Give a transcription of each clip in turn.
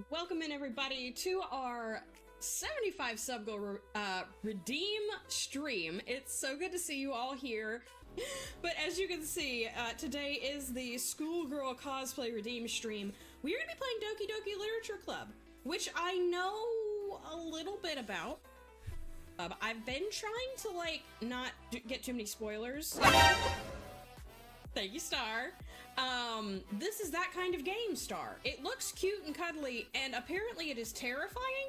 Welcome in everybody to our 75 sub goal redeem stream. It's so good to see you all here. But as you can see, today is the schoolgirl cosplay redeem stream. We're gonna be playing Doki Doki Literature Club, which I know a little bit about. I've been trying to like not get too many spoilers. Thank you, Star. This is that kind of game, Star. It looks cute and cuddly, and apparently it is terrifying.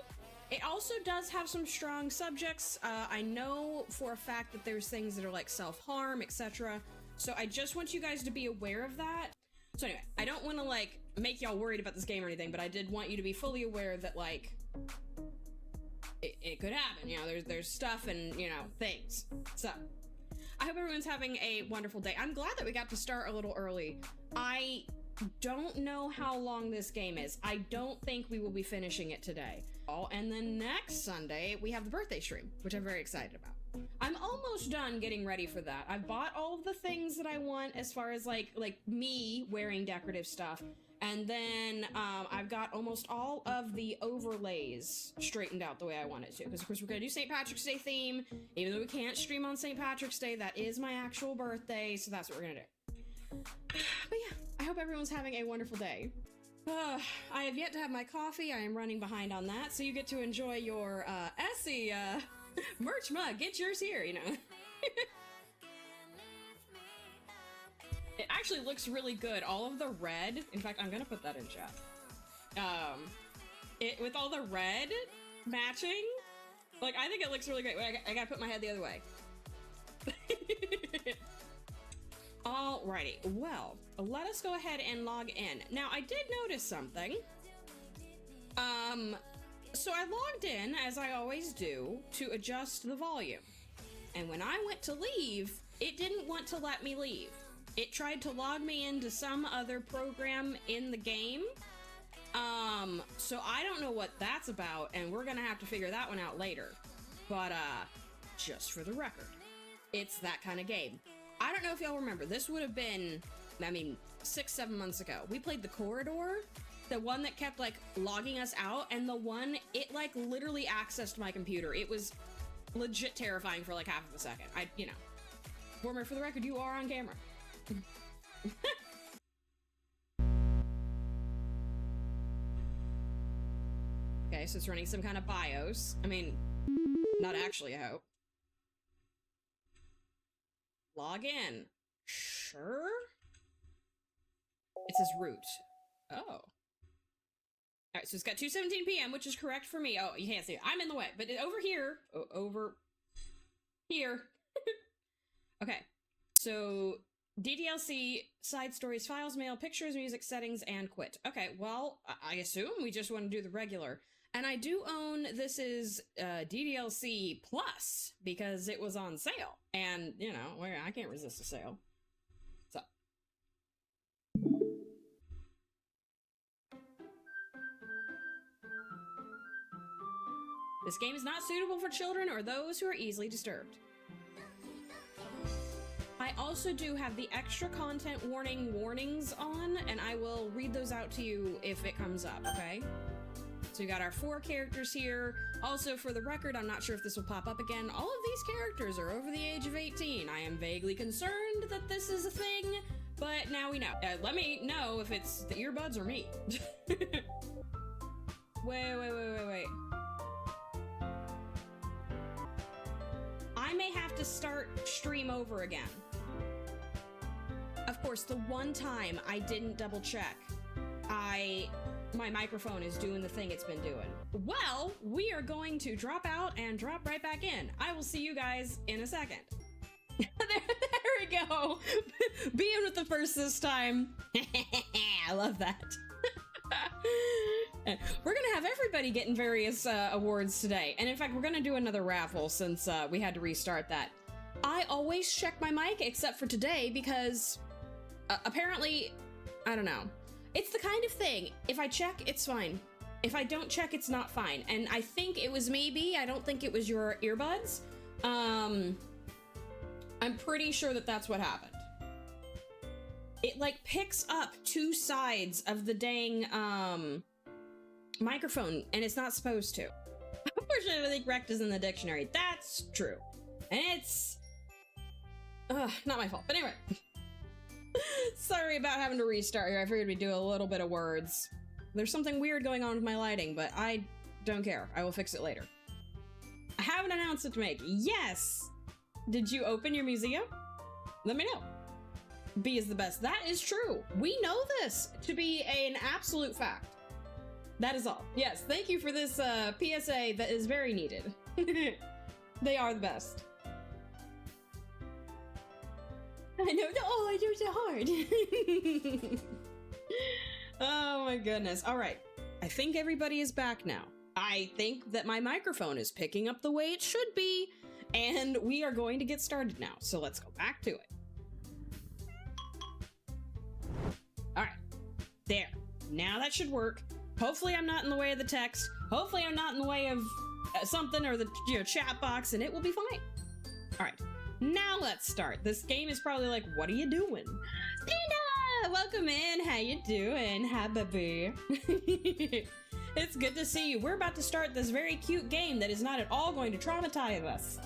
It also does have some strong subjects. I know for a fact that there's things that are like self-harm, etc. So I just want you guys to be aware of that. So anyway, I don't want to like make y'all worried about this game or anything, but I did want you to be fully aware that like it could happen. You know, there's stuff and, you know, things. So I hope everyone's having a wonderful day. I'm glad that we got to start a little early. I don't know how long this game is. I don't think we will be finishing it today. Oh, and then next Sunday, we have the birthday stream, which I'm very excited about. I'm almost done getting ready for that. I bought all of the things that I want as far as like me wearing decorative stuff. And then I've got almost all of the overlays straightened out the way I want it to. Because of course we're gonna do St. Patrick's Day theme. Even though we can't stream on St. Patrick's Day, that is my actual birthday, so that's what we're gonna do. But yeah, I hope everyone's having a wonderful day. I have yet to have my coffee. I am running behind on that, so you get to enjoy your Essie merch mug. Get yours here, you know. It actually looks really good. All of the red, in fact, I'm gonna put that in chat. With all the red matching, like, I think it looks really great. Wait, I gotta put my head the other way. Alrighty, well, let us go ahead and log in. Now, I did notice something. So I logged in, as I always do, to adjust the volume. And when I went to leave, it didn't want to let me leave. It tried to log me into some other program in the game. So I don't know what that's about, and we're gonna have to figure that one out later. But, just for the record, it's that kind of game. I don't know if y'all remember, this would have been, I mean, 6-7 months ago. We played the Corridor, the one that kept, like, logging us out, and the one, it, like, literally accessed my computer. It was legit terrifying for, like, half of a second. You know. Warmer, for the record, you are on camera. Okay, so it's running some kind of BIOS. I mean, not actually, I hope. Log in. Sure. It says root. Oh. Alright, so it's got 2:17 p.m., which is correct for me. Oh, you can't see it. I'm in the way. But over here. Over here. Okay. So DDLC, side stories, files, mail, pictures, music, settings, and quit. Okay, well, I assume we just want to do the regular. And I do own, this is DDLC Plus, because it was on sale. And, you know, I can't resist a sale. So. This game is not suitable for children or those who are easily disturbed. I also do have the extra content warnings on, and I will read those out to you if it comes up, okay? So we got our 4 characters here. Also, for the record, I'm not sure if this will pop up again. All of these characters are over the age of 18. I am vaguely concerned that this is a thing, but now we know. Let me know if it's the earbuds or me. Wait. I may have to start stream over again. Of course, the one time I didn't double check, my microphone is doing the thing it's been doing. Well, we are going to drop out and drop right back in. I will see you guys in a second. there we go. Being with the first this time. I love that. We're gonna have everybody getting various awards today. And in fact, we're gonna do another raffle since we had to restart that. I always check my mic except for today because apparently, I don't know. It's the kind of thing, if I check, it's fine. If I don't check, it's not fine. And I think it was maybe, I don't think it was your earbuds. I'm pretty sure that that's what happened. It like picks up 2 sides of the dang microphone, and it's not supposed to. Unfortunately, I think wrecked is in the dictionary. That's true. And it's... not my fault. But anyway. Sorry about having to restart here. I figured we'd do a little bit of words. There's something weird going on with my lighting, but I don't care. I will fix it later. I have an announcement to make. Yes! Did you open your museum? Let me know. B is the best. That is true. We know this to be an absolute fact. That is all. Yes, thank you for this PSA that is very needed. They are the best. I know. Oh, I know so hard. Oh my goodness. All right. I think everybody is back now. I think that my microphone is picking up the way it should be, and we are going to get started now. So let's go back to it. All right. There. Now that should work. Hopefully I'm not in the way of the text. Hopefully I'm not in the way of something or the chat box, and it will be fine. All right. Now let's start. This game is probably like, what are you doing? Tina! Welcome in. How you doing? Hi, baby. It's good to see you. We're about to start this very cute game that is not at all going to traumatize us.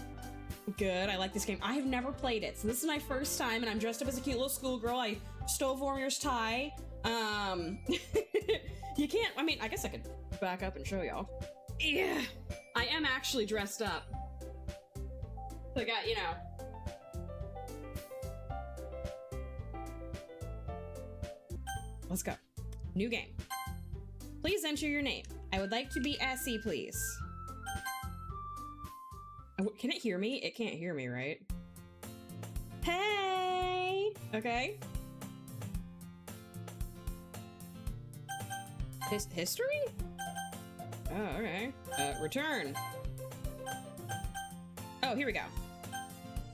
Good. I like this game. I have never played it, so this is my first time, and I'm dressed up as a cute little schoolgirl. I stole Vormir's tie. You can't, I mean, I guess I could back up and show y'all. Yeah. I am actually dressed up. So I got, you know. Let's go. New game. Please enter your name. I would like to be Essie, please. Can it hear me? It can't hear me, right? Hey! Okay. History? Oh, okay. Return. Oh, here we go.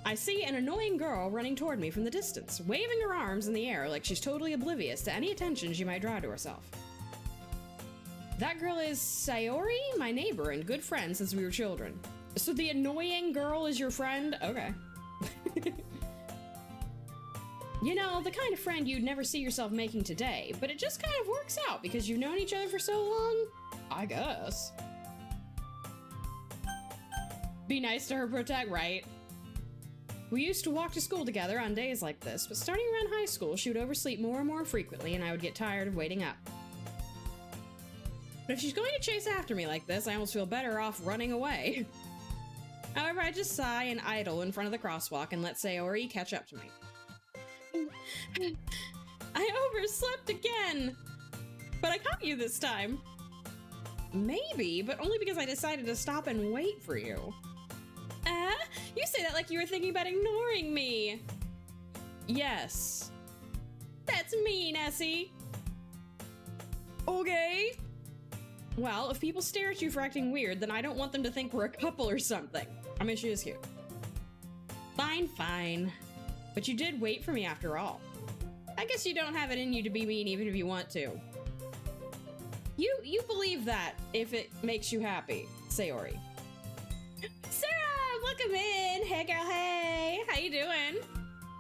I see an annoying girl running toward me from the distance, waving her arms in the air like she's totally oblivious to any attention she might draw to herself. That girl is Sayori, my neighbor and good friend since we were children. So the annoying girl is your friend? Okay. You know, the kind of friend you'd never see yourself making today, but it just kind of works out because you've known each other for so long? I guess. Be nice to her, protect, right? We used to walk to school together on days like this, but starting around high school, she would oversleep more and more frequently, and I would get tired of waiting up. But if she's going to chase after me like this, I almost feel better off running away. However, I just sigh and idle in front of the crosswalk and let Sayori catch up to me. I overslept again! But I caught you this time. Maybe, but only because I decided to stop and wait for you. You say that like you were thinking about ignoring me. Yes. That's mean, Essie. Okay. Well, if people stare at you for acting weird, then I don't want them to think we're a couple or something. I mean, she is cute. Fine, fine. But you did wait for me after all. I guess you don't have it in you to be mean even if you want to. You believe that if it makes you happy, Sayori. Sarah, welcome in. Hey girl, hey. How you doing?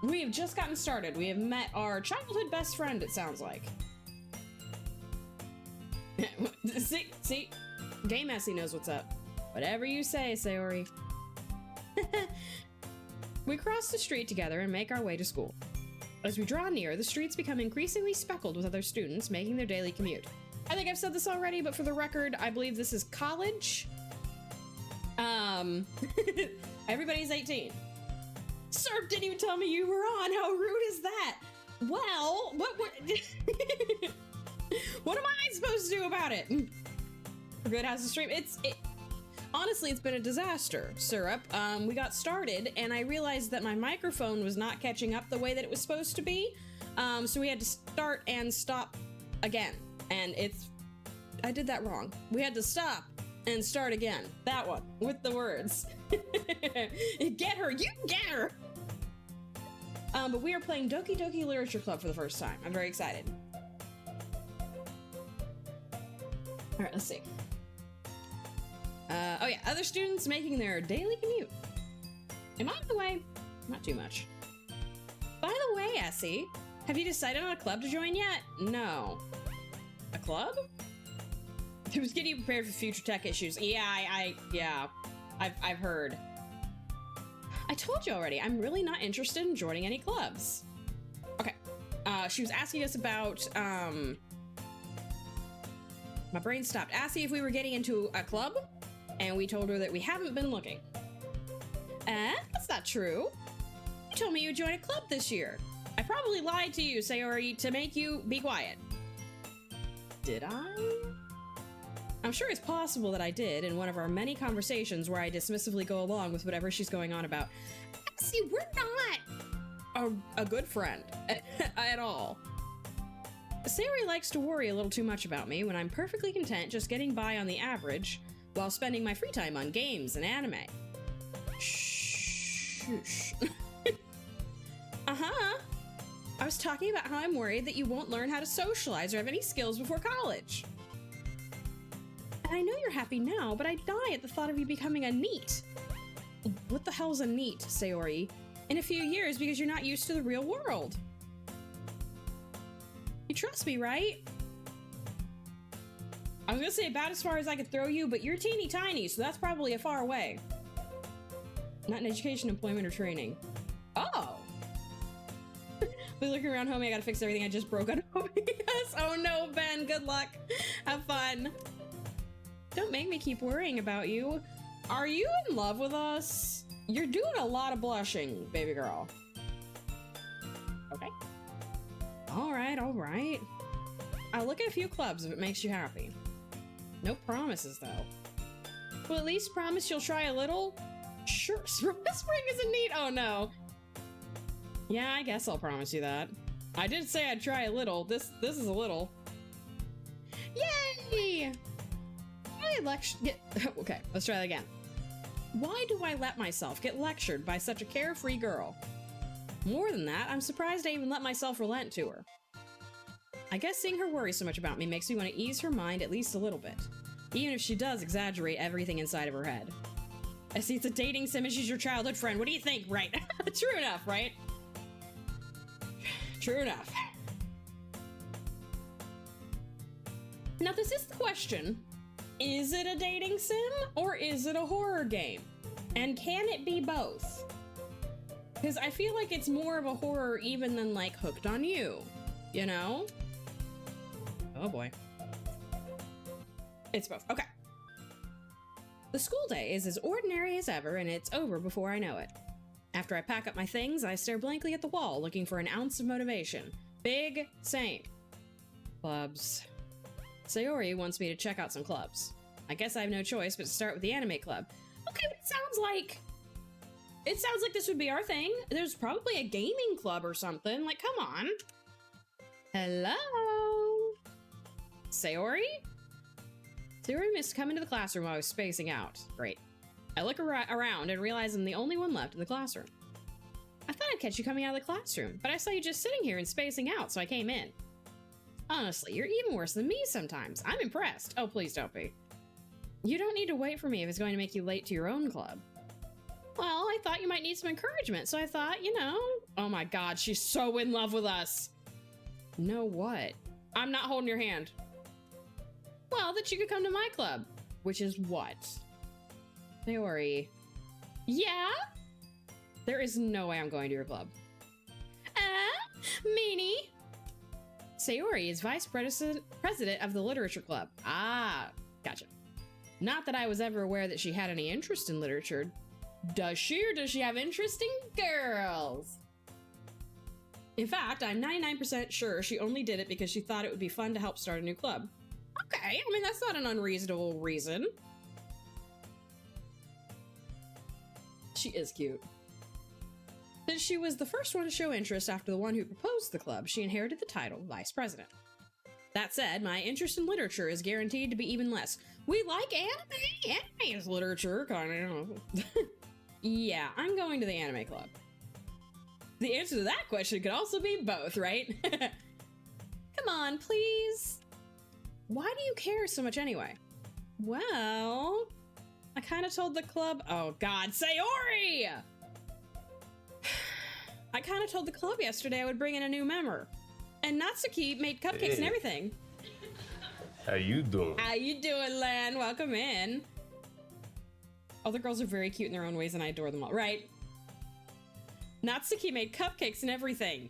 We have just gotten started. We have met our childhood best friend, it sounds like. See? Game Essie knows what's up. Whatever you say, Sayori. We cross the street together and make our way to school. As we draw near, the streets become increasingly speckled with other students making their daily commute. I think I've said this already, but for the record, I believe this is college. Everybody's 18. Sir, didn't even tell me you were on. How rude is that? Well, what what am I supposed to do about it? Good has to stream. Honestly, it's been a disaster, Syrup. We got started, and I realized that my microphone was not catching up the way that it was supposed to be. So we had to start and stop again. And I did that wrong. We had to stop and start again. That one, with the words. Get her, you get her! But we are playing Doki Doki Literature Club for the first time. I'm very excited. All right, let's see. Oh yeah, other students making their daily commute. Am I in the way? Not too much. By the way, Essie, have you decided on a club to join yet? No. A club? It was getting you prepared for future tech issues. Yeah, I've heard. I told you already, I'm really not interested in joining any clubs. Okay. She was asking us about, my brain stopped. Asking if we were getting into a club, and we told her that we haven't been looking. That's not true. You told me you'd join a club this year. I probably lied to you, Sayori, to make you be quiet. Did I? I'm sure it's possible that I did in one of our many conversations where I dismissively go along with whatever she's going on about. See, we're not a good friend at all. Sayori likes to worry a little too much about me when I'm perfectly content just getting by on the average while spending my free time on games and anime. Shh. Uh-huh. I was talking about how I'm worried that you won't learn how to socialize or have any skills before college. And I know you're happy now, but I die at the thought of you becoming a NEET. What the hell's a NEET, Sayori? In a few years because you're not used to the real world. You trust me, right? I was gonna say about as far as I could throw you, but you're teeny tiny, so that's probably a far away. Not in education, employment, or training. Oh! We're looking around, homie, I gotta fix everything I just broke on OBS. Oh no, Ben, good luck. Have fun. Don't make me keep worrying about you. Are you in love with us? You're doing a lot of blushing, baby girl. Okay. All right. I'll look at a few clubs if it makes you happy. No promises, though. Well, at least promise you'll try a little? Sure, spring isn't neat. Oh, no. Yeah, I guess I'll promise you that. I did say I'd try a little. This is a little. Yay! Okay, let's try that again. Why do I let myself get lectured by such a carefree girl? More than that, I'm surprised I even let myself relent to her. I guess seeing her worry so much about me makes me want to ease her mind at least a little bit, even if she does exaggerate everything inside of her head. I see it's a dating sim and she's your childhood friend. What do you think? Right. True enough, right? True enough. Now, this is the question. Is it a dating sim or is it a horror game? And can it be both? Because I feel like it's more of a horror even than like Hooked on You, you know? Oh boy. It's both. Okay. The school day is as ordinary as ever and it's over before I know it. After I pack up my things, I stare blankly at the wall looking for an ounce of motivation. Big same. Clubs. Sayori wants me to check out some clubs. I guess I have no choice but to start with the anime club. Okay, but it sounds like this would be our thing. There's probably a gaming club or something. Like, come on. Hello? Sayori? Sayori missed coming to the classroom while I was spacing out. Great. I look around and realize I'm the only one left in the classroom. I thought I'd catch you coming out of the classroom, but I saw you just sitting here and spacing out, so I came in. Honestly, you're even worse than me sometimes. I'm impressed. Oh, please don't be. You don't need to wait for me if it's going to make you late to your own club. Well, I thought you might need some encouragement, so I thought, you know... Oh my god, she's so in love with us. Know what? I'm not holding your hand. Well, that you could come to my club. Which is what? Sayori. Yeah? There is no way I'm going to your club. Meanie? Sayori is vice president of the literature club. Ah, gotcha. Not that I was ever aware that she had any interest in literature. Does she, or does she have interest in girls? In fact, I'm 99% sure she only did it because she thought it would be fun to help start a new club. Okay, I mean, that's not an unreasonable reason. She is cute. Since she was the first one to show interest after the one who proposed the club, she inherited the title vice president. That said, my interest in literature is guaranteed to be even less. We like anime. Anime is literature, kind of. Yeah, I'm going to the anime club. The answer to that question could also be both, right? Come on, please. Why do you care so much anyway? Well, I kind of told the club... Oh, God, Sayori! I kind of told the club yesterday I would bring in a new member. And Natsuki made cupcakes and everything. How you doing? How you doing, Lan? Welcome in. All the girls are very cute in their own ways, and I adore them all. Right. Natsuki made cupcakes and everything.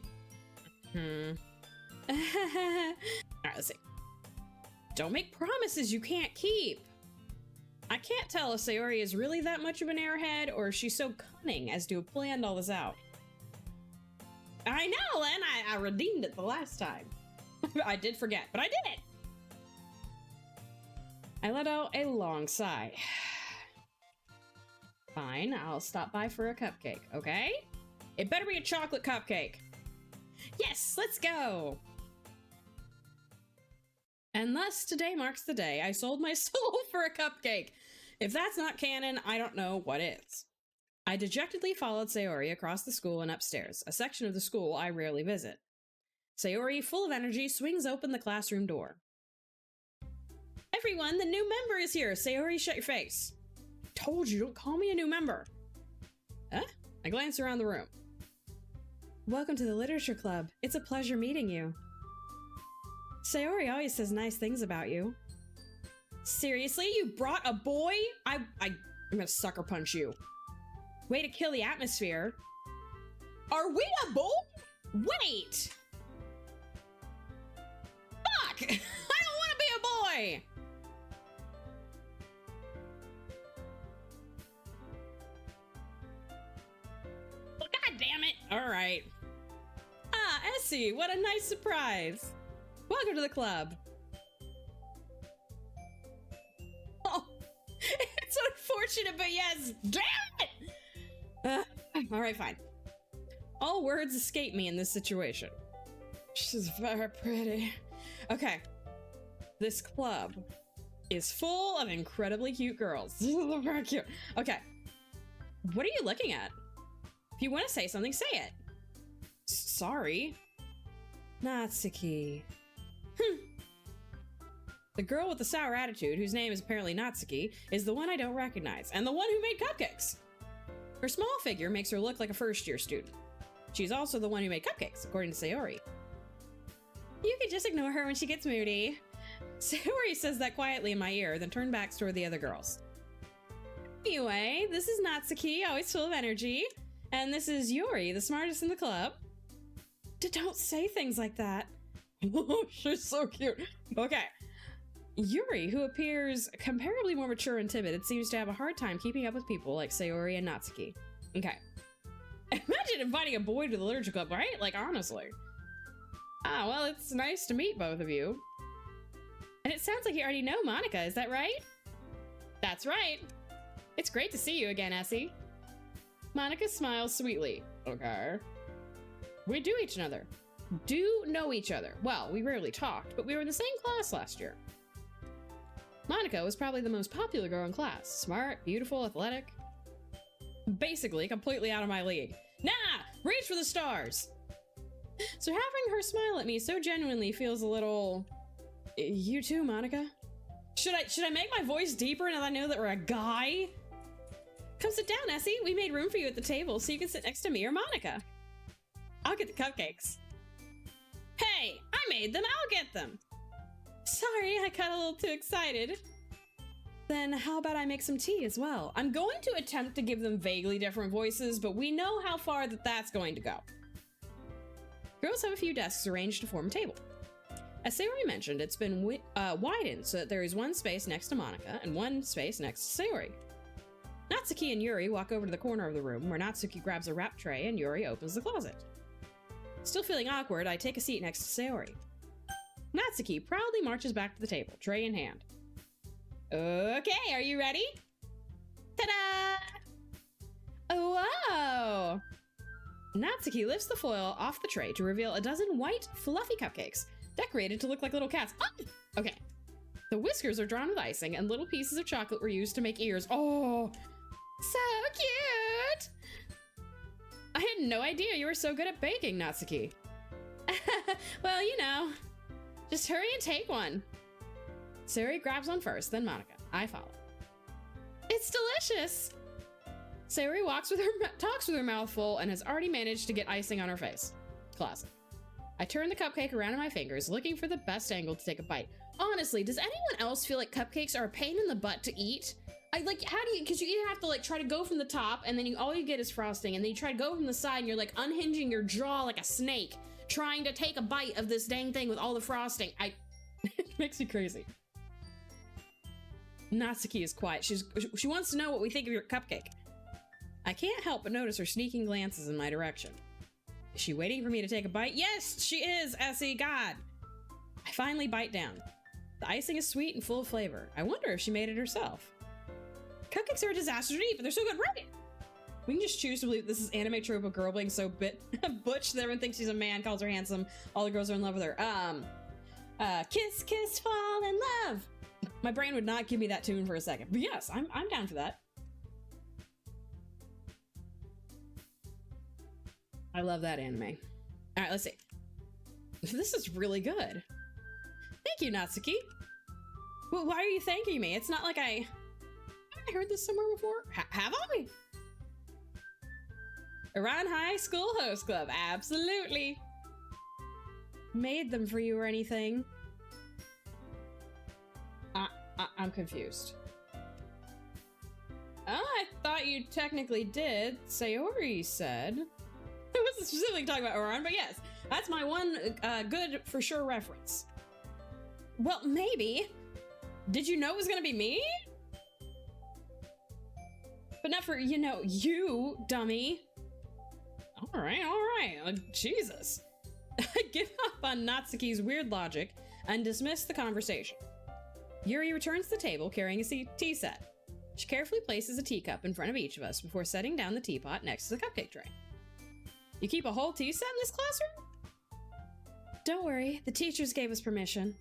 All right, let's see. Don't make promises you can't keep. I can't tell if Sayori is really that much of an airhead or if she's so cunning as to have planned all this out. I know, Len. I redeemed it the last time. I did forget, but I did it. I let out a long sigh. Fine, I'll stop by for a cupcake, okay? It better be a chocolate cupcake. Yes, let's go. And thus, today marks the day I sold my soul for a cupcake. If that's not canon, I don't know what is. I dejectedly followed Sayori across the school and upstairs, a section of the school I rarely visit. Sayori, full of energy, swings open the classroom door. Everyone, the new member is here. Sayori, shut your face. Told you, don't call me a new member. Huh? I glance around the room. Welcome to the literature club. It's a pleasure meeting you. Sayori always says nice things about you. Seriously? You brought a boy? I'm gonna sucker punch you. Way to kill the atmosphere. Are we a boy? Wait! Fuck! I don't want to be a boy! Well, God damn it! Alright. Ah, Essie, what a nice surprise. Welcome to the club. Oh, it's unfortunate, but yes, damn it! Alright, fine. All words escape me in this situation. She's very pretty. Okay. This club is full of incredibly cute girls. Very cute. Okay. What are you looking at? If you want to say something, say it. Sorry. Natsuki. The girl with the sour attitude, whose name is apparently Natsuki, is the one I don't recognize, and the one who made cupcakes. Her small figure makes her look like a first-year student. She's also the one who made cupcakes, according to Sayori. You can just ignore her when she gets moody. Sayori says that quietly in my ear, then turns back toward the other girls. Anyway, this is Natsuki, always full of energy. And this is Yuri, the smartest in the club. Don't say things like that. She's so cute. Okay. Yuri, who appears comparably more mature and timid, seems to have a hard time keeping up with people like Sayori and Natsuki. Okay. Imagine inviting a boy to the literature club, right? Like, honestly. Ah, well, it's nice to meet both of you. And it sounds like you already know Monica, is that right? That's right. It's great to see you again, Essie. Monica smiles sweetly. Okay. We do know each other. Well, we rarely talked, but we were in the same class last year. Monica was probably the most popular girl in class. Smart, beautiful, athletic. Basically, completely out of my league. Nah! Reach for the stars! So having her smile at me so genuinely feels a little... You too, Monica? Should I make my voice deeper now that I know that we're a guy? Come sit down, Essie. We made room for you at the table so you can sit next to me or Monica. I'll get the cupcakes. Hey, I made them. I'll get them. Sorry, I got a little too excited. Then how about I make some tea as well? I'm going to attempt to give them vaguely different voices, but we know how far that's going to go. Girls have a few desks arranged to form a table. As Sayori mentioned, it's been widened so that there is one space next to Monica and one space next to Sayori. Natsuki and Yuri walk over to the corner of the room where Natsuki grabs a wrap tray and Yuri opens the closet. Still feeling awkward, I take a seat next to Sayori. Natsuki proudly marches back to the table, tray in hand. Okay, are you ready? Ta-da! Whoa! Natsuki lifts the foil off the tray to reveal a dozen white, fluffy cupcakes, decorated to look like little cats. Oh! Okay. The whiskers are drawn with icing, and little pieces of chocolate were used to make ears. Oh! So cute! I had no idea you were so good at baking, Natsuki. Well, you know. Just hurry and take one. Sayori grabs one first, then Monica. I follow. It's delicious! Sayori talks with her mouth full and has already managed to get icing on her face. Classic. I turn the cupcake around in my fingers, looking for the best angle to take a bite. honestly, does anyone else feel like cupcakes are a pain in the butt to eat? How do you, because you either have to like try to go from the top and then all you get is frosting, and then you try to go from the side and you're like unhinging your jaw like a snake, trying to take a bite of this dang thing with all the frosting. It makes me crazy. Natsuki is quiet. She wants to know what we think of your cupcake. I can't help but notice her sneaking glances in my direction. Is she waiting for me to take a bite? Yes, she is, Essie, God. I finally bite down. The icing is sweet and full of flavor. I wonder if she made it herself. Cupcakes are a disaster to eat, but they're so good, right? We can just choose to believe this is anime trope of girl being so butch that everyone thinks she's a man, calls her handsome, all the girls are in love with her. Kiss, kiss, fall in love. My brain would not give me that tune for a second, but yes, I'm down for that. I love that anime. All right, let's see. This is really good. Thank you, Natsuki. Well, why are you thanking me? It's not like I heard this somewhere before. Have I? Iran High School Host Club. Absolutely. Made them for you or anything? I'm confused. Oh, I thought you technically did. Sayori said. I wasn't specifically talking about Iran, but yes, that's my one good for sure reference. Well, maybe. Did you know it was gonna be me? But not for, you, dummy. All right. Jesus. I give up on Natsuki's weird logic and dismiss the conversation. Yuri returns to the table carrying a tea set. She carefully places a teacup in front of each of us before setting down the teapot next to the cupcake tray. You keep a whole tea set in this classroom? Don't worry, the teachers gave us permission.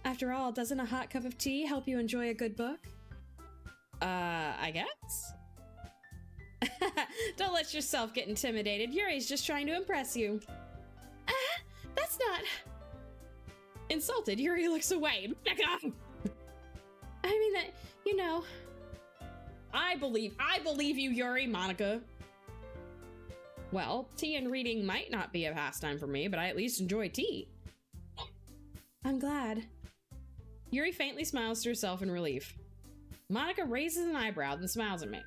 After all, doesn't a hot cup of tea help you enjoy a good book? I guess? Don't let yourself get intimidated. Yuri's just trying to impress you. That's not... Insulted, Yuri looks away. Back off! I mean that, I believe you, Yuri, Monica. Well, tea and reading might not be a pastime for me, but I at least enjoy tea. I'm glad. Yuri faintly smiles to herself in relief. Monica raises an eyebrow and smiles at me.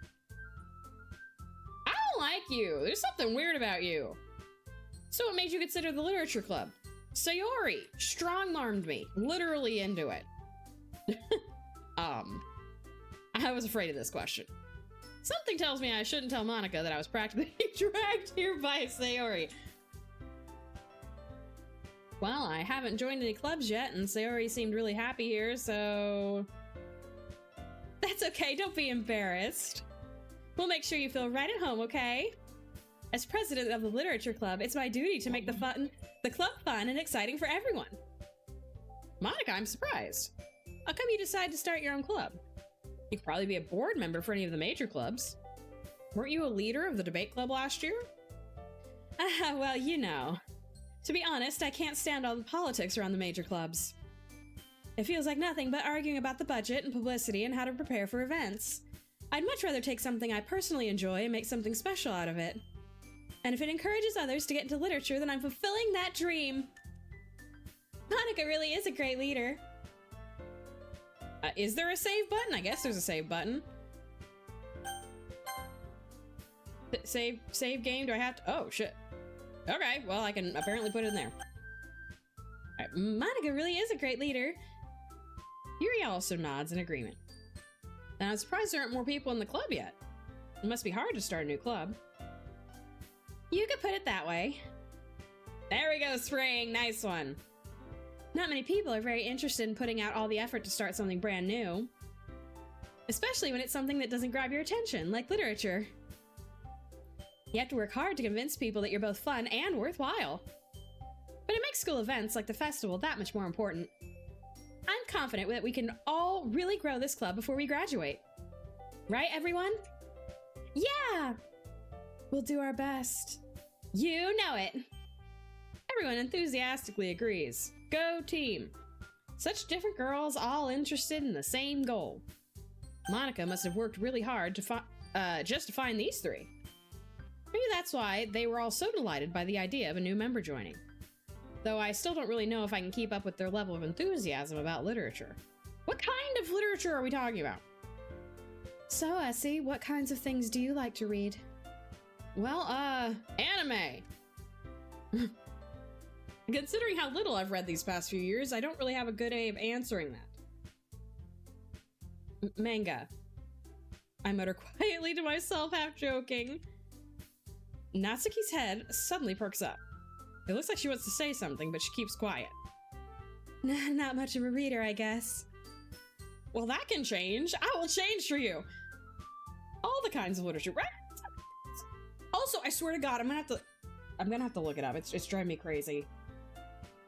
I don't like you. There's something weird about you. So what made you consider the literature club? Sayori strong-armed me, literally into it. I was afraid of this question. Something tells me I shouldn't tell Monica that I was practically dragged here by Sayori. Well, I haven't joined any clubs yet, and Sayori seemed really happy here, so... That's okay, don't be embarrassed. We'll make sure you feel right at home, okay? As president of the literature club, it's my duty to make the club fun and exciting for everyone. Monica, I'm surprised. How come you decide to start your own club? You could probably be a board member for any of the major clubs. Weren't you a leader of the debate club last year? Well, To be honest, I can't stand all the politics around the major clubs. It feels like nothing but arguing about the budget and publicity and how to prepare for events. I'd much rather take something I personally enjoy and make something special out of it. And if it encourages others to get into literature, then I'm fulfilling that dream. Monica really is a great leader. Is there a save button? I guess there's a save button. Save game? Do I have to? Oh, shit. Okay, well, I can apparently put it in there. Alright, Monica really is a great leader. Yuri also nods in agreement. And I'm surprised there aren't more people in the club yet. It must be hard to start a new club. You could put it that way. There we go, Spring. Nice one. Not many people are very interested in putting out all the effort to start something brand new. Especially when it's something that doesn't grab your attention, like literature. You have to work hard to convince people that you're both fun and worthwhile. But it makes school events like the festival that much more important. I'm confident that we can all really grow this club before we graduate. Right, everyone? Yeah! We'll do our best. You know it! Everyone enthusiastically agrees. Go team! Such different girls all interested in the same goal. Monica must have worked really hard to just to find these three. Maybe that's why they were all so delighted by the idea of a new member joining. though I still don't really know if I can keep up with their level of enthusiasm about literature. What kind of literature are we talking about? So, Essie, what kinds of things do you like to read? Well, anime. Considering how little I've read these past few years, I don't really have a good way of answering that. Manga. I mutter quietly to myself, half joking. Natsuki's head suddenly perks up. It looks like she wants to say something, but she keeps quiet. Not much of a reader, I guess. Well, that can change. I will change for you. All the kinds of literature, right? Also, I swear to God, I'm gonna have to look it up. It's driving me crazy.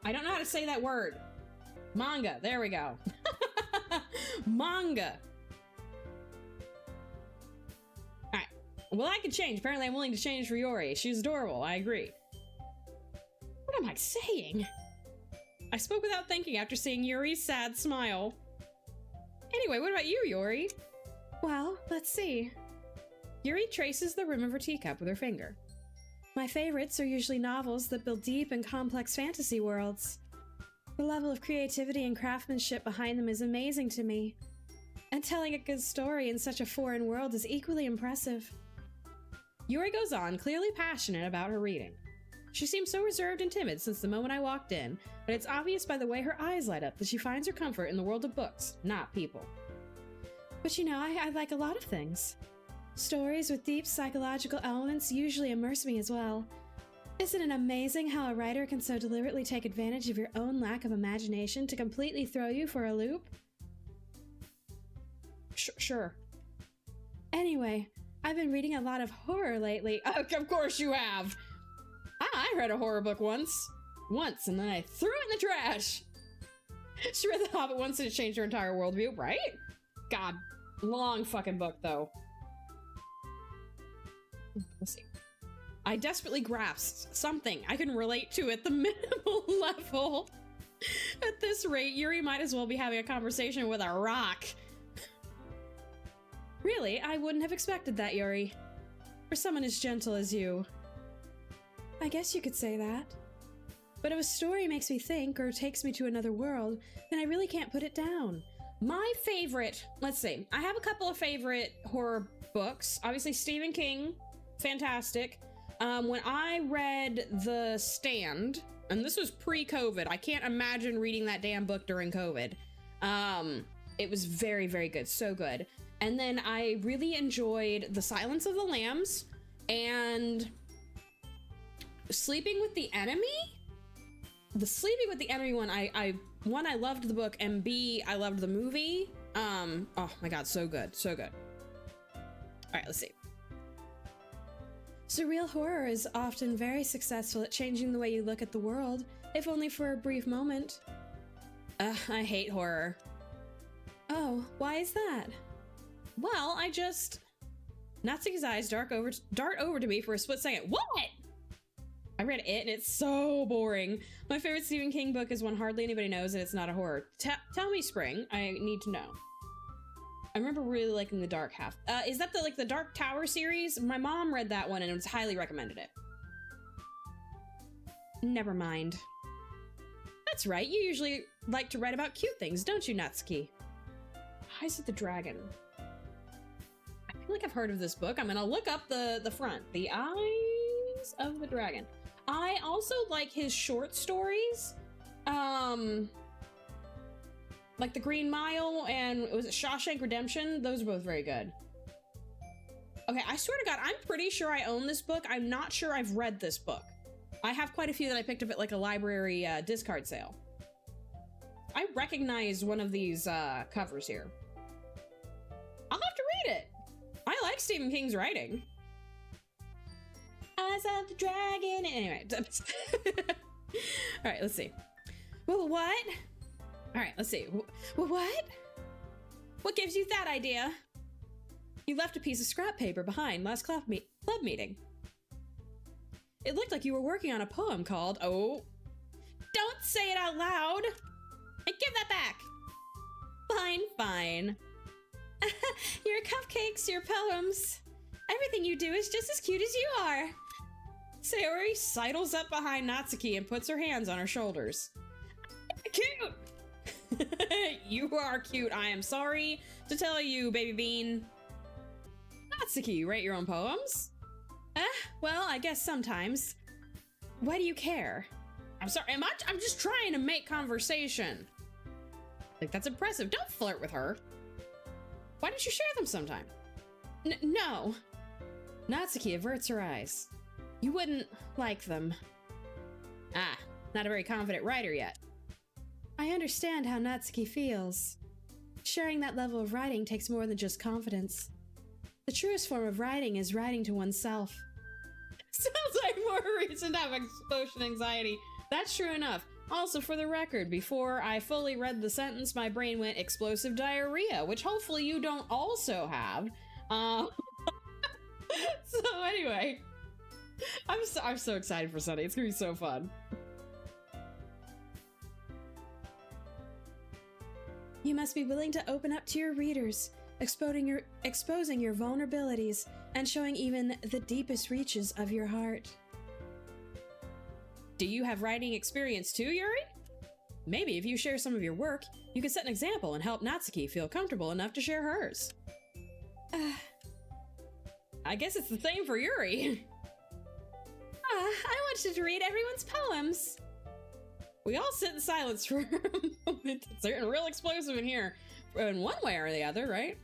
I don't know how to say that word. Manga. There we go. Manga. All right. Well, I can change. Apparently, I'm willing to change for Yori. She's adorable. I agree. What am I saying? I spoke without thinking after seeing Yuri's sad smile. Anyway, what about you, Yori? Well, let's see. Yuri traces the rim of her teacup with her finger. My favorites are usually novels that build deep and complex fantasy worlds. The level of creativity and craftsmanship behind them is amazing to me. And telling a good story in such a foreign world is equally impressive. Yuri goes on, clearly passionate about her reading. She seems so reserved and timid since the moment I walked in, but it's obvious by the way her eyes light up that she finds her comfort in the world of books, not people. But you know, I like a lot of things. Stories with deep psychological elements usually immerse me as well. Isn't it amazing how a writer can so deliberately take advantage of your own lack of imagination to completely throw you for a loop? Sure. Anyway, I've been reading a lot of horror lately. Of course you have! I read a horror book once, and then I threw it in the trash. She read The Hobbit once and it changed her entire worldview, right? God, long fucking book though. Let's see. I desperately grasped something I can relate to at the minimal level. At this rate, Yuri might as well be having a conversation with a rock. Really, I wouldn't have expected that, Yuri. For someone as gentle as you. I guess you could say that. But if a story makes me think or takes me to another world, then I really can't put it down. My favorite, let's see, I have a couple of favorite horror books. Obviously, Stephen King, fantastic. When I read The Stand, and this was pre-COVID, I can't imagine reading that damn book during COVID. It was very, very good, so good. And then I really enjoyed The Silence of the Lambs and Sleeping with the Enemy? The Sleeping with the Enemy one, I loved the book, and B, I loved the movie. Oh my God, so good, so good. All right, let's see. Surreal horror is often very successful at changing the way you look at the world, if only for a brief moment. I hate horror. Oh, why is that? Well, Natsuki's eyes dart over to me for a split second. What? I read it and it's so boring. My favorite Stephen King book is one hardly anybody knows and it's not a horror. Tell me, Spring. I need to know. I remember really liking The Dark Half. Is that the Dark Tower series? My mom read that one and it was highly recommended it. Never mind. That's right, you usually like to write about cute things, don't you, Natsuki? Eyes of the Dragon. I feel like I've heard of this book. I'm gonna look up the front. The Eyes of the Dragon. I also like his short stories. Like The Green Mile and was it Shawshank Redemption? Those are both very good. Okay, I swear to God, I'm pretty sure I own this book. I'm not sure I've read this book. I have quite a few that I picked up at like a library discard sale. I recognize one of these covers here. I'll have to read it. I like Stephen King's writing. Eyes of the Dragon. Anyway. All right, let's see. Well, what? All right, let's see. Well, what? What gives you that idea? You left a piece of scrap paper behind last club meeting. It looked like you were working on a poem called, oh, don't say it out loud. And give that back. Fine, fine. Your cupcakes, your poems, everything you do is just as cute as you are. Sayori sidles up behind Natsuki and puts her hands on her shoulders. Cute! You are cute. I am sorry to tell you, baby bean. Natsuki, write your own poems? Well, I guess sometimes. Why do you care? I'm sorry, I'm just trying to make conversation. Like, that's impressive. Don't flirt with her. Why don't you share them sometime? No. Natsuki averts her eyes. You wouldn't like them. Ah, not a very confident writer yet. I understand how Natsuki feels. Sharing that level of writing takes more than just confidence. The truest form of writing is writing to oneself. Sounds like more reason to have explosion anxiety. That's true enough. Also, for the record, before I fully read the sentence, my brain went explosive diarrhea, which hopefully you don't also have. So anyway, I'm so excited for Sunday. It's gonna be so fun. You must be willing to open up to your readers, exposing your vulnerabilities and showing even the deepest reaches of your heart. Do you have writing experience too, Yuri? Maybe if you share some of your work, you can set an example and help Natsuki feel comfortable enough to share hers. I guess it's the same for Yuri. I wanted to read everyone's poems. We all sit in silence for a moment. It's getting real explosive in here, in one way or the other, right?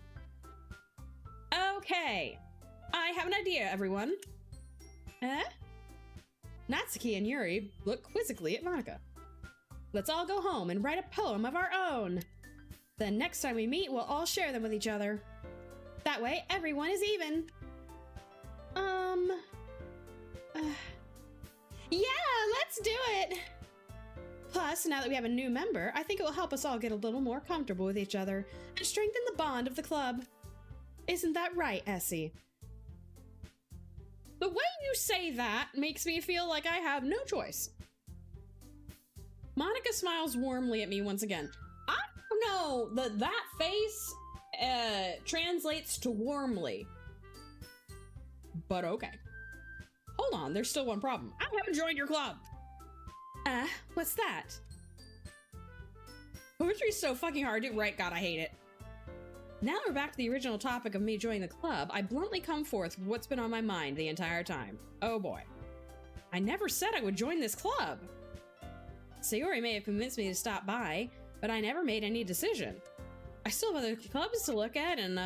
Okay, I have an idea, everyone. Natsuki and Yuri look quizzically at Monika. Let's all go home and write a poem of our own. Then next time we meet, we'll all share them with each other. That way, everyone is even. Yeah, let's do it! Plus, now that we have a new member, I think it will help us all get a little more comfortable with each other and strengthen the bond of the club. Isn't that right, Essie? The way you say that makes me feel like I have no choice. Monika smiles warmly at me once again. I don't know that face translates to warmly. But okay. Hold on, there's still one problem. I haven't joined your club. What's that? Poetry's so fucking hard to write. God, I hate it. Now we're back to the original topic of me joining the club. I bluntly come forth with what's been on my mind the entire time. Oh boy. I never said I would join this club. Sayori may have convinced me to stop by, but I never made any decision. I still have other clubs to look at, and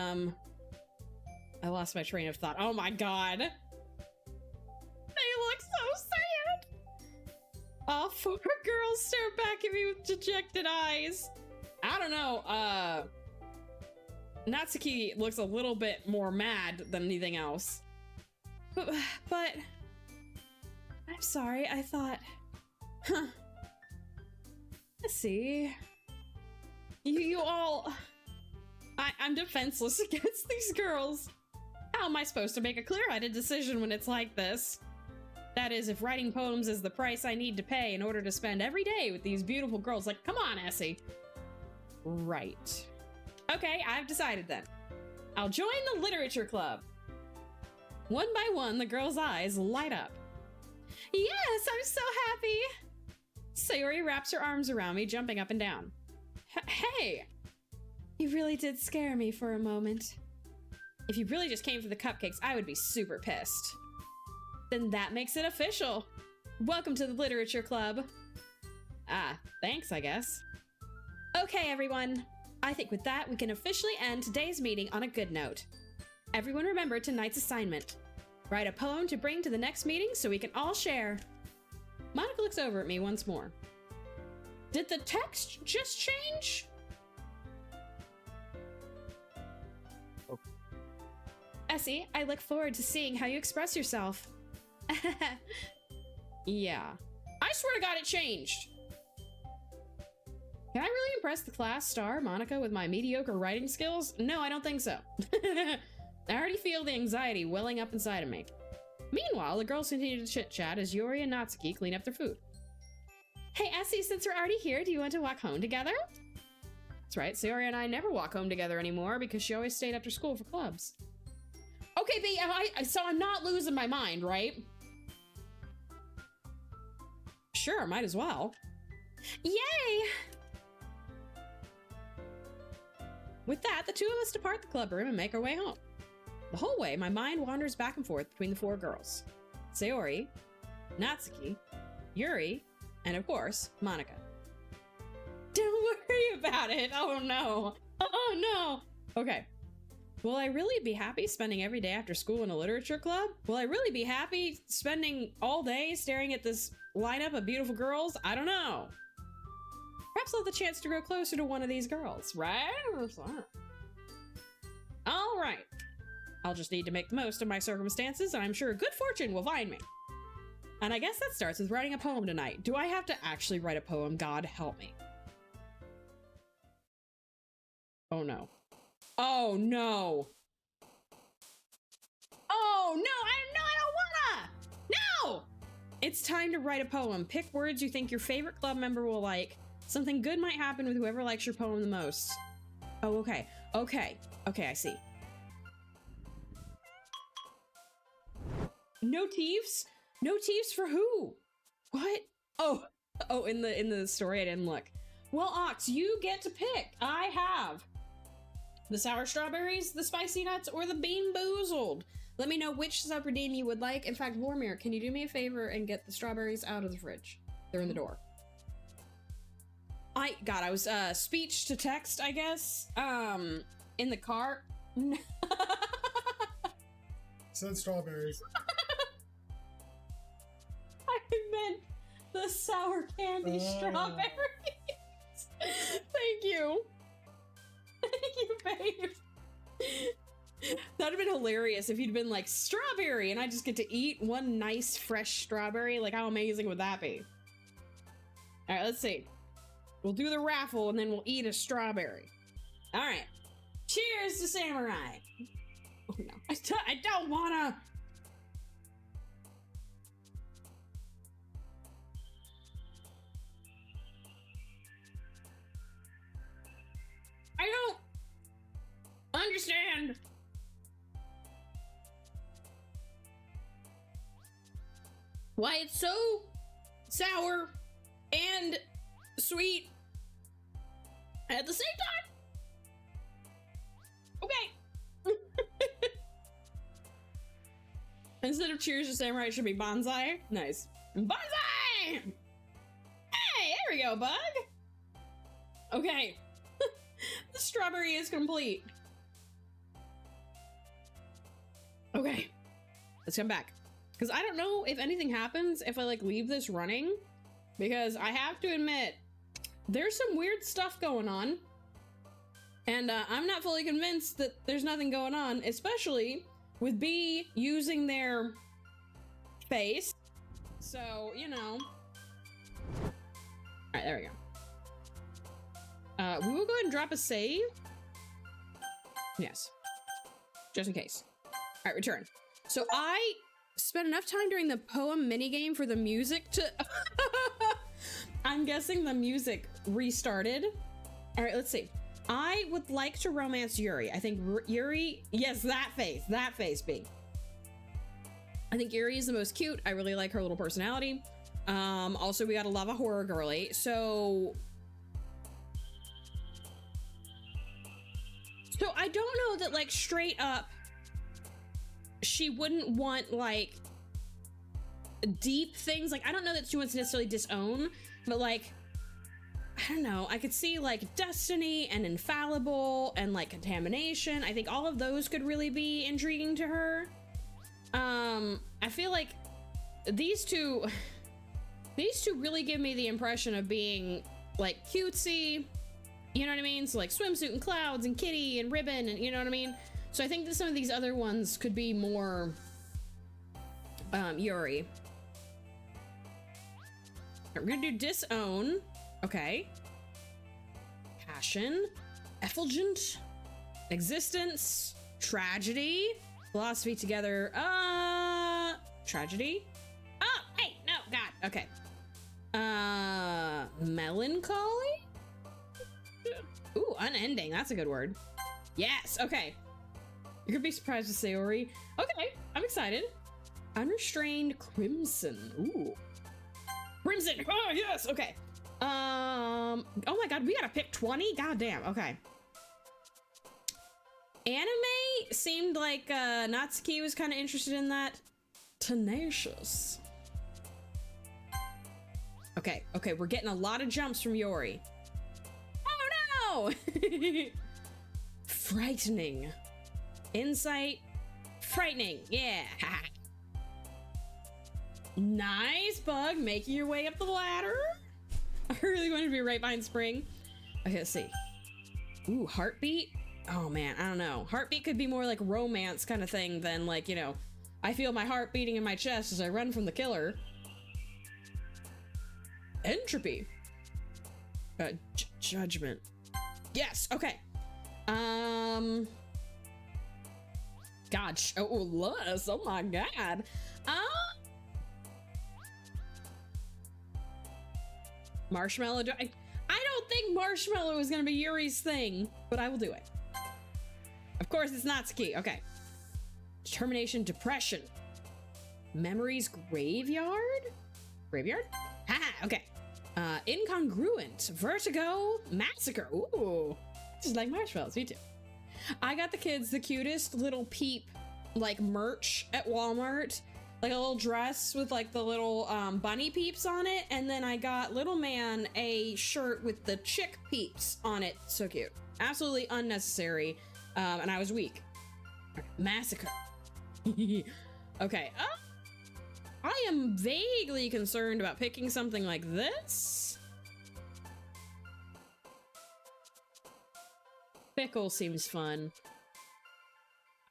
I lost my train of thought. Oh my god. They look so sad. All four girls stare back at me with dejected eyes. I don't know, Natsuki looks a little bit more mad than anything else. But I'm sorry, I thought, let's see. You all, I'm defenseless against these girls. How am I supposed to make a clear-headed decision when it's like this? That is, if writing poems is the price I need to pay in order to spend every day with these beautiful girls. Like, come on, Essie. Right. Okay, I've decided then. I'll join the literature club. One by one, the girls' eyes light up. Yes, I'm so happy. Sayori wraps her arms around me, jumping up and down. Hey! You really did scare me for a moment. If you really just came for the cupcakes, I would be super pissed. Then that makes it official. Welcome to the literature club. Ah, thanks, I guess. Okay, everyone. I think with that, we can officially end today's meeting on a good note. Everyone remember tonight's assignment. Write a poem to bring to the next meeting so we can all share. Monika looks over at me once more. Did the text just change? Oh. Essie, I look forward to seeing how you express yourself. Yeah. I swear to God it changed. Can I really impress the class star, Monika, with my mediocre writing skills? No, I don't think so. I already feel the anxiety welling up inside of me. Meanwhile, the girls continue to chit-chat as Yuri and Natsuki clean up their food. Hey, Essie, since we're already here, do you want to walk home together? That's right, Sayori and I never walk home together anymore because she always stayed after school for clubs. Okay, so I'm not losing my mind, right? Sure, might as well. Yay! With that, the two of us depart the club room and make our way home. The whole way, my mind wanders back and forth between the four girls. Sayori, Natsuki, Yuri, and of course, Monica. Don't worry about it. Oh no. Oh no. Okay. Will I really be happy spending every day after school in a literature club? Will I really be happy spending all day staring at this lineup of beautiful girls? I don't know. Perhaps I'll have the chance to grow closer to one of these girls, right? All right. I'll just need to make the most of my circumstances, and I'm sure good fortune will find me. And I guess that starts with writing a poem tonight. Do I have to actually write a poem? God help me. Oh no. Oh no. Oh no, I don't wanna! No! It's time to write a poem. Pick words you think your favorite club member will like. Something good might happen with whoever likes your poem the most. Oh, okay. Okay, I see. No thieves? No thieves for who? What? Oh, in the story I didn't look. Well, Ox, you get to pick. I have the sour strawberries, the spicy nuts, or the bean boozled. Let me know which sub redeem you would like. In fact, Vormir, can you do me a favor and get the strawberries out of the fridge? They're in the door. I was speech to text, I guess. In the car. Said strawberries. I meant the sour candy strawberries. Thank you. Thank you, babe. That'd have been hilarious if you'd been like, strawberry, and I just get to eat one nice fresh strawberry. Like, how amazing would that be? All right, let's see. We'll do the raffle and then we'll eat a strawberry. All right. Cheers to Samurai. Oh no, I don't wanna. I don't understand. Why it's so sour and sweet at the same time. Okay. Instead of cheers to samurai, it should be bonsai. Nice. Bonsai! Hey, there we go, bug. Okay. The strawberry is complete. Okay. Let's come back. Because I don't know if anything happens if I like leave this running. Because I have to admit, there's some weird stuff going on. And I'm not fully convinced that there's nothing going on, especially with B using their face. So, you know. Alright, there we go. We will go ahead and drop a save. Yes. Just in case. Alright, return. So I spent enough time during the poem minigame for the music to... I'm guessing the music restarted. Alright, let's see. I would like to romance Yuri. I think Yuri... Yes, that face, B. I think Yuri is the most cute. I really like her little personality. Also, we got a lava horror girly. So I don't know that, like, straight up, she wouldn't want, like, deep things. Like, I don't know that she wants to necessarily disown, but, like, I don't know. I could see, like, destiny and infallible and, like, contamination. I think all of those could really be intriguing to her. I feel like these two really give me the impression of being, like, cutesy, you know what I mean? So, like, swimsuit and clouds and kitty and ribbon and, you know what I mean? So I think that some of these other ones could be more Yuri. We're gonna do disown. Okay. Passion. Effulgent. Existence. Tragedy. Philosophy together. Tragedy. Oh, hey, no, God. Okay. Melancholy? Ooh, unending. That's a good word. Yes, okay. You're gonna be surprised with Sayori. Okay, I'm excited. Unrestrained crimson. Ooh. Crimson. Oh, yes. Okay. Oh my god, we gotta pick 20? God damn. Okay. Anime seemed like Natsuki was kind of interested in that. Tenacious. Okay, okay, we're getting a lot of jumps from Yori. Oh no! Frightening. Insight. Frightening. Yeah. Nice, Bug. Making your way up the ladder. I really wanted to be right behind Spring. Okay, let's see. Ooh, heartbeat. Oh man, I don't know. Heartbeat could be more like romance kind of thing than like, you know, I feel my heart beating in my chest as I run from the killer. Entropy. Judgment. Yes, okay. God, oh, lust. Oh my god. Marshmallow. I don't think marshmallow is gonna be Yuri's thing, but I will do it. Of course, it's Natsuki. Okay. Determination, depression. Memories, graveyard? Graveyard? Haha, okay. Incongruent, vertigo, massacre. Ooh, just like marshmallows, me too. I got the kids the cutest little peep, like merch at Walmart, like a little dress with like the little bunny peeps on it, and then I got little man a shirt with the chick peeps on it. So cute, absolutely unnecessary, and I was weak. Massacre. Okay. I am vaguely concerned about picking something like this. Pickle seems fun.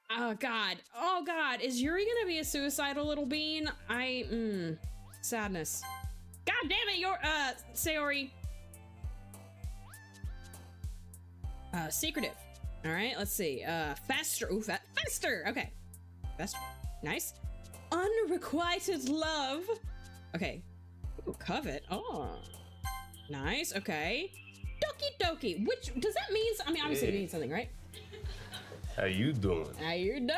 Oh god. Oh god. Is Yuri gonna be a suicidal little bean? Sadness. God damn it, Sayori. Secretive. All right, let's see. Faster. Ooh, faster. Okay. Faster. Nice. Unrequited love. Okay. Ooh, covet. Oh. Nice. Okay. Doki Doki. Which does that mean? I mean, obviously it means something, right? How you doing? How you doing,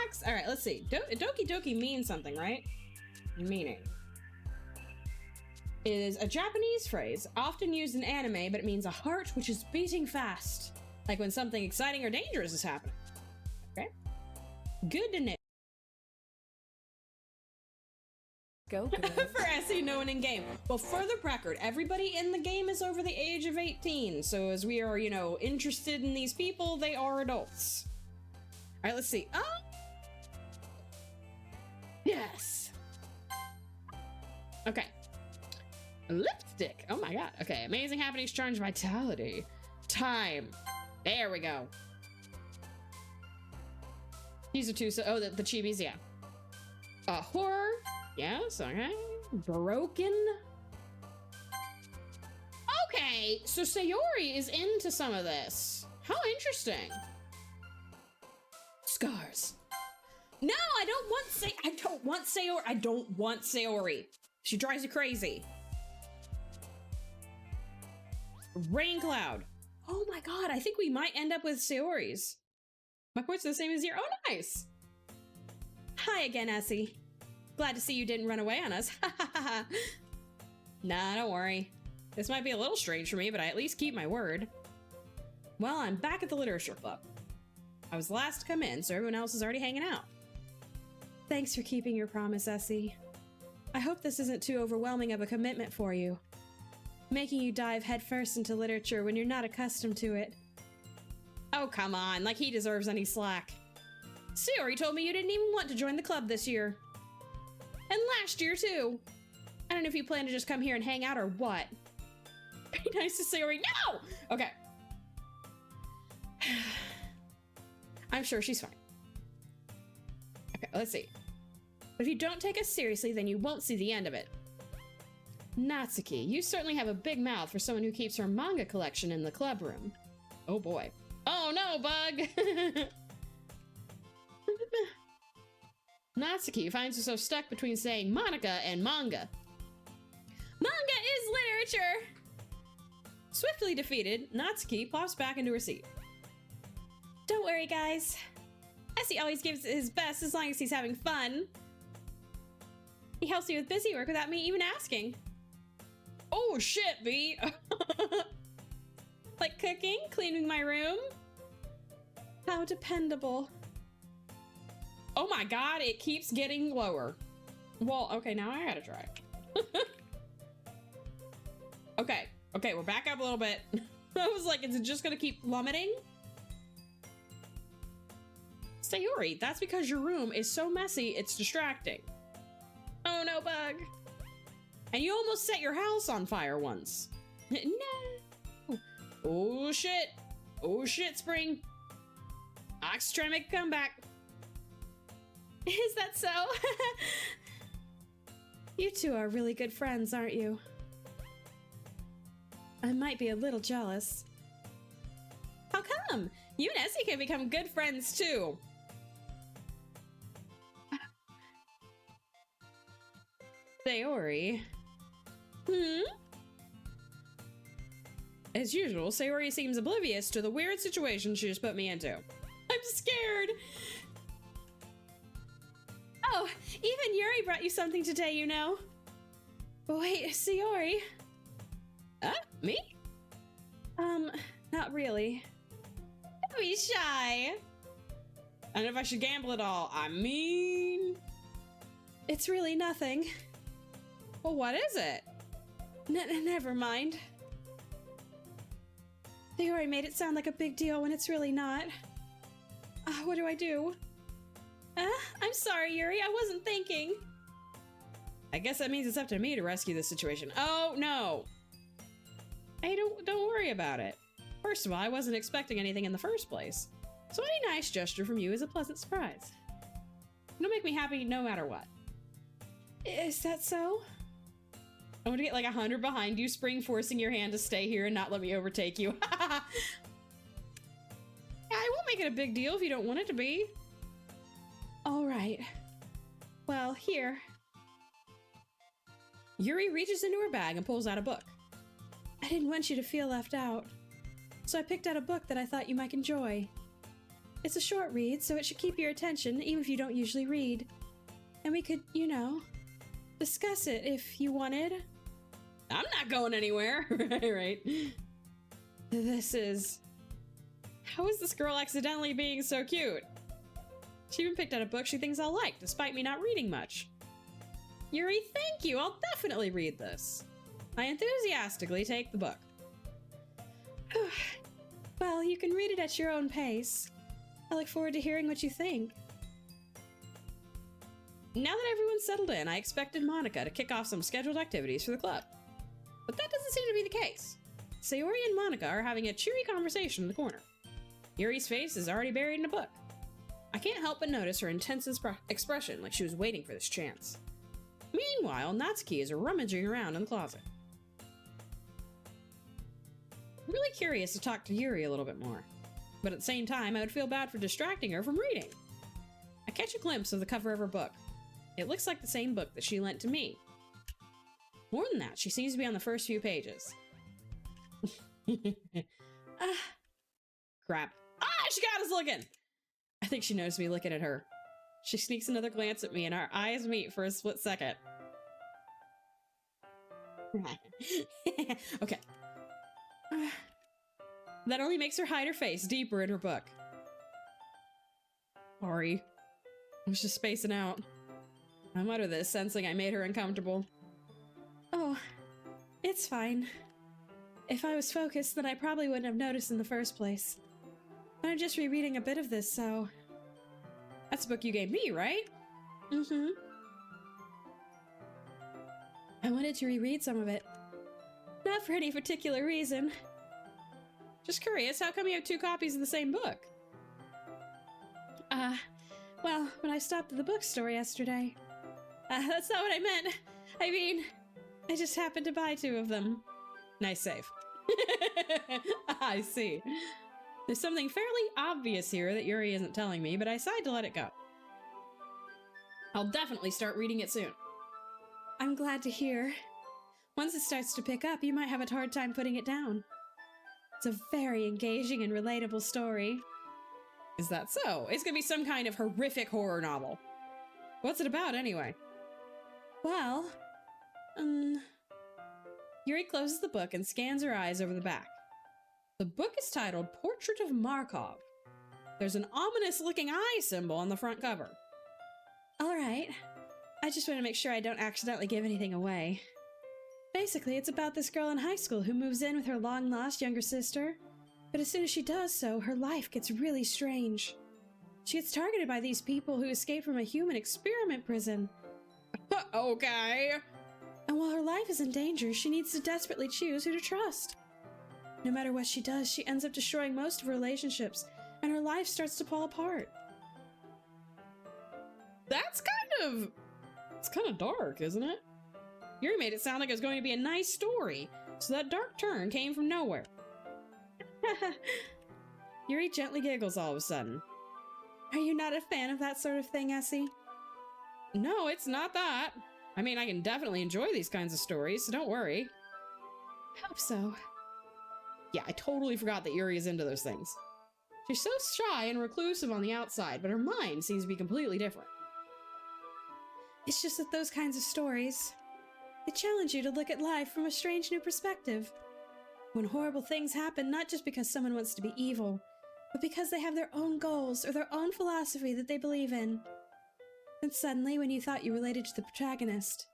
Ox? All right, let's see. Doki Doki means something, right? Meaning is a Japanese phrase often used in anime, but it means a heart which is beating fast, like when something exciting or dangerous is happening. Okay. Good to know. Go For SE, no one in game. Well, for the record, everybody in the game is over the age of 18. So as we are, you know, interested in these people, they are adults. All right, let's see. Yes. Okay. Lipstick. Oh my god. Okay. Amazing happenings, charge, vitality. Time. There we go. These are two. So, oh, the chibis, yeah. Horror. Yes, okay. Broken. Okay, so Sayori is into some of this. How interesting. Scars. No, I don't want Sayori. I don't want Sayori. She drives you crazy. Rain cloud. Oh my god, I think we might end up with Sayori's. My points are the same as your. Oh, nice. Hi again, Essie. Glad to see you didn't run away on us. Nah, don't worry. This might be a little strange for me, but I at least keep my word. Well, I'm back at the literature club. I was the last to come in, so everyone else is already hanging out. Thanks for keeping your promise, Essie. I hope this isn't too overwhelming of a commitment for you. Making you dive headfirst into literature when you're not accustomed to it. Oh, come on, like he deserves any slack. Sayori told me you didn't even want to join the club this year. And last year, too. I don't know if you plan to just come here and hang out or what. Very nice to Sayori. No! Okay. I'm sure she's fine. Okay, let's see. But if you don't take us seriously, then you won't see the end of it. Natsuki, you certainly have a big mouth for someone who keeps her manga collection in the club room. Oh boy. Oh no, Bug! Natsuki finds herself stuck between saying Monica and manga. Manga is literature! Swiftly defeated, Natsuki pops back into her seat. Don't worry, guys. Essie always gives his best as long as he's having fun. He helps me with busy work without me even asking. Oh shit, B. Like cooking, cleaning my room. How dependable. Oh my god, it keeps getting lower. Well, okay, now I gotta try. Okay, we're back up a little bit. I was like, is it just gonna keep plummeting? Sayori, that's because your room is so messy, it's distracting. Oh no, bug. And you almost set your house on fire once. No. Oh shit. Oh shit, Spring. Ox trying to make a comeback. Is that so? You two are really good friends, aren't you? I might be a little jealous. How come? You and Essie can become good friends too. Sayori. As usual, Sayori seems oblivious to the weird situation she just put me into. I'm scared. Oh, even Yuri brought you something today, you know. Wait, Sayori. Me? Not really. Don't be shy. I don't know if I should gamble at all. I mean... It's really nothing. Well, what is it? Never mind. Sayori made it sound like a big deal when it's really not. What do I do? I'm sorry, Yuri. I wasn't thinking. I guess that means it's up to me to rescue this situation. Oh, no. Hey, don't worry about it. First of all, I wasn't expecting anything in the first place. So any nice gesture from you is a pleasant surprise. It'll make me happy no matter what. Is that so? I want to get like 100 behind you, Spring, forcing your hand to stay here and not let me overtake you. Yeah, I won't make it a big deal if you don't want it to be. All right. Well, here. Yuri reaches into her bag and pulls out a book. I didn't want you to feel left out, so I picked out a book that I thought you might enjoy. It's a short read, so it should keep your attention even if you don't usually read. And we could, you know, discuss it if you wanted. I'm not going anywhere. Right. This is... How is this girl accidentally being so cute? She even picked out a book she thinks I'll like, despite me not reading much. Yuri, thank you. I'll definitely read this. I enthusiastically take the book. Well, you can read it at your own pace. I look forward to hearing what you think. Now that everyone's settled in, I expected Monica to kick off some scheduled activities for the club. But that doesn't seem to be the case. Sayori and Monica are having a cheery conversation in the corner. Yuri's face is already buried in a book. I can't help but notice her intense expression, like she was waiting for this chance. Meanwhile, Natsuki is rummaging around in the closet. I'm really curious to talk to Yuri a little bit more, but at the same time, I would feel bad for distracting her from reading. I catch a glimpse of the cover of her book. It looks like the same book that she lent to me. More than that, she seems to be on the first few pages. Crap. She got us looking! I think she noticed me looking at her. She sneaks another glance at me and our eyes meet for a split second. Okay. That only makes her hide her face deeper in her book. Sorry. I was just spacing out. I mutter this, sensing I made her uncomfortable. Oh, it's fine. If I was focused, then I probably wouldn't have noticed in the first place. But I'm just rereading a bit of this, so... That's the book you gave me, right? Mm-hmm. I wanted to reread some of it. Not for any particular reason. Just curious, how come you have 2 copies of the same book? Well, when I stopped at the bookstore yesterday. That's not what I meant. I mean, I just happened to buy 2 of them. Nice save. I see. There's something fairly obvious here that Yuri isn't telling me, but I decide to let it go. I'll definitely start reading it soon. I'm glad to hear. Once it starts to pick up, you might have a hard time putting it down. It's a very engaging and relatable story. Is that so? It's gonna be some kind of horrific horror novel. What's it about, anyway? Well, Yuri closes the book and scans her eyes over the back. The book is titled Portrait of Markov. There's an ominous-looking eye symbol on the front cover. All right. I just want to make sure I don't accidentally give anything away. Basically, it's about this girl in high school who moves in with her long-lost younger sister. But as soon as she does so, her life gets really strange. She gets targeted by these people who escaped from a human experiment prison. Okay. And while her life is in danger, she needs to desperately choose who to trust. No matter what she does, she ends up destroying most of her relationships, and her life starts to fall apart. It's kind of dark, isn't it? Yuri made it sound like it was going to be a nice story, so that dark turn came from nowhere. Yuri gently giggles all of a sudden. Are you not a fan of that sort of thing, Essie? No, it's not that. I mean, I can definitely enjoy these kinds of stories, so don't worry. Hope so. Yeah, I totally forgot that Yuri is into those things. She's so shy and reclusive on the outside, but her mind seems to be completely different. It's just that those kinds of stories, they challenge you to look at life from a strange new perspective. When horrible things happen, not just because someone wants to be evil, but because they have their own goals or their own philosophy that they believe in. And suddenly, when you thought you related to the protagonist,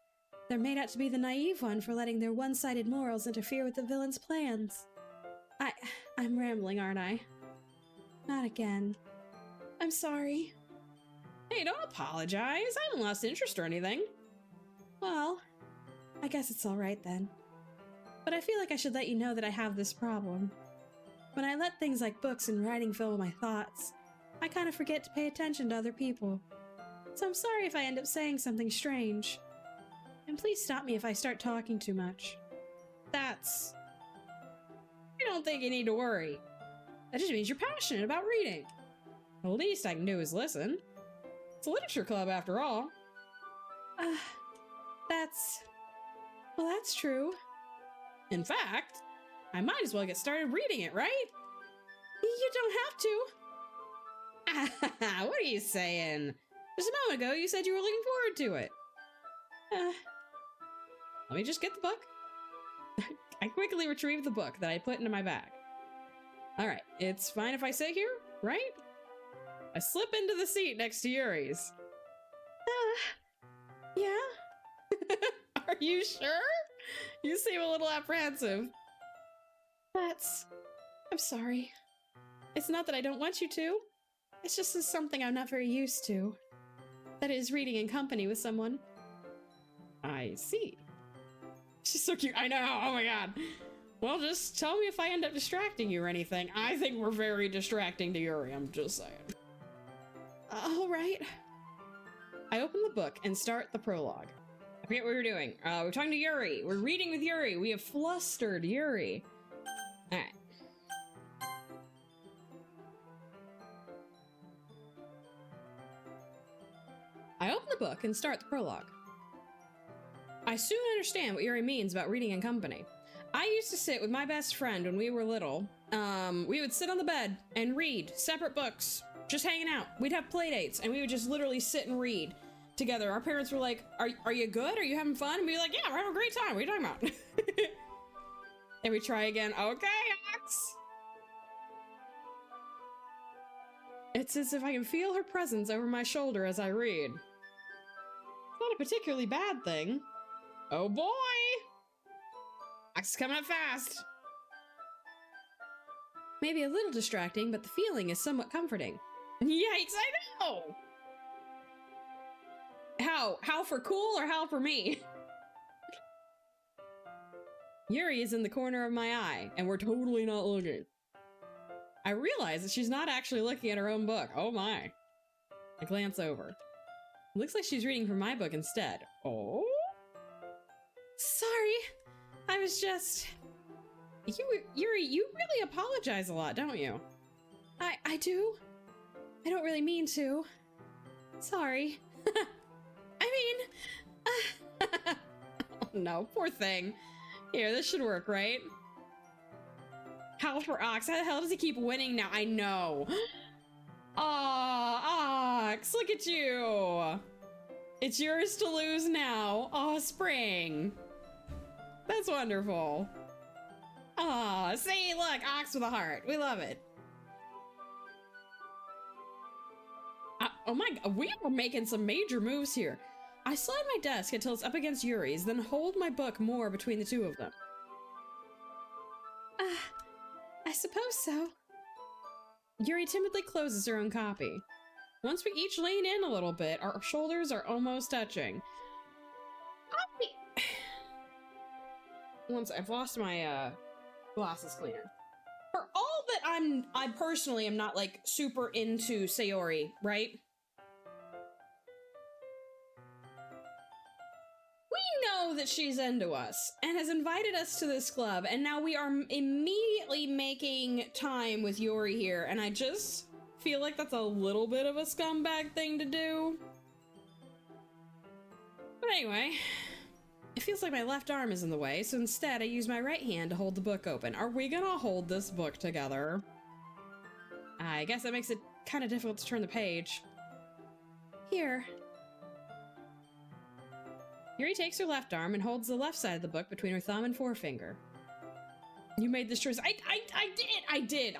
they're made out to be the naive one for letting their one-sided morals interfere with the villain's plans. I'm rambling, aren't I? Not again. I'm sorry. Hey, don't apologize. I haven't lost interest or anything. Well, I guess it's all right then. But I feel like I should let you know that I have this problem. When I let things like books and writing fill my thoughts, I kind of forget to pay attention to other people. So I'm sorry if I end up saying something strange. And please stop me if I start talking too much. I don't think you need to worry. That just means you're passionate about reading. The least I can do is listen. It's a literature club after all. That's true. In fact, I might as well get started reading it, right? You don't have to. What are you saying? Just a moment ago, you said you were looking forward to it. Let me just get the book. I quickly retrieved the book that I put into my bag. Alright, it's fine if I sit here, right? I slip into the seat next to Yuri's. Yeah? Are you sure? You seem a little apprehensive. I'm sorry. It's not that I don't want you to. It's just something I'm not very used to. That is, reading in company with someone. I see. She's so cute. I know. Oh my god. Well, just tell me if I end up distracting you or anything. I think we're very distracting to Yuri. I'm just saying. All right. I open the book and start the prologue. I forget what we're doing. We're talking to Yuri. We're reading with Yuri. We have flustered Yuri. All right. I open the book and start the prologue. I soon understand what Yuri means about reading in company. I used to sit with my best friend when we were little. We would sit on the bed and read separate books, just hanging out. We'd have play dates and we would just literally sit and read together. Our parents were like, are you good? Are you having fun? And we'd be like, yeah, we're having a great time. What are you talking about? And we try again. Okay, Ox. It's as if I can feel her presence over my shoulder as I read. It's not a particularly bad thing. Oh boy! Ox is coming up fast. Maybe a little distracting, but the feeling is somewhat comforting. Yikes, I know! How for cool or how for me? Yuri is in the corner of my eye, and we're totally not looking. I realize that she's not actually looking at her own book. Oh my. I glance over. It looks like she's reading from my book instead. Oh? Sorry. I was just... Yuri, you really apologize a lot, don't you? I do. I don't really mean to. Sorry. I mean... Oh no, poor thing. Here, this should work, right? How for Ox? How the hell does he keep winning now? I know. Aw, Ox, look at you. It's yours to lose now. Aw, Spring. That's wonderful. Aw, see, look, ox with a heart. We love it. Oh my god, we are making some major moves here. I slide my desk until it's up against Yuri's, then hold my book more between the two of them. I suppose so. Yuri timidly closes her own copy. Once we each lean in a little bit, our shoulders are almost touching. Once I've lost my glasses cleaner. For all that I personally am not like super into Sayori, right? We know that she's into us and has invited us to this club, and now we are immediately making time with Yuri here, and I just feel like that's a little bit of a scumbag thing to do. But anyway, it feels like my left arm is in the way, so instead I use my right hand to hold the book open. Are we gonna hold this book together? I guess that makes it kind of difficult to turn the page. Here. Yuri takes her left arm and holds the left side of the book between her thumb and forefinger. You made this choice. I did.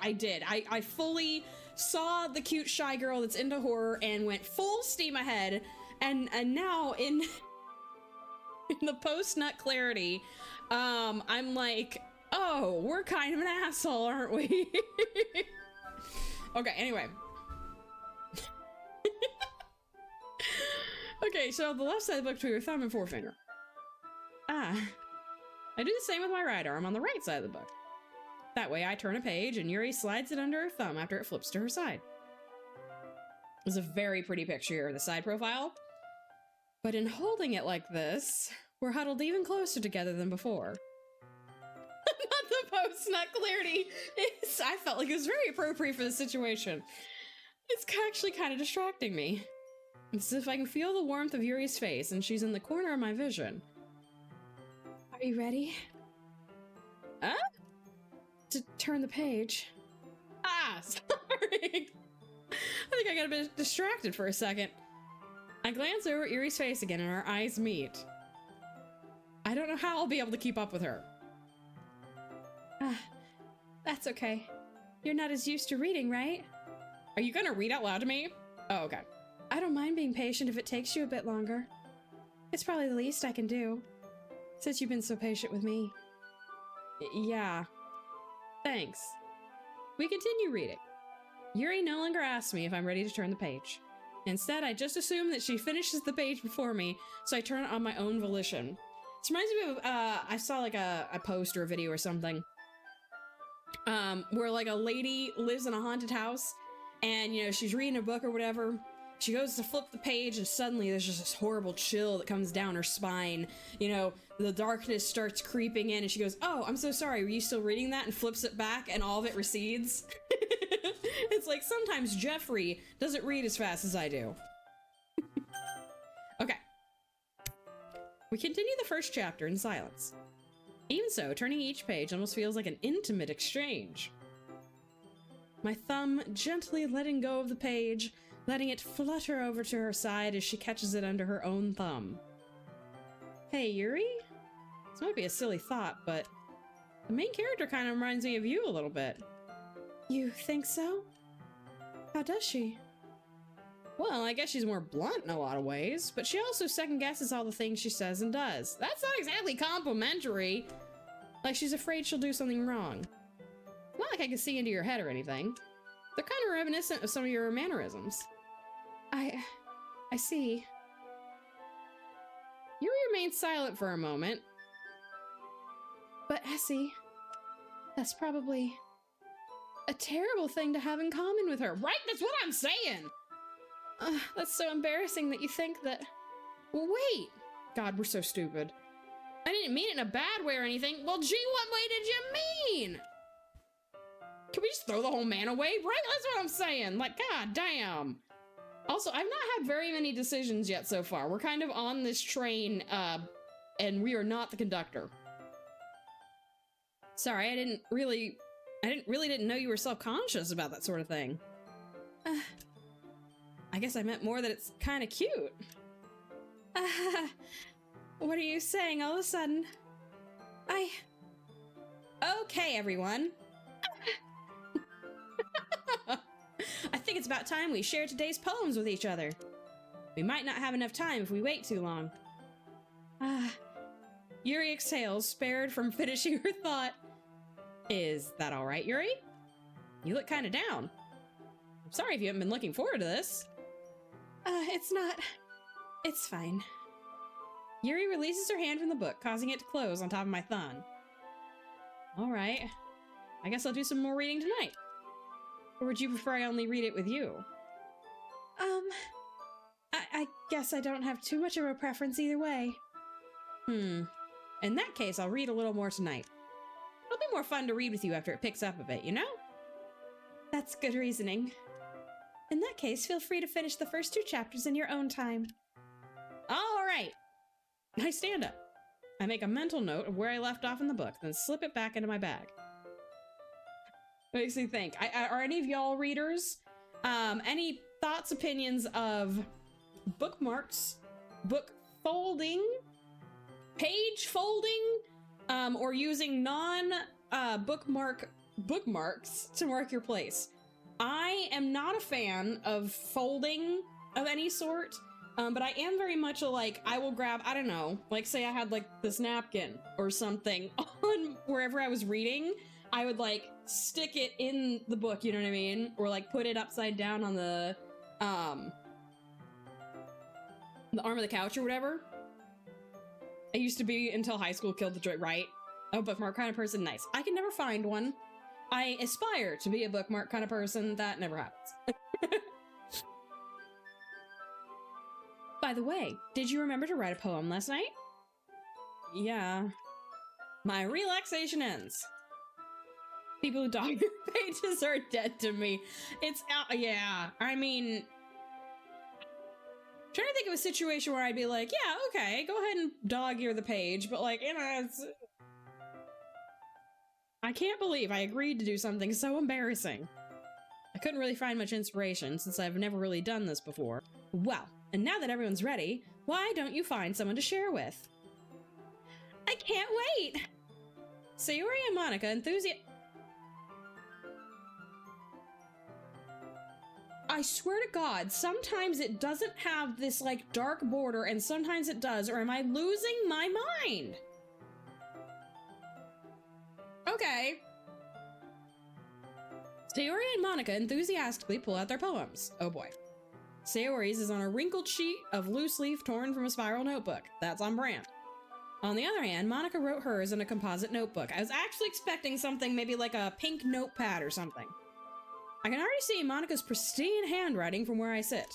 I fully saw the cute shy girl that's into horror and went full steam ahead, and now in the post-nut clarity, I'm like, oh, we're kind of an asshole, aren't we? Okay, anyway. Okay, so the left side of the book between your thumb and forefinger. I do the same with my right arm on the right side of the book. That way I turn a page and Yuri slides it under her thumb after it flips to her side. It's a very pretty picture here of the side profile. But in holding it like this, we're huddled even closer together than before. Not the post-nut clarity. I felt like it was very appropriate for the situation. It's actually kind of distracting me. It's as if I can feel the warmth of Yuri's face, and she's in the corner of my vision. Are you ready? Huh? To turn the page. Sorry. I think I got a bit distracted for a second. I glance over at Yuri's face again, and our eyes meet. I don't know how I'll be able to keep up with her. That's okay. You're not as used to reading, right? Are you gonna read out loud to me? Oh, okay. I don't mind being patient if it takes you a bit longer. It's probably the least I can do, since you've been so patient with me. Yeah. Thanks. We continue reading. Yuri no longer asks me if I'm ready to turn the page. Instead, I just assume that she finishes the page before me, so I turn it on my own volition. This reminds me of, I saw like a post or a video or something, where like a lady lives in a haunted house, and you know, she's reading a book or whatever. She goes to flip the page and suddenly there's just this horrible chill that comes down her spine. You know, the darkness starts creeping in and she goes, oh, I'm so sorry, were you still reading that? And flips it back and all of it recedes. It's like sometimes Jeffrey doesn't read as fast as I do. Okay. We continue the first chapter in silence. Even so, turning each page almost feels like an intimate exchange. My thumb gently letting go of the page, letting it flutter over to her side as she catches it under her own thumb. Hey, Yuri? This might be a silly thought, but the main character kind of reminds me of you a little bit. You think so? How does she? Well, I guess she's more blunt in a lot of ways, but she also second-guesses all the things she says and does. That's not exactly complimentary. Like she's afraid she'll do something wrong. Not like I can see into your head or anything. They're kind of reminiscent of some of your mannerisms. I see. Yuri remains silent for a moment. But Essie, that's probably a terrible thing to have in common with her. Right? That's what I'm saying! That's so embarrassing that you think that... Well, wait! God, we're so stupid. I didn't mean it in a bad way or anything. Well, gee, what way did you mean? Can we just throw the whole man away? Right? That's what I'm saying. Like, god damn. Also, I've not had very many decisions yet so far. We're kind of on this train, and we are not the conductor. Sorry, I didn't really know you were self-conscious about that sort of thing. I guess I meant more that it's kind of cute. What are you saying all of a sudden? Okay, everyone. I think it's about time we share today's poems with each other. We might not have enough time if we wait too long. Yuri exhales, spared from finishing her thought. Is that all right, Yuri? You look kind of down. I'm sorry if you haven't been looking forward to this. It's not. It's fine. Yuri releases her hand from the book, causing it to close on top of my thumb. All right. I guess I'll do some more reading tonight. Or would you prefer I only read it with you? I guess I don't have too much of a preference either way. In that case, I'll read a little more tonight. It'll be more fun to read with you after it picks up a bit, you know? That's good reasoning. In that case, feel free to finish the first 2 chapters in your own time. All right. I stand up. I make a mental note of where I left off in the book, then slip it back into my bag. Makes me think. Are any of y'all readers? Any thoughts, opinions of bookmarks, book folding, page folding, or using bookmarks to mark your place? I am not a fan of folding of any sort, but I am very much a, like, I will grab, I don't know, like, say I had, like, this napkin or something on wherever I was reading, I would, like, stick it in the book, you know what I mean? Or, like, put it upside down on the arm of the couch or whatever. I used to be, until high school killed the joy, right? A bookmark kind of person, nice. I can never find one. I aspire to be a bookmark kind of person. That never happens. By the way, did you remember to write a poem last night? Yeah. My relaxation ends. People who dog your pages are dead to me. It's, yeah, I mean, trying to think of a situation where I'd be like, yeah, okay, go ahead and dog ear the page, but like, you know, it's... I can't believe I agreed to do something so embarrassing. I couldn't really find much inspiration since I've never really done this before. Well, and now that everyone's ready, why don't you find someone to share with? I can't wait! Sayori and Monica I swear to God, sometimes it doesn't have this, like, dark border, and sometimes it does, or am I losing my mind? Okay. Sayori and Monica enthusiastically pull out their poems. Oh boy. Sayori's is on a wrinkled sheet of loose leaf torn from a spiral notebook. That's on brand. On the other hand, Monica wrote hers in a composite notebook. I was actually expecting something maybe like a pink notepad or something. I can already see Monica's pristine handwriting from where I sit.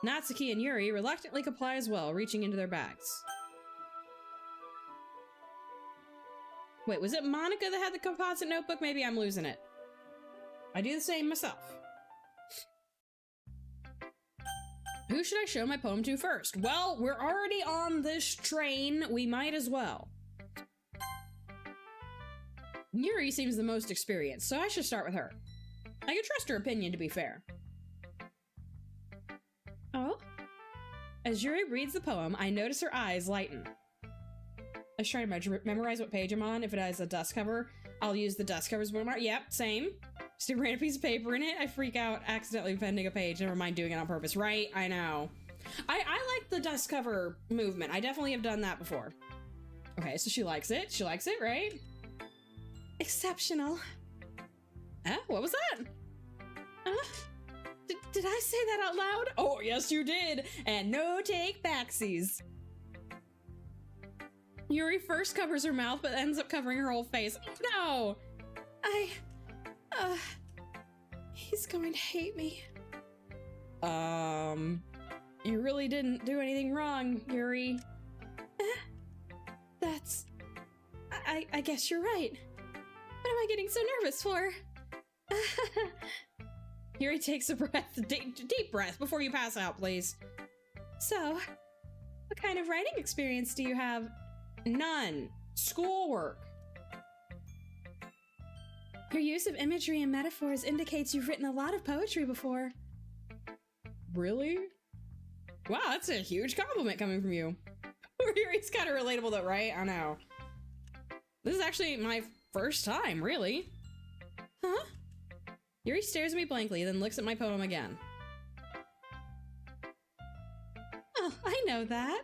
Natsuki and Yuri reluctantly comply as well, reaching into their bags. Wait, was it Monica that had the composite notebook? Maybe I'm losing it. I do the same myself. Who should I show my poem to first? Well, we're already on this train. We might as well. Yuri seems the most experienced, so I should start with her. I can trust her opinion, to be fair. Oh? As Yuri reads the poem, I notice her eyes lighten. I was trying to memorize what page I'm on. If it has a dust cover, I'll use the dust cover's bookmark. Yep, same. Just a random piece of paper in it. I freak out accidentally bending a page. Never mind doing it on purpose, right? I know. I like the dust cover movement. I definitely have done that before. Okay, so she likes it. She likes it, right? Exceptional. What was that? Did I say that out loud? Oh, yes, you did. And no take backsies. Yuri first covers her mouth, but ends up covering her whole face. No! He's going to hate me. You really didn't do anything wrong, Yuri. I guess you're right. What am I getting so nervous for? Yuri takes a breath, deep breath, before you pass out, please. So, what kind of writing experience do you have? None. Schoolwork. Your use of imagery and metaphors indicates you've written a lot of poetry before. Really? Wow, that's a huge compliment coming from you. Yuri's kind of relatable though, right? I know. This is actually my first time, really. Huh? Yuri stares at me blankly, then looks at my poem again. Oh, I know that.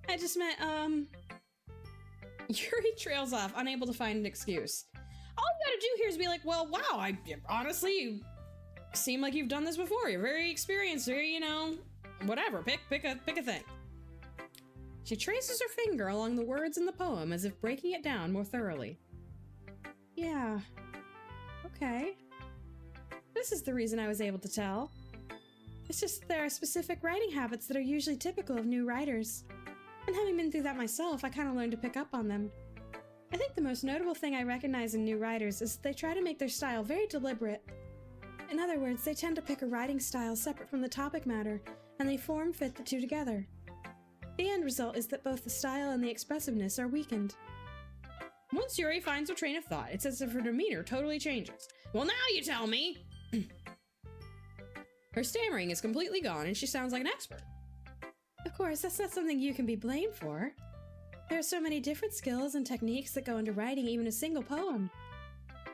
I just meant, Yuri trails off, unable to find an excuse. All you gotta do here is be like, well, wow, honestly, you seem like you've done this before. You're very experienced, very, you know, whatever. Pick a thing. She traces her finger along the words in the poem as if breaking it down more thoroughly. Yeah. Okay. This is the reason I was able to tell. It's just there are specific writing habits that are usually typical of new writers. And having been through that myself, I kind of learned to pick up on them. I think the most notable thing I recognize in new writers is they try to make their style very deliberate. In other words, they tend to pick a writing style separate from the topic matter, and they form-fit the two together. The end result is that both the style and the expressiveness are weakened. Once Yuri finds her train of thought, it's as if her demeanor totally changes. Well, now you tell me! Her stammering is completely gone, and she sounds like an expert. Of course, that's not something you can be blamed for. There are so many different skills and techniques that go into writing even a single poem.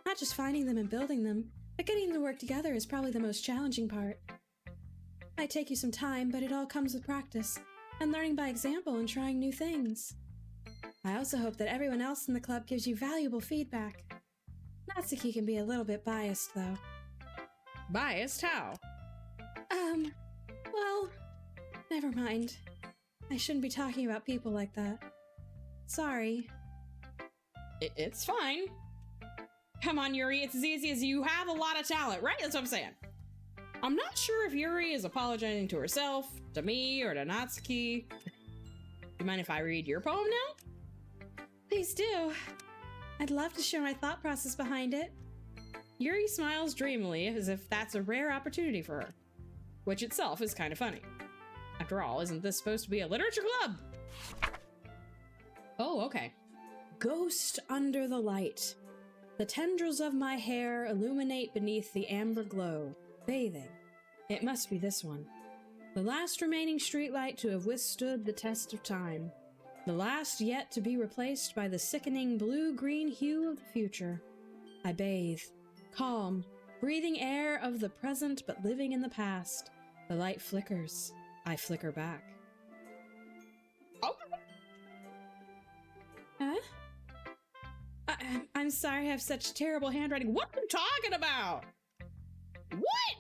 Not just finding them and building them, but getting them to work together is probably the most challenging part. Might take you some time, but it all comes with practice, and learning by example and trying new things. I also hope that everyone else in the club gives you valuable feedback. Natsuki can be a little bit biased, though. Biased? How? Well, never mind. I shouldn't be talking about people like that. Sorry. It's fine. Come on, Yuri, it's as easy as you have a lot of talent, right? That's what I'm saying. I'm not sure if Yuri is apologizing to herself, to me, or to Natsuki. You mind if I read your poem now? Please do. I'd love to share my thought process behind it. Yuri smiles dreamily as if that's a rare opportunity for her, which itself is kind of funny. After all, isn't this supposed to be a literature club? Oh, okay. Ghost under the light. The tendrils of my hair illuminate beneath the amber glow, bathing. It must be this one. The last remaining streetlight to have withstood the test of time. The last yet to be replaced by the sickening blue-green hue of the future. I bathe, calm, breathing air of the present but living in the past. The light flickers. I flicker back. Oh. Huh? I'm sorry I have such terrible handwriting. What are you talking about? What?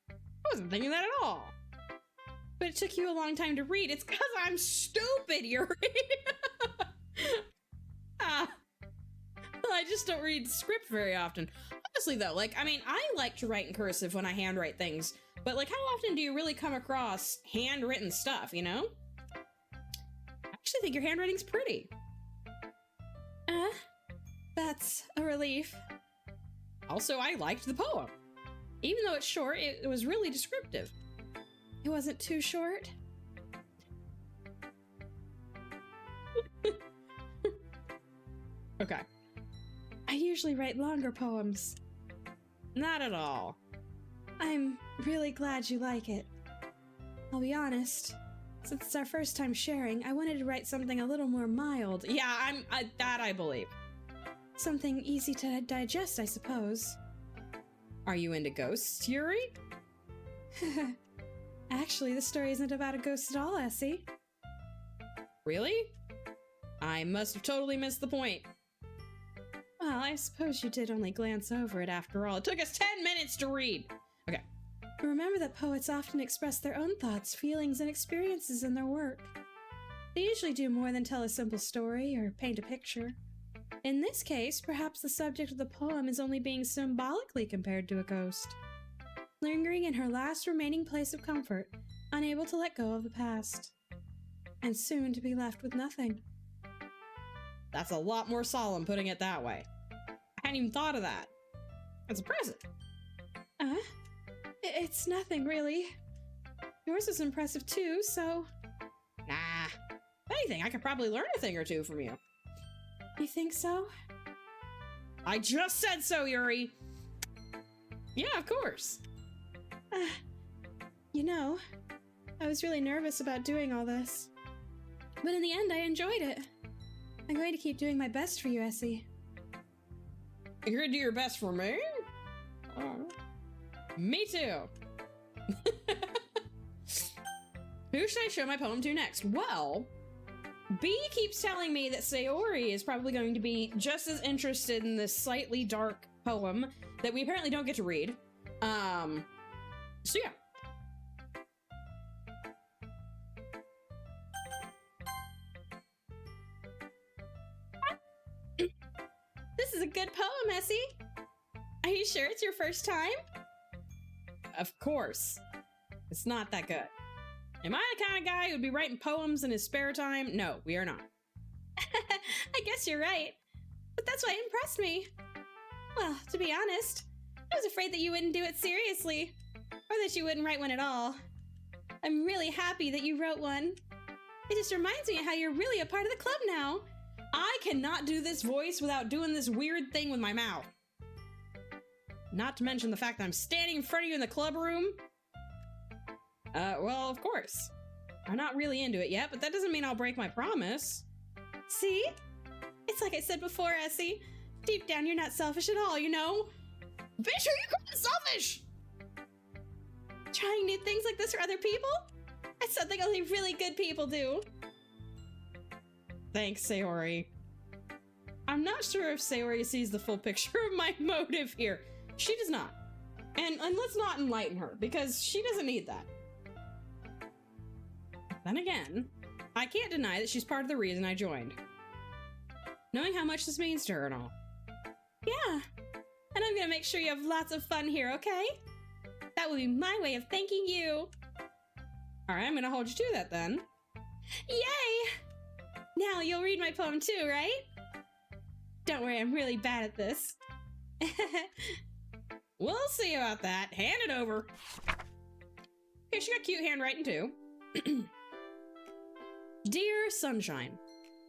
I wasn't thinking that at all. But it took you a long time to read. It's because I'm stupid, Yuri. Well, I just don't read script very often. Honestly, though, like, I mean, I like to write in cursive when I handwrite things, but, like, how often do you really come across handwritten stuff, you know? I actually think your handwriting's pretty. That's a relief. Also, I liked the poem. Even though it's short, it was really descriptive. It wasn't too short. Okay. I usually write longer poems. Not at all. I'm really glad you like it. I'll be honest. Since it's our first time sharing, I wanted to write something a little more mild. Yeah, that I believe. Something easy to digest, I suppose. Are you into ghosts, Yuri? Actually, the story isn't about a ghost at all, Essie. Really? I must have totally missed the point. Well, I suppose you did only glance over it after all. It took us 10 minutes to read. Okay. Remember that poets often express their own thoughts, feelings, and experiences in their work. They usually do more than tell a simple story or paint a picture. In this case, perhaps the subject of the poem is only being symbolically compared to a ghost, lingering in her last remaining place of comfort, unable to let go of the past, and soon to be left with nothing. That's a lot more solemn putting it that way. I hadn't even thought of that. That's impressive. It's nothing, really. Yours is impressive too, so... Nah. If anything, I could probably learn a thing or two from you. You think so? I just said so, Yuri! Yeah, of course. You know, I was really nervous about doing all this. But in the end, I enjoyed it. I'm going to keep doing my best for you, Essie. You're gonna do your best for me? Oh. Me too. Who should I show my poem to next? Well, B keeps telling me that Sayori is probably going to be just as interested in this slightly dark poem that we apparently don't get to read. So yeah. This is a good poem, Essie. Are you sure it's your first time? Of course. It's not that good. Am I the kind of guy who'd be writing poems in his spare time? No, we are not. I guess you're right. But that's why it impressed me. Well, to be honest, I was afraid that you wouldn't do it seriously. Or that you wouldn't write one at all. I'm really happy that you wrote one. It just reminds me of how you're really a part of the club now. I cannot do this voice without doing this weird thing with my mouth. Not to mention the fact that I'm standing in front of you in the club room. Well, of course. I'm not really into it yet, but that doesn't mean I'll break my promise. See? It's like I said before, Essie. Deep down, you're not selfish at all, you know? Bitch, are you calling selfish? Trying new things like this for other people? That's something only really good people do. Thanks, Sayori. I'm not sure if Sayori sees the full picture of my motive here. She does not. And let's not enlighten her, because she doesn't need that. Then again, I can't deny that she's part of the reason I joined. Knowing how much this means to her and all. Yeah, and I'm gonna make sure you have lots of fun here, okay? That will be my way of thanking you. Alright, I'm gonna hold you to that then. Yay! Now you'll read my poem too, right? Don't worry, I'm really bad at this. We'll see about that. Hand it over. Okay, she got cute handwriting too. Dear Sunshine,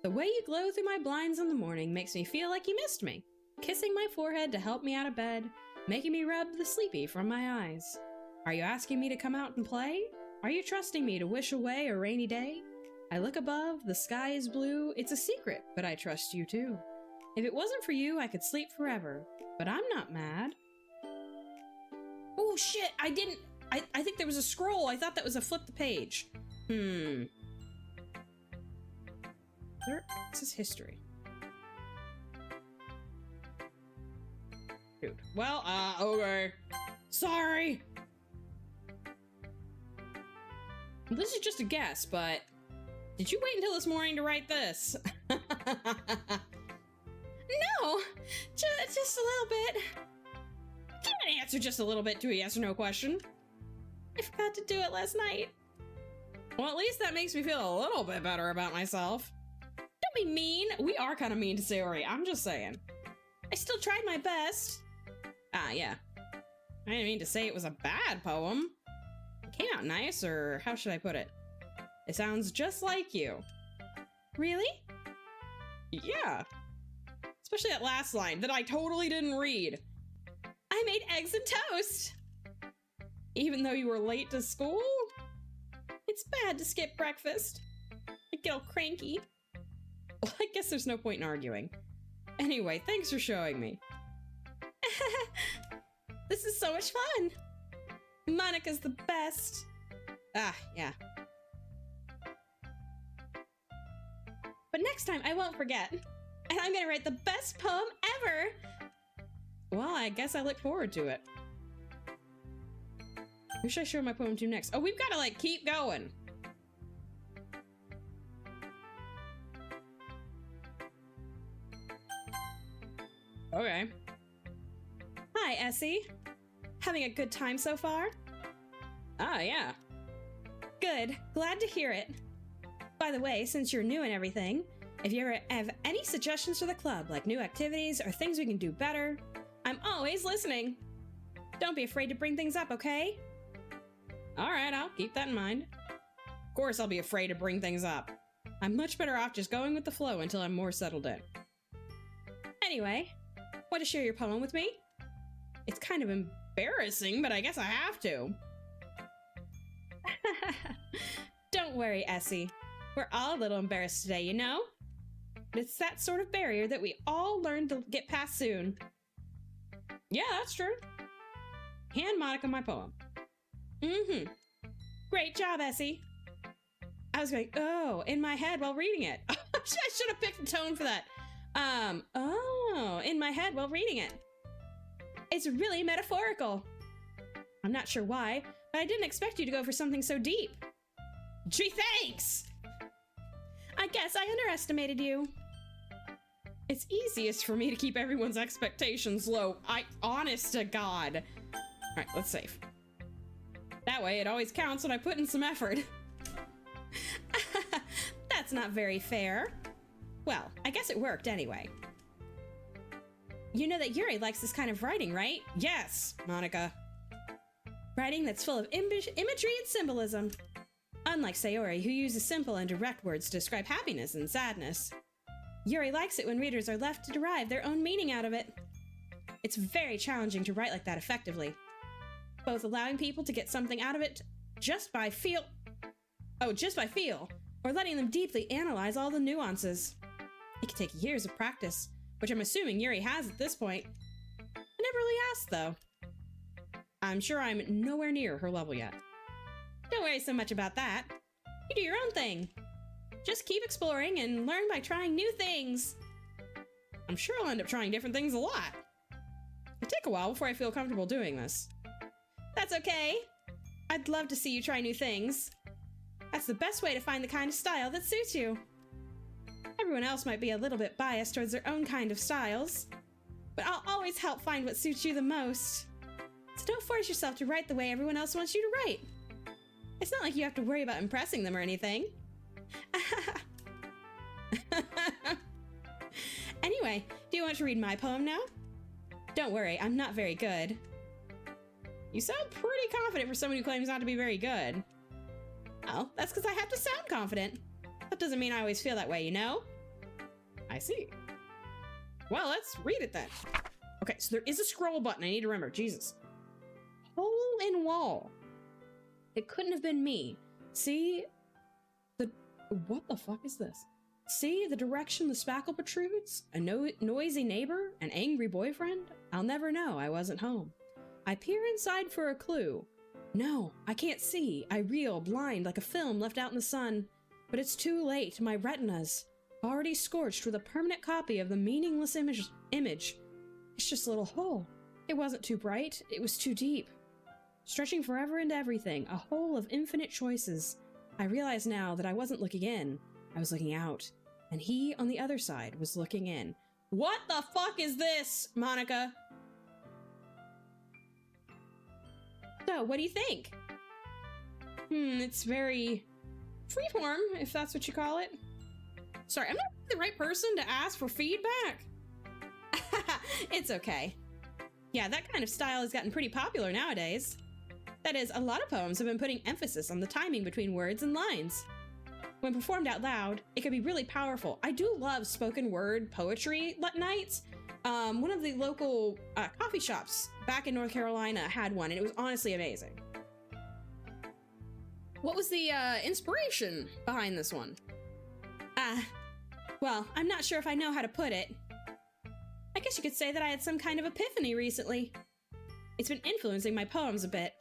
the way you glow through my blinds in the morning makes me feel like you missed me. Kissing my forehead to help me out of bed, making me rub the sleepy from my eyes. Are you asking me to come out and play? Are you trusting me to wish away a rainy day? I look above, the sky is blue, it's a secret, but I trust you too. If it wasn't for you, I could sleep forever, but I'm not mad. Oh shit, I think there was a scroll. I thought that was a flip the page. This is history. Dude. Well, okay. Sorry. This is just a guess, but did you wait until this morning to write this? No, just a little bit. Can't answer just a little bit to a yes or no question. I forgot to do it last night. Well, at least that makes me feel a little bit better about myself. Don't be mean. We are kind of mean to Sayori. I'm just saying. I still tried my best. Ah, yeah. I didn't mean to say it was a bad poem. It came out nice, or how should I put it? It sounds just like you. Really? Yeah. Especially that last line that I totally didn't read. I made eggs and toast. Even though you were late to school? It's bad to skip breakfast. I get all cranky. Well, I guess there's no point in arguing. Anyway, thanks for showing me. This is so much fun. Monica's the best. Ah, yeah. But next time I won't forget. And I'm gonna write the best poem ever. Well, I guess I look forward to it. Who should I show my poem to next? Oh, we've got to, like, keep going. Okay. Hi, Essie. Having a good time so far? Ah, yeah. Good. Glad to hear it. By the way, since you're new and everything, if you ever have any suggestions for the club, like new activities or things we can do better, I'm always listening. Don't be afraid to bring things up, okay? Alright, I'll keep that in mind. Of course I'll be afraid to bring things up. I'm much better off just going with the flow until I'm more settled in. Anyway, want to share your poem with me? It's kind of embarrassing, but I guess I have to. Don't worry, Essie. We're all a little embarrassed today, you know? But it's that sort of barrier that we all learn to get past soon. Yeah, that's true. Hand Monica my poem. Mm-hmm. Great job, Essie. I was going, oh, in my head while reading it. I should have picked a tone for that. Oh, in my head while reading it. It's really metaphorical. I'm not sure why, but I didn't expect you to go for something so deep. Gee, thanks! I guess I underestimated you. It's easiest for me to keep everyone's expectations low. Honest to God. All right, let's save. That way it always counts when I put in some effort. That's not very fair. Well, I guess it worked anyway. You know that Yuri likes this kind of writing, right? Yes, Monica. Writing that's full of imagery and symbolism. Unlike Sayori, who uses simple and direct words to describe happiness and sadness. Yuri likes it when readers are left to derive their own meaning out of it. It's very challenging to write like that effectively. Both allowing people to get something out of it just by feel, or letting them deeply analyze all the nuances. It can take years of practice, which I'm assuming Yuri has at this point. I never really asked, though. I'm sure I'm nowhere near her level yet. Don't worry so much about that. You do your own thing. Just keep exploring and learn by trying new things. I'm sure I'll end up trying different things a lot. It'll take a while before I feel comfortable doing this. That's okay. I'd love to see you try new things. That's the best way to find the kind of style that suits you. Everyone else might be a little bit biased towards their own kind of styles, but I'll always help find what suits you the most. So don't force yourself to write the way everyone else wants you to write. It's not like you have to worry about impressing them or anything. Anyway, do you want to read my poem now? Don't worry, I'm not very good. You sound pretty confident for someone who claims not to be very good. Oh, that's because I have to sound confident. That doesn't mean I always feel that way, you know? I see. Well, let's read it then. Okay, so there is a scroll button I need to remember. Jesus. Hole in wall. It couldn't have been me. See the... What the fuck is this? See the direction the spackle protrudes? A noisy neighbor? An angry boyfriend? I'll never know. I wasn't home. I peer inside for a clue. No, I can't see. I reel, blind, like a film left out in the sun. But it's too late. My retina's already scorched with a permanent copy of the meaningless image. It's just a little hole. It wasn't too bright. It was too deep. Stretching forever into everything. A hole of infinite choices. I realize now that I wasn't looking in. I was looking out. And he, on the other side, was looking in. What the fuck is this, Monica? So, what do you think? It's very freeform, if that's what you call it. Sorry, I'm not the right person to ask for feedback. It's okay. Yeah, that kind of style has gotten pretty popular nowadays. That is, a lot of poems have been putting emphasis on the timing between words and lines. When performed out loud, it can be really powerful. I do love spoken word poetry nights. One of the local coffee shops back in North Carolina had one, and it was honestly amazing. What was the inspiration behind this one? Well, I'm not sure if I know how to put it. I guess you could say that I had some kind of epiphany recently. It's been influencing my poems a bit.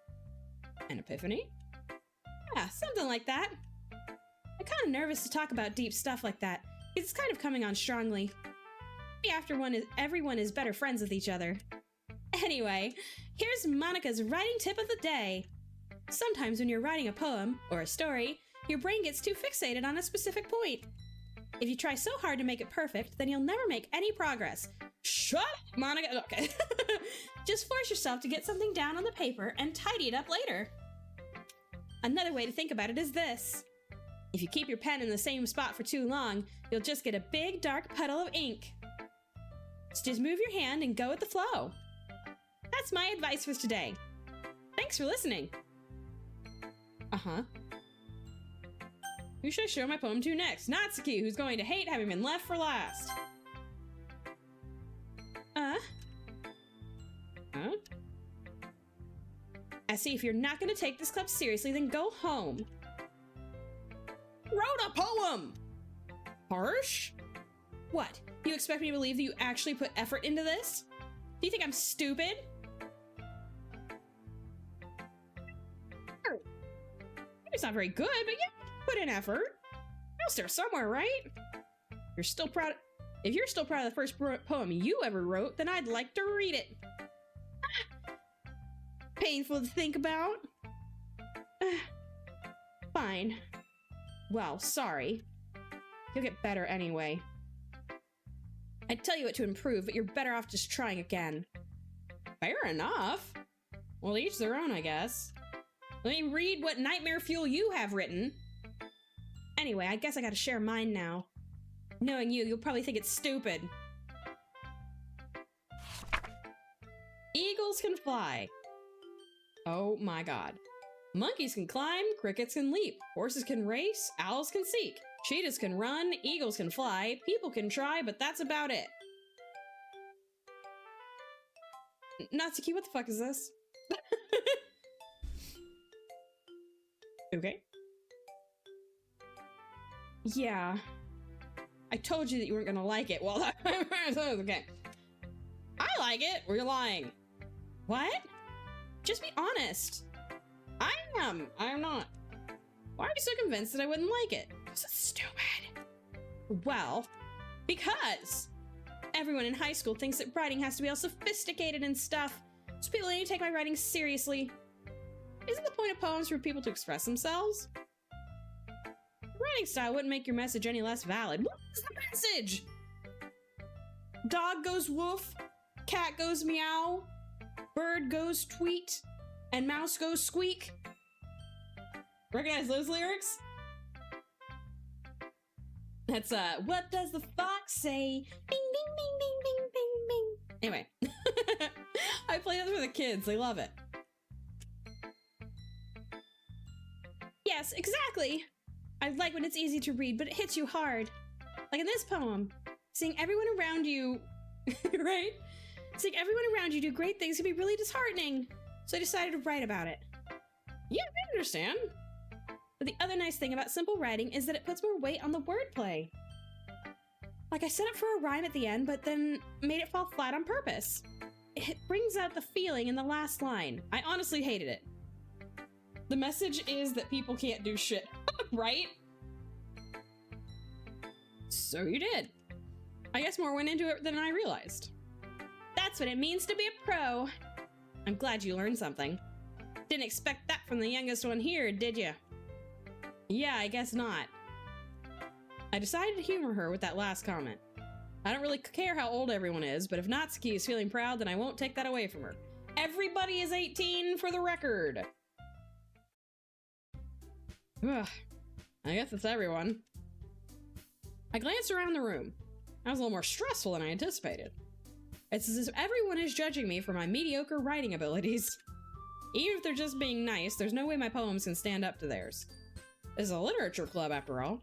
An epiphany? Yeah, something like that. I'm kind of nervous to talk about deep stuff like that. It's kind of coming on strongly. Maybe after everyone is better friends with each other. Anyway, here's Monica's writing tip of the day. Sometimes when you're writing a poem, or a story, your brain gets too fixated on a specific point. If you try so hard to make it perfect, then you'll never make any progress. Shut up, Monica! Okay. Just force yourself to get something down on the paper and tidy it up later. Another way to think about it is this. If you keep your pen in the same spot for too long, you'll just get a big dark puddle of ink. So just move your hand and go with the flow. That's my advice for today. Thanks for listening. Who should I show my poem to next? Natsuki, who's going to hate having been left for last. I see, if you're not going to take this club seriously, then go home. Wrote a poem! Harsh? What? You expect me to believe that you actually put effort into this? you think I'm stupid? It's not very good, but yeah, put in effort. I'll start somewhere, right? You're still proud. If you're still proud of the first poem you ever wrote, then I'd like to read it. Painful to think about. Fine. Well, sorry. You'll get better anyway. I'd tell you what to improve, but you're better off just trying again. Fair enough. Well, each their own, I guess. Let me read what nightmare fuel you have written. Anyway, I guess I gotta share mine now. Knowing you, you'll probably think it's stupid. Eagles can fly. Oh my god. Monkeys can climb, crickets can leap, horses can race, owls can seek, cheetahs can run, eagles can fly, people can try, but that's about it. Natsuki, what the fuck is this? Okay. Yeah. I told you that you weren't gonna like it. Well, okay. I like it. Or you're lying. What? Just be honest. I am. I'm not. Why are you so convinced that I wouldn't like it? Because it's stupid. Well, because everyone in high school thinks that writing has to be all sophisticated and stuff, so people need to take my writing seriously. Isn't the point of poems for people to express themselves? Writing style wouldn't make your message any less valid. What is the message? Dog goes woof, cat goes meow, bird goes tweet, and mouse goes squeak. Recognize those lyrics? That's, what does the fox say? Bing, bing, bing, bing, bing, bing, bing. Anyway. I play that for the kids. They love it. Yes, exactly. I like when it's easy to read, but it hits you hard. Like in this poem. Seeing everyone around you, right? Seeing everyone around you do great things can be really disheartening. So I decided to write about it. Yeah, I understand. But the other nice thing about simple writing is that it puts more weight on the wordplay. Like I set up for a rhyme at the end, but then made it fall flat on purpose. It brings out the feeling in the last line. I honestly hated it. The message is that people can't do shit, right? So you did. I guess more went into it than I realized. That's what it means to be a pro. I'm glad you learned something. Didn't expect that from the youngest one here, did you? Yeah, I guess not. I decided to humor her with that last comment. I don't really care how old everyone is, but if Natsuki is feeling proud, then I won't take that away from her. Everybody is 18 for the record. Ugh, I guess it's everyone. I glanced around the room. That was a little more stressful than I anticipated. It's as if everyone is judging me for my mediocre writing abilities. Even if they're just being nice, there's no way my poems can stand up to theirs. This is a literature club, after all.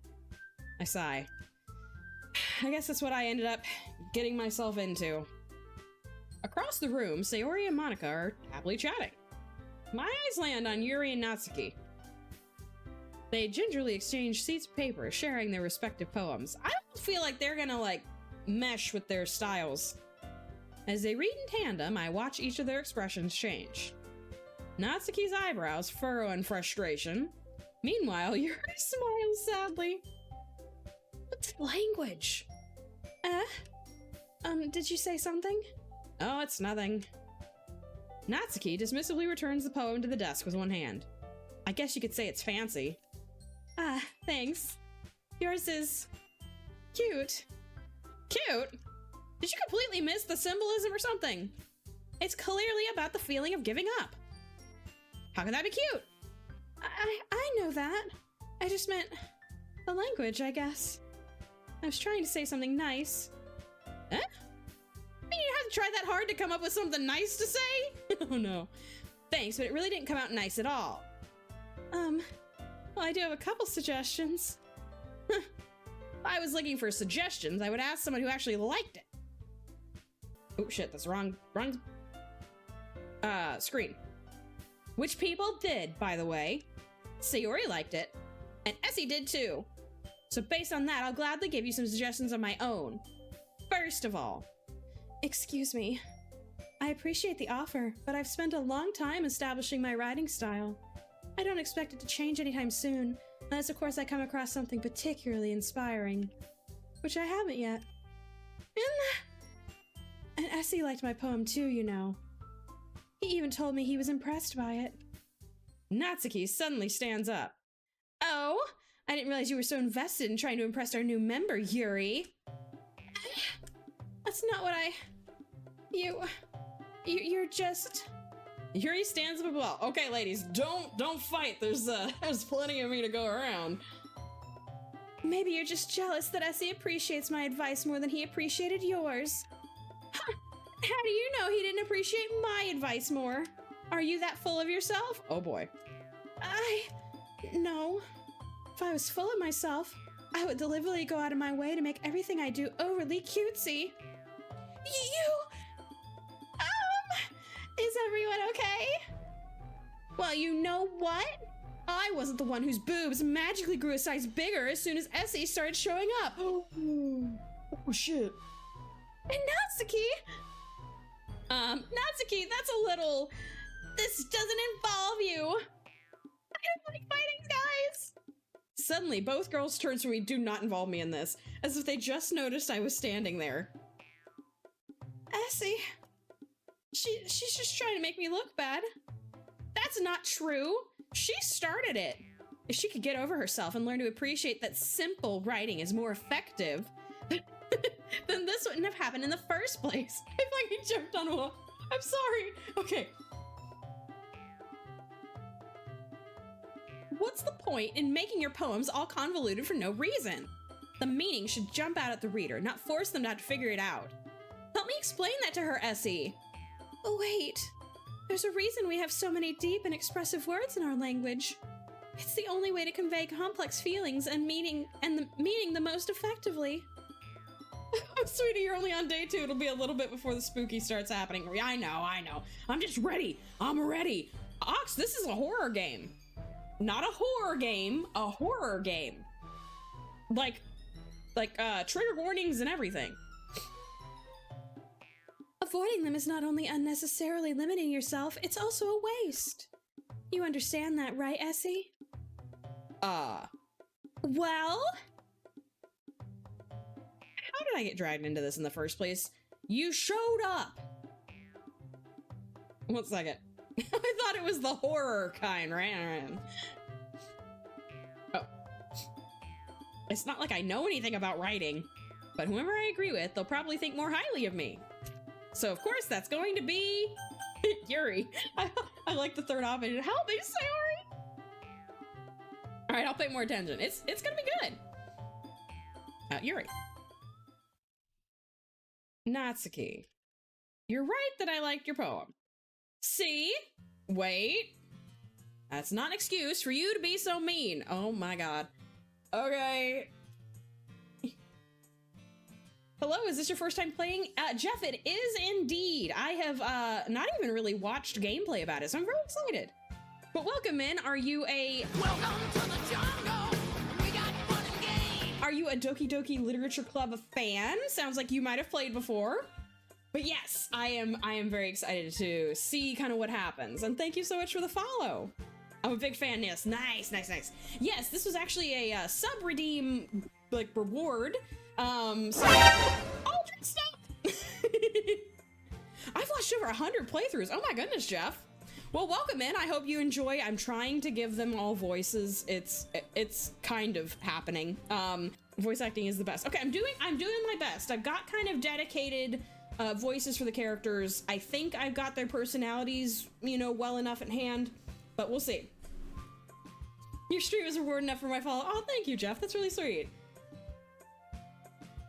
I sigh. I guess that's what I ended up getting myself into. Across the room, Sayori and Monica are happily chatting. My eyes land on Yuri and Natsuki. They gingerly exchange sheets of paper, sharing their respective poems. I don't feel like they're gonna, like, mesh with their styles. As they read in tandem, I watch each of their expressions change. Natsuki's eyebrows furrow in frustration. Meanwhile, Yuri smiles sadly. What's language? Did you say something? Oh, it's nothing. Natsuki dismissively returns the poem to the desk with one hand. I guess you could say it's fancy. Thanks. Yours is cute. Cute? Did you completely miss the symbolism or something? It's clearly about the feeling of giving up. How can that be cute? I know that. I just meant the language, I guess. I was trying to say something nice. Huh? I mean, you have to try that hard to come up with something nice to say? Oh no. Thanks, but it really didn't come out nice at all. Well, I do have a couple suggestions. If I was looking for suggestions, I would ask someone who actually liked it. Oh shit, that's wrong screen. Which people did, by the way. Sayori liked it, and Essie did too. So based on that, I'll gladly give you some suggestions of my own. First of all, excuse me, I appreciate the offer, but I've spent a long time establishing my writing style. I don't expect it to change anytime soon, unless of course I come across something particularly inspiring. Which I haven't yet. And Essie liked my poem too, you know. He even told me he was impressed by it. Natsuki suddenly stands up. Oh, I didn't realize you were so invested in trying to impress our new member, Yuri. That's not what You're just... Yuri stands up as well. Okay, ladies, don't fight. There's plenty of me to go around. Maybe you're just jealous that Essie appreciates my advice more than he appreciated yours. Huh. How do you know he didn't appreciate my advice more? Are you that full of yourself? Oh boy. No. If I was full of myself, I would deliberately go out of my way to make everything I do overly cutesy. Is everyone okay? Well, you know what? I wasn't the one whose boobs magically grew a size bigger as soon as Essie started showing up. Oh shit. And Natsuki? Natsuki, that's a little... This doesn't involve you. I don't like fighting, guys. Suddenly, both girls turn to me, do not involve me in this, as if they just noticed I was standing there. Essie... She's just trying to make me look bad. That's not true. She started it. If she could get over herself and learn to appreciate that simple writing is more effective, then this wouldn't have happened in the first place. I fucking jumped on a wall. I'm sorry. Okay. What's the point in making your poems all convoluted for no reason? The meaning should jump out at the reader, not force them to have to figure it out. Help me explain that to her, Essie. Oh, wait. There's a reason we have so many deep and expressive words in our language. It's the only way to convey complex feelings and meaning the most effectively. Oh, sweetie, you're only on day 2. It'll be a little bit before the spooky starts happening. I know. I'm just ready. I'm ready. Ox, this is a horror game. Not a horror game, a horror game. Like trigger warnings and everything. Avoiding them is not only unnecessarily limiting yourself, it's also a waste. You understand that, right, Essie? Well? How did I get dragged into this in the first place? You showed up! 1 second. I thought it was the horror kind, right? Oh. It's not like I know anything about writing, but whoever I agree with, they'll probably think more highly of me. So of course that's going to be Yuri. I like the third option. Help me, Sayori! Alright, I'll pay more attention. It's gonna be good. Yuri. Natsuki. You're right that I liked your poem. See? Wait. That's not an excuse for you to be so mean. Oh my god. Okay. Hello, is this your first time playing? Jeff, it is indeed. I have not even really watched gameplay about it, so I'm very excited. But welcome in. Are you a... Welcome to the jungle. We got fun and games. Are you a Doki Doki Literature Club fan? Sounds like you might have played before. But yes, I am very excited to see kind of what happens. And thank you so much for the follow. I'm a big fan. Yes, nice. Yes, this was actually a sub redeem like reward. So all dressed up. I've watched over 100 playthroughs. Oh my goodness, Jeff. Well, welcome in. I hope you enjoy. I'm trying to give them all voices. It's kind of happening. Voice acting is the best. Okay, I'm doing my best. I've got kind of dedicated voices for the characters. I think I've got their personalities, you know, well enough in hand, but we'll see. Your stream is reward enough for my follow. Oh, thank you, Jeff. That's really sweet.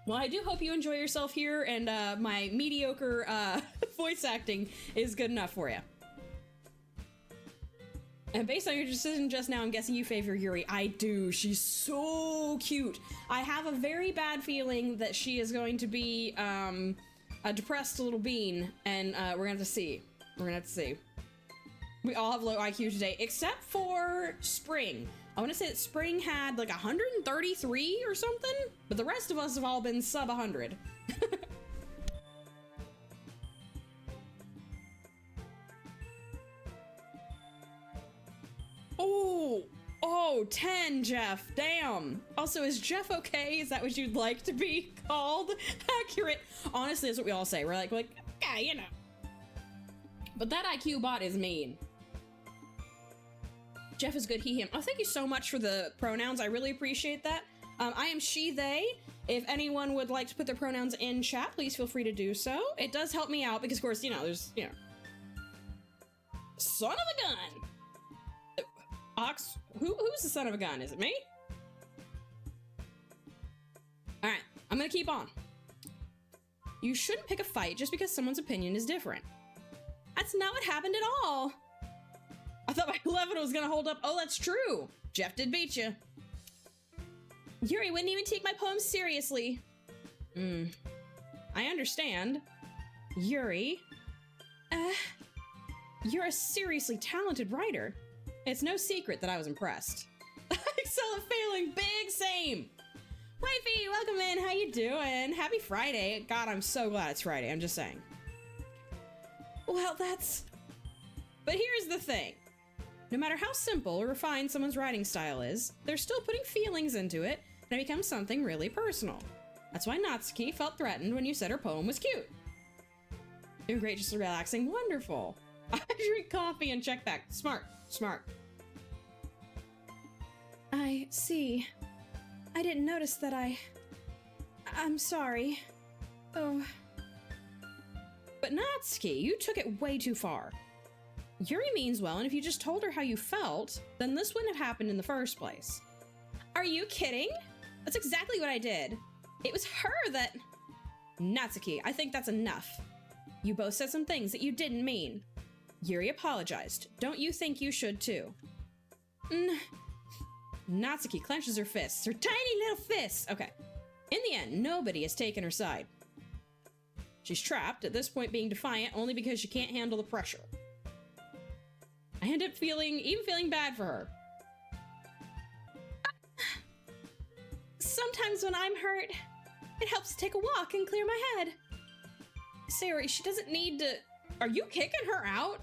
Well, I do hope you enjoy yourself here, and my mediocre voice acting is good enough for you. And based on your decision just now, I'm guessing you favor Yuri. I do. She's so cute. I have a very bad feeling that she is going to be a depressed little bean, and we're gonna have to see. We all have low IQ today, except for Spring. I want to say that Spring had like 133 or something, but the rest of us have all been sub 100. Oh, 10, Jeff. Damn. Also, is Jeff okay? Is that what you'd like to be called? Accurate. Honestly, that's what we all say. We're like, yeah, you know. But that IQ bot is mean. Jeff is good, he, him. Oh, thank you so much for the pronouns. I really appreciate that. I am she, they. If anyone would like to put their pronouns in chat, please feel free to do so. It does help me out because, of course, you know, there's, you know. Son of a gun! Ox, who's the son of a gun? Is it me? Alright, I'm gonna keep on. You shouldn't pick a fight just because someone's opinion is different. That's not what happened at all. I thought my 11 was gonna hold up. Oh, that's true. Jeff did beat you. Yuri wouldn't even take my poem seriously. I understand. Yuri, you're a seriously talented writer. It's no secret that I was impressed. I excel at failing. Big same. Wifey, welcome in. How you doing? Happy Friday. God, I'm so glad it's Friday. I'm just saying. Well, but here's the thing. No matter how simple or refined someone's writing style is, they're still putting feelings into it, and it becomes something really personal. That's why Natsuki felt threatened when you said her poem was cute. Doing great, just relaxing. Wonderful. I drink coffee and check back. Smart. Smart. I see. I didn't notice that I'm sorry. Oh. But Natsuki, you took it way too far. Yuri means well, and if you just told her how you felt, then this wouldn't have happened in the first place. Are you kidding? That's exactly what I did. It was her that... Natsuki, I think that's enough. You both said some things that you didn't mean. Yuri apologized. Don't you think you should too? Natsuki clenches her fists. Her tiny little fists! Okay. In the end, nobody has taken her side. She's trapped, at this point being defiant only because she can't handle the pressure. I end up feeling bad for her. Sometimes when I'm hurt, it helps to take a walk and clear my head. Sayori, she doesn't need to... Are you kicking her out?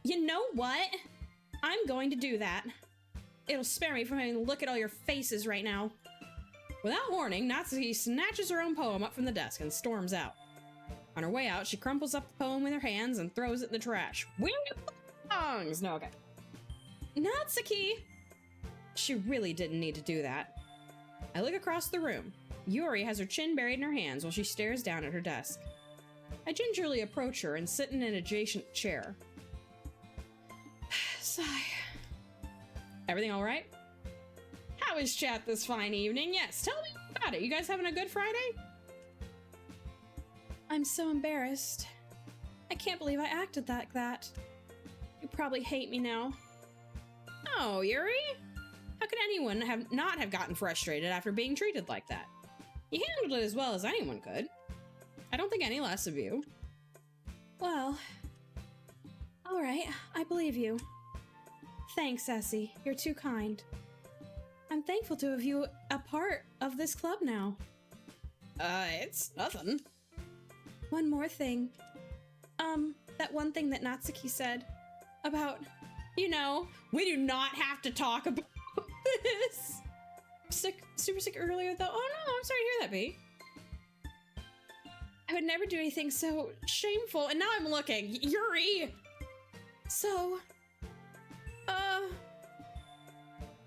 You know what? I'm going to do that. It'll spare me from having to look at all your faces right now. Without warning, Natsuki snatches her own poem up from the desk and storms out. On her way out, she crumples up the poem with her hands and throws it in the trash. Where it belongs! No, okay. Natsuki! She really didn't need to do that. I look across the room. Yuri has her chin buried in her hands while she stares down at her desk. I gingerly approach her and sit in an adjacent chair. Sigh. Everything all right? How is chat this fine evening? Yes, tell me about it. You guys having a good Friday? I'm so embarrassed. I can't believe I acted like that. You probably hate me now. Oh, Yuri? How could anyone not have gotten frustrated after being treated like that? You handled it as well as anyone could. I don't think any less of you. Well, all right, I believe you. Thanks, Essie. You're too kind. I'm thankful to have you a part of this club now. It's nothing. One more thing. That one thing that Natsuki said about, you know, we do not have to talk about this. Super sick earlier though. Oh no, I'm sorry to hear that, B. I would never do anything so shameful, and now I'm looking. Yuri! So,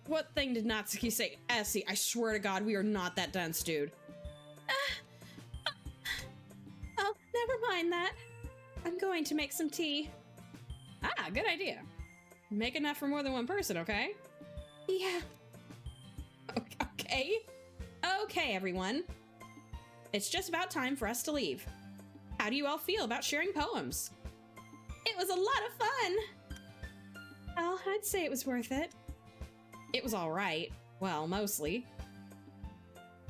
what thing did Natsuki say? Essie, I swear to God, we are not that dense, dude. Oh, never mind that. I'm going to make some tea. Ah, good idea. Make enough for more than one person, okay? Yeah. Okay. Okay, everyone. It's just about time for us to leave. How do you all feel about sharing poems? It was a lot of fun. Well, I'd say it was worth it. It was all right. Well, mostly.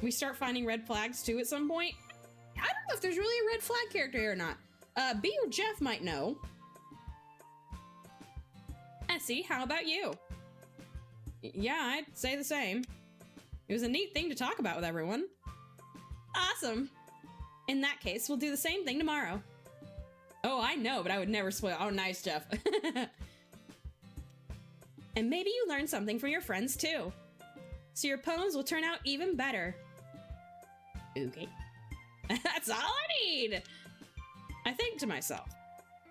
We start finding red flags too at some point. I don't know if there's really a red flag character here or not. B or Jeff might know. Essie, how about you? Yeah, I'd say the same. It was a neat thing to talk about with everyone. Awesome. In that case, we'll do the same thing tomorrow. Oh, I know, but I would never spoil. Oh, nice, Jeff. And maybe you learn something from your friends too. So your poems will turn out even better. Okay. That's all I need! I think to myself.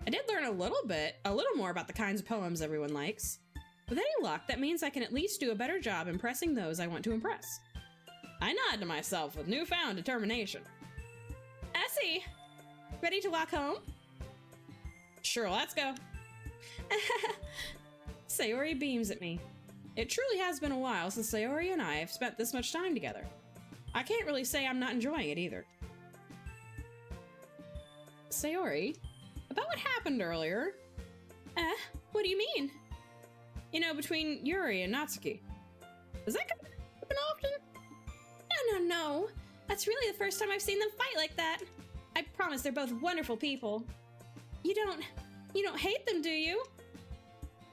I did learn a little more about the kinds of poems everyone likes. With any luck, that means I can at least do a better job impressing those I want to impress. I nod to myself with newfound determination. Essie! Ready to walk home? Sure, let's go. Sayori beams at me. It truly has been a while since Sayori and I have spent this much time together. I can't really say I'm not enjoying it either. Sayori, about what happened earlier? What do you mean? You know, between Yuri and Natsuki. Does that happen often? No. That's really the first time I've seen them fight like that. I promise they're both wonderful people. You don't hate them, do you?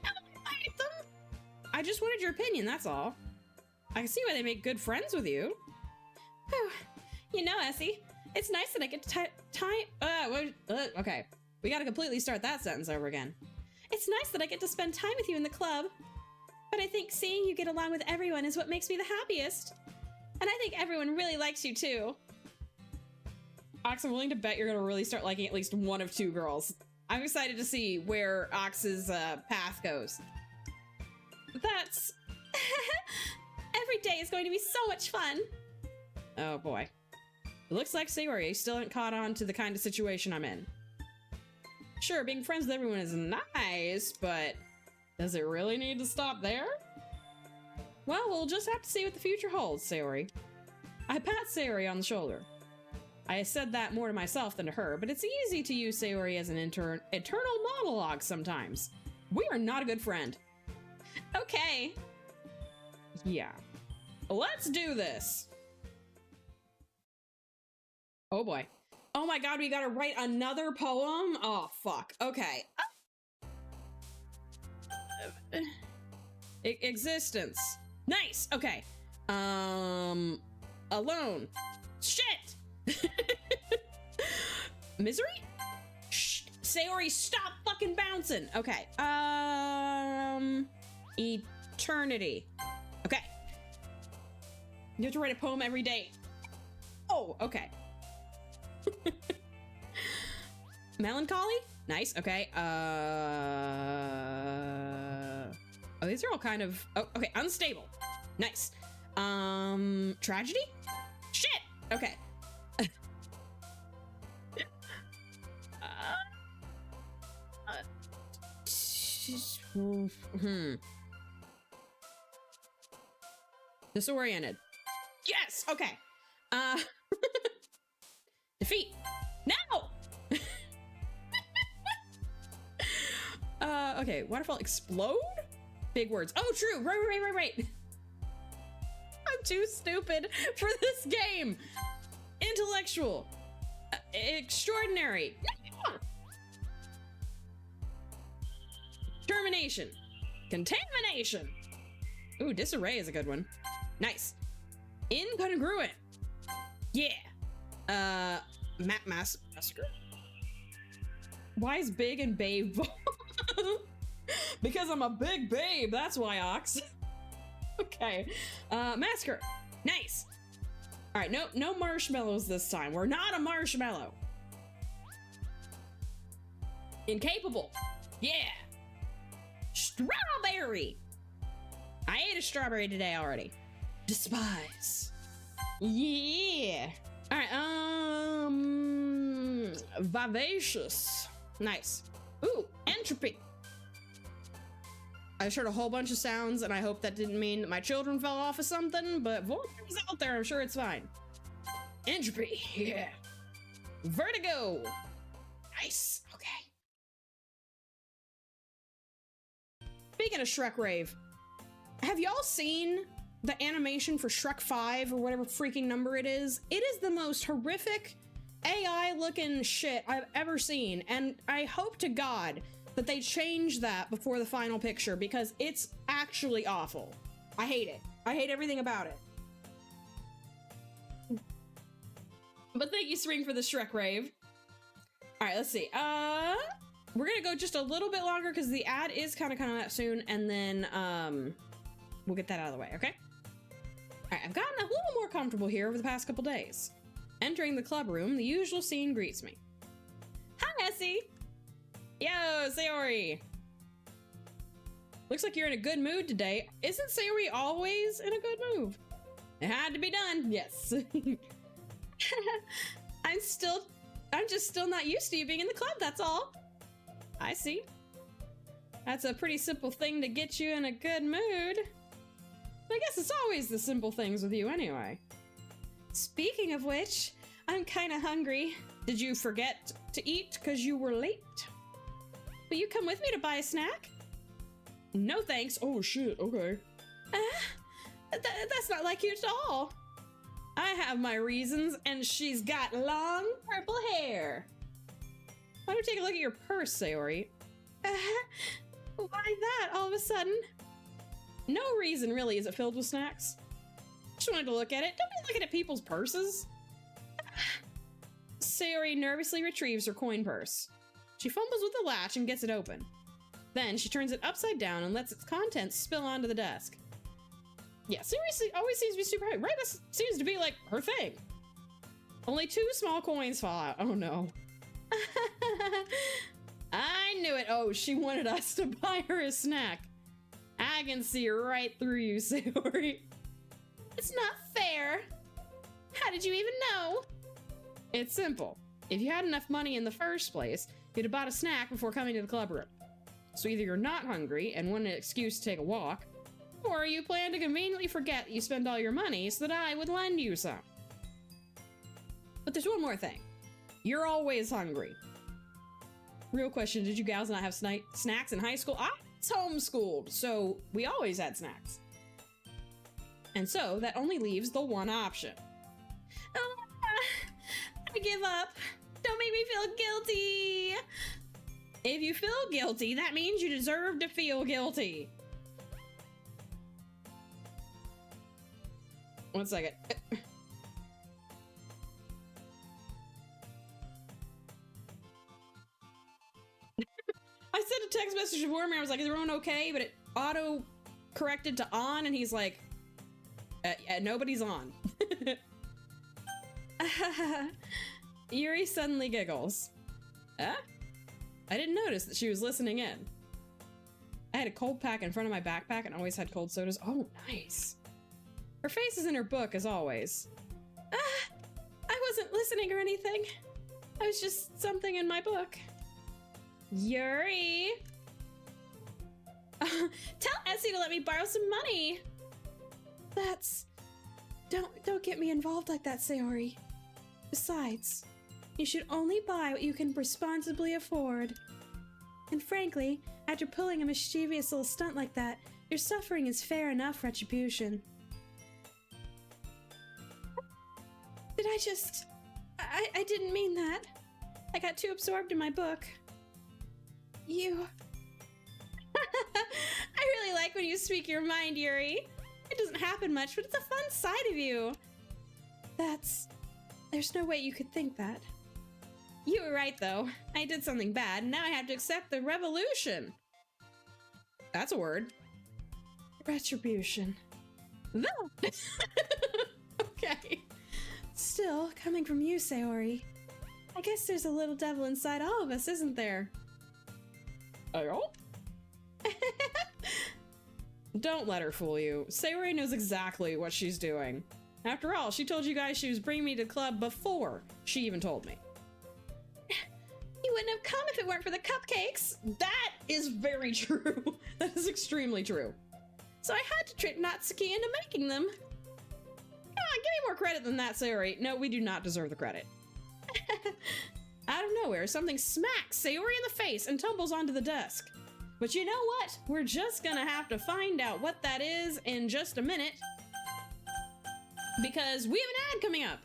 No, I hate them. I just wanted your opinion, that's all. I can see why they make good friends with you. Whew. You know, Essie, it's nice that I get to okay. We gotta completely start that sentence over again. It's nice that I get to spend time with you in the club. But I think seeing you get along with everyone is what makes me the happiest. And I think everyone really likes you too. Ox, I'm willing to bet you're gonna really start liking at least one of two girls. I'm excited to see where Ox's path goes. That's... Every day is going to be so much fun. Oh boy. It looks like Sayori still hasn't caught on to the kind of situation I'm in. Sure, being friends with everyone is nice, but does it really need to stop there? Well, we'll just have to see what the future holds, Sayori. I pat Sayori on the shoulder. I said that more to myself than to her, but it's easy to use Sayori as an eternal monologue sometimes. We are not a good friend. Okay. Yeah. Let's do this. Oh boy. Oh my god, we gotta write another poem? Oh, fuck. Okay. Existence. Nice. Okay. Alone. Shit. Misery? Shh. Sayori, stop fucking bouncing. Okay. Eternity. Okay. You have to write a poem every day. Oh, okay. Melancholy? Nice. Okay. Oh, these are all kind of... Oh, okay. Unstable. Nice. Tragedy? Shit! Okay. Disoriented. Yes! Okay. Defeat. No! Okay. Waterfall explode? Big words. Oh, true. Right. I'm too stupid for this game. Intellectual. Extraordinary. Termination. Contamination. Ooh, disarray is a good one. Nice. Incongruent. Yeah. Massacre. Why is big and babe? Because I'm a big babe. That's why, Ox. Okay. Massacre. Nice. All right. No marshmallows this time. We're not a marshmallow. Incapable. Yeah. Strawberry. I ate a strawberry today already. Despise. Yeah. All right. Vivacious. Nice. Ooh, entropy. I just heard a whole bunch of sounds, and I hope that didn't mean that my children fell off of something, but Voldemort's out there, I'm sure it's fine. Entropy, yeah. Vertigo. Nice, okay. Speaking of Shrek Rave, have y'all seen the animation for Shrek 5 or whatever freaking number it is? It is the most horrific AI looking shit I've ever seen, and I hope to God that they change that before the final picture, because it's actually awful. I hate it. I hate everything about it. But thank you, Spring, for the Shrek Rave. All right, let's see. we're gonna go just a little bit longer because the ad is kind of coming out soon, and then we'll get that out of the way, okay? All right, I've gotten a little more comfortable here over the past couple days. Entering the club room, the usual scene greets me. Hi, Essie! Yo, Sayori! Looks like you're in a good mood today. Isn't Sayori always in a good mood? It had to be done, yes. I'm just still not used to you being in the club, that's all. I see. That's a pretty simple thing to get you in a good mood. I guess it's always the simple things with you anyway. Speaking of which, I'm kinda hungry. Did you forget to eat because you were late? Will you come with me to buy a snack? No thanks. Oh shit, okay. That's not like you at all. I have my reasons, and she's got long purple hair. Why don't you take a look at your purse, Sayori? Why that all of a sudden? No reason really. Is it filled with snacks? Just wanted to look at it. Don't be looking at people's purses. Sayori nervously retrieves her coin purse. She fumbles with the latch and gets it open. Then she turns it upside down and lets its contents spill onto the desk. Yeah, seriously, always seems to be super happy, right? This seems to be like her thing. Only 2 small coins fall out. Oh no. I knew it. Oh, she wanted us to buy her a snack. I can see right through you, Sayori. It's not fair. How did you even know? It's simple. If you had enough money in the first place, you'd have bought a snack before coming to the club room. So either you're not hungry and want an excuse to take a walk, or you plan to conveniently forget that you spend all your money so that I would lend you some. But there's one more thing. You're always hungry. Real question, did you gals not have snacks in high school? I was homeschooled, so we always had snacks. And so that only leaves the one option. I give up. Don't make me feel guilty. If you feel guilty, that means you deserve to feel guilty. One second. I sent a text message to Warmer. I was like, is everyone okay? But it auto corrected to on, and he's like, nobody's on. Yuri suddenly giggles. I didn't notice that she was listening in. I had a cold pack in front of my backpack and always had cold sodas. Oh, nice. Her face is in her book, as always. I wasn't listening or anything. I was just something in my book. Yuri! Tell Essie to let me borrow some money! Don't get me involved like that, Sayori. Besides, you should only buy what you can responsibly afford. And frankly, after pulling a mischievous little stunt like that, your suffering is fair enough retribution. Did I just... I didn't mean that. I got too absorbed in my book. You... I really like when you speak your mind, Yuri. It doesn't happen much, but it's a fun side of you. There's no way you could think that. You were right, though. I did something bad, and now I have to accept the revolution. That's a word. Retribution. No. Okay. Still, coming from you, Sayori, I guess there's a little devil inside all of us, isn't there? Oh? Don't let her fool you. Sayori knows exactly what she's doing. After all, she told you guys she was bringing me to the club before she even told me. You wouldn't have come if it weren't for the cupcakes. That is very true. That is extremely true. So I had to trick Natsuki into making them. Come on, give me more credit than that, Sayori. No, we do not deserve the credit. Out of nowhere, something smacks Sayori in the face and tumbles onto the desk. But you know what? We're just gonna have to find out what that is in just a minute. Because we have an ad coming up.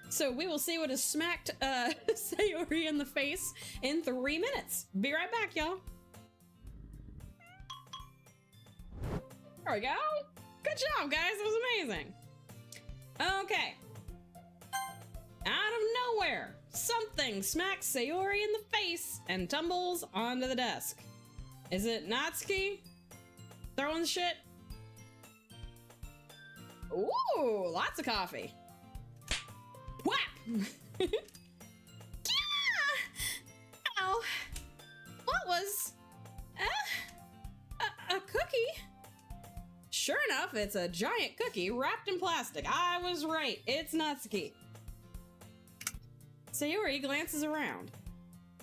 So we will see what has smacked Sayori in the face in 3 minutes. Be right back, y'all. There we go. Good job, guys. It was amazing. Okay. Out of nowhere, something smacks Sayori in the face and tumbles onto the desk. Is it Natsuki? Throwing shit? Ooh, lots of coffee. Whap! Yeah! Ow! What was... a cookie? Sure enough, it's a giant cookie wrapped in plastic. I was right. It's Natsuki. Sayori glances around.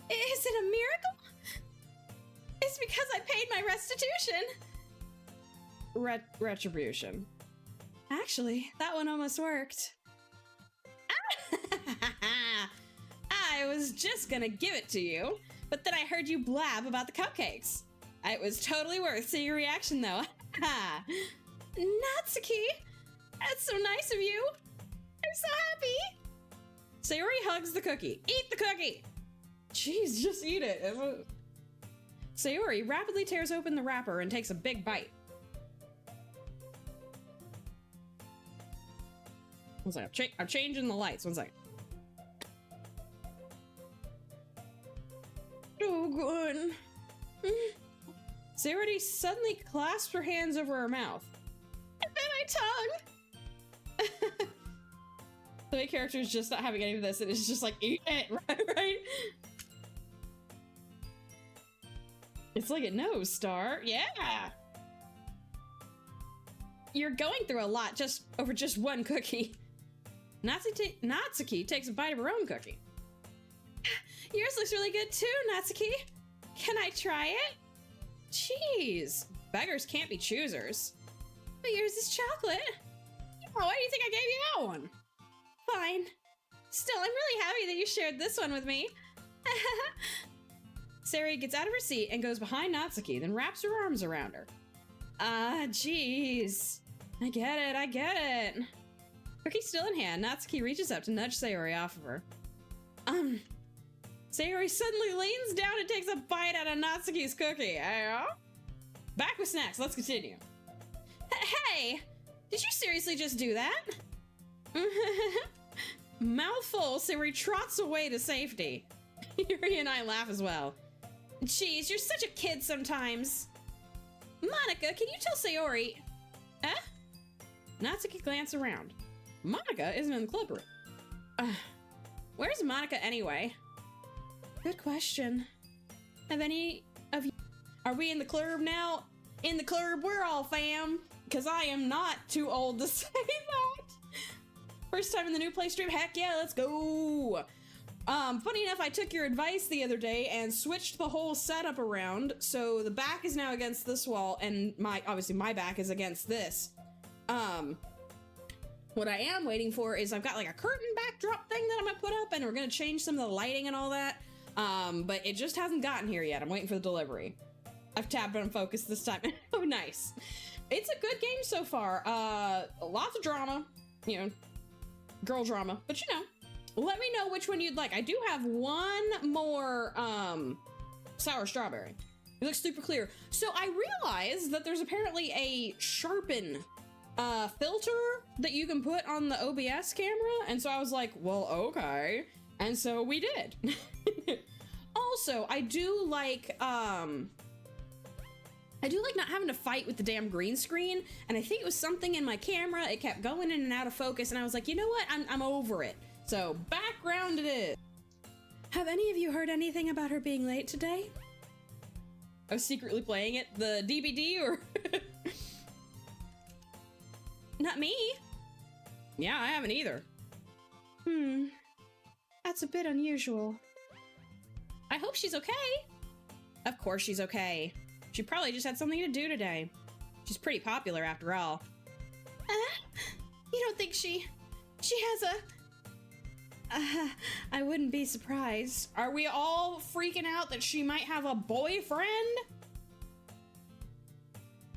Is it a miracle? It's because I paid my restitution. Retribution. Actually, that one almost worked. I was just gonna give it to you, but then I heard you blab about the cupcakes. It was totally worth seeing your reaction, though. Natsuki! That's so nice of you! I'm so happy! Sayori hugs the cookie. Eat the cookie! Jeez, just eat it. Sayori rapidly tears open the wrapper and takes a big bite. One second, I'm changing the lights. One second. Oh, good. Sayori suddenly clasps her hands over her mouth. I bit my tongue! The main character is just not having any of this, and it's just like, eat it, right? It's like it knows, Star. Yeah! You're going through a lot just over just one cookie. Natsuki takes a bite of her own cookie. Yours looks really good too, Natsuki. Can I try it? Jeez, beggars can't be choosers. But yours is chocolate. Oh, why do you think I gave you that one? Fine. Still, I'm really happy that you shared this one with me. Sayori gets out of her seat and goes behind Natsuki, then wraps her arms around her. Ah, jeez. I get it. Cookie still in hand, Natsuki reaches up to nudge Sayori off of her. Sayori suddenly leans down and takes a bite out of Natsuki's cookie. Back with snacks, let's continue. Hey! Did you seriously just do that? Mouthful, Sayori trots away to safety. Yuri and I laugh as well. Jeez, you're such a kid sometimes. Monica, can you tell Sayori? Natsuki glanced around. Monica isn't in the club room. Where's Monica anyway? Good question. Have any of you... Are we in the club now? In the club, we're all fam. Because I am not too old to say that. First time in the new play stream? Heck yeah, let's go. Funny enough, I took your advice the other day and switched the whole setup around. So the back is now against this wall, and obviously my back is against this. What I am waiting for is I've got like a curtain backdrop thing that I'm gonna put up, and we're gonna change some of the lighting and all that. But it just hasn't gotten here yet. I'm waiting for the delivery. I've tabbed on focus this time. Oh, nice. It's a good game so far. Lots of drama, you know, girl drama, but you know, let me know which one you'd like. I do have one more, sour strawberry. It looks super clear. So I realized that there's apparently a sharpen filter that you can put on the OBS camera, and so I was like, well, okay, and so we did. Also, I do like not having to fight with the damn green screen, and I think it was something in my camera. It kept going in and out of focus, and I was like, you know what, I'm over it. So background it is. Have any of you heard anything about her being late today? I was secretly playing it, the DVD, or not me. Yeah, I haven't either. That's a bit unusual. I hope she's okay. Of course she's okay. She probably just had something to do today. She's pretty popular after all. You don't think she has a... I wouldn't be surprised. Are we all freaking out that she might have a boyfriend?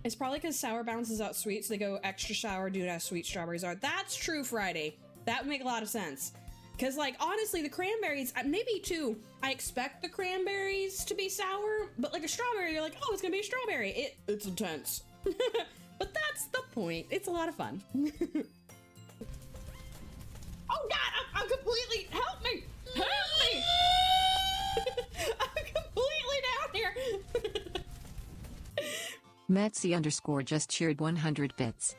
It's probably because sour balances out sweet, so they go extra sour due to how sweet strawberries are. That's true, Friday. That would make a lot of sense. Because, like, honestly, the cranberries, maybe too, I expect the cranberries to be sour, but like a strawberry, you're like, oh, it's gonna be a strawberry. It's intense. But that's the point. It's a lot of fun. Oh God, I'm completely, help me! Help Metzi underscore just cheered 100 bits.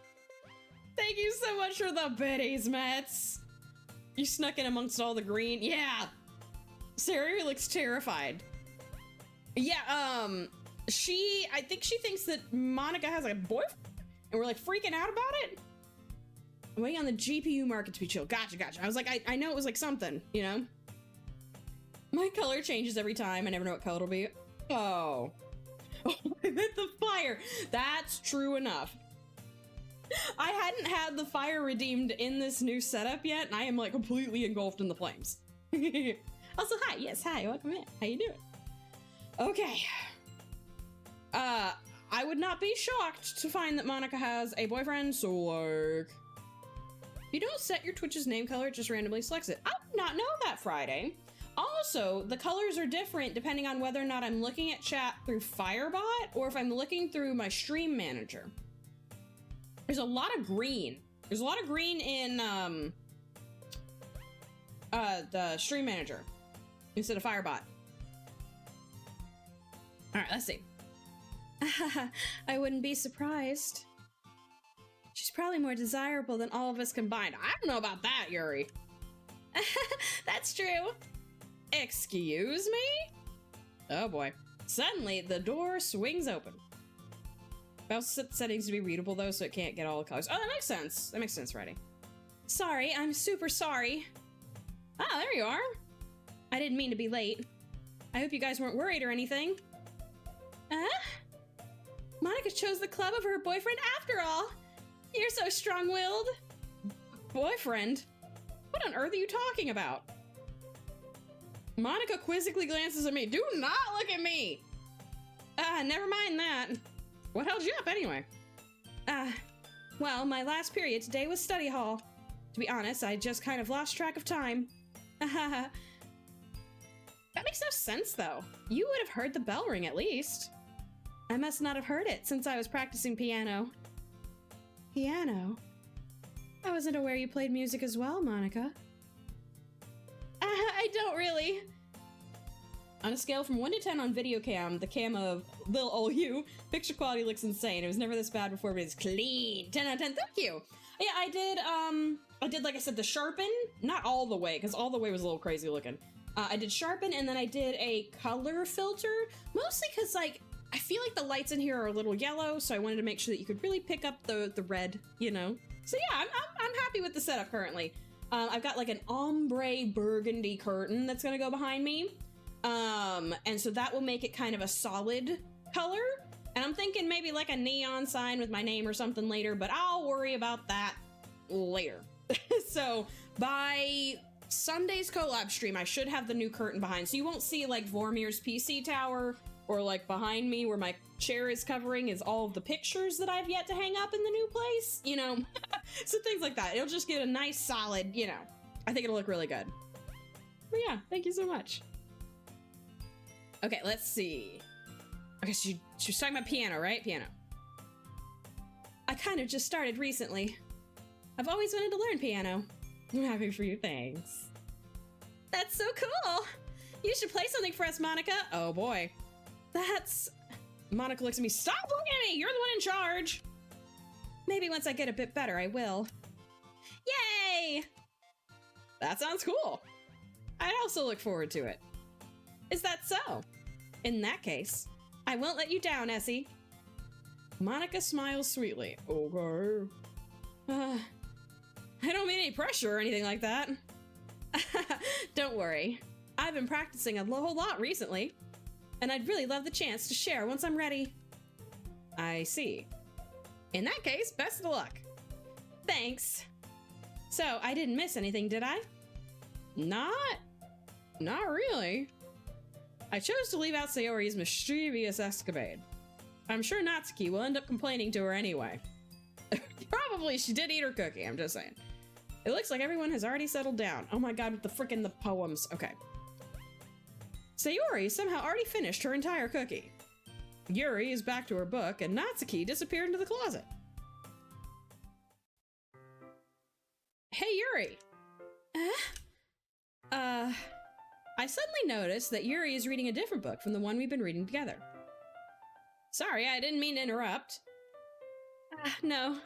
Thank you so much for the biddies, Mets. You snuck in amongst all the green. Yeah. Sari looks terrified. Yeah, I think she thinks that Monica has a boyfriend, and we're like freaking out about it. I'm waiting on the GPU market to be chill. Gotcha. I was like, I know it was like something, you know? My color changes every time. I never know what color it'll be. Oh. Oh, I meant the fire. That's true enough. I hadn't had the fire redeemed in this new setup yet, and I am like completely engulfed in the flames. Also, hi. Yes, hi. Welcome in. How you doing? Okay. I would not be shocked to find that Monica has a boyfriend, so like... You don't set your Twitch's name color, it just randomly selects it. I did not know that, Friday. Also, the colors are different depending on whether or not I'm looking at chat through Firebot or if I'm looking through my stream manager. There's a lot of green. There's a lot of green in the stream manager instead of Firebot. All right, let's see. I wouldn't be surprised. She's probably more desirable than all of us combined. I don't know about that, Yuri. That's true. Excuse me? Oh boy. Suddenly, the door swings open. I also set the settings to be readable though, so it can't get all the colors. Oh, that makes sense. That makes sense, Reddy. Sorry, I'm super sorry. Ah, there you are. I didn't mean to be late. I hope you guys weren't worried or anything. Monica chose the club of her boyfriend after all. You're so strong-willed. Boyfriend? What on earth are you talking about? Monica quizzically glances at me. Do not look at me! Never mind that. What held you up anyway? Well, my last period today was study hall. To be honest, I just kind of lost track of time. That makes no sense, though. You would have heard the bell ring at least. I must not have heard it since I was practicing piano. Piano? I wasn't aware you played music as well, Monica. I don't really. On a scale from 1 to 10 on video cam, the cam of Lil Ol You, picture quality looks insane. It was never this bad before, but it's clean. 10 out of 10, thank you. Yeah, I did, like I said, the sharpen, not all the way, because all the way was a little crazy looking. I did sharpen, and then I did a color filter, mostly because, like, I feel like the lights in here are a little yellow, so I wanted to make sure that you could really pick up the red, you know? So yeah, I'm happy with the setup currently. I've got like an ombre burgundy curtain that's gonna go behind me. And so that will make it kind of a solid color. And I'm thinking maybe like a neon sign with my name or something later, but I'll worry about that later. So by Sunday's collab stream, I should have the new curtain behind. So you won't see like Vormir's PC tower, or like behind me where my chair is covering is all of the pictures that I've yet to hang up in the new place, you know? So things like that. It'll just get a nice solid, you know, I think it'll look really good. But yeah, thank you so much. Okay, let's see. Okay, so she was talking about piano, right? Piano. I kind of just started recently. I've always wanted to learn piano. I'm happy for you, thanks. That's so cool. You should play something for us, Monica. Oh boy. That's... Monica looks at me. Stop looking at me! You're the one in charge! Maybe once I get a bit better, I will. Yay! That sounds cool. I'd also look forward to it. Is that so? In that case, I won't let you down, Essie. Monica smiles sweetly. Okay. I don't mean any pressure or anything like that. Don't worry. I've been practicing a whole lot recently. And I'd really love the chance to share once I'm ready. I see. In that case, best of luck. Thanks. So, I didn't miss anything, did I? Not really. I chose to leave out Sayori's mischievous escapade. I'm sure Natsuki will end up complaining to her anyway. Probably she did eat her cookie, I'm just saying. It looks like everyone has already settled down. Oh my god, with the poems. Okay. Sayori somehow already finished her entire cookie. Yuri is back to her book, and Natsuki disappeared into the closet. Hey, Yuri! I suddenly noticed that Yuri is reading a different book from the one we've been reading together. Sorry, I didn't mean to interrupt. No.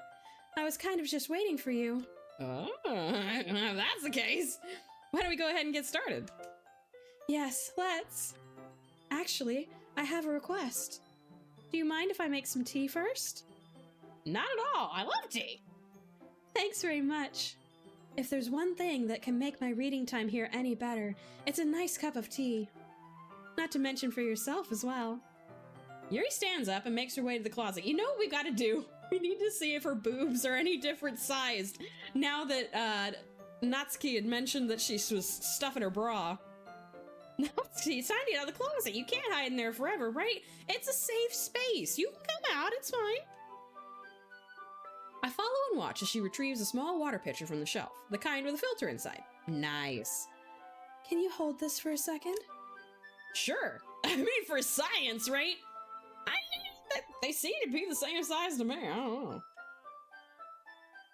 I was kind of just waiting for you. Oh, if that's the case. Why don't we go ahead and get started? Yes, let's. Actually, I have a request. Do you mind if I make some tea first? Not at all. I love tea. Thanks very much. If there's one thing that can make my reading time here any better, it's a nice cup of tea. Not to mention for yourself as well. Yuri stands up and makes her way to the closet. You know what we gotta do? We need to see if her boobs are any different sized now that Natsuki had mentioned that she was stuffing her bra. Natsuki, it's time to get out of the closet. You can't hide in there forever, right? It's a safe space. You can come out. It's fine. I follow and watch as she retrieves a small water pitcher from the shelf, the kind with a filter inside. Nice. Can you hold this for a second? Sure. I mean, for science, right? They seem to be the same size to me. I don't know.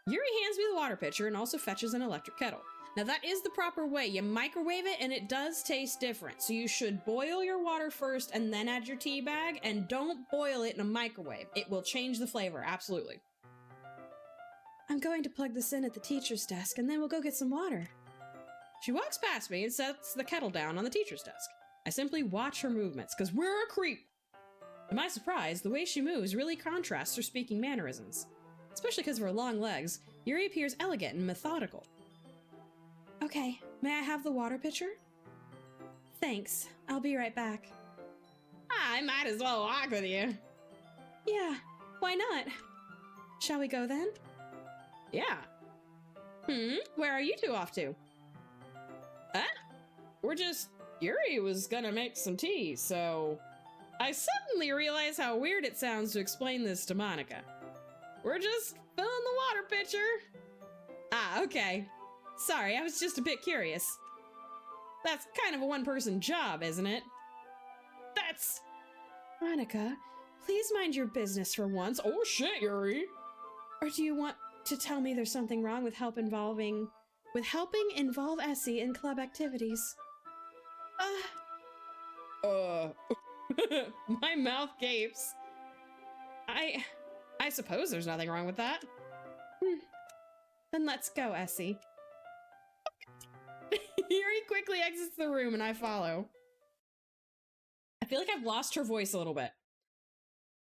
Yuri hands me the water pitcher and also fetches an electric kettle. Now that is the proper way. You microwave it and it does taste different. So you should boil your water first and then add your tea bag, and don't boil it in a microwave. It will change the flavor, absolutely. I'm going to plug this in at the teacher's desk and then we'll go get some water. She walks past me and sets the kettle down on the teacher's desk. I simply watch her movements, because we're a creep. To my surprise, the way she moves really contrasts her speaking mannerisms. Especially because of her long legs, Yuri appears elegant and methodical. Okay, may I have the water pitcher? Thanks, I'll be right back. I might as well walk with you. Yeah, why not? Shall we go then? Yeah. Where are you two off to? Yuri was gonna make some tea, so... I suddenly realize how weird it sounds to explain this to Monica. We're just filling the water pitcher. Ah, okay. Sorry, I was just a bit curious. That's kind of a one-person job, isn't it? That's... Monica, please mind your business for once. Oh shit, Yuri! Or do you want to tell me there's something wrong with helping involve Essie in club activities? My mouth gapes. I suppose there's nothing wrong with that. Then let's go, Essie. Yuri quickly exits the room and I follow. I feel like I've lost her voice a little bit.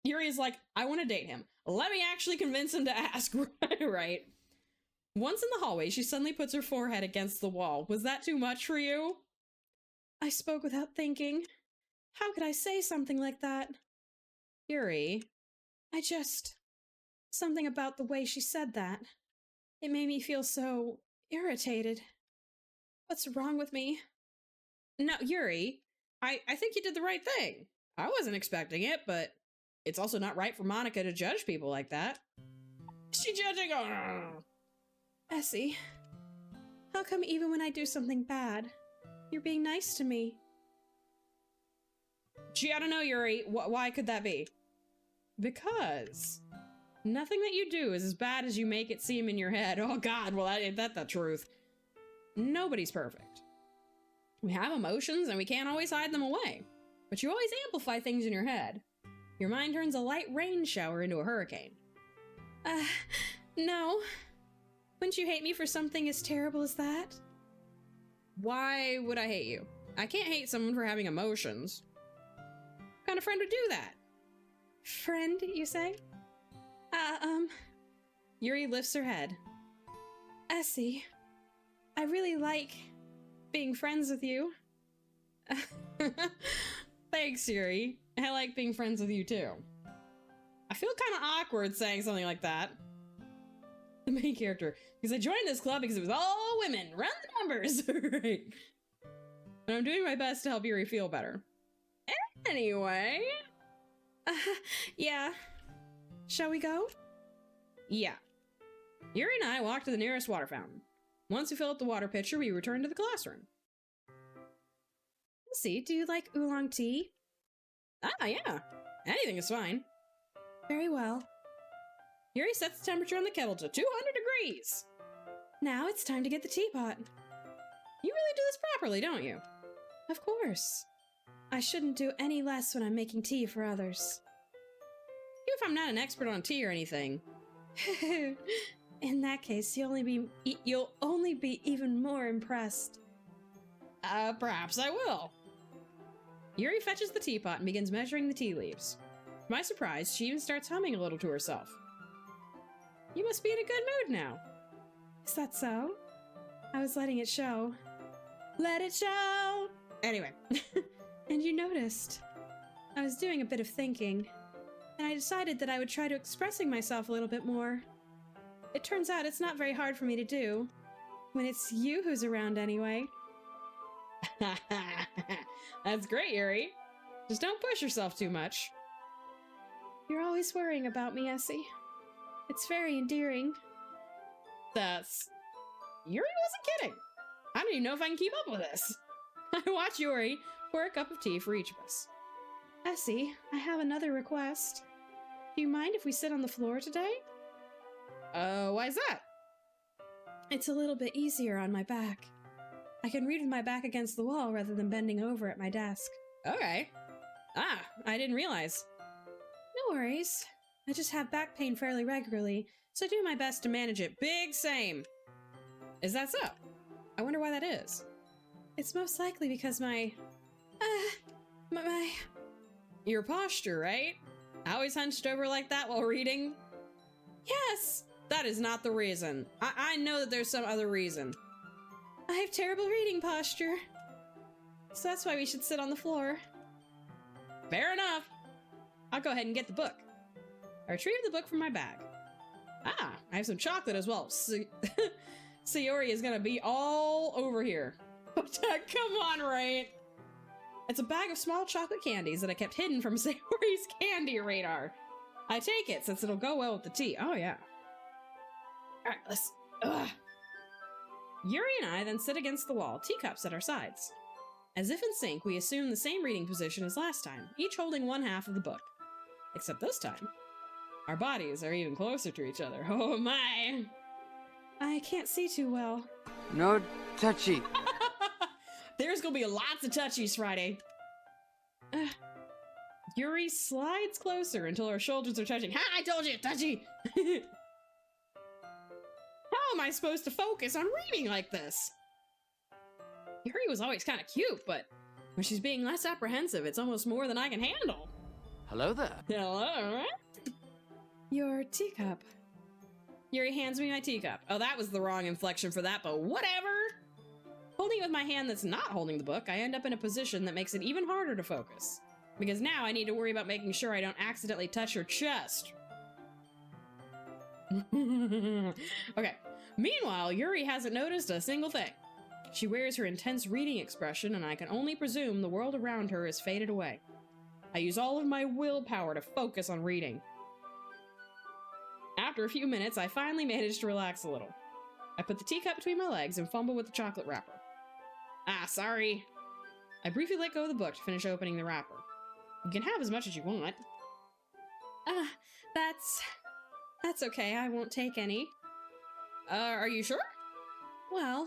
Yuri is like, I want to date him. Let me actually convince him to ask. Right. Once in the hallway, she suddenly puts her forehead against the wall. Was that too much for you? I spoke without thinking. How could I say something like that? Yuri, something about the way she said that. It made me feel so irritated. What's wrong with me? No, Yuri, I think you did the right thing. I wasn't expecting it, but it's also not right for Monica to judge people like that. Is she judging? Essie, how come even when I do something bad, you're being nice to me? Gee, I don't know, Yuri. Why could that be? Because nothing that you do is as bad as you make it seem in your head. Oh god, well, ain't that the truth? Nobody's perfect. We have emotions and we can't always hide them away. But you always amplify things in your head. Your mind turns a light rain shower into a hurricane. No. Wouldn't you hate me for something as terrible as that? Why would I hate you? I can't hate someone for having emotions. What kind of friend would do that? Friend, you say? Yuri lifts her head. Essie, I really like being friends with you. Thanks, Yuri. I like being friends with you too. I feel kind of awkward saying something like that. The main character, because I joined this club because it was all women. Run the numbers, right? And I'm doing my best to help Yuri feel better. Anyway. Yeah. Shall we go? Yeah. Yuri and I walked to the nearest water fountain. Once we fill up the water pitcher, we return to the classroom. See, do you like oolong tea? Ah, yeah. Anything is fine. Very well. Yuri sets the temperature on the kettle to 200 degrees. Now it's time to get the teapot. You really do this properly, don't you? Of course. I shouldn't do any less when I'm making tea for others. if I'm not an expert on tea or anything. In that case, you'll only be even more impressed. Perhaps I will. Yuri fetches the teapot and begins measuring the tea leaves. To my surprise, she even starts humming a little to herself. You must be in a good mood now. Is that so? I was letting it show. Let it show! Anyway, and you noticed. I was doing a bit of thinking, and I decided that I would try to expressing myself a little bit more. It turns out it's not very hard for me to do, when it's you who's around anyway. That's great, Yuri. Just don't push yourself too much. You're always worrying about me, Essie. It's very endearing. That's... Yuri wasn't kidding. I don't even know if I can keep up with this. I watch Yuri pour a cup of tea for each of us. Essie, I have another request. Do you mind if we sit on the floor today? Why's that? It's a little bit easier on my back. I can read with my back against the wall rather than bending over at my desk. Okay. Ah, I didn't realize. No worries. I just have back pain fairly regularly, so I do my best to manage it. Big same. Is that so? I wonder why that is. It's most likely because my your posture, right? Always hunched over like that while reading? Yes! That is not the reason. I know that there's some other reason. I have terrible reading posture. So that's why we should sit on the floor. Fair enough. I'll go ahead and get the book. I retrieve the book from my bag. Ah, I have some chocolate as well. Sayori is gonna be all over here. Come on, right? It's a bag of small chocolate candies that I kept hidden from Sayori's candy radar. I take it since it'll go well with the tea. Oh, yeah. Alright, let's... Ugh. Yuri and I then sit against the wall, teacups at our sides. As if in sync, we assume the same reading position as last time, each holding one half of the book. Except this time, our bodies are even closer to each other. Oh my! I can't see too well. No touchy. There's gonna be lots of touchies Friday. Yuri slides closer until her shoulders are touching. Ha! I told you, touchy! How am I supposed to focus on reading like this? Yuri was always kind of cute, but when she's being less apprehensive, it's almost more than I can handle. Hello there. Hello? Your teacup. Yuri hands me my teacup. Oh, that was the wrong inflection for that, but whatever! Holding it with my hand that's not holding the book, I end up in a position that makes it even harder to focus. Because now I need to worry about making sure I don't accidentally touch her chest. Okay. Meanwhile, Yuri hasn't noticed a single thing. She wears her intense reading expression, and I can only presume the world around her has faded away. I use all of my willpower to focus on reading. After a few minutes, I finally manage to relax a little. I put the teacup between my legs and fumble with the chocolate wrapper. Ah, sorry. I briefly let go of the book to finish opening the wrapper. You can have as much as you want. That's okay, I won't take any. Are you sure? Well,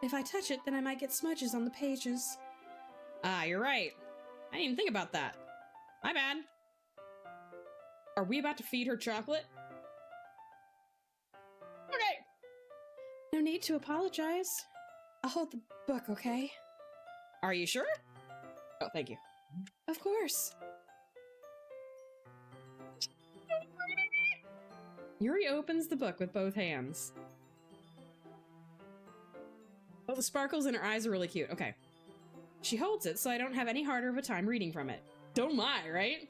if I touch it, then I might get smudges on the pages. Ah, you're right. I didn't even think about that. My bad. Are we about to feed her chocolate? Okay. No need to apologize. I'll hold the book, okay? Are you sure? Oh, thank you. Of course. Yuri opens the book with both hands. Oh, the sparkles in her eyes are really cute. Okay. She holds it so I don't have any harder of a time reading from it. Don't I, right?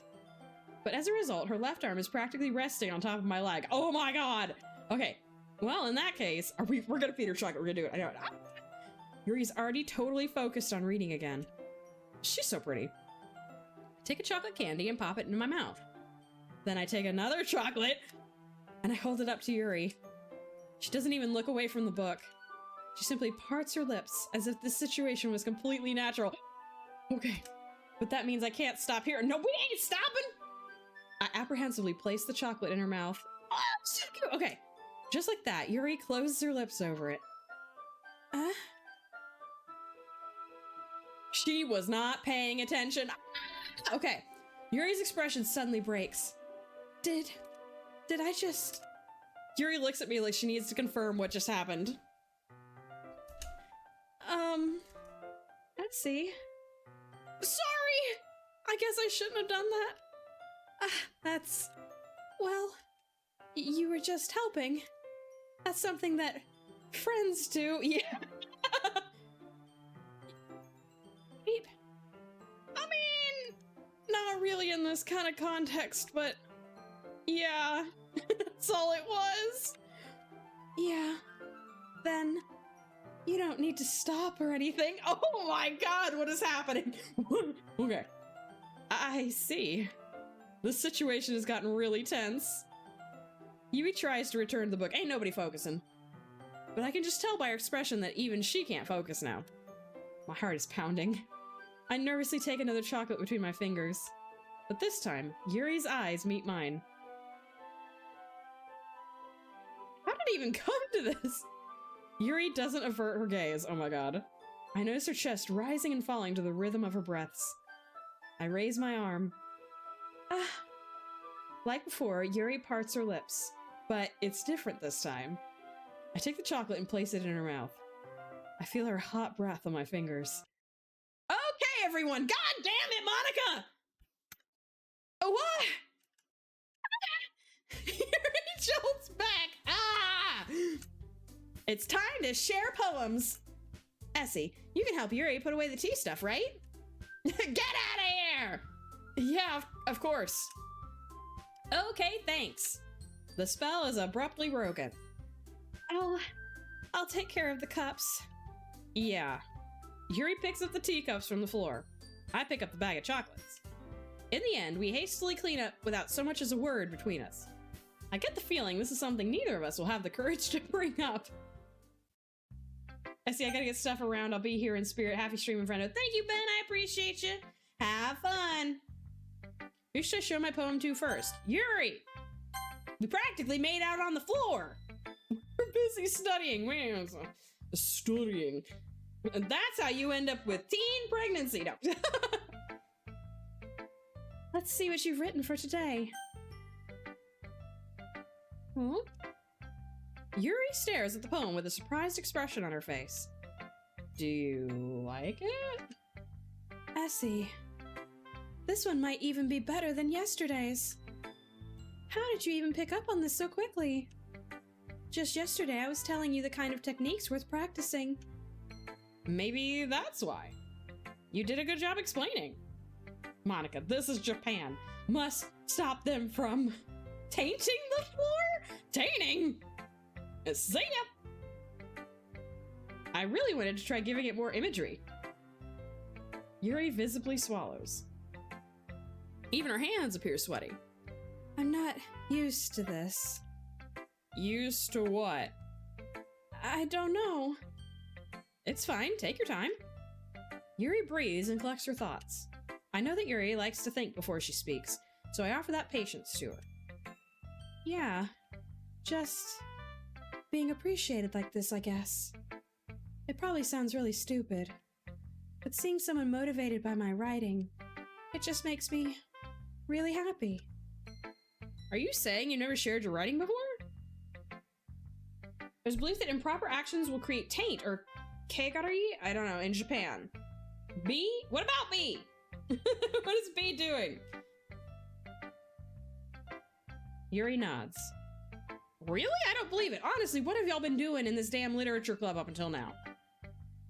But as a result, her left arm is practically resting on top of my leg. Oh my god! Okay. Well, in that case, we're gonna feed her chocolate. We're gonna do it. I know it. Yuri's already totally focused on reading again. She's so pretty. I take a chocolate candy and pop it into my mouth. Then I take another chocolate and I hold it up to Yuri. She doesn't even look away from the book. She simply parts her lips as if this situation was completely natural. Okay, but that means I can't stop here. No, we ain't stopping! I apprehensively place the chocolate in her mouth. Oh, so cute! Okay, just like that, Yuri closes her lips over it. She was not paying attention. Okay, Yuri's expression suddenly breaks. Did I just... Yuri looks at me like she needs to confirm what just happened. Let's see. Sorry! I guess I shouldn't have done that. That's... Well, you were just helping. That's something that friends do. Yeah. Beep. I mean, not really in this kind of context, but yeah, that's all it was. Yeah. Then you don't need to stop or anything. Oh my god, what is happening? Okay. I see. The situation has gotten really tense. Yui tries to return to the book. Ain't nobody focusing. But I can just tell by her expression that even she can't focus now. My heart is pounding. I nervously take another chocolate between my fingers. But this time, Yuri's eyes meet mine. How did it even come to this? Yuri doesn't avert her gaze. Oh my god. I notice her chest rising and falling to the rhythm of her breaths. I raise my arm. Like before, Yuri parts her lips, but it's different this time. I take the chocolate and place it in her mouth. I feel her hot breath on my fingers. Okay, everyone! God damn it, Monica! Oh, what? Yuri jolts back. Ah! It's time to share poems. Essie, you can help Yuri put away the tea stuff, right? Get out of here! Yeah, of course. Okay, thanks. The spell is abruptly broken. I'll take care of the cups. Yeah. Yuri picks up the teacups from the floor. I pick up the bag of chocolates. In the end, we hastily clean up without so much as a word between us. I get the feeling this is something neither of us will have the courage to bring up. I see I gotta get stuff around. I'll be here in spirit. Happy streaming, friend. Thank you, Ben. I appreciate you. Have fun. Who should I show my poem to first? Yuri! We practically made out on the floor. We're busy studying. Man, studying. And that's how you end up with teen pregnancy. No. Let's see what you've written for today. Hmm? Yuri stares at the poem with a surprised expression on her face. Do you like it? Essie, this one might even be better than yesterday's. How did you even pick up on this so quickly? Just yesterday I was telling you the kind of techniques worth practicing. Maybe that's why. You did a good job explaining. Monica, this is Japan. Must stop them from tainting the floor? Tainting? See ya! I really wanted to try giving it more imagery. Yuri visibly swallows. Even her hands appear sweaty. I'm not used to this. Used to what? I don't know. It's fine, take your time. Yuri breathes and collects her thoughts. I know that Yuri likes to think before she speaks, so I offer that patience to her. Yeah, just being appreciated like this, I guess. It probably sounds really stupid, but seeing someone motivated by my writing, it just makes me really happy. Are you saying you never shared your writing before? There's belief that improper actions will create taint or kegari? I don't know, in Japan. B? What about B? What is B doing? Yuri nods. Really? I don't believe it. Honestly, what have y'all been doing in this damn literature club up until now?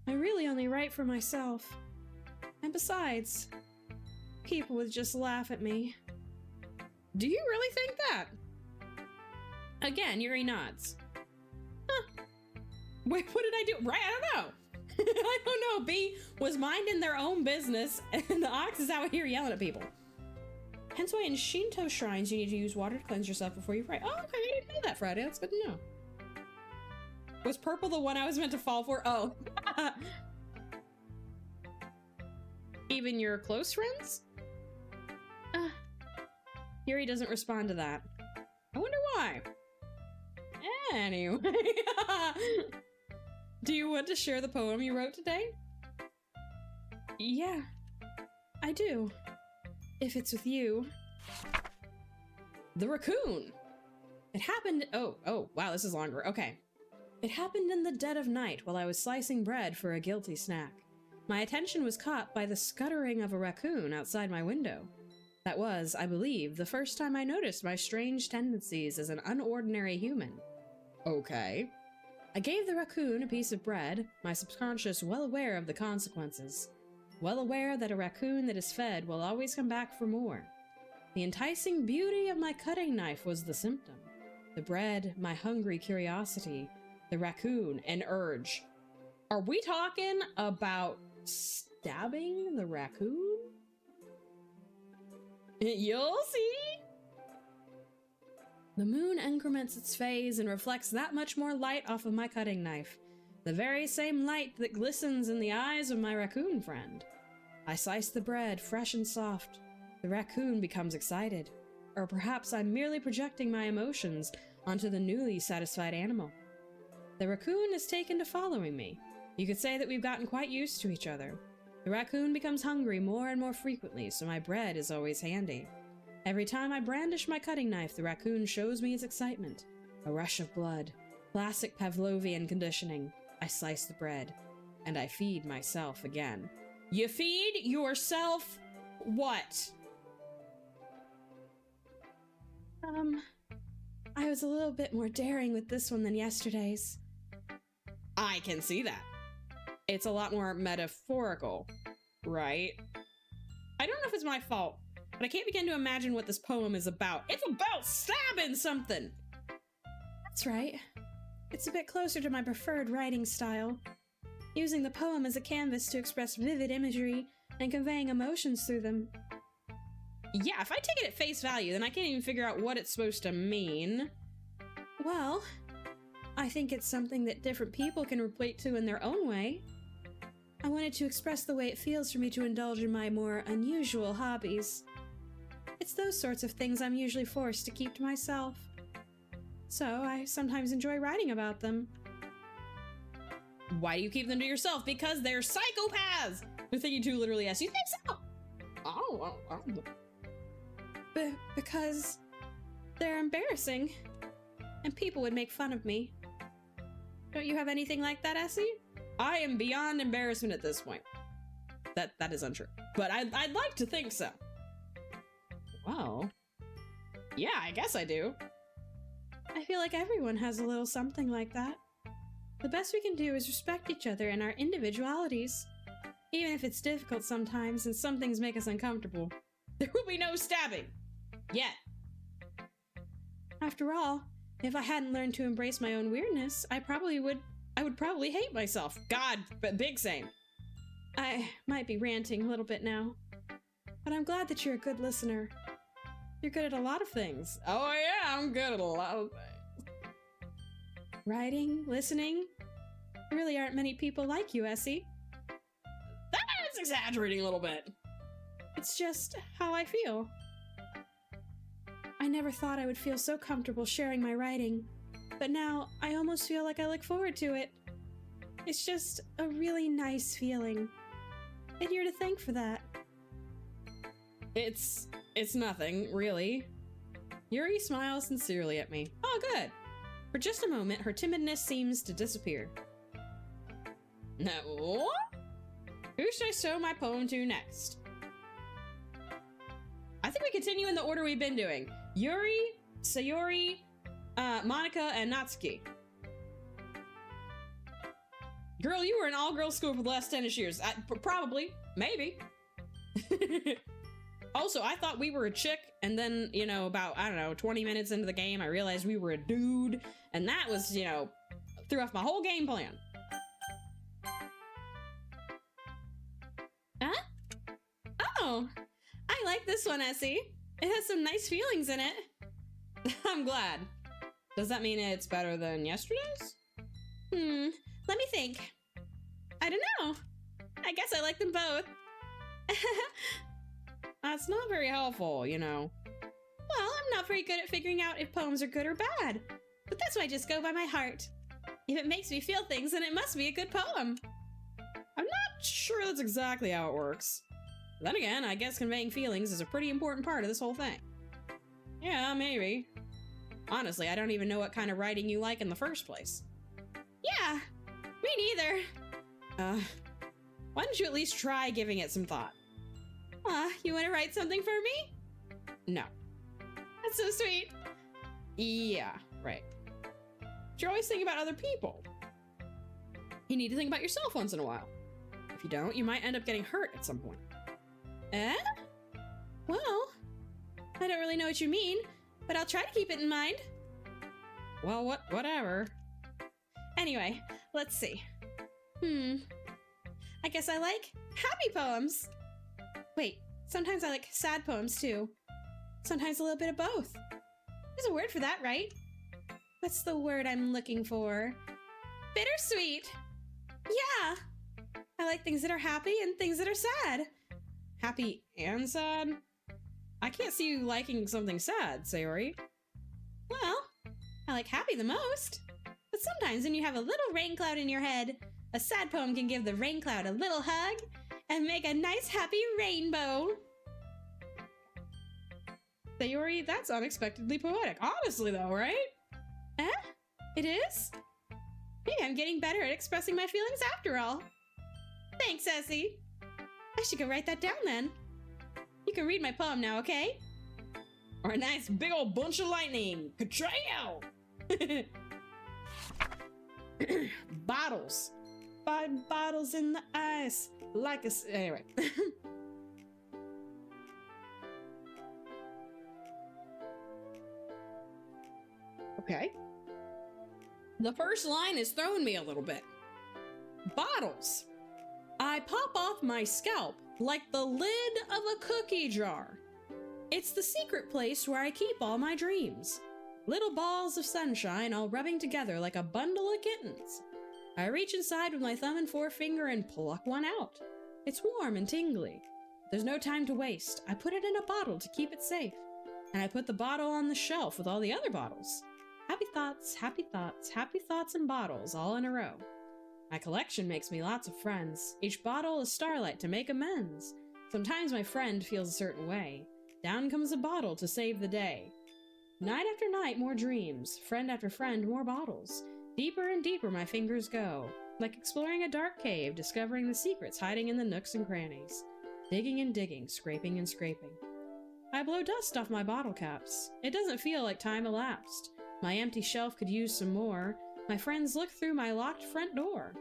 I really only write for myself. And besides, people would just laugh at me. Do you really think that? Again, Yuri nods. Huh. Wait, what did I do? Right, I don't know. I don't know. B was minding their own business, and the ox is out here yelling at people. Hence why in Shinto shrines you need to use water to cleanse yourself before you pray. Oh, okay, I didn't know that, Friday. That's good to know. Was purple the one I was meant to fall for? Oh. Even your close friends? Yuri doesn't respond to that. I wonder why. Anyway. Do you want to share the poem you wrote today? Yeah, I do. If it's with you. The raccoon. It happened. Oh, wow, this is longer. Okay. It happened in the dead of night while I was slicing bread for a guilty snack. My attention was caught by the scuttering of a raccoon outside my window. That was, I believe, the first time I noticed my strange tendencies as an unordinary human. Okay. I gave the raccoon a piece of bread, my subconscious well aware of the consequences. Well aware that a raccoon that is fed will always come back for more. The enticing beauty of my cutting knife was the symptom. The bread, my hungry curiosity. The raccoon, an urge. Are we talking about stabbing the raccoon? You'll see. The moon increments its phase and reflects that much more light off of my cutting knife. The very same light that glistens in the eyes of my raccoon friend. I slice the bread, fresh and soft. The raccoon becomes excited. Or perhaps I'm merely projecting my emotions onto the newly satisfied animal. The raccoon is taken to following me. You could say that we've gotten quite used to each other. The raccoon becomes hungry more and more frequently, so my bread is always handy. Every time I brandish my cutting knife, the raccoon shows me its excitement. A rush of blood. Classic Pavlovian conditioning. I slice the bread. And I feed myself again. You feed yourself what? I was a little bit more daring with this one than yesterday's. I can see that. It's a lot more metaphorical, right? I don't know if it's my fault, but I can't begin to imagine what this poem is about. It's about stabbing something! That's right. It's a bit closer to my preferred writing style. Using the poem as a canvas to express vivid imagery and conveying emotions through them. Yeah, if I take it at face value, then I can't even figure out what it's supposed to mean. Well, I think it's something that different people can relate to in their own way. I wanted to express the way it feels for me to indulge in my more unusual hobbies. It's those sorts of things I'm usually forced to keep to myself. So I sometimes enjoy writing about them. Why do you keep them to yourself? Because they're psychopaths! You're thinking too literally, yes. You think so? Oh. Because they're embarrassing, and people would make fun of me. Don't you have anything like that, Essie? I am beyond embarrassment at this point. That is untrue. But I'd like to think so. Well, yeah, I guess I do. I feel like everyone has a little something like that. The best we can do is respect each other and our individualities. Even if it's difficult sometimes and some things make us uncomfortable. There will be no stabbing. Yet. After all, if I hadn't learned to embrace my own weirdness, I would probably hate myself. God, but big same. I might be ranting a little bit now, but I'm glad that you're a good listener. You're good at a lot of things. Oh yeah, I'm good at a lot of things. Writing, listening. There really aren't many people like you, Essie. That's exaggerating a little bit. It's just how I feel. I never thought I would feel so comfortable sharing my writing, but now I almost feel like I look forward to it. It's just a really nice feeling. And you're to thank for that. It's nothing, really. Yuri smiles sincerely at me. Oh, good. For just a moment, her timidness seems to disappear. Now, who should I show my poem to next? I think we continue in the order we've been doing. Yuri, Sayori, Monica, and Natsuki. Girl, you were in all-girls school for the last 10-ish years. Probably. Maybe. Also, I thought we were a chick, and then, about, 20 minutes into the game, I realized we were a dude, and that was, threw off my whole game plan. Huh? Oh, I like this one, Essie. It has some nice feelings in it. I'm glad. Does that mean it's better than yesterday's? Let me think. I don't know. I guess I like them both. That's not very helpful, Well, I'm not very good at figuring out if poems are good or bad. But that's why I just go by my heart. If it makes me feel things, then it must be a good poem. I'm not sure that's exactly how it works. Then again, I guess conveying feelings is a pretty important part of this whole thing. Yeah, maybe. Honestly, I don't even know what kind of writing you like in the first place. Yeah, me neither. Why don't you at least try giving it some thought? You want to write something for me? No. That's so sweet. Yeah, right. But you're always thinking about other people. You need to think about yourself once in a while. If you don't, you might end up getting hurt at some point. Well, I don't really know what you mean, but I'll try to keep it in mind. Well, whatever. Anyway, let's see. I guess I like happy poems. Wait, sometimes I like sad poems too. Sometimes a little bit of both. There's a word for that, right? What's the word I'm looking for? Bittersweet. Yeah. I like things that are happy and things that are sad. Happy and sad? I can't see you liking something sad, Sayori. Well, I like happy the most. But sometimes when you have a little rain cloud in your head, a sad poem can give the rain cloud a little hug and make a nice happy rainbow. Sayori, that's unexpectedly poetic. Honestly though, right? It is? Hey, I'm getting better at expressing my feelings after all. Thanks, Essie. I should go write that down then. You can read my poem now, okay? Or a nice big old bunch of lightning. Ka-chow! Bottles. 5 bottles in the ice. Like a... Anyway. Okay. The first line is throwing me a little bit. Bottles. I pop off my scalp like the lid of a cookie jar. It's the secret place where I keep all my dreams. Little balls of sunshine all rubbing together like a bundle of kittens. I reach inside with my thumb and forefinger and pluck one out. It's warm and tingly. There's no time to waste. I put it in a bottle to keep it safe. And I put the bottle on the shelf with all the other bottles. Happy thoughts, happy thoughts, happy thoughts and bottles all in a row. My collection makes me lots of friends. Each bottle is starlight to make amends. Sometimes my friend feels a certain way. Down comes a bottle to save the day. Night after night, more dreams. Friend after friend, more bottles. Deeper and deeper my fingers go. Like exploring a dark cave, discovering the secrets hiding in the nooks and crannies. Digging and digging, scraping and scraping. I blow dust off my bottle caps. It doesn't feel like time elapsed. My empty shelf could use some more. My friends look through my locked front door.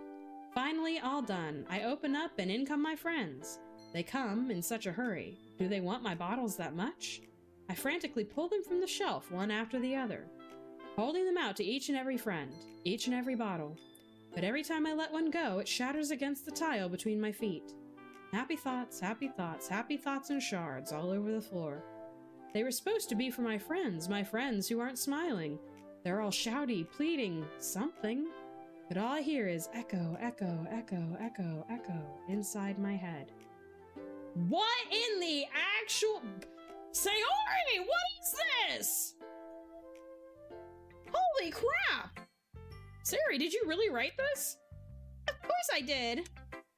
Finally, all done. I open up and in come my friends. They come in such a hurry. Do they want my bottles that much? I frantically pull them from the shelf, one after the other, holding them out to each and every friend, each and every bottle. But every time I let one go, it shatters against the tile between my feet. Happy thoughts, happy thoughts, happy thoughts in shards all over the floor. They were supposed to be for my friends who aren't smiling. They're all shouty, pleading, something. But all I hear is echo, echo, echo, echo, echo inside my head. What in the actual... Sayori, what is this? Holy crap! Sayori, did you really write this? Of course I did.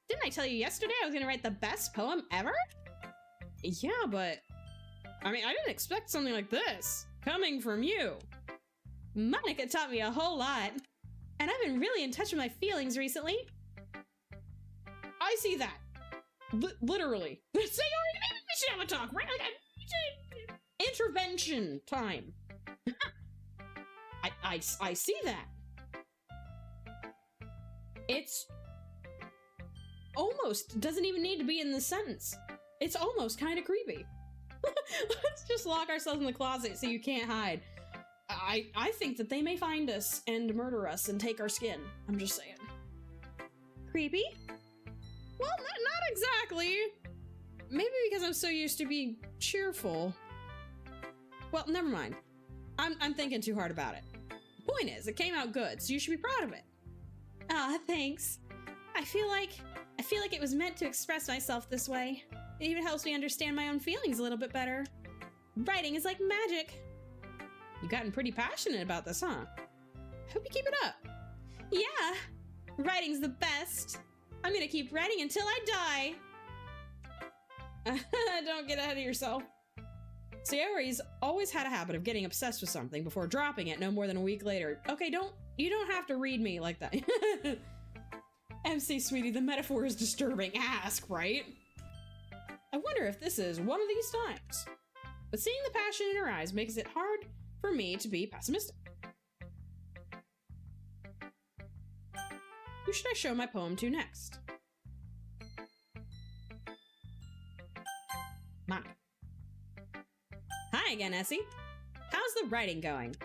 Didn't I tell you yesterday I was gonna write the best poem ever? Yeah, but... I mean, I didn't expect something like this. Coming from you. Monica taught me a whole lot. And I've been really in touch with my feelings recently. I see that. Literally. Sayori, maybe we should have a talk, right? Like, intervention time. I see that. It's almost doesn't even need to be in the sentence. It's almost kind of creepy. Let's just lock ourselves in the closet so you can't hide. I think that they may find us and murder us and take our skin. I'm just saying. Creepy? Well, not exactly. Maybe because I'm so used to being cheerful. Well, never mind. I'm thinking too hard about it. Point is, it came out good, so you should be proud of it. Ah, thanks. I feel like it was meant to express myself this way. It even helps me understand my own feelings a little bit better. Writing is like magic. You've gotten pretty passionate about this, huh? Hope you keep it up. Yeah, writing's the best. I'm gonna keep writing until I die. Don't get ahead of yourself. Sayori's always had a habit of getting obsessed with something before dropping it no more than a week later. Okay, you don't have to read me like that. MC Sweetie, the metaphor is disturbing. Ask, right? I wonder if this is one of these times. But seeing the passion in her eyes makes it hard for me to be pessimistic. Who should I show my poem to next? Monica. Hi again, Essie. How's the writing going?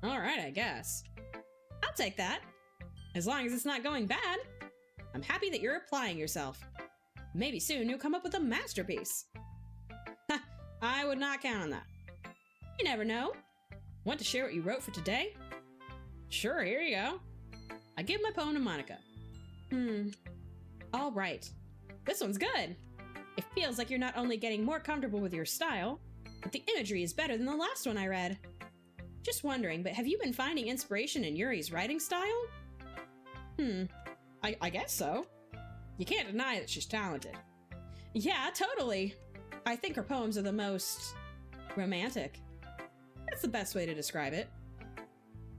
Alright, I guess. I'll take that. As long as it's not going bad. I'm happy that you're applying yourself. Maybe soon you'll come up with a masterpiece. Ha! I would not count on that. You never know. Want to share what you wrote for today? Sure, here you go. I give my poem to Monica. Alright. This one's good. It feels like you're not only getting more comfortable with your style, but the imagery is better than the last one I read. Just wondering, but have you been finding inspiration in Yuri's writing style? I guess so. You can't deny that she's talented. Yeah, totally. I think her poems are the most romantic. That's the best way to describe it.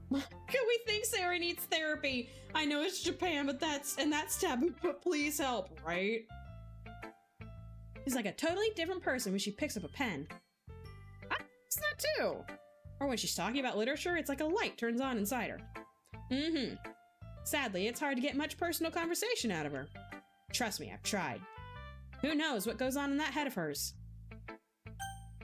Can we think Sayori needs therapy? I know it's Japan, but that's taboo, but please help, right? She's like a totally different person when she picks up a pen. I noticed that too. Or when she's talking about literature, it's like a light turns on inside her. Sadly, it's hard to get much personal conversation out of her. Trust me, I've tried. Who knows what goes on in that head of hers?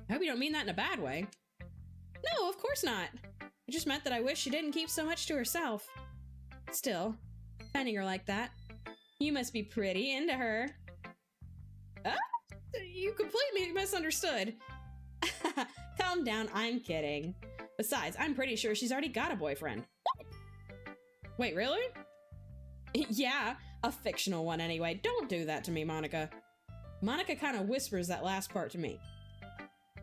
I hope you don't mean that in a bad way. No, of course not. It just meant that I wish she didn't keep so much to herself. Still, finding her like that, you must be pretty into her. You completely misunderstood. Calm down, I'm kidding. Besides, I'm pretty sure she's already got a boyfriend. Wait, really? Yeah, a fictional one anyway. Don't do that to me, Monica. Monica kind of whispers that last part to me.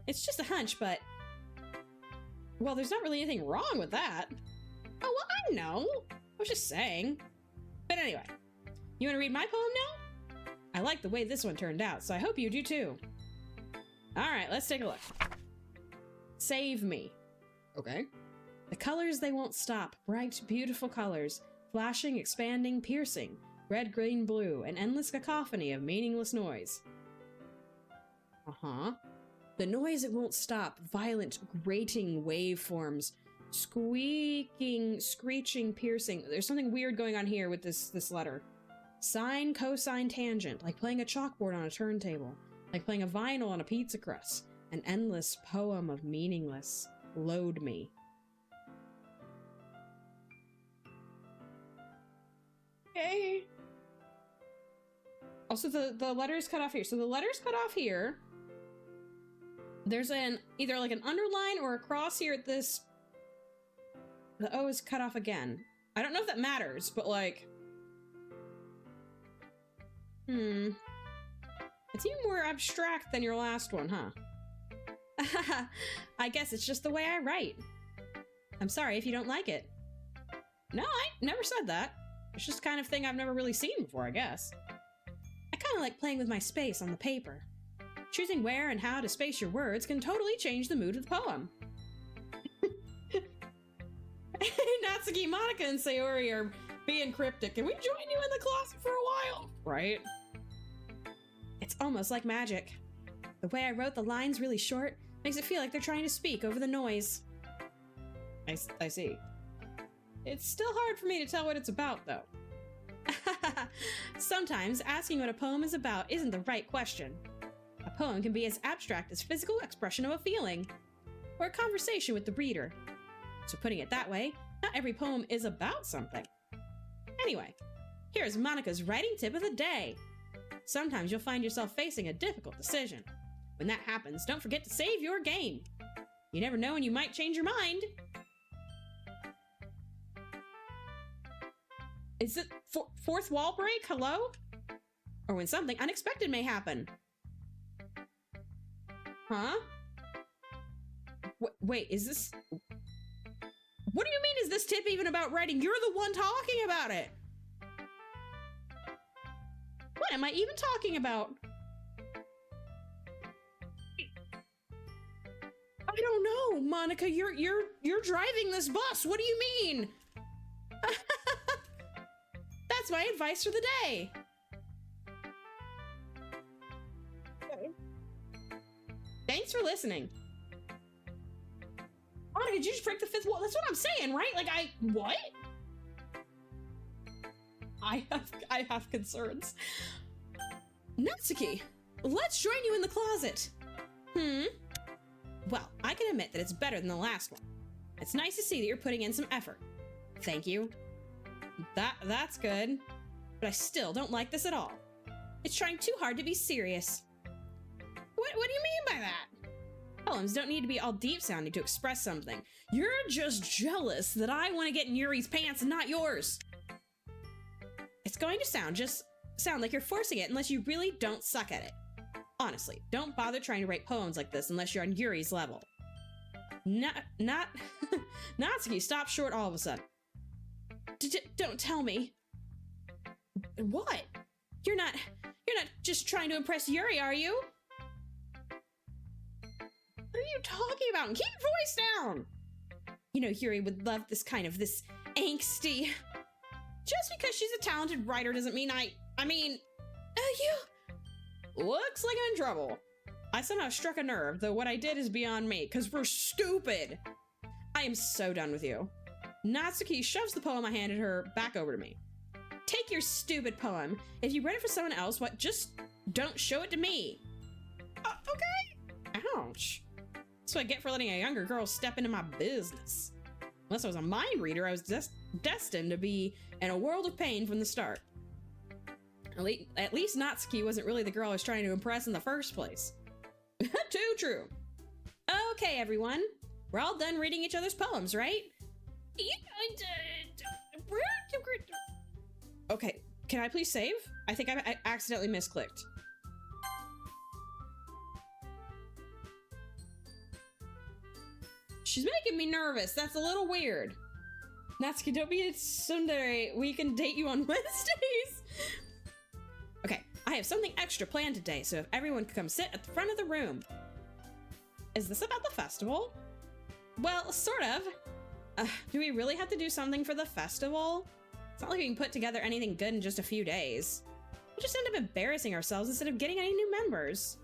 It's just a hunch, but... Well, there's not really anything wrong with that. Oh, well, I know. I was just saying. But anyway, you want to read my poem now? I like the way this one turned out, so I hope you do too. Alright, let's take a look. Save me. Okay. The colors, they won't stop. Bright, beautiful colors. Flashing, expanding, piercing. Red, green, blue. An endless cacophony of meaningless noise. The noise, it won't stop. Violent, grating waveforms. Squeaking, screeching, piercing. There's something weird going on here with this letter. Sine, cosine, tangent. Like playing a chalkboard on a turntable. Like playing a vinyl on a pizza crust. An endless poem of meaningless. Load me. Okay. Also, the letters cut off here. So the letters cut off here. There's either like an underline or a cross here at this. The O is cut off again. I don't know if that matters, but like... It's even more abstract than your last one, huh? I guess it's just the way I write. I'm sorry if you don't like it. No, I never said that. It's just the kind of thing I've never really seen before, I guess. I kind of like playing with my space on the paper. Choosing where and how to space your words can totally change the mood of the poem. Natsuki, Monica, and Sayori are being cryptic. Can we join you in the closet for a while? Right? It's almost like magic. The way I wrote the lines really short makes it feel like they're trying to speak over the noise. I see. It's still hard for me to tell what it's about, though. Sometimes asking what a poem is about isn't the right question. A poem can be as abstract as physical expression of a feeling, or a conversation with the reader. So putting it that way, not every poem is about something. Anyway, here's Monica's writing tip of the day. Sometimes you'll find yourself facing a difficult decision. When that happens, don't forget to save your game. You never know when you might change your mind. Is it fourth wall break? Hello? Or when something unexpected may happen. Huh? Wait, is this... What do you mean, is this tip even about writing? You're the one talking about it! What am I even talking about? I don't know, Monica. You're driving this bus. What do you mean? That's my advice for the day. Okay. Thanks for listening. Monica, did you just break the fifth wall? That's what I'm saying, right? Like, what? I have concerns. Natsuki, let's join you in the closet. Well, I can admit that it's better than the last one. It's nice to see that you're putting in some effort. Thank you. That's good. But I still don't like this at all. It's trying too hard to be serious. What do you mean by that? Poems don't need to be all deep sounding to express something. You're just jealous that I want to get in Yuri's pants and not yours. It's going to sound like you're forcing it unless you really don't suck at it. Honestly, don't bother trying to write poems like this unless you're on Yuri's level. Natsuki stopped short all of a sudden. Don't tell me. What? You're not just trying to impress Yuri, are you? What are you talking about? Keep your voice down! You know, Yuri would love this angsty. Just because she's a talented writer doesn't mean I mean, you... Looks like I'm in trouble. I somehow struck a nerve, though what I did is beyond me, because we're stupid. I am so done with you. Natsuki shoves the poem I handed her back over to me. Take your stupid poem. If you read it for someone else, just don't show it to me. Okay. Ouch. That's what I get for letting a younger girl step into my business. Unless I was a mind reader, I was destined to be in a world of pain from the start. At least Natsuki wasn't really the girl I was trying to impress in the first place. Too true. Okay, everyone. We're all done reading each other's poems, right? Okay, can I please save? I think I accidentally misclicked. She's making me nervous. That's a little weird. Natsuki, don't be a tsundere. We can date you on Wednesdays. Okay, I have something extra planned today, so if everyone could come sit at the front of the room. Is this about the festival? Well, sort of. Do we really have to do something for the festival? It's not like we can put together anything good in just a few days. We'll just end up embarrassing ourselves instead of getting any new members.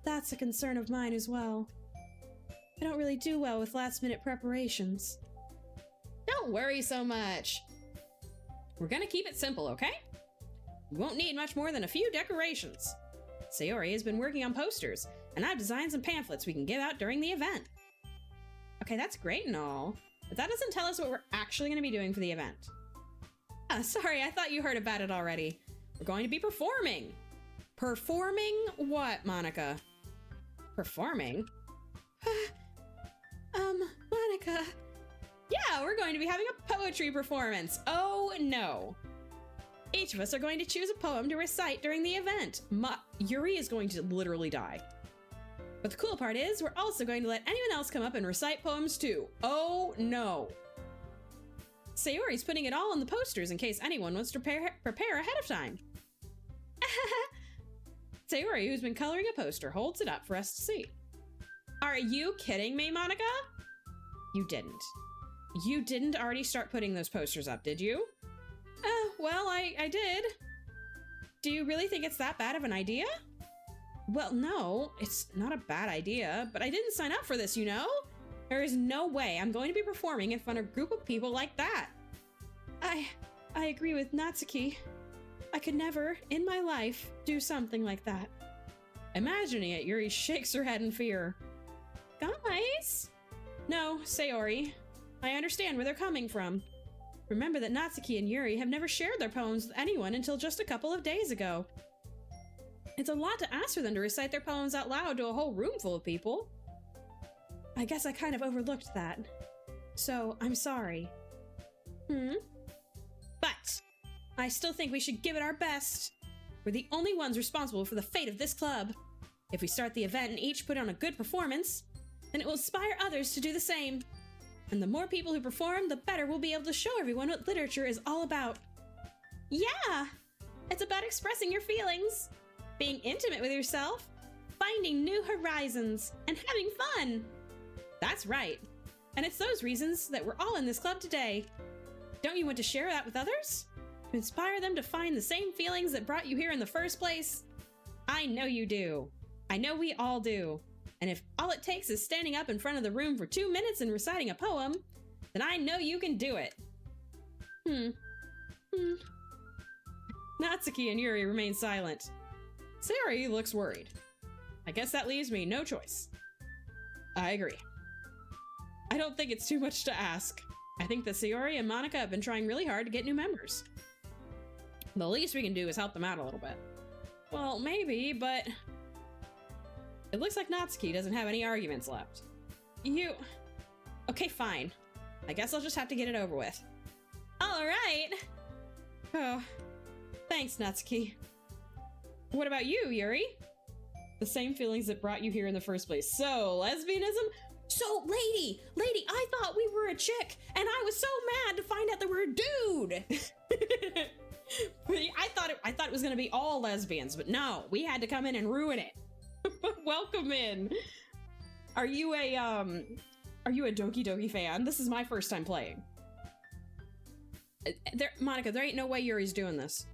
That's a concern of mine as well. I don't really do well with last-minute preparations. Don't worry so much. We're gonna keep it simple, okay? We won't need much more than a few decorations. Sayori has been working on posters, and I've designed some pamphlets we can give out during the event. Okay, that's great and all, but that doesn't tell us what we're actually going to be doing for the event. Sorry, I thought you heard about it already. We're going to be performing. Performing what, Monica? Performing? Monica. Yeah, we're going to be having a poetry performance. Oh, no. Each of us are going to choose a poem to recite during the event. Yuri is going to literally die. But the cool part is, we're also going to let anyone else come up and recite poems too. Oh no. Sayori's putting it all on the posters in case anyone wants to prepare ahead of time. Sayori, who's been coloring a poster, holds it up for us to see. Are you kidding me, Monica? You didn't. You didn't already start putting those posters up, did you? Well, I did. Do you really think it's that bad of an idea? Well, no, it's not a bad idea, but I didn't sign up for this, you know? There is no way I'm going to be performing in front of a group of people like that. I agree with Natsuki. I could never, in my life, do something like that. Imagining it, Yuri shakes her head in fear. Guys? No, Sayori. I understand where they're coming from. Remember that Natsuki and Yuri have never shared their poems with anyone until just a couple of days ago. It's a lot to ask for them to recite their poems out loud to a whole room full of people. I guess I kind of overlooked that. So, I'm sorry. But, I still think we should give it our best. We're the only ones responsible for the fate of this club. If we start the event and each put on a good performance, then it will inspire others to do the same. And the more people who perform, the better we'll be able to show everyone what literature is all about. Yeah! It's about expressing your feelings, being intimate with yourself, finding new horizons, and having fun. That's right. And it's those reasons that we're all in this club today. Don't you want to share that with others? To inspire them to find the same feelings that brought you here in the first place? I know you do. I know we all do. And if all it takes is standing up in front of the room for 2 minutes and reciting a poem, then I know you can do it. Natsuki and Yuri remain silent. Sayori looks worried. I guess that leaves me no choice. I agree. I don't think it's too much to ask. I think that Sayori and Monica have been trying really hard to get new members. The least we can do is help them out a little bit. Well, maybe, but... It looks like Natsuki doesn't have any arguments left. Okay, fine. I guess I'll just have to get it over with. Alright! Oh, thanks, Natsuki. What about you, Yuri? The same feelings that brought you here in the first place. So, lesbianism? So, lady, I thought we were a chick, and I was so mad to find out that we're a dude! I thought it was gonna be all lesbians, but no, we had to come in and ruin it. Welcome in. Are you a Doki Doki fan? This is my first time playing. Monica, there ain't no way Yuri's doing this.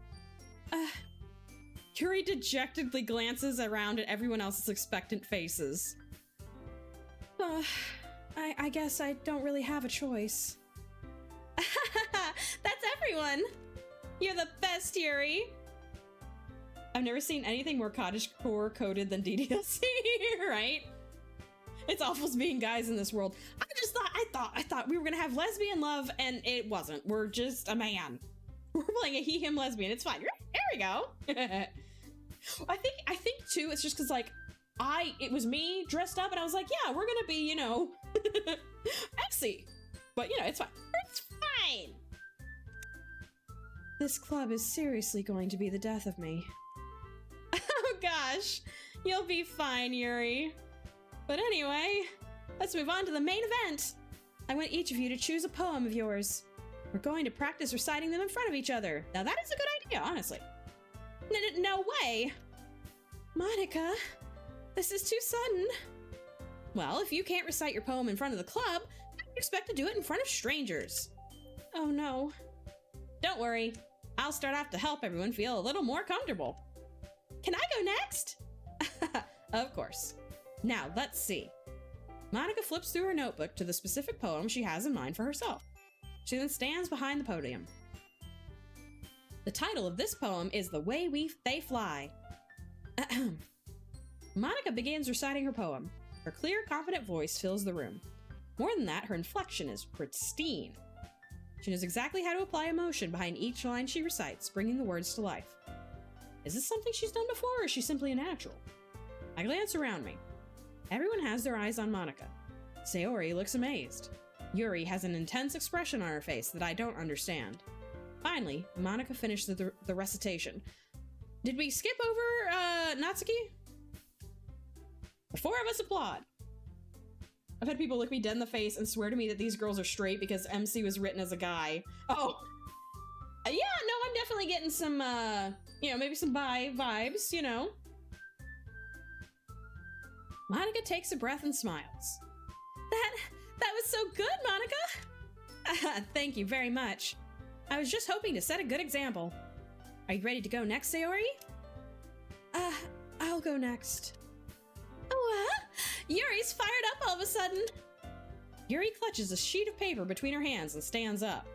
Yuri dejectedly glances around at everyone else's expectant faces. I guess I don't really have a choice. That's everyone! You're the best, Yuri! I've never seen anything more cottagecore coded than DDLC, right? It's awful being guys in this world. I thought we were gonna have lesbian love, and it wasn't. We're just a man. We're playing a he-him lesbian. It's fine. There we go. I think too, it's just because like it was me dressed up, and I was like, yeah, we're gonna be, MC. But it's fine. It's fine. This club is seriously going to be the death of me. Oh gosh, you'll be fine, Yuri. But anyway, let's move on to the main event. I want each of you to choose a poem of yours. We're going to practice reciting them in front of each other. Now that is a good idea, honestly. No way! Monica, this is too sudden. Well, if you can't recite your poem in front of the club, I expect to do it in front of strangers. Oh no. Don't worry, I'll start off to help everyone feel a little more comfortable. Can I go next? Of course. Now, let's see. Monica flips through her notebook to the specific poem she has in mind for herself. She then stands behind the podium. The title of this poem is The Way They Fly. Monica begins reciting her poem. Her clear, confident voice fills the room. More than that, her inflection is pristine. She knows exactly how to apply emotion behind each line she recites, bringing the words to life. Is this something she's done before, or is she simply a natural? I glance around me. Everyone has their eyes on Monica. Sayori looks amazed. Yuri has an intense expression on her face that I don't understand. Finally, Monica finished the recitation. Did we skip over Natsuki? The four of us applaud. I've had people look me dead in the face and swear to me that these girls are straight because MC was written as a guy. Oh! Yeah, no, I'm definitely getting some, maybe some bi vibes, Monica takes a breath and smiles. That was so good, Monica! Thank you very much. I was just hoping to set a good example. Are you ready to go next, Sayori? I'll go next. What? Yuri's fired up all of a sudden. Yuri clutches a sheet of paper between her hands and stands up.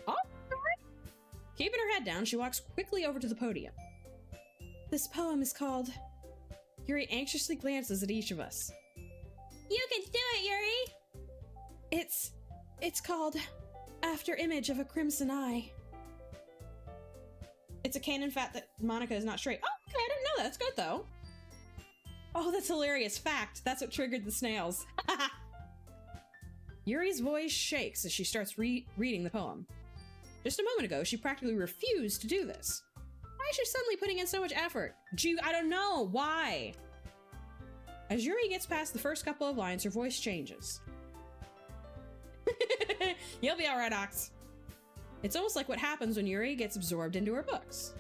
Oh, keeping her head down, she walks quickly over to the podium. This poem is called... Yuri anxiously glances at each of us. You can do it, Yuri! It's called After Image of a Crimson Eye. It's a canon fact that Monica is not straight. Oh, okay, I didn't know that. That's good, though. Oh, that's hilarious. Fact. That's what triggered the snails. Yuri's voice shakes as she starts reading the poem. Just a moment ago, she practically refused to do this. Why is she suddenly putting in so much effort? I don't know. Why? As Yuri gets past the first couple of lines, her voice changes. You'll be alright, Ox. It's almost like what happens when Yuri gets absorbed into her books.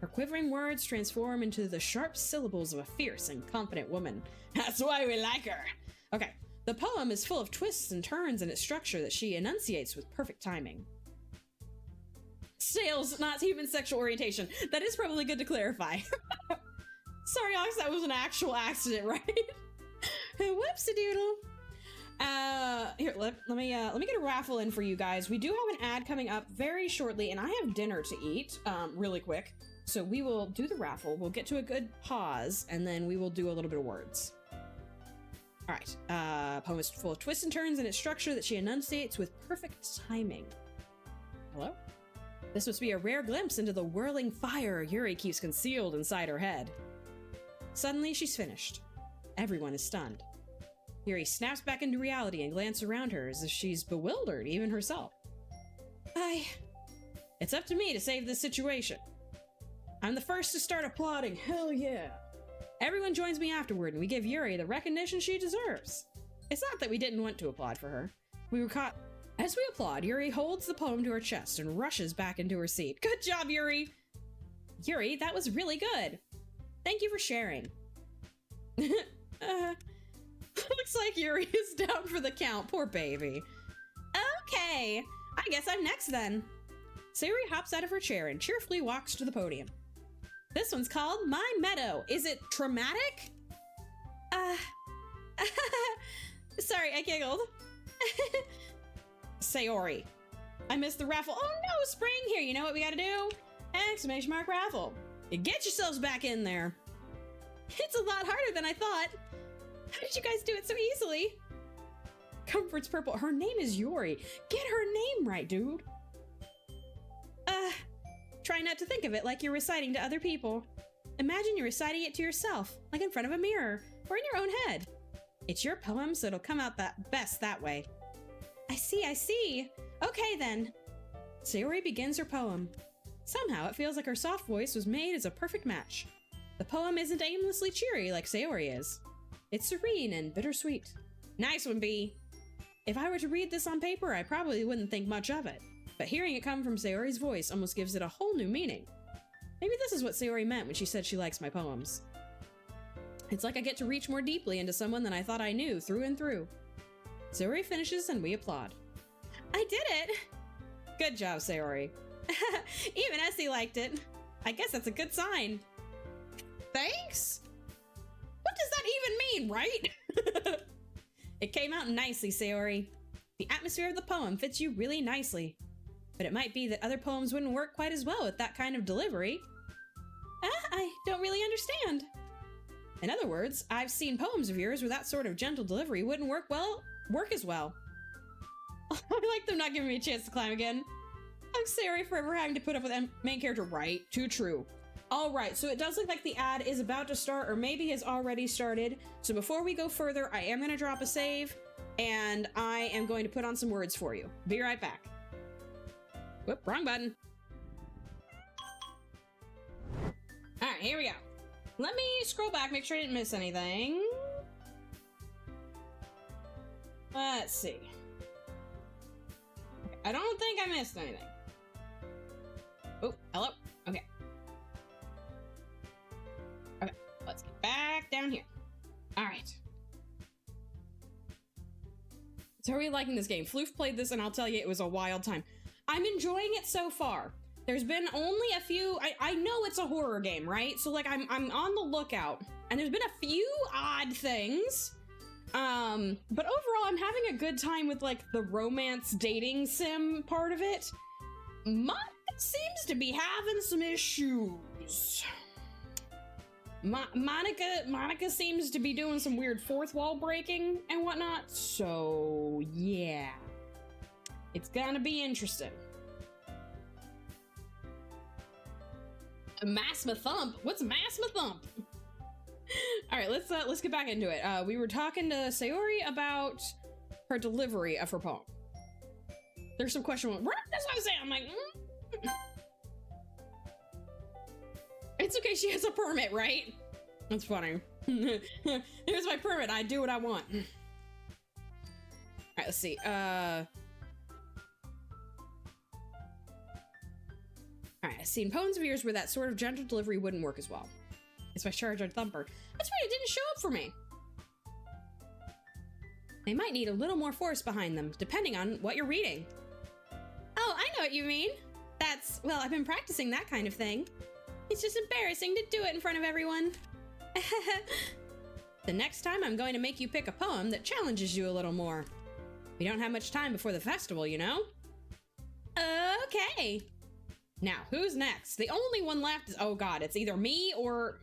Her quivering words transform into the sharp syllables of a fierce and confident woman. That's why we like her. Okay, The poem is full of twists and turns in its structure that she enunciates with perfect timing. Sales, not human sexual orientation. That is probably good to clarify. Sorry, Alex, that was an actual accident, right? Whoopsie doodle. Here, let me get a raffle in for you guys. We do have an ad coming up very shortly, and I have dinner to eat, really quick. So we will do the raffle. We'll get to a good pause, and then we will do a little bit of words. All right. Poem is full of twists and turns in its structure that she enunciates with perfect timing. Hello? This must be a rare glimpse into the whirling fire Yuri keeps concealed inside her head. Suddenly, she's finished. Everyone is stunned. Yuri snaps back into reality and glances around her as if she's bewildered, even herself. It's up to me to save this situation. I'm the first to start applauding, hell yeah. Everyone joins me afterward and we give Yuri the recognition she deserves. It's not that we didn't want to applaud for her. We were caught. As we applaud, Yuri holds the poem to her chest and rushes back into her seat. Good job, Yuri! Yuri, that was really good. Thank you for sharing. Looks like Yuri is down for the count. Poor baby. Okay, I guess I'm next then. Sayori hops out of her chair and cheerfully walks to the podium. This one's called My Meadow. Is it traumatic? Sorry, I giggled. Sayori. I missed the raffle. Oh no, Spring! Here, you know what we gotta do? Exclamation mark raffle. Get yourselves back in there. It's a lot harder than I thought. How did you guys do it so easily? Comfort's purple. Her name is Yuri. Get her name right, dude. Try not to think of it like you're reciting to other people. Imagine you're reciting it to yourself, like in front of a mirror, or in your own head. It's your poem, so it'll come out best that way. I see. Okay then. Sayori begins her poem. Somehow it feels like her soft voice was made as a perfect match. The poem isn't aimlessly cheery like Sayori is. It's serene and bittersweet. Nice one, B. If I were to read this on paper, I probably wouldn't think much of it. But hearing it come from Sayori's voice almost gives it a whole new meaning. Maybe this is what Sayori meant when she said she likes my poems. It's like I get to reach more deeply into someone than I thought I knew through and through. Sayori finishes and we applaud. I did it! Good job, Sayori. Even Essie liked it. I guess that's a good sign. Thanks? What does that even mean, right? It came out nicely, Sayori. The atmosphere of the poem fits you really nicely. But it might be that other poems wouldn't work quite as well with that kind of delivery. I don't really understand. In other words, I've seen poems of yours where that sort of gentle delivery wouldn't work as well. I like them not giving me a chance to climb again. I'm sorry for ever having to put up with main character. Right, too true. All right, so it does look like the ad is about to start, or maybe has already started. So before we go further, I am going to drop a save, and I am going to put on some words for you. Be right back. Whoop, wrong button. All right, here we go. Let me scroll back, make sure I didn't miss anything. Let's see. Okay, I don't think I missed anything. Oh, hello. Okay. Okay, let's get back down here. All right. So are we liking this game? Floof played this and I'll tell you it was a wild time. I'm enjoying it so far. There's been only a few, I know it's a horror game, right? So like I'm on the lookout and there's been a few odd things. But overall I'm having a good time with like the romance dating sim part of it. Monica seems to be having some issues. Monica seems to be doing some weird fourth wall breaking and whatnot. So yeah, it's gonna be interesting. Masma Thump? What's Masma Thump? All right, let's get back into it. We were talking to Sayori about her delivery of her poem. There's some question. That's what I'm saying. I'm like, It's okay. She has a permit, right? That's funny. Here's my permit. I do what I want. All right, let's see. All right, I've seen poems of yours where that sort of gentle delivery wouldn't work as well. It's my Charizard Thumper. That's right, it didn't show up for me. They might need a little more force behind them, depending on what you're reading. Oh, I know what you mean. Well, I've been practicing that kind of thing. It's just embarrassing to do it in front of everyone. The next time I'm going to make you pick a poem that challenges you a little more. We don't have much time before the festival, you know? Okay. Now, who's next? The only one left is, oh god, it's either me or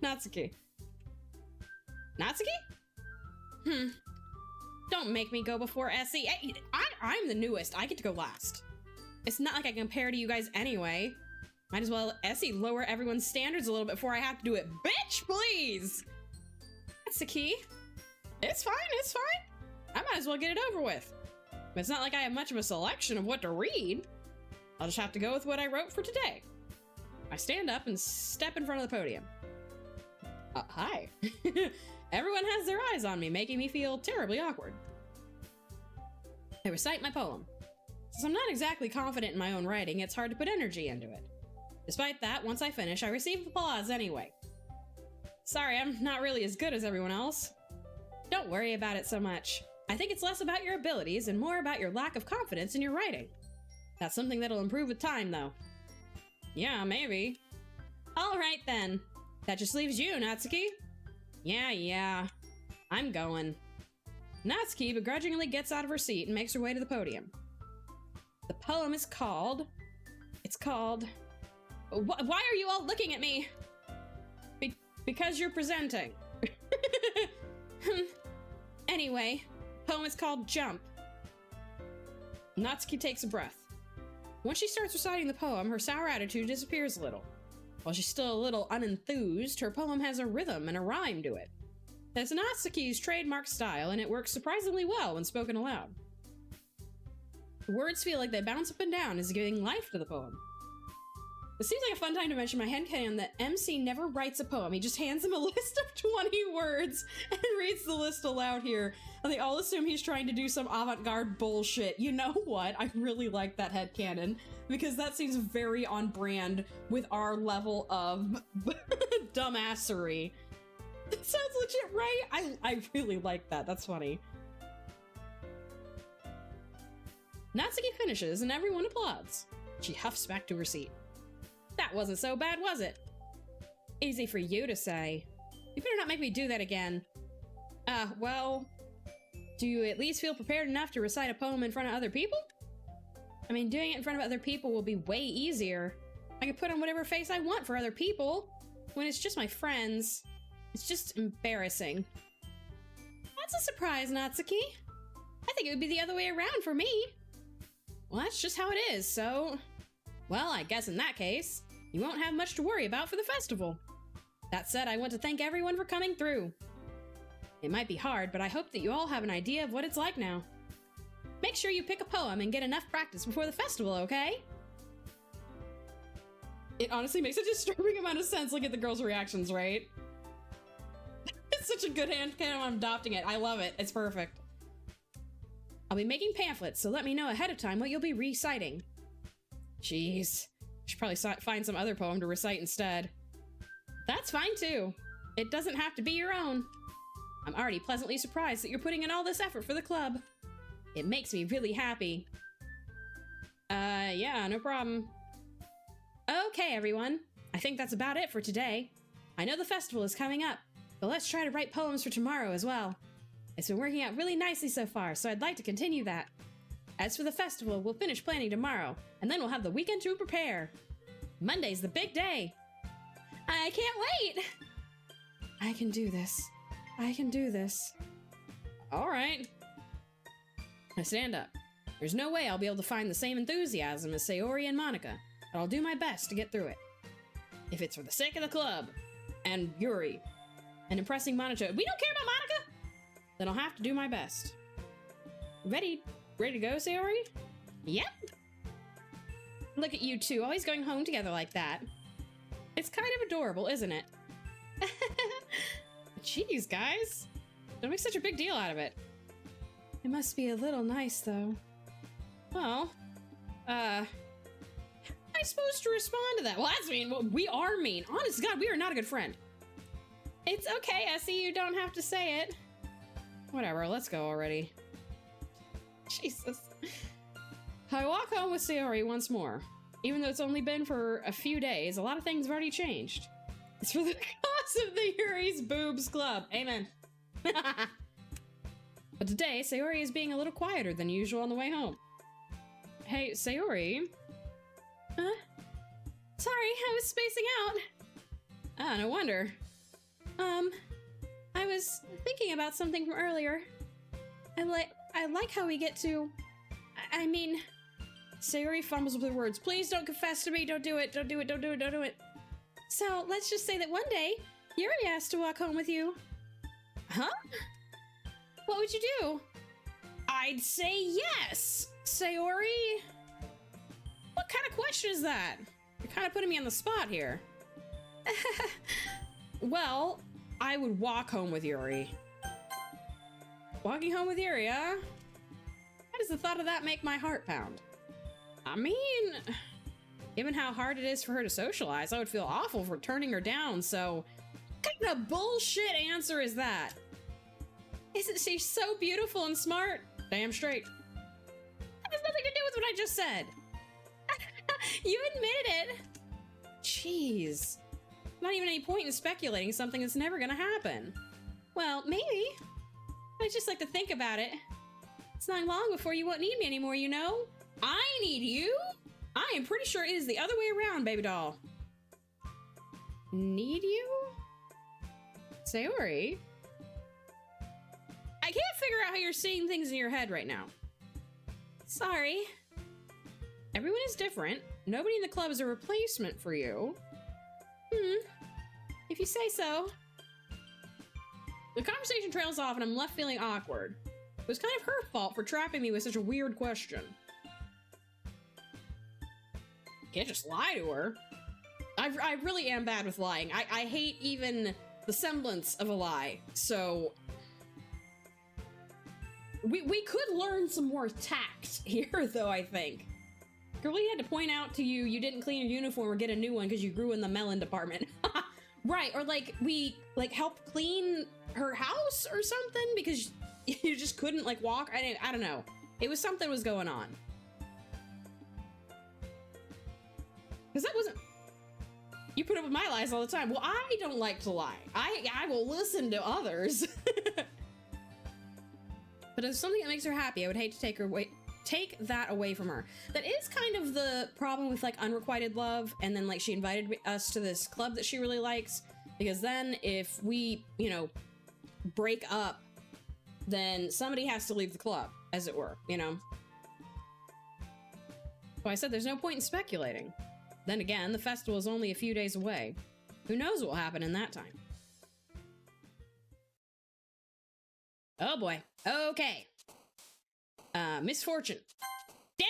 Natsuki. Natsuki? Don't make me go before Essie. I'm the newest. I get to go last. It's not like I compare to you guys anyway. Might as well Essie lower everyone's standards a little bit before I have to do it. Bitch, please! That's the key. It's fine, it's fine. I might as well get it over with. But it's not like I have much of a selection of what to read. I'll just have to go with what I wrote for today. I stand up and step in front of the podium. Hi. Everyone has their eyes on me, making me feel terribly awkward. I recite my poem. Since I'm not exactly confident in my own writing, it's hard to put energy into it. Despite that, once I finish, I receive applause anyway. Sorry, I'm not really as good as everyone else. Don't worry about it so much. I think it's less about your abilities and more about your lack of confidence in your writing. That's something that'll improve with time, though. Yeah, maybe. Alright then. That just leaves you, Natsuki. Yeah. I'm going. Natsuki begrudgingly gets out of her seat and makes her way to the podium. The poem is called... Why are you all looking at me? Because you're presenting. Anyway, poem is called Jump. Natsuki takes a breath. Once she starts reciting the poem, her sour attitude disappears a little. While she's still a little unenthused, her poem has a rhythm and a rhyme to it. That's Natsuki's trademark style, and it works surprisingly well when spoken aloud. The words feel like they bounce up and down as giving life to the poem. This seems like a fun time to mention my headcanon that MC never writes a poem. He just hands them a list of 20 words and reads the list aloud here. And they all assume he's trying to do some avant-garde bullshit. You know what? I really like that headcanon because that seems very on brand with our level of dumbassery. That sounds legit, right? I really like that. That's funny. Natsuki finishes and everyone applauds. She huffs back to her seat. That wasn't so bad, was it? Easy for you to say. You better not make me do that again. Well, do you at least feel prepared enough to recite a poem in front of other people? I mean, doing it in front of other people will be way easier. I can put on whatever face I want for other people. When it's just my friends, it's just embarrassing. That's a surprise, Natsuki. I think it would be the other way around for me. Well, that's just how it is, so... Well, I guess in that case, you won't have much to worry about for the festival. That said, I want to thank everyone for coming through. It might be hard, but I hope that you all have an idea of what it's like now. Make sure you pick a poem and get enough practice before the festival, okay? It honestly makes a disturbing amount of sense. Look at the girls' reactions, right? It's such a good handcanon. I'm adopting it. I love it. It's perfect. I'll be making pamphlets, so let me know ahead of time what you'll be reciting. Jeez. Should probably find some other poem to recite instead. That's fine too. It doesn't have to be your own. I'm already pleasantly surprised that you're putting in all this effort for the club. It makes me really happy. Yeah, no problem. Okay, everyone. I think that's about it for today. I know the festival is coming up, but let's try to write poems for tomorrow as well. It's been working out really nicely so far, so I'd like to continue that. As for the festival, we'll finish planning tomorrow, and then we'll have the weekend to prepare. Monday's the big day. I can't wait! I can do this. I can do this. All right. I stand up. There's no way I'll be able to find the same enthusiasm as Sayori and Monica, but I'll do my best to get through it. If it's for the sake of the club, and Yuri, and impressing Monica, we don't care about Monica! Then I'll have to do my best. Ready to go, Sayori? Yep. Look at you two, always going home together like that. It's kind of adorable, isn't it? Jeez, guys. Don't make such a big deal out of it. It must be a little nice, though. Well, how am I supposed to respond to that? Well, that's mean. Well, we are mean. Honest to God, we are not a good friend. It's okay, Essie, you don't have to say it. whatever, let's go already. Jesus. I walk home with Sayori once more. Even though it's only been for a few days, a lot of things have already changed. It's for the cause of the Yuri's Boobs Club. Amen. But today, Sayori is being a little quieter than usual on the way home. Hey, Sayori. Huh? Sorry, I was spacing out. Ah, no wonder. I was thinking about something from earlier. I like how we get to... I mean... Sayori fumbles with her words. Please don't confess to me. Don't do it. Don't do it. Don't do it. Don't do it. So, let's just say that one day, Yuri asked to walk home with you. Huh? What would you do? I'd say yes, Sayori. What kind of question is that? You're kind of putting me on the spot here. Well, I would walk home with Yuri. Walking home with Yuri, huh? How does the thought of that make my heart pound? I mean, given how hard it is for her to socialize, I would feel awful for turning her down, so... What kind of bullshit answer is that? Isn't she so beautiful and smart? Damn straight. That has nothing to do with what I just said. You admitted it. Jeez. Not even any point in speculating something that's never gonna happen. Well, maybe. I just like to think about it. It's not long before you won't need me anymore, you know? I need you? I am pretty sure it is the other way around, baby doll. Need you? Sayori? I can't figure out how you're seeing things in your head right now. Sorry. Everyone is different. Nobody in the club is a replacement for you. If you say so. The conversation trails off and I'm left feeling awkward. It was kind of her fault for trapping me with such a weird question. Can't just lie to her. I really am bad with lying. I hate even the semblance of a lie. So we could learn some more tact here, though, I think. Girlie had to point out to you you didn't clean your uniform or get a new one because you grew in the melon department. Right, or like we helped clean her house or something because you just couldn't like walk. I don't know. It was something was going on. Because that wasn't... You put up with my lies all the time. Well, I don't like to lie. I will listen to others. But if something that makes her happy, I would hate to take that away from her. That is kind of the problem with like unrequited love. And then like she invited us to this club that she really likes. Because then if we, you know, break up, then somebody has to leave the club, as it were, you know? So I said there's no point in speculating. Then again, the festival is only a few days away. Who knows what will happen in that time? Oh boy. Okay. Misfortune. Damn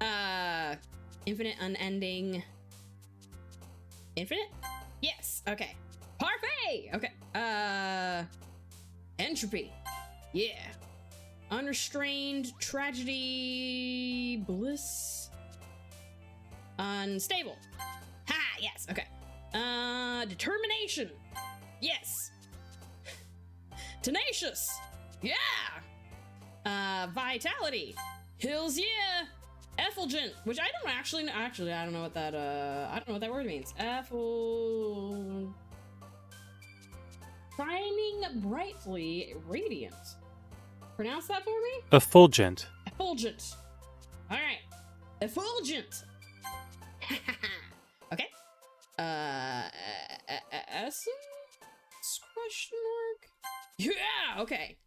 it! Infinite, unending... Infinite? Yes, okay. Parfait! Okay. Entropy. Yeah. Unrestrained, tragedy, bliss... Unstable. Ha, yes, okay. Determination. Yes. Tenacious. Yeah. Vitality. Hills, yeah. Effulgent, which I don't actually know. Actually, I don't know what that, I don't know what that word means. Shining brightly radiant. Pronounce that for me? Effulgent. Effulgent. All right. Effulgent. Okay. Essence? Question mark? Yeah, okay.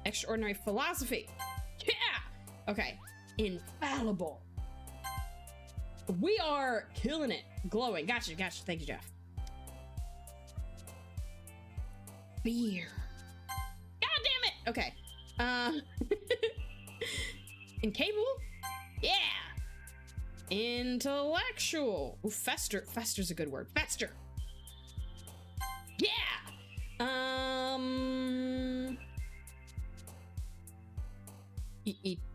Extraordinary philosophy. Yeah! Okay. Infallible. We are killing it. Glowing. Gotcha. Thank you, Jeff. Fear. God damn it! Okay. Incapable? Yeah! Intellectual. Ooh, fester. Fester's a good word. Fester. Yeah!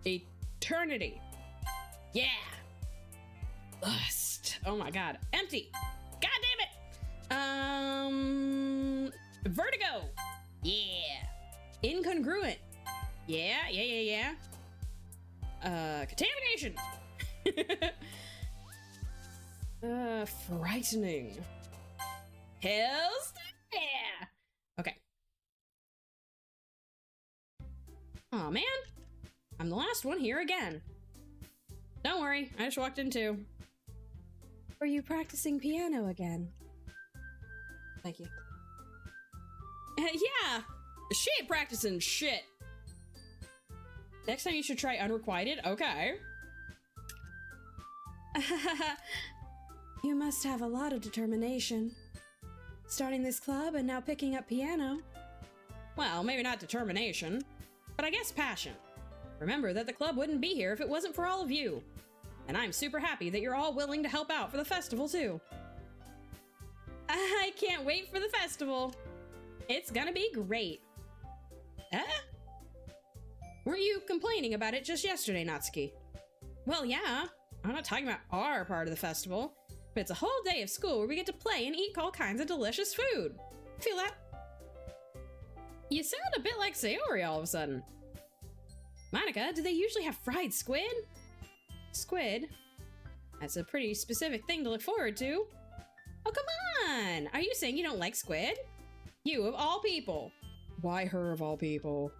Eternity. Yeah! Lust. Oh my god. Empty. God damn it! Vertigo. Yeah. Incongruent. Yeah. Contamination. Frightening. Hells yeah. Okay. Oh man, I'm the last one here again. Don't worry, I just walked in too. Were you practicing piano again? Thank you. Yeah, she ain't practicing shit. Next time you should try unrequited. Okay. You must have a lot of determination. Starting this club and now picking up piano. Well, maybe not determination, but I guess passion. Remember that the club wouldn't be here if it wasn't for all of you. And I'm super happy that you're all willing to help out for the festival too. I can't wait for the festival. It's gonna be great. Weren't you complaining about it just yesterday, Natsuki? Well, yeah. I'm not talking about our part of the festival, but it's a whole day of school where we get to play and eat all kinds of delicious food. Feel that? You sound a bit like Sayori all of a sudden. Monica, do they usually have fried squid? Squid? That's a pretty specific thing to look forward to. Oh, come on! Are you saying you don't like squid? You of all people. Why her of all people?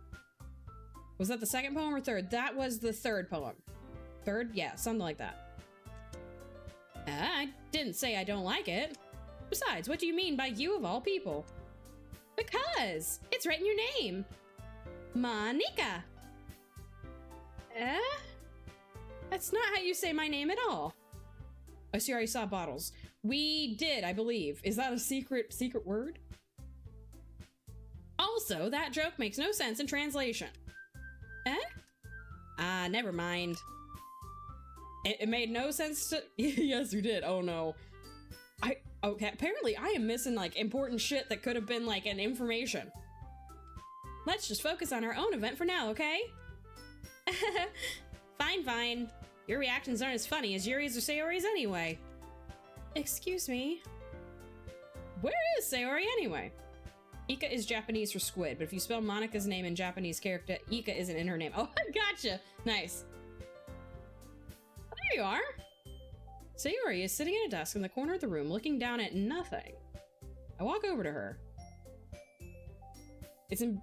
Was that the second poem or third? That was the third poem. Third? Yeah, something like that. I didn't say I don't like it. Besides, what do you mean by you of all people? Because it's right in your name. Monica. That's not how you say my name at all. I see, I already saw bottles. We did, I believe. Is that a secret word? Also, that joke makes no sense in translation. Never mind. It made no sense to- Yes, you did. Oh no. Okay, apparently I am missing like important shit that could have been like an information. Let's just focus on our own event for now, okay? Fine. Your reactions aren't as funny as Yuri's or Sayori's anyway. Excuse me? Where is Sayori anyway? Ika is Japanese for squid, but if you spell Monica's name in Japanese character, Ika isn't in her name. Oh, gotcha! Nice. There you are! Sayori is sitting at a desk in the corner of the room, looking down at nothing. I walk over to her. It's in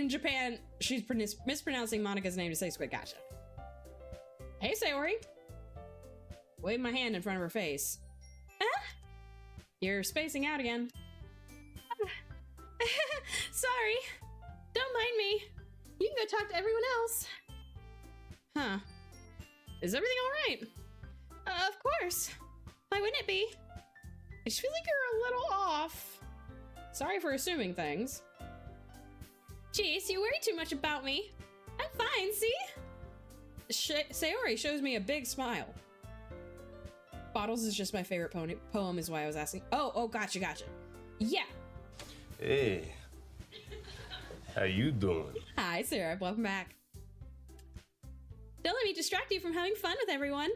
Japan, she's mispronouncing Monica's name to say squid. Gotcha. Hey, Sayori. Wave my hand in front of her face. You're spacing out again. Sorry. Don't mind me. You can go talk to everyone else. Huh. Is everything alright? Of course. Why wouldn't it be? I just feel like you're a little off. Sorry for assuming things. Jeez, you worry too much about me. I'm fine, see? Sayori shows me a big smile. Bottles is just my favorite poem is why I was asking. Oh, gotcha. Yeah. Hey. How you doing? Hi, Sarah. Welcome back. Don't let me distract you from having fun with everyone.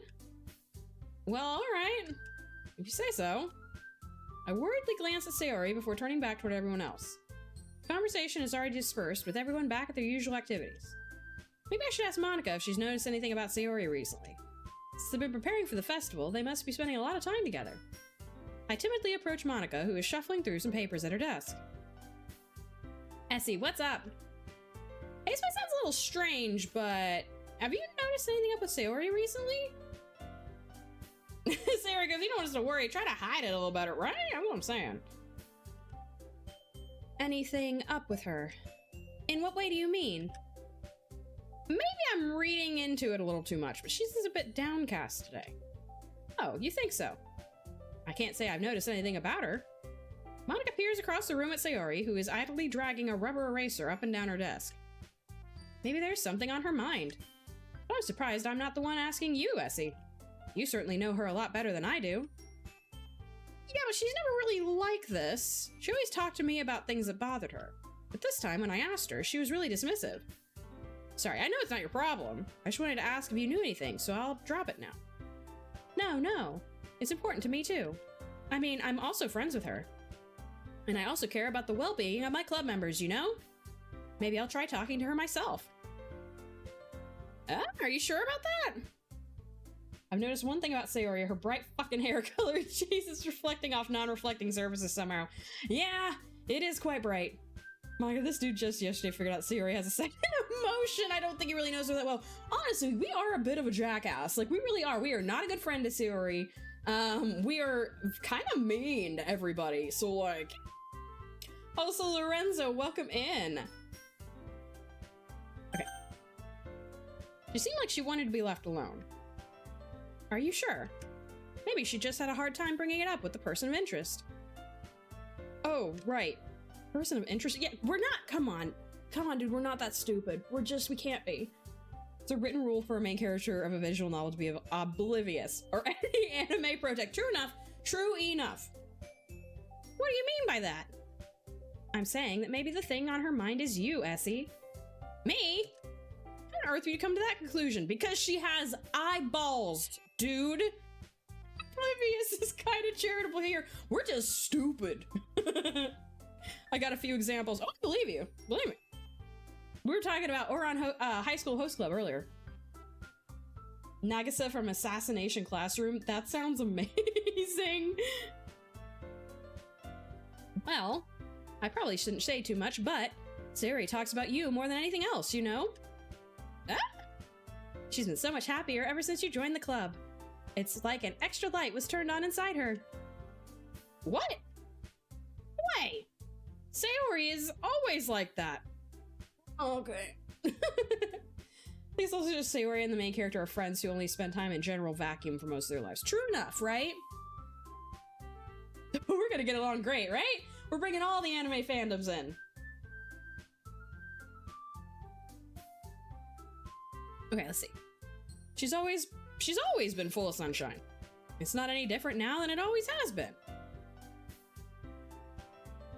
Well, alright. If you say so. I worriedly glance at Sayori before turning back toward everyone else. Conversation is already dispersed, with everyone back at their usual activities. Maybe I should ask Monica if she's noticed anything about Sayori recently. Since they've been preparing for the festival, they must be spending a lot of time together. I timidly approach Monica, who is shuffling through some papers at her desk. Essie, what's up? Hey, this might sound a little strange, but have you noticed anything up with Sayori recently? Sayori goes, you don't want us to worry, try to hide it a little better, right? That's what I'm saying. Anything up with her? In what way do you mean? Maybe I'm reading into it a little too much, but she seems a bit downcast today. Oh, you think so? I can't say I've noticed anything about her. Monica peers across the room at Sayori, who is idly dragging a rubber eraser up and down her desk. Maybe there's something on her mind. But I'm surprised I'm not the one asking you, Essie. You certainly know her a lot better than I do. Yeah, but she's never really like this. She always talked to me about things that bothered her. But this time, when I asked her, she was really dismissive. Sorry, I know it's not your problem. I just wanted to ask if you knew anything, so I'll drop it now. No. It's important to me, too. I mean, I'm also friends with her. And I also care about the well-being of my club members, you know? Maybe I'll try talking to her myself. Are you sure about that? I've noticed one thing about Sayori, her bright fucking hair color. Jesus, reflecting off non-reflecting surfaces somehow. Yeah, it is quite bright. My God, this dude just yesterday figured out Sayori has a second emotion. I don't think he really knows her that well. Honestly, we are a bit of a jackass. Like, we really are. We are not a good friend to Sayori. We are kind of mean to everybody. So, like... Also, Lorenzo, welcome in. Okay. She seemed like she wanted to be left alone. Are you sure? Maybe she just had a hard time bringing it up with the person of interest. Oh, right. Person of interest? Yeah, we're not. Come on, dude. We're not that stupid. We can't be. It's a written rule for a main character of a visual novel to be oblivious or any anime protect. True enough. True enough. What do you mean by that? I'm saying that maybe the thing on her mind is you, Essie. Me? How on earth would you come to that conclusion? Because she has eyeballs, dude. Oblivious is kind of charitable here. We're just stupid. I got a few examples. Oh, I believe you. Believe me. We were talking about Oran High School Host Club earlier. Nagisa from Assassination Classroom. That sounds amazing. Well, I probably shouldn't say too much, but Sayori talks about you more than anything else, you know? Ah! She's been so much happier ever since you joined the club. It's like an extra light was turned on inside her. What? Way! Sayori is always like that. Okay. These also just Sayori and the main character are friends who only spend time in general vacuum for most of their lives. True enough, right? We're gonna get along great, right? We're bringing all the anime fandoms in. Okay, let's see. She's always been full of sunshine. It's not any different now than it always has been.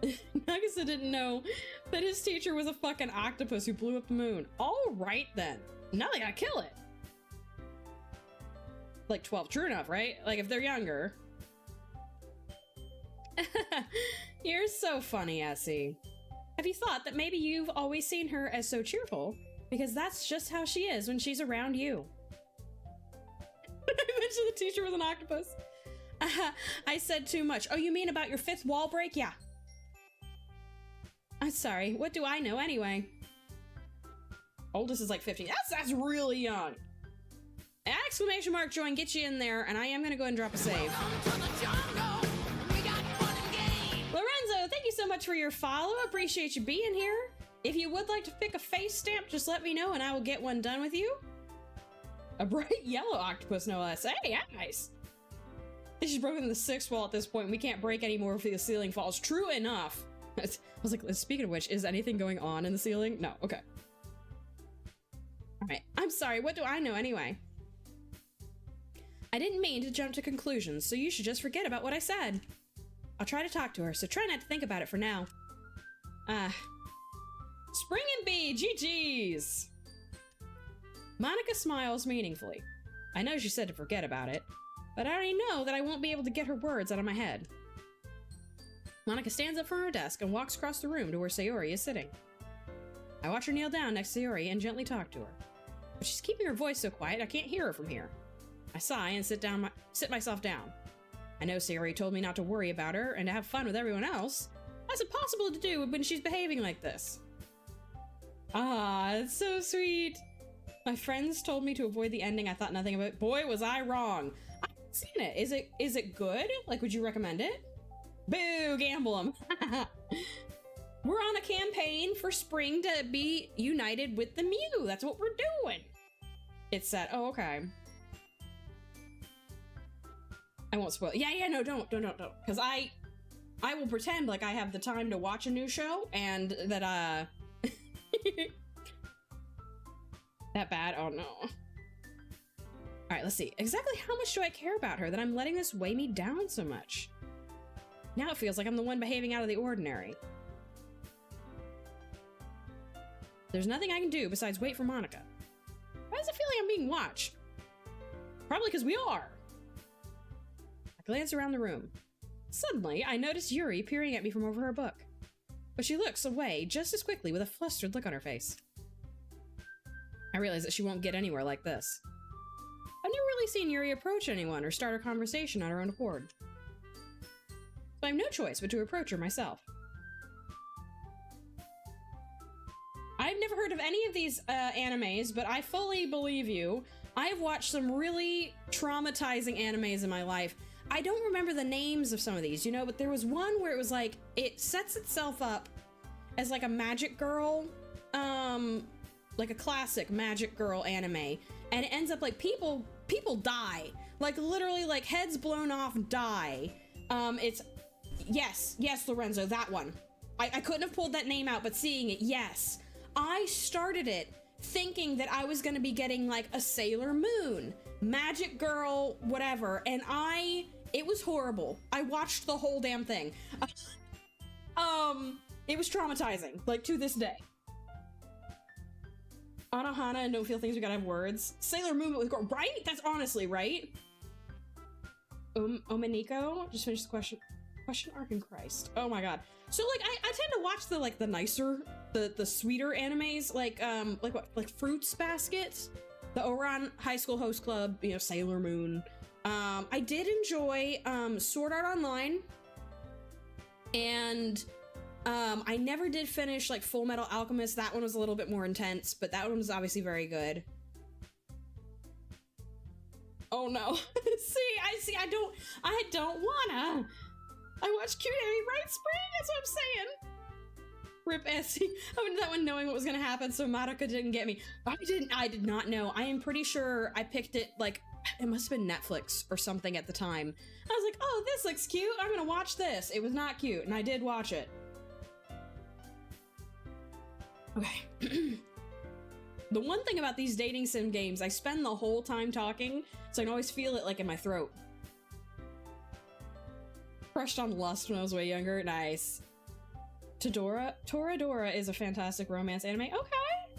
Nagisa didn't know that his teacher was a fucking octopus who blew up the moon. All right then. Now they gotta kill it. Like 12, true enough, right? Like if they're younger. You're so funny, Essie. Have you thought that maybe you've always seen her as so cheerful? Because that's just how she is when she's around you. I mentioned the teacher was an octopus. I said too much. Oh, you mean about your fifth wall break? Yeah. I'm sorry. What do I know anyway? Oldest is like 15. That's really young. Exclamation mark join, get you in there, and I am gonna go ahead and drop a save. Lorenzo, thank you so much for your follow. Appreciate you being here. If you would like to pick a face stamp, just let me know and I will get one done with you. A bright yellow octopus, no less. Hey, nice. She's broken the sixth wall at this point. We can't break any more if the ceiling falls. True enough. I was like, speaking of which, is anything going on in the ceiling? No, okay. All right, I'm sorry, what do I know anyway? I didn't mean to jump to conclusions, so you should just forget about what I said. I'll try to talk to her, so try not to think about it for now. Spring and Bee, GG's! Monica smiles meaningfully. I know she said to forget about it, but I already know that I won't be able to get her words out of my head. Monica stands up from her desk and walks across the room to where Sayori is sitting. I watch her kneel down next to Sayori and gently talk to her. But she's keeping her voice so quiet I can't hear her from here. I sigh and sit myself down. I know Sayori told me not to worry about her and to have fun with everyone else. That's impossible to do when she's behaving like this. Ah, it's so sweet. My friends told me to avoid the ending. I thought nothing of it. Boy, was I wrong. I haven't seen it. Is it good? Like, would you recommend it? Boo, gamble 'em. We're on a campaign for Spring to be united with the Mew. That's what we're doing. It's set. Oh, okay. I won't spoil. Yeah, no, don't. Because I will pretend like I have the time to watch a new show and that, that bad? Oh, no. All right, let's see. Exactly how much do I care about her that I'm letting this weigh me down so much? Now it feels like I'm the one behaving out of the ordinary. There's nothing I can do besides wait for Monica. Why does it feel like I'm being watched? Probably because we are. I glance around the room. Suddenly, I noticed Yuri peering at me from over her book. But she looks away just as quickly with a flustered look on her face. I realize that she won't get anywhere like this. I've never really seen Yuri approach anyone or start a conversation on her own accord. So I have no choice but to approach her myself. I've never heard of any of these animes, but I fully believe you. I have watched some really traumatizing animes in my life. I don't remember the names of some of these, you know, but there was one where it was like, it sets itself up as like a magic girl, like a classic magic girl anime, and it ends up like people die, like literally like heads blown off, die. It's, yes, Lorenzo, that one. I couldn't have pulled that name out, but seeing it, yes. I started it thinking that I was gonna be getting like a Sailor Moon, magic girl, whatever, and it was horrible. I watched the whole damn thing. It was traumatizing, like to this day. Anohana and Don't Feel Things We Gotta Have Words. Sailor Moon with girl, right? That's honestly right. Omaniko, just finished the question arc in Christ. Oh my god. So like I tend to watch the nicer, the sweeter animes, like what, like Fruits Basket, the Ouran High School Host Club, you know, Sailor Moon. I did enjoy Sword Art Online, and I never did finish like Full Metal Alchemist. That one was a little bit more intense, but that one was obviously very good. Oh no. I don't wanna. I watched Cute Anime Bright Spring, that's what I'm saying. Rip Essie. I went to that one knowing what was gonna happen, so Madoka didn't get me. I did not know. I am pretty sure I picked it, like, it must have been Netflix or something at the time. I was like, oh, this looks cute, I'm gonna watch this. It was not cute, and I did watch it. Okay. The one thing about these dating sim games, I spend the whole time talking, so I can always feel it like in my throat. Crushed on Lust when I was way younger. Nice. Toradora is a fantastic romance anime. Okay.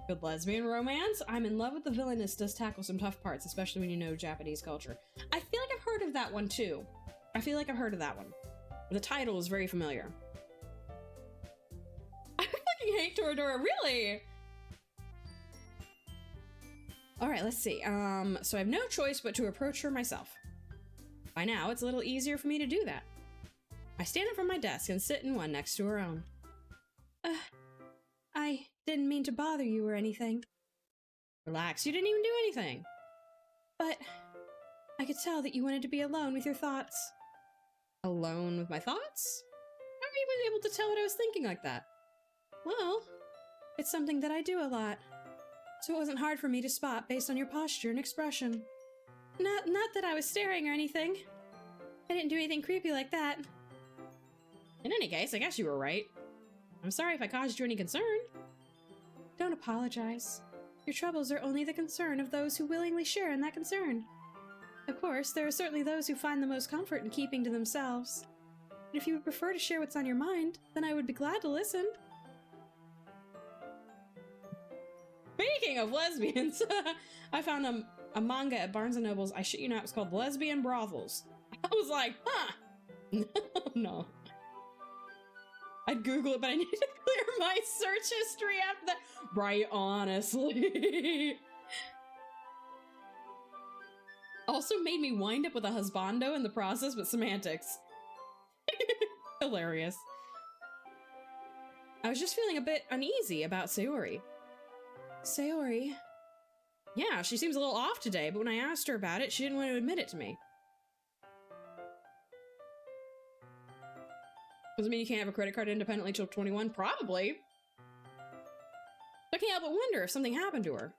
Good lesbian romance. I'm in love with the villainess does tackle some tough parts, especially when you know Japanese culture. I feel like I've heard of that one too. I feel like I've heard of that one. The title is very familiar. I fucking hate Toradora, really? Alright, let's see. So I have no choice but to approach her myself. By now, it's a little easier for me to do that. I stand up from my desk and sit in one next to her own. I didn't mean to bother you or anything. Relax, you didn't even do anything. But I could tell that you wanted to be alone with your thoughts. Alone with my thoughts? How were you able to tell what I was thinking like that? Well, it's something that I do a lot. So it wasn't hard for me to spot based on your posture and expression. Not that I was staring or anything. I didn't do anything creepy like that. In any case, I guess you were right. I'm sorry if I caused you any concern. Don't apologize. Your troubles are only the concern of those who willingly share in that concern. Of course, there are certainly those who find the most comfort in keeping to themselves. But if you would prefer to share what's on your mind, then I would be glad to listen. Speaking of lesbians, I found a manga at Barnes & Noble's. I shit you not, it was called Lesbian Brothels. I was like, huh, no. I'd Google it, but I need to clear my search history after that. Right, honestly. Also made me wind up with a husbando in the process, but semantics. Hilarious. I was just feeling a bit uneasy about Sayori. Sayori? Yeah, she seems a little off today, but when I asked her about it, she didn't want to admit it to me. Does it mean you can't have a credit card independently till 21? Probably. I can't help but wonder if something happened to her.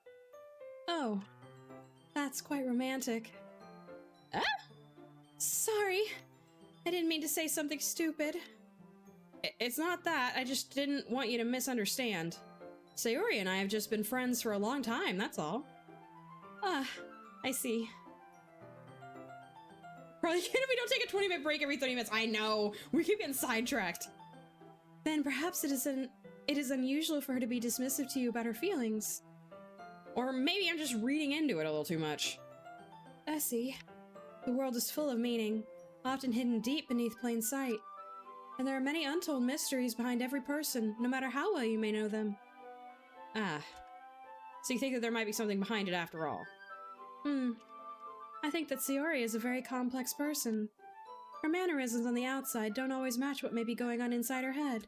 Oh, that's quite romantic. Ah? Sorry. I didn't mean to say something stupid. It's not that, I just didn't want you to misunderstand. Sayori and I have just been friends for a long time, that's all. Ah, I see. Probably can't if we don't take a 20-minute break every 30 minutes. I know, we keep getting sidetracked. Then perhaps it is unusual for her to be dismissive to you about her feelings. Or maybe I'm just reading into it a little too much. I see. The world is full of meaning. often hidden deep beneath plain sight. And there are many untold mysteries behind every person, no matter how well you may know them. Ah. So you think that there might be something behind it after all? I think that Sayori is a very complex person. Her mannerisms on the outside don't always match what may be going on inside her head.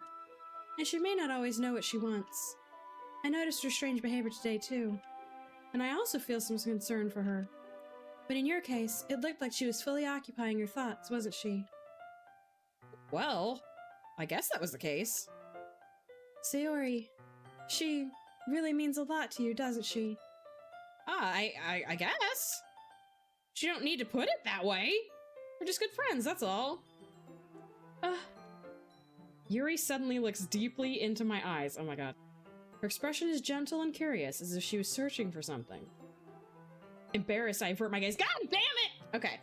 And she may not always know what she wants. I noticed her strange behavior today too. And I also feel some concern for her. But in your case, it looked like she was fully occupying her thoughts, wasn't she? Well, I guess that was the case. Sayori, she really means a lot to you, doesn't she? I guess. She don't need to put it that way. We're just good friends, that's all. Yuri suddenly looks deeply into my eyes. Oh my god. Her expression is gentle and curious, as if she was searching for something. Embarrassed, I avert my gaze. God damn it! Okay.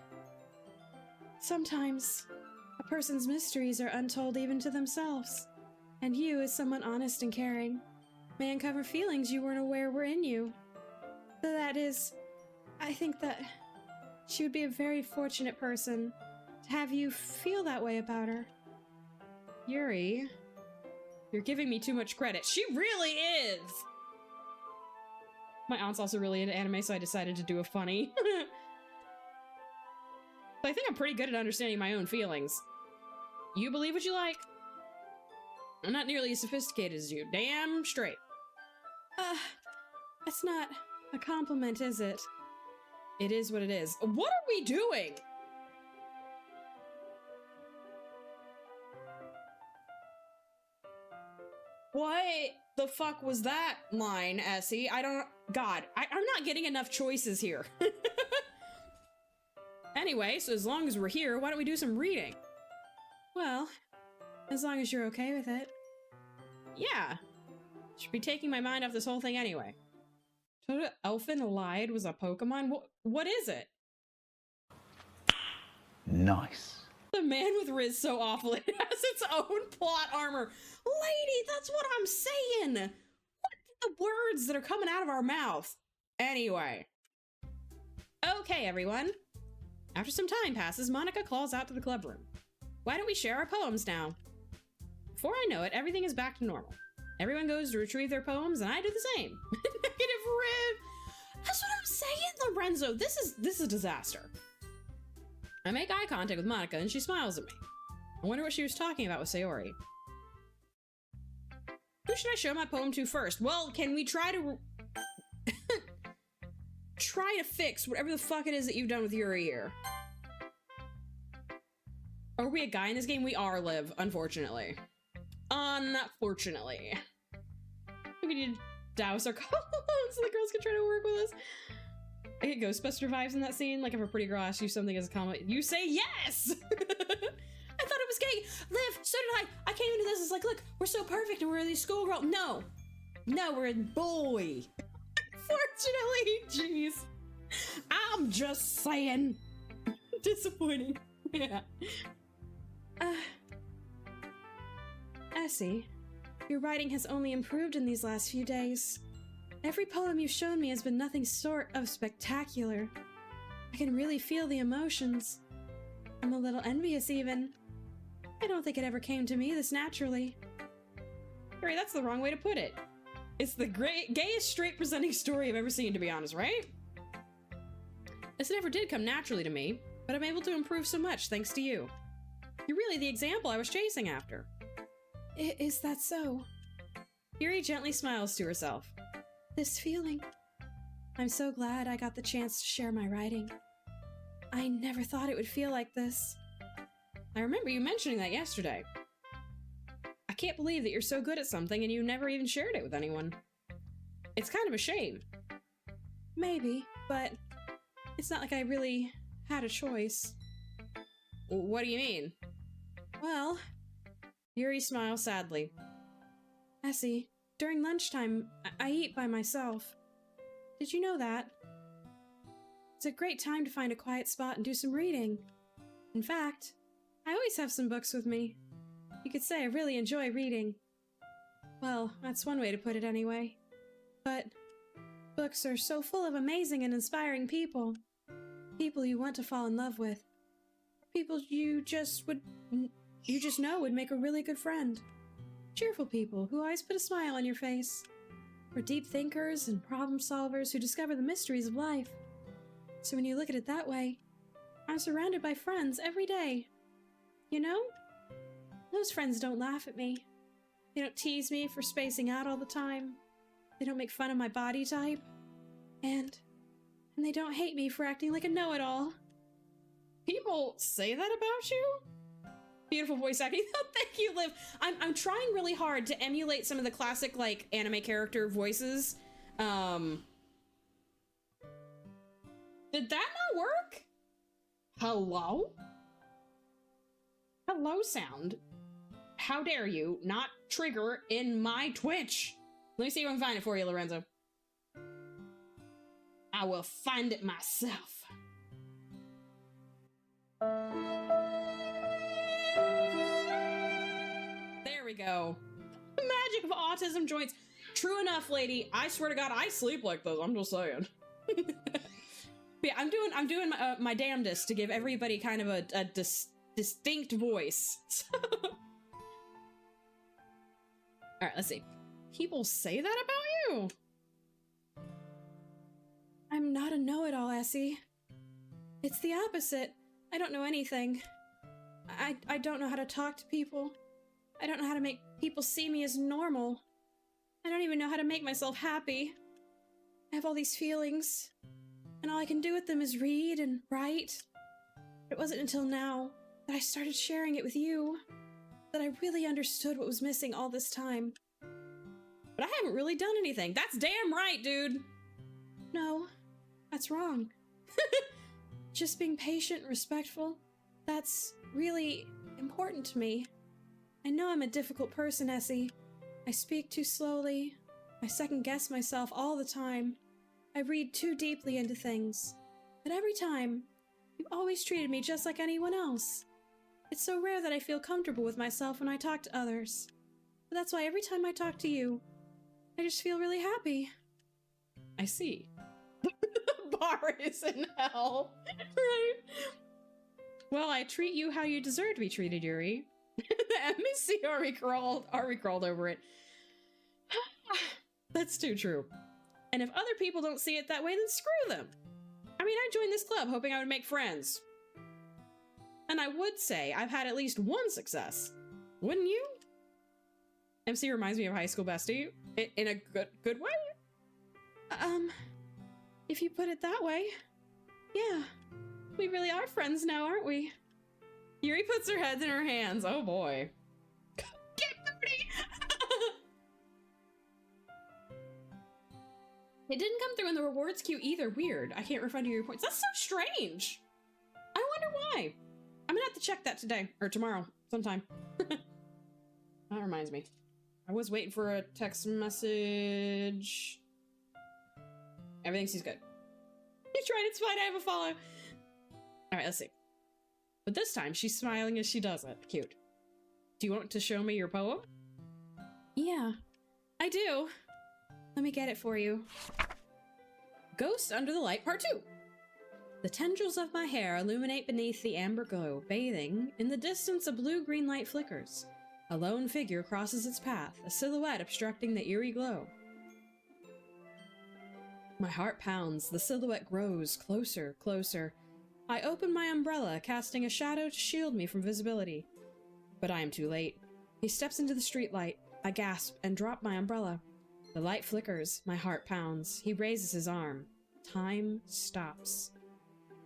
Sometimes, a person's mysteries are untold even to themselves. And you, as someone honest and caring, may uncover feelings you weren't aware were in you. That is, I think that she would be a very fortunate person to have you feel that way about her. Yuri, you're giving me too much credit. She really is! My aunt's also really into anime, so I decided to do a funny. But I think I'm pretty good at understanding my own feelings. You believe what you like. I'm not nearly as sophisticated as you. Damn straight. That's not a compliment, is it? It is what it is. What are we doing? What the fuck was that line, Essie? I don't... God, I'm not getting enough choices here. Anyway, so as long as we're here, why don't we do some reading? Well, as long as you're okay with it. Yeah. Should be taking my mind off this whole thing anyway. Toda Elfin lied was a Pokemon? What is it? Nice. The man with Riz so awful it has its own plot armor. Lady, that's what I'm saying. What are the words that are coming out of our mouth? Anyway. Okay, everyone. After some time passes, Monica calls out to the club room. Why don't we share our poems now? Before I know it, everything is back to normal. Everyone goes to retrieve their poems, and I do the same. Negative rib. That's what I'm saying, Lorenzo. This is a disaster. I make eye contact with Monica, and she smiles at me. I wonder what she was talking about with Sayori. Who should I show my poem to first? Well, can we try to... try to fix whatever the fuck it is that you've done with Yuri here? Are we a guy in this game? We are, Liv, unfortunately. Unfortunately. We need to douse our columns so the girls can try to work with us. I get Ghostbuster vibes in that scene. Like if a pretty girl asks you something as a comment, you say yes! I thought it was gay! Liv, so did I! I came into this as like, look, we're so perfect and we're these schoolgirl. No! No, we're a boy! Unfortunately, jeez. I'm just saying. Disappointing. Yeah. Essie, your writing has only improved in these last few days. Every poem you've shown me has been nothing short of spectacular. I can really feel the emotions. I'm a little envious even. I don't think it ever came to me this naturally. Harry, that's the wrong way to put it. It's the gayest straight presenting story I've ever seen, to be honest, right? This never did come naturally to me, but I'm able to improve so much thanks to you. You're really the example I was chasing after. Is that so? Yuri gently smiles to herself. This feeling. I'm so glad I got the chance to share my writing. I never thought it would feel like this. I remember you mentioning that yesterday. I can't believe that you're so good at something and you never even shared it with anyone. It's kind of a shame. Maybe, but it's not like I really had a choice. What do you mean? Well, Yuri smiles sadly. Essie, during lunchtime, I eat by myself. Did you know that? It's a great time to find a quiet spot and do some reading. In fact, I always have some books with me. You could say I really enjoy reading. Well, that's one way to put it anyway. But books are so full of amazing and inspiring people. People you want to fall in love with. People you just know would make a really good friend. Cheerful people who always put a smile on your face. Or deep thinkers and problem solvers who discover the mysteries of life. So when you look at it that way, I'm surrounded by friends every day. You know? Those friends don't laugh at me. They don't tease me for spacing out all the time. They don't make fun of my body type. And they don't hate me for acting like a know-it-all. People say that about you? Beautiful voice acting. Thank you, Liv. I'm trying really hard to emulate some of the classic, like, anime character voices. Did that not work? Hello? Hello sound. How dare you not trigger in my Twitch? Let me see if I can find it for you, Lorenzo. I will find it myself. There we go. The magic of autism joints. True enough, lady. I swear to God, I sleep like this. I'm just saying. Yeah, I'm doing my damnedest to give everybody kind of a distinct voice. All right, let's see. People say that about you? I'm not a know-it-all, Essie. It's the opposite. I don't know anything. I don't know how to talk to people. I don't know how to make people see me as normal. I don't even know how to make myself happy. I have all these feelings, and all I can do with them is read and write. It wasn't until now that I started sharing it with you that I really understood what was missing all this time. But I haven't really done anything. That's damn right, dude. No, that's wrong. Just being patient and respectful, that's really important to me. I know I'm a difficult person, Essie. I speak too slowly. I second-guess myself all the time. I read too deeply into things. But every time, you've always treated me just like anyone else. It's so rare that I feel comfortable with myself when I talk to others. But that's why every time I talk to you, I just feel really happy. I see. Bar is in hell. Right? Well, I treat you how you deserve to be treated, Yuri. Let me see Ari crawled over it. That's too true. And if other people don't see it that way, then screw them. I mean, I joined this club hoping I would make friends. And I would say I've had at least one success. Wouldn't you? MC reminds me of high school bestie. In a good way? If you put it that way, yeah. We really are friends now, aren't we? Yuri puts her head in her hands. Oh boy. Get dirty! It didn't come through in the rewards queue either. Weird. I can't refund you your points. That's so strange. I wonder why. I'm gonna have to check that today. Or tomorrow. Sometime. That reminds me. I was waiting for a text message. Everything seems good. He's right, it's fine, I have a follow. Alright, let's see. But this time, she's smiling as she does it. Cute. Do you want to show me your poem? Yeah, I do. Let me get it for you. Ghost Under the Light, Part 2. The tendrils of my hair illuminate beneath the amber glow, bathing. In the distance, a blue-green light flickers. A lone figure crosses its path, a silhouette obstructing the eerie glow. My heart pounds, the silhouette grows closer, closer. I open my umbrella, casting a shadow to shield me from visibility. But I am too late. He steps into the streetlight. I gasp and drop my umbrella. The light flickers, my heart pounds. He raises his arm. Time stops.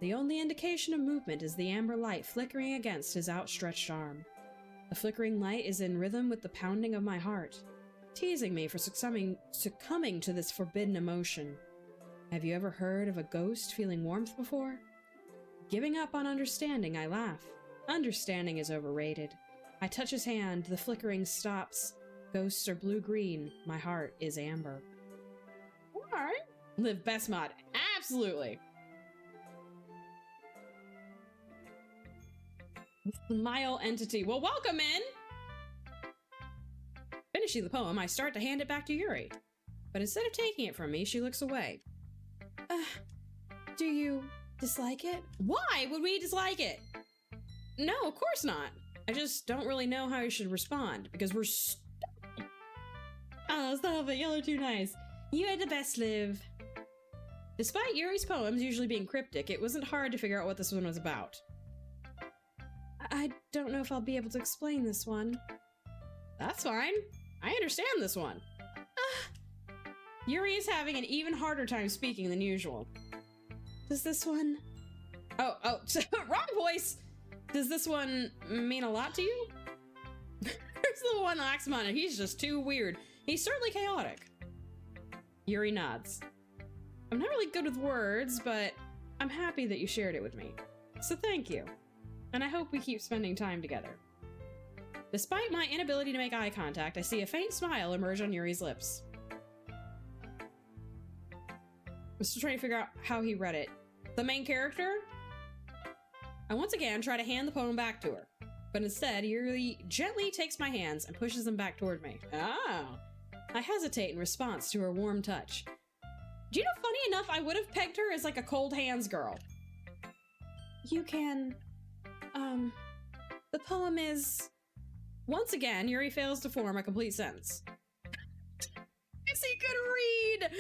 The only indication of movement is the amber light flickering against his outstretched arm. The flickering light is in rhythm with the pounding of my heart, teasing me for succumbing to this forbidden emotion. Have you ever heard of a ghost feeling warmth before? Giving up on understanding, I laugh. Understanding is overrated. I touch his hand, the flickering stops. Ghosts are blue-green, my heart is amber. Alright. Live best mod. Absolutely. Smile entity. Well, welcome in! Finishing the poem, I start to hand it back to Yuri. But instead of taking it from me, she looks away. Do you dislike it? Why would we dislike it? no, of course not. I just don't really know how you should respond because we're Oh, stop it. Y'all are too nice. You had the best, Liv. Despite Yuri's poems usually being cryptic, it wasn't hard to figure out what this one was about. I don't know if I'll be able to explain this one. That's fine. I understand this one. Yuri is having an even harder time speaking than usual. Does this one... Oh, wrong voice! Does this one mean a lot to you? There's the one Oxmon, and he's just too weird. He's certainly chaotic. Yuri nods. I'm not really good with words, but I'm happy that you shared it with me. So thank you. And I hope we keep spending time together. Despite my inability to make eye contact, I see a faint smile emerge on Yuri's lips. I'm still trying to figure out how he read it. The main character? I once again try to hand the poem back to her, but instead Yuri gently takes my hands and pushes them back toward me. Oh. I hesitate in response to her warm touch. Do you know, funny enough, I would have pegged her as like a cold hands girl. You can... the poem is... Once again, Yuri fails to form a complete sentence. Yes, he could read!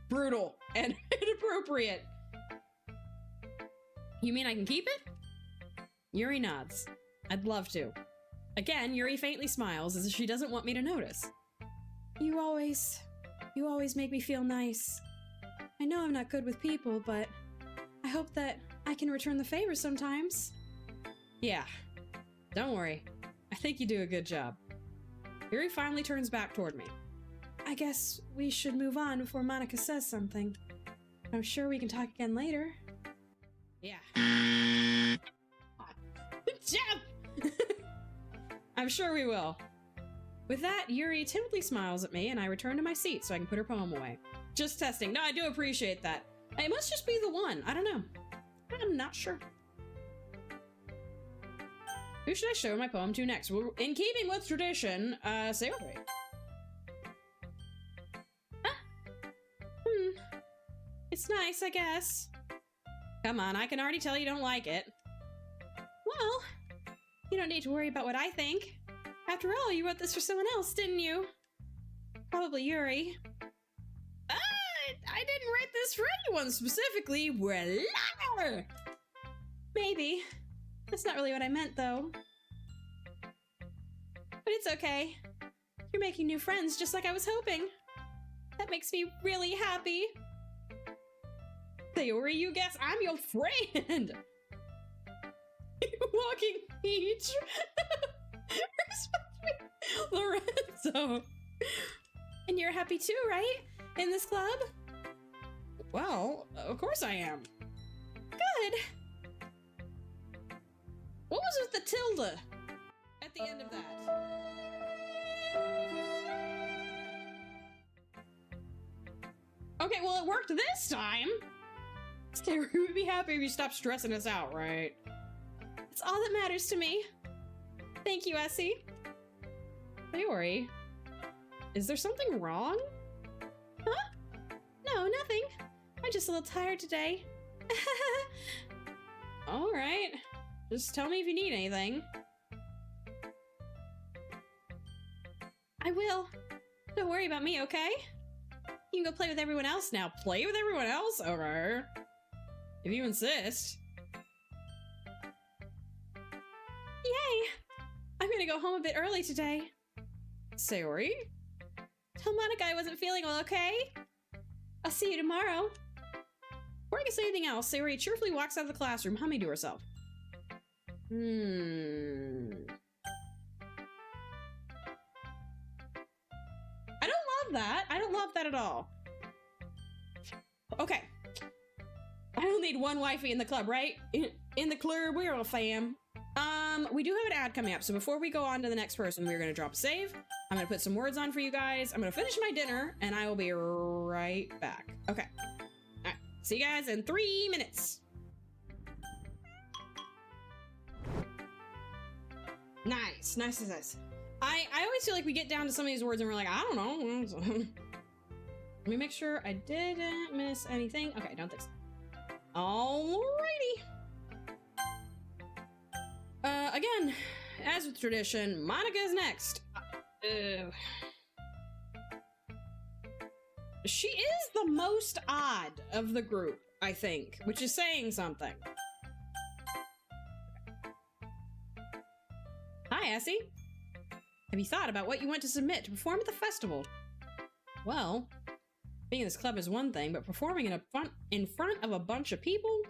Brutal and inappropriate. You mean I can keep it? Yuri nods. I'd love to. Again, Yuri faintly smiles as if she doesn't want me to notice. You always make me feel nice. I know I'm not good with people, but I hope that I can return the favor sometimes. Yeah, don't worry. I think you do a good job. Yuri finally turns back toward me. I guess we should move on before Monica says something. I'm sure we can talk again later. Yeah. Jump! I'm sure we will. With that, Yuri timidly smiles at me and I return to my seat so I can put her poem away. Just testing. No, I do appreciate that. It must just be the one. I don't know. I'm not sure. Who should I show my poem to next? Well, in keeping with tradition, Sayori. It's nice, I guess. Come on, I can already tell you don't like it. Well, you don't need to worry about what I think. After all, you wrote this for someone else, didn't you? Probably Yuri. I didn't write this for anyone specifically. Well, maybe. That's not really what I meant, though. But it's okay. You're making new friends just like I was hoping. That makes me really happy. Sayori, you guess I'm your friend. Walking peach. Lorenzo. And you're happy too, right? In this club? Well, of course I am. Good. What was with the tilde at the end of that? Okay, well, it worked this time. We would be happy if you stopped stressing us out, right? It's all that matters to me. Thank you, Essie. Sayori, is there something wrong? Huh? No, nothing. I'm just a little tired today. All right. Just tell me if you need anything. I will. Don't worry about me, okay? You can go play with everyone else now. Play with everyone else? Okay. If you insist. Yay! I'm gonna go home a bit early today. Sayori? Tell Monica I wasn't feeling well, okay? I'll see you tomorrow. Before I can say anything else, Sayori cheerfully walks out of the classroom, humming to herself. I don't love that. I don't love that at all. Okay. I only need one wifey in the club, right? In the club, we're a fam. We do have an ad coming up, so before we go on to the next person, we're gonna drop a save. I'm gonna put some words on for you guys. I'm gonna finish my dinner, and I will be right back. Okay. Alright. See you guys in 3 minutes. Nice. I always feel like we get down to some of these words and we're like, I don't know. Let me make sure I didn't miss anything. Okay, I don't think so. Alrighty. Again, as with tradition, Monica is next. She is the most odd of the group, I think, which is saying something. Hi, Essie. Have you thought about what you want to submit to perform at the festival? Well, being in this club is one thing, but performing in front of a bunch of people?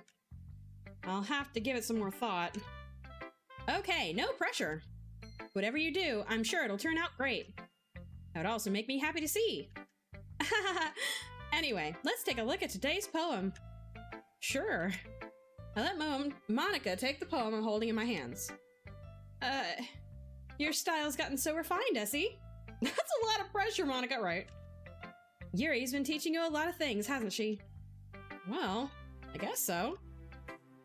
I'll have to give it some more thought. Okay, no pressure. Whatever you do, I'm sure it'll turn out great. That would also make me happy to see. Anyway, let's take a look at today's poem. Sure. I let Monica take the poem I'm holding in my hands. Your style's gotten so refined, Essie. That's a lot of pressure, Monica, right? Yuri's been teaching you a lot of things, hasn't she? Well, I guess so.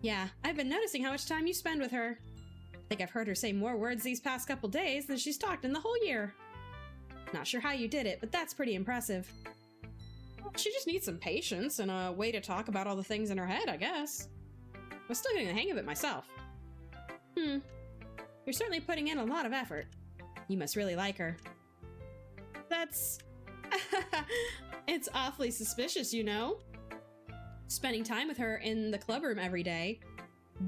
Yeah, I've been noticing how much time you spend with her. I think I've heard her say more words these past couple days than she's talked in the whole year. Not sure how you did it, but that's pretty impressive. Well, she just needs some patience and a way to talk about all the things in her head, I guess. I'm still getting the hang of it myself. You're certainly putting in a lot of effort. You must really like her. That's... It's awfully suspicious, you know? Spending time with her in the clubroom every day.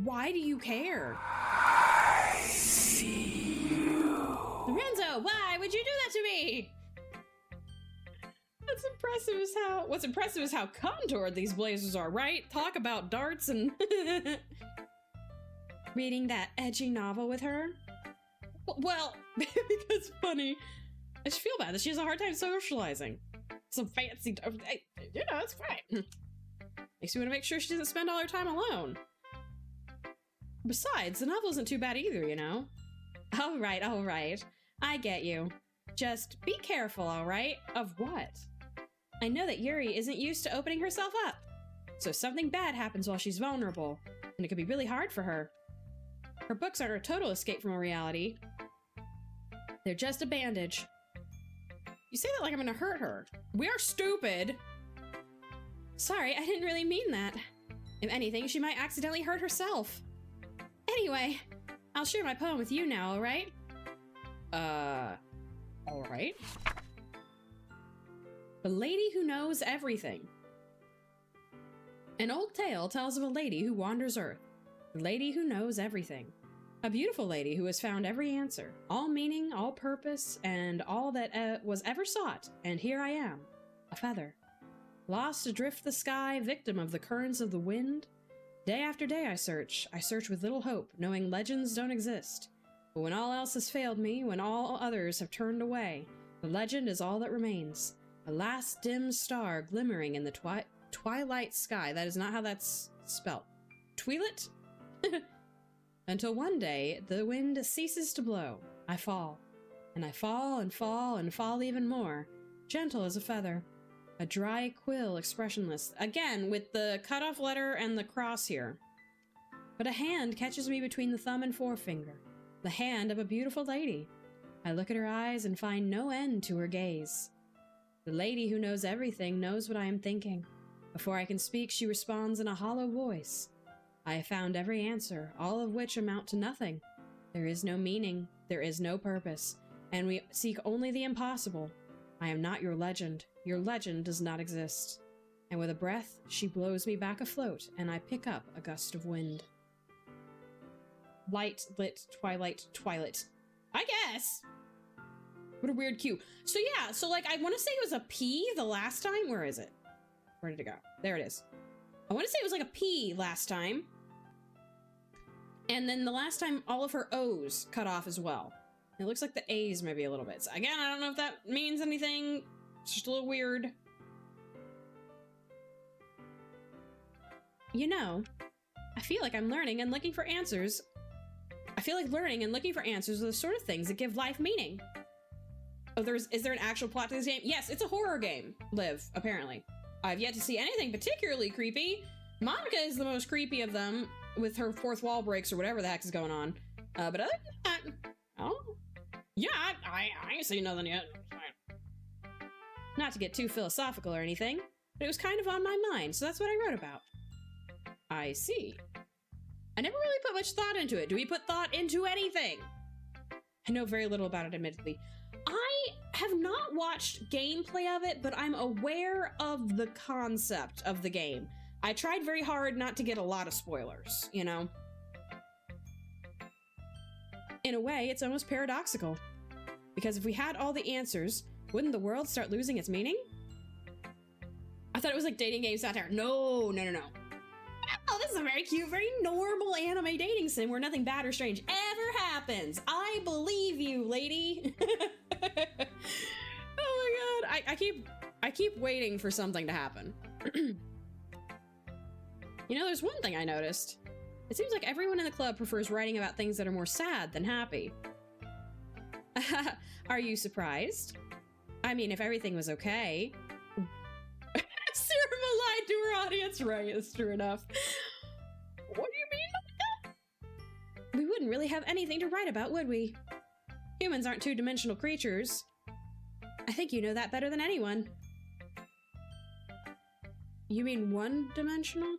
Why do you care? I see you. Lorenzo, why would you do that to me? What's impressive is how contoured these blazers are, right? Talk about darts and... Reading that edgy novel with her? Well, because funny. I just feel bad that she has a hard time socializing. Some fancy... You know, it's fine. Makes me want to make sure she doesn't spend all her time alone. Besides, the novel isn't too bad either, you know? All right. I get you. Just be careful, all right? Of what? I know that Yuri isn't used to opening herself up. So if something bad happens while she's vulnerable, and it could be really hard for her. Her books aren't a total escape from reality. They're just a bandage. You say that like I'm gonna hurt her. We are stupid! Sorry, I didn't really mean that. If anything, she might accidentally hurt herself. Anyway, I'll share my poem with you now, alright? Alright. The Lady Who Knows Everything. An old tale tells of a lady who wanders Earth. The lady who knows everything. A beautiful lady who has found every answer, all meaning, all purpose, and all that was ever sought, and here I am, a feather. Lost adrift the sky, victim of the currents of the wind. Day after day I search with little hope, knowing legends don't exist. But when all else has failed me, when all others have turned away, the legend is all that remains. A last dim star glimmering in the twilight sky. That is not how that's spelled. Twilit? Until one day, the wind ceases to blow. I fall. And I fall and fall and fall even more. Gentle as a feather. A dry quill, expressionless. Again, with the cutoff letter and the cross here. But a hand catches me between the thumb and forefinger. The hand of a beautiful lady. I look at her eyes and find no end to her gaze. The lady who knows everything knows what I am thinking. Before I can speak, she responds in a hollow voice. I have found every answer, all of which amount to nothing. There is no meaning, there is no purpose, and we seek only the impossible. I am not your legend. Your legend does not exist. And with a breath, she blows me back afloat, and I pick up a gust of wind. Light, lit, twilight. I guess! What a weird cue. So yeah, so like, I want to say it was a P the last time. Where is it? Where did it go? There it is. I want to say it was like a P last time. And then the last time, all of her O's cut off as well. It looks like the A's maybe a little bit. So again, I don't know if that means anything. It's just a little weird. You know, I feel like I'm learning and looking for answers. I feel like learning and looking for answers are the sort of things that give life meaning. Oh, is there an actual plot to this game? Yes, it's a horror game, Liv, apparently. I've yet to see anything particularly creepy. Monica is the most creepy of them, with her fourth wall breaks or whatever the heck is going on. But other than that, oh, Yeah, I ain't seen nothing yet. Not to get too philosophical or anything, but it was kind of on my mind, so that's what I wrote about. I see. I never really put much thought into it. Do we put thought into anything? I know very little about it, admittedly. I have not watched gameplay of it, but I'm aware of the concept of the game. I tried very hard not to get a lot of spoilers, you know? In a way, it's almost paradoxical. Because if we had all the answers, wouldn't the world start losing its meaning? I thought it was like dating game satire. No. Oh, this is a very cute, very normal anime dating sim where nothing bad or strange ever happens. I believe you, lady. Oh my god. I keep waiting for something to happen. You know, there's one thing I noticed. It seems like everyone in the club prefers writing about things that are more sad than happy. Are you surprised? I mean, if everything was okay. Sarah lied to her audience. Right, it's true enough. What do you mean? We wouldn't really have anything to write about, would we? Humans aren't two-dimensional creatures. I think you know that better than anyone. You mean one-dimensional?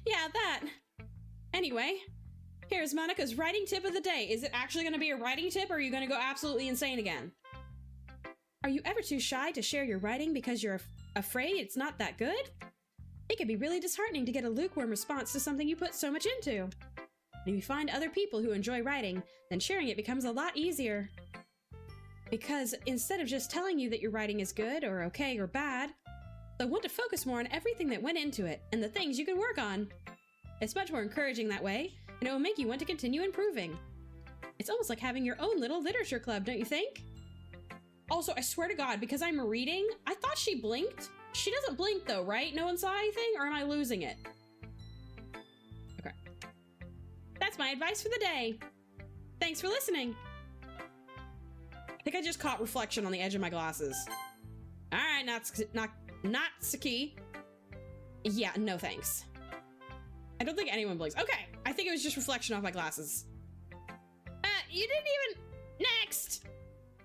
Yeah, that. Anyway, here's Monica's writing tip of the day. Is it actually going to be a writing tip, or are you going to go absolutely insane again? Are you ever too shy to share your writing because you're afraid it's not that good? It can be really disheartening to get a lukewarm response to something you put so much into. And if you find other people who enjoy writing, then sharing it becomes a lot easier. Because instead of just telling you that your writing is good or okay or bad, they'll want to focus more on everything that went into it and the things you can work on. It's much more encouraging that way, and it will make you want to continue improving. It's almost like having your own little literature club, don't you think? Also, I swear to God, because I'm reading, I thought she blinked. She doesn't blink though, right? No one saw anything, or am I losing it? Okay. That's my advice for the day. Thanks for listening. I think I just caught reflection on the edge of my glasses. All right, Natsuki. Yeah, no thanks. I don't think anyone blinks. Okay, I think it was just reflection off my glasses. You didn't even... Next!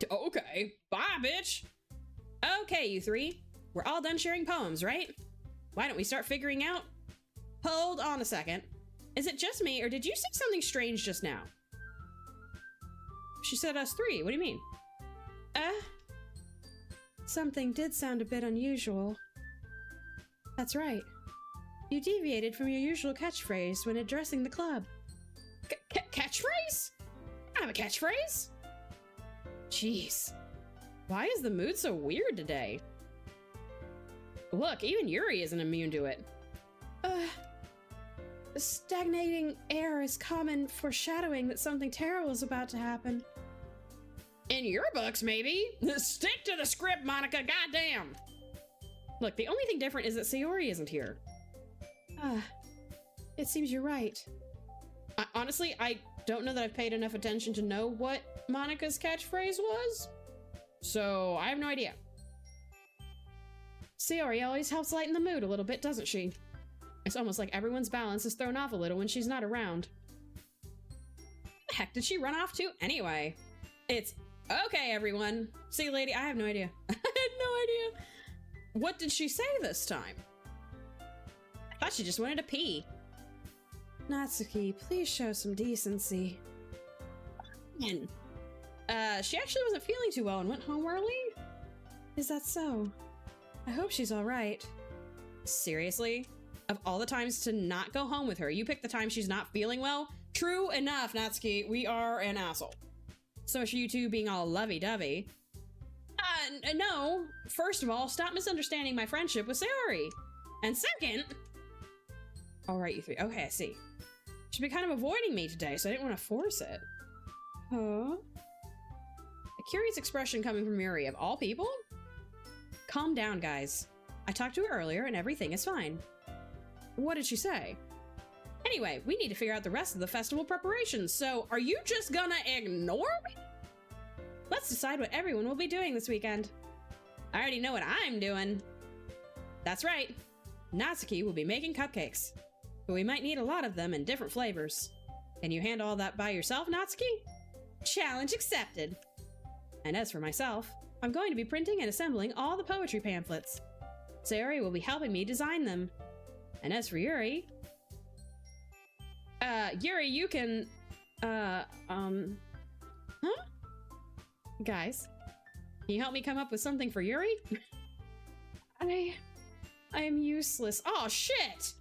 Okay, bye, bitch. Okay, you three. We're all done sharing poems, right? Why don't we start figuring out... Hold on a second. Is it just me, or did you say something strange just now? She said us three. What do you mean? Something did sound a bit unusual. That's right. You deviated from your usual catchphrase when addressing the club. Catchphrase? I have a catchphrase? Jeez. Why is the mood so weird today? Look, even Yuri isn't immune to it. The stagnating air is common foreshadowing that something terrible is about to happen. In your books, maybe? Stick to the script, Monica, goddamn! Look, the only thing different is that Sayori isn't here. It seems you're right. Honestly, I don't know that I've paid enough attention to know what Monica's catchphrase was, so I have no idea. Sayori always helps lighten the mood a little bit, doesn't she? It's almost like everyone's balance is thrown off a little when she's not around. The heck did she run off to anyway? It's okay, everyone. See you, lady. I have no idea. I had no idea. What did she say this time? I thought she just wanted to pee. Natsuki, please show some decency. She actually wasn't feeling too well and went home early? Is that so? I hope she's all right. Seriously? Of all the times to not go home with her, you picked the time she's not feeling well? True enough, Natsuki, we are an asshole. So much for you two being all lovey-dovey. No. First of all, stop misunderstanding my friendship with Sayori. And second... Alright, you three. Okay, I see. She's been kind of avoiding me today, so I didn't want to force it. Huh? A curious expression coming from Yuri, of all people? Calm down, guys. I talked to her earlier, and everything is fine. What did she say? Anyway, we need to figure out the rest of the festival preparations, so are you just gonna ignore me? Let's decide what everyone will be doing this weekend. I already know what I'm doing. That's right. Natsuki will be making cupcakes, but we might need a lot of them in different flavors. Can you handle all that by yourself, Natsuki? Challenge accepted. And as for myself, I'm going to be printing and assembling all the poetry pamphlets. Sayori will be helping me design them. And as for Yuri... Yuri, you can... Huh? Guys, can you help me come up with something for Yuri? I am useless. Oh, shit!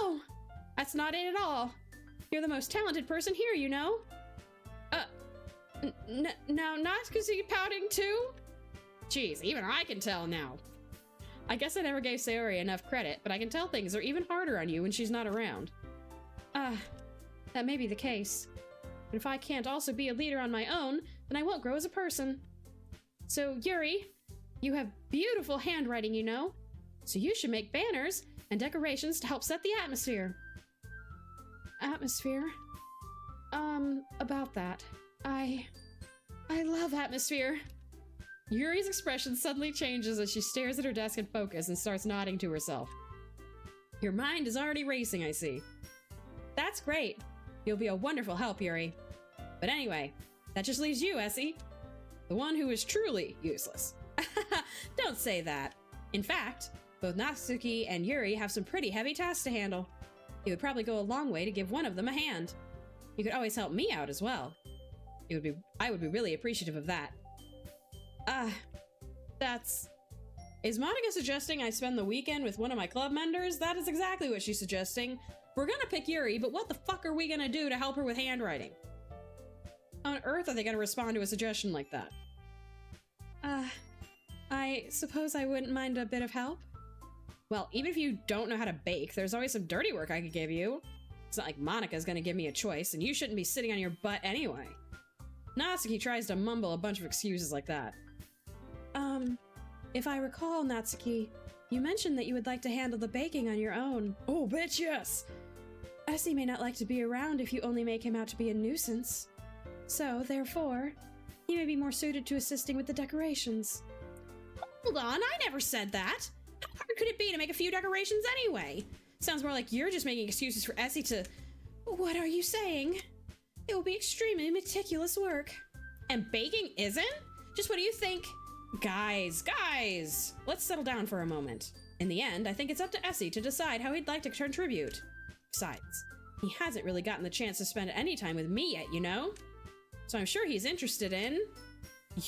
No! That's not it at all. You're the most talented person here, you know? Now Natsuki pouting too? Jeez, even I can tell now. I guess I never gave Sayori enough credit, but I can tell things are even harder on you when she's not around. That may be the case. But if I can't also be a leader on my own, then I won't grow as a person. So, Yuri, you have beautiful handwriting, you know? So you should make banners and decorations to help set the atmosphere. Atmosphere? About that. I love atmosphere. Yuri's expression suddenly changes as she stares at her desk in focus and starts nodding to herself. Your mind is already racing, I see. That's great. You'll be a wonderful help, Yuri. But anyway, that just leaves you, Essie. The one who is truly useless. Don't say that. In fact, both Natsuki and Yuri have some pretty heavy tasks to handle. It would probably go a long way to give one of them a hand. You could always help me out as well. I would be really appreciative of that. Is Monica suggesting I spend the weekend with one of my club members? That is exactly what she's suggesting. We're gonna pick Yuri, but what the fuck are we gonna do to help her with handwriting? How on earth are they gonna respond to a suggestion like that? I suppose I wouldn't mind a bit of help. Well, even if you don't know how to bake, there's always some dirty work I could give you. It's not like Monica's gonna give me a choice, and you shouldn't be sitting on your butt anyway. Natsuki tries to mumble a bunch of excuses like that. If I recall, Natsuki, you mentioned that you would like to handle the baking on your own. Oh, bitch, yes! Essie may not like to be around if you only make him out to be a nuisance. So, therefore, he may be more suited to assisting with the decorations. Hold on, I never said that! How hard could it be to make a few decorations anyway? Sounds more like you're just making excuses for Essie to... What are you saying? It will be extremely meticulous work. And baking isn't? Just what do you think? Guys, let's settle down for a moment. In the end, I think it's up to Essie to decide how he'd like to contribute. Besides, he hasn't really gotten the chance to spend any time with me yet, you know? So I'm sure he's interested in...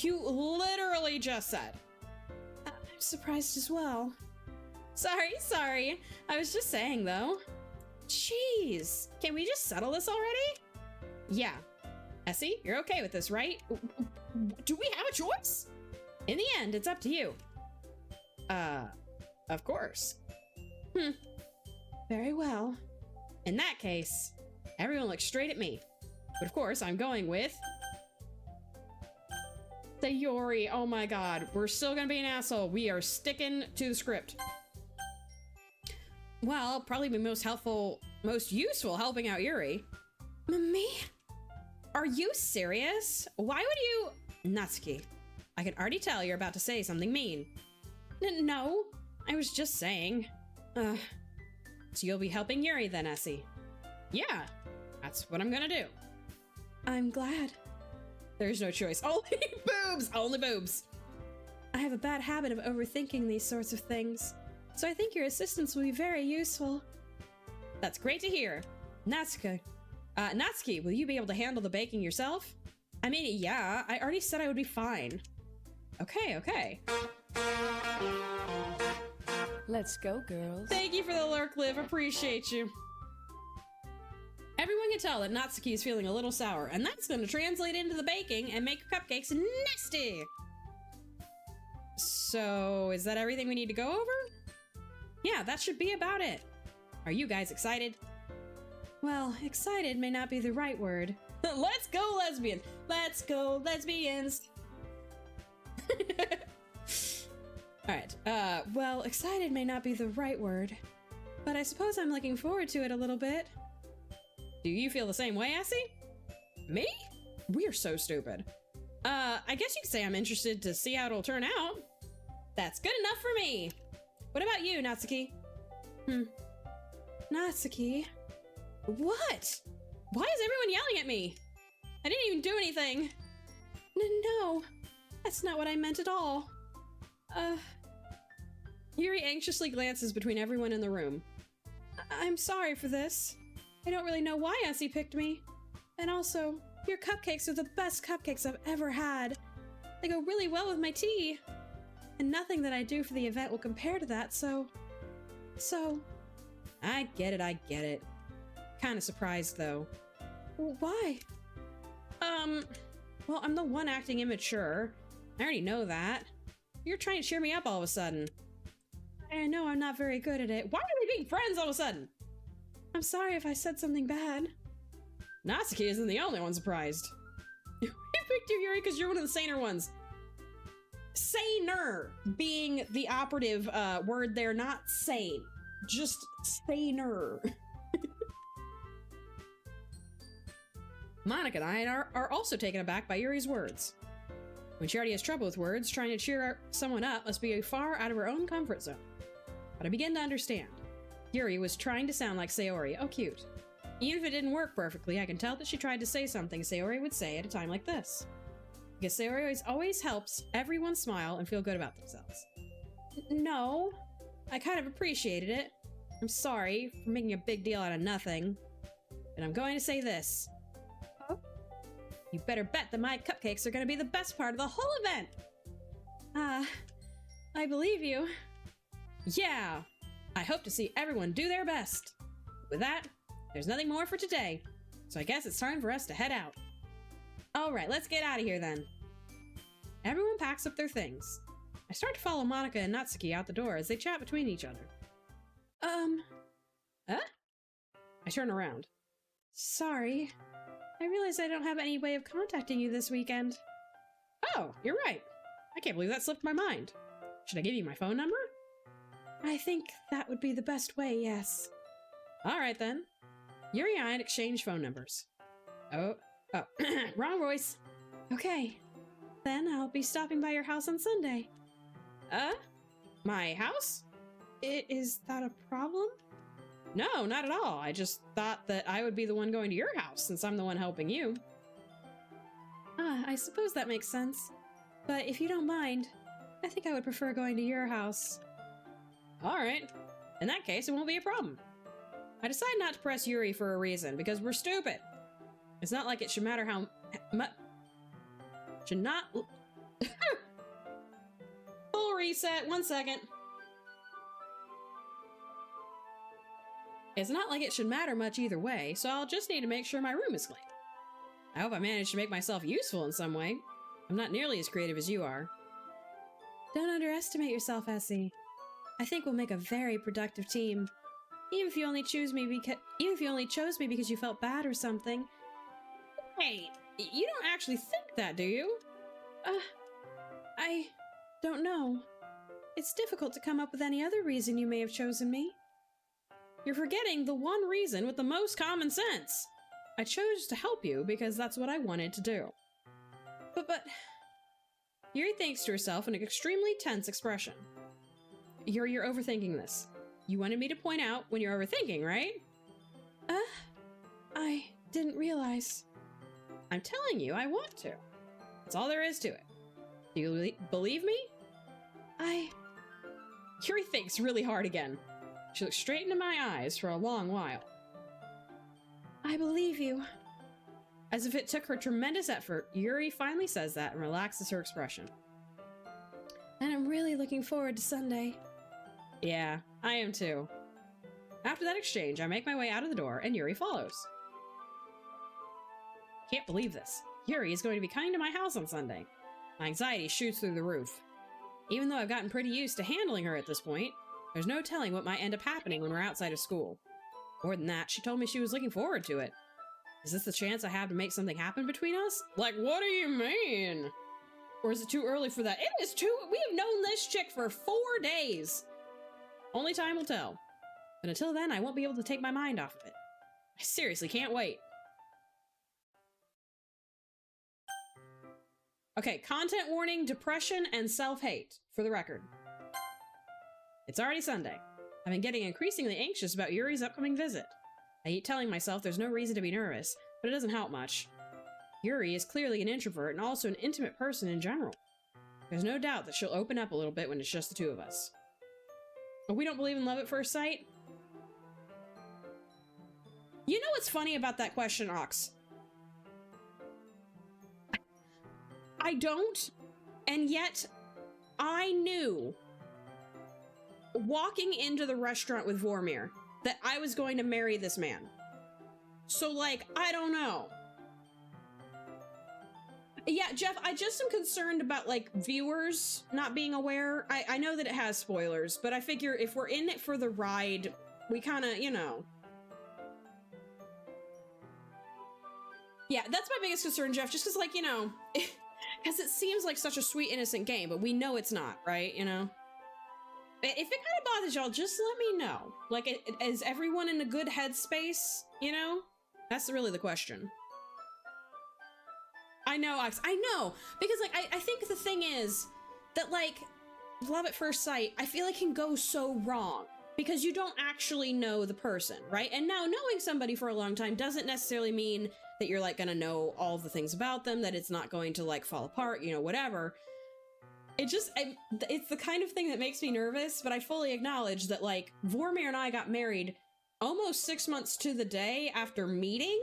You literally just said. I'm surprised as well. Sorry. I was just saying, though. Jeez, can we just settle this already? Yeah. Essie, you're okay with this, right? Do we have a choice? In the end, it's up to you. Of course. Very well. In that case, everyone looks straight at me. But of course, I'm going with... Sayori. Oh my god. We're still gonna be an asshole. We are sticking to the script. Well, probably be most useful helping out Yuri. Me? Are you serious? Why would you... Natsuki, I can already tell you're about to say something mean. No, I was just saying. So you'll be helping Yuri then, Essie? Yeah, that's what I'm gonna do. I'm glad. There's no choice. Only boobs! Only boobs! I have a bad habit of overthinking these sorts of things, so I think your assistance will be very useful. That's great to hear. Natsuki, will you be able to handle the baking yourself? I mean, yeah, I already said I would be fine. Okay. Let's go, girls. Thank you for the lurk, Liv. Appreciate you. Everyone can tell that Natsuki is feeling a little sour, and that's going to translate into the baking and make her cupcakes nasty. So, is that everything we need to go over? Yeah, that should be about it. Are you guys excited? Well, excited may not be the right word. Let's go, lesbian! Let's go, lesbians! Alright, well, excited may not be the right word, but I suppose I'm looking forward to it a little bit. Do you feel the same way, Essie? Me? We're so stupid. I guess you could say I'm interested to see how it'll turn out. That's good enough for me. What about you, Natsuki? Natsuki? What? Why is everyone yelling at me? I didn't even do anything. No, that's not what I meant at all. Yuri anxiously glances between everyone in the room. I'm sorry for this. I don't really know why Essie picked me. And also, your cupcakes are the best cupcakes I've ever had. They go really well with my tea. And nothing that I do for the event will compare to that, so... I get it. Kinda surprised, though. Why? Well, I'm the one acting immature. I already know that. You're trying to cheer me up all of a sudden. I know I'm not very good at it. Why are we being friends all of a sudden? I'm sorry if I said something bad. Natsuki isn't the only one surprised. We picked you, Yuri, because you're one of the saner ones. Saner being the operative word there, not sane. Just saner. Monica and I are also taken aback by Yuri's words. When she already has trouble with words, trying to cheer someone up must be far out of her own comfort zone. But I begin to understand. Yuri was trying to sound like Sayori. Oh, cute. Even if it didn't work perfectly, I can tell that she tried to say something Sayori would say at a time like this. Because Sayori always helps everyone smile and feel good about themselves. No, I kind of appreciated it. I'm sorry for making a big deal out of nothing. But I'm going to say this. Oh? You better bet that my cupcakes are going to be the best part of the whole event! I believe you. Yeah! I hope to see everyone do their best. With that, there's nothing more for today, so I guess it's time for us to head out. Alright, let's get out of here then. Everyone packs up their things. I start to follow Monica and Natsuki out the door as they chat between each other. Huh? I turn around. Sorry. I realize I don't have any way of contacting you this weekend. Oh, you're right. I can't believe that slipped my mind. Should I give you my phone number? I think that would be the best way, yes. Alright then. Yuri and I exchange phone numbers. Oh, wrong voice. Okay. Then I'll be stopping by your house on Sunday. My house? Is that a problem? No, not at all. I just thought that I would be the one going to your house since I'm the one helping you. I suppose that makes sense. But if you don't mind, I think I would prefer going to your house. Alright. In that case, it won't be a problem. I decide not to press Yuri for a reason, because we're stupid. It's not like it should matter how much. Should not. Full reset, 1 second. It's not like it should matter much either way, so I'll just need to make sure my room is clean. I hope I managed to make myself useful in some way. I'm not nearly as creative as you are. Don't underestimate yourself, Essie. I think we'll make a very productive team. Even if you only chose me because you felt bad or something. Hey, you don't actually think that, do you? I don't know. It's difficult to come up with any other reason you may have chosen me. You're forgetting the one reason with the most common sense. I chose to help you because that's what I wanted to do. But... Yuri thinks to herself in an extremely tense expression. Yuri, you're overthinking this. You wanted me to point out when you're overthinking, right? I didn't realize. I'm telling you, I want to. That's all there is to it. Do you believe me? Yuri thinks really hard again. She looks straight into my eyes for a long while. I believe you. As if it took her tremendous effort, Yuri finally says that and relaxes her expression. And I'm really looking forward to Sunday. Yeah, I am too. After that exchange, I make my way out of the door and Yuri follows. Can't believe this. Yuri is going to be coming to my house on Sunday. My anxiety shoots through the roof. Even though I've gotten pretty used to handling her at this point, there's no telling what might end up happening when we're outside of school. More than that, she told me she was looking forward to it. Is this the chance I have to make something happen between us? Like, what do you mean? Or is it too early for that? It is too— we have known this chick for 4 days! Only time will tell. But until then, I won't be able to take my mind off of it. I seriously can't wait. Okay, content warning, depression, and self-hate, for the record. It's already Sunday. I've been getting increasingly anxious about Yuri's upcoming visit. I keep telling myself there's no reason to be nervous, but it doesn't help much. Yuri is clearly an introvert and also an intimate person in general. There's no doubt that she'll open up a little bit when it's just the two of us. But we don't believe in love at first sight? You know what's funny about that question, Ox? I don't, and yet I knew walking into the restaurant with Vormir that I was going to marry this man. So, like, I don't know. Yeah, Jeff, I just am concerned about, like, viewers not being aware. I know that it has spoilers, but I figure if we're in it for the ride, we kind of, you know. Yeah, that's my biggest concern, Jeff, just because, like, you know, because it seems like such a sweet, innocent game, but we know it's not, right, you know? If it kind of bothers y'all, just let me know. Like, is everyone in a good headspace, you know? That's really the question. I know, Ox, I know, because, like, I think the thing is that, like, love at first sight, I feel like can go so wrong, because you don't actually know the person, right? And now, knowing somebody for a long time doesn't necessarily mean that you're, like, gonna know all the things about them, that it's not going to, like, fall apart, you know, whatever. It just, it's the kind of thing that makes me nervous, but I fully acknowledge that, like, Vormir and I got married almost 6 months to the day after meeting.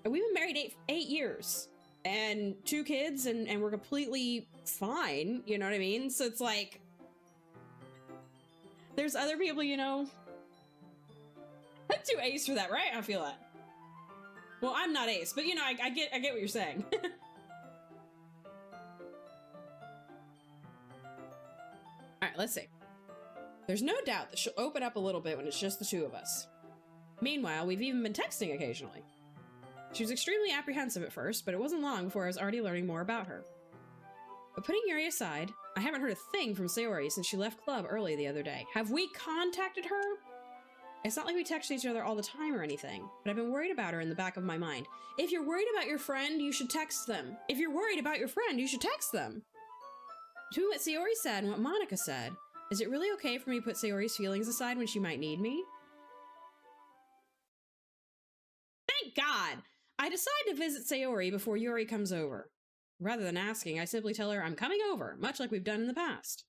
And we've been married 8 years. And 2 kids, and we're completely fine, you know what I mean? So it's like, there's other people, you know. I'm too ace for that, right? I feel that. Well, I'm not ace, but you know, I get what you're saying. Alright, let's see. There's no doubt that she'll open up a little bit when it's just the two of us. Meanwhile, we've even been texting occasionally. She was extremely apprehensive at first, but it wasn't long before I was already learning more about her. But putting Yuri aside, I haven't heard a thing from Sayori since she left club early the other day. Have we contacted her? It's not like we text each other all the time or anything, but I've been worried about her in the back of my mind. If you're worried about your friend, you should text them. If you're worried about your friend, you should text them. Between what Sayori said and what Monica said, is it really okay for me to put Sayori's feelings aside when she might need me? Thank God! I decide to visit Sayori before Yuri comes over. Rather than asking, I simply tell her I'm coming over, much like we've done in the past.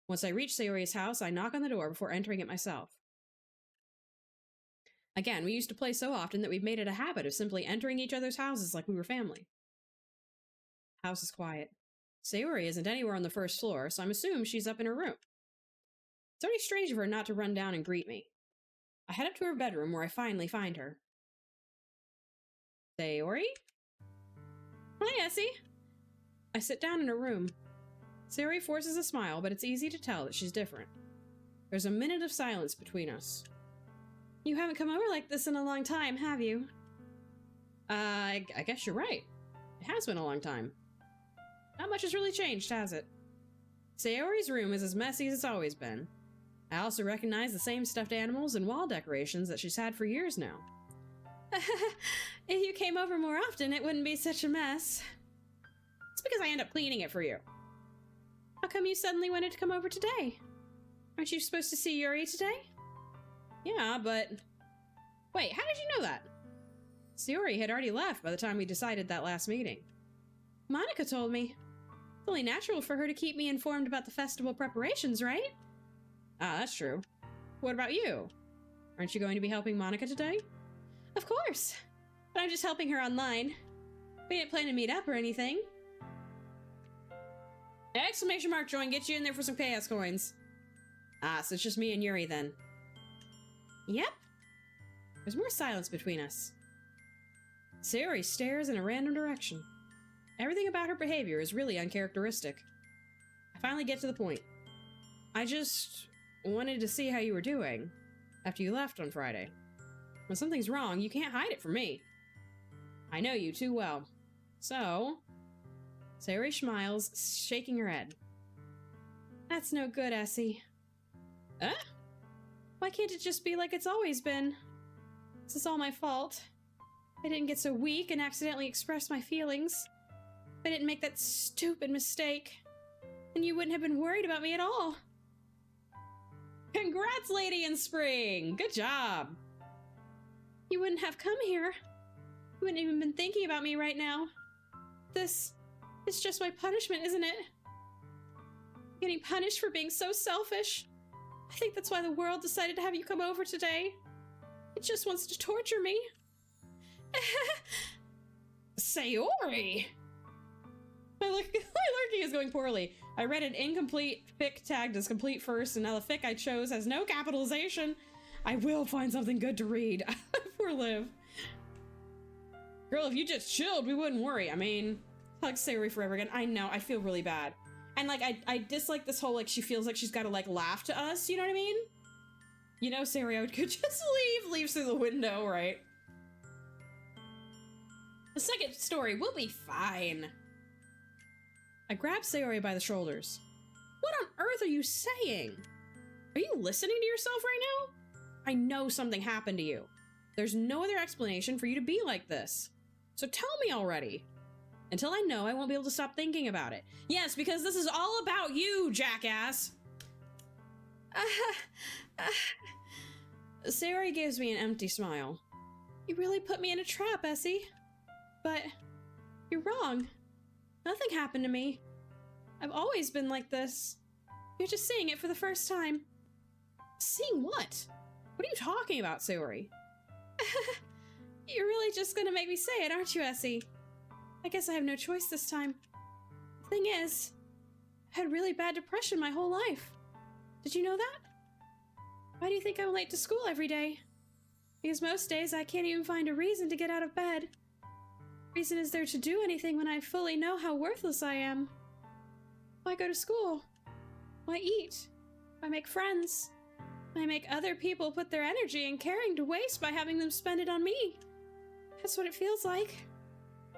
Once I reach Sayori's house, I knock on the door before entering it myself. Again, we used to play so often that we've made it a habit of simply entering each other's houses like we were family. House is quiet. Sayori isn't anywhere on the first floor, so I'm assuming she's up in her room. It's already strange of her not to run down and greet me. I head up to her bedroom where I finally find her. Sayori? Hi, Essie. I sit down in her room. Sayori forces a smile, but it's easy to tell that she's different. There's a minute of silence between us. You haven't come over like this in a long time, have you? I guess you're right. It has been a long time. Not much has really changed, has it? Sayori's room is as messy as it's always been. I also recognize the same stuffed animals and wall decorations that she's had for years now. If you came over more often, it wouldn't be such a mess. It's because I end up cleaning it for you. How come you suddenly wanted to come over today? Aren't you supposed to see Yuri today? Yeah, but... Wait, how did you know that? Sayori had already left by the time we decided that last meeting. Monica told me. It's only natural for her to keep me informed about the festival preparations, right? Ah, that's true. What about you? Aren't you going to be helping Monica today? Of course. But I'm just helping her online. We didn't plan to meet up or anything. Exclamation mark join, get you in there for some chaos coins. Ah, so it's just me and Yuri then. Yep. There's more silence between us. Sayori stares in a random direction. Everything about her behavior is really uncharacteristic. I finally get to the point. I just wanted to see how you were doing after you left on Friday. When something's wrong, you can't hide it from me. I know you too well. So... Sayori smiles, shaking her head. That's no good, Essie. Huh? Why can't it just be like it's always been? This is all my fault. I didn't get so weak and accidentally express my feelings. If I didn't make that stupid mistake, then you wouldn't have been worried about me at all. Congrats, Lady in Spring! Good job! You wouldn't have come here. You wouldn't even been thinking about me right now. This is just my punishment, isn't it? Getting punished for being so selfish. I think that's why the world decided to have you come over today. It just wants to torture me. Sayori! My lurking is going poorly. I read an incomplete fic tagged as complete first, and now the fic I chose has no capitalization. I will find something good to read. Poor Liv. Girl, if you just chilled, we wouldn't worry. I mean, hug Sayori forever again. I know, I feel really bad. And like, I dislike this whole, like, she feels like she's gotta, like, laugh to us, you know what I mean? You know, Sayori, I could just leave. Leaves through the window, right? The second story, we'll be fine. I grabbed Sayori by the shoulders. What on earth are you saying? Are you listening to yourself right now? I know something happened to you. There's no other explanation for you to be like this. So tell me already. Until I know, I won't be able to stop thinking about it. Yes, because this is all about you, jackass. Sayori gives me an empty smile. You really put me in a trap, Essie. But you're wrong. Nothing happened to me. I've always been like this. You're just seeing it for the first time. Seeing what? What are you talking about, Sayori? You're really just gonna make me say it, aren't you, Essie? I guess I have no choice this time. The thing is, I had really bad depression my whole life. Did you know that? Why do you think I'm late to school every day? Because most days I can't even find a reason to get out of bed. Reason is there to do anything when I fully know how worthless I am? Why go to school? Why eat? Why make friends? Why make other people put their energy and caring to waste by having them spend it on me? That's what it feels like.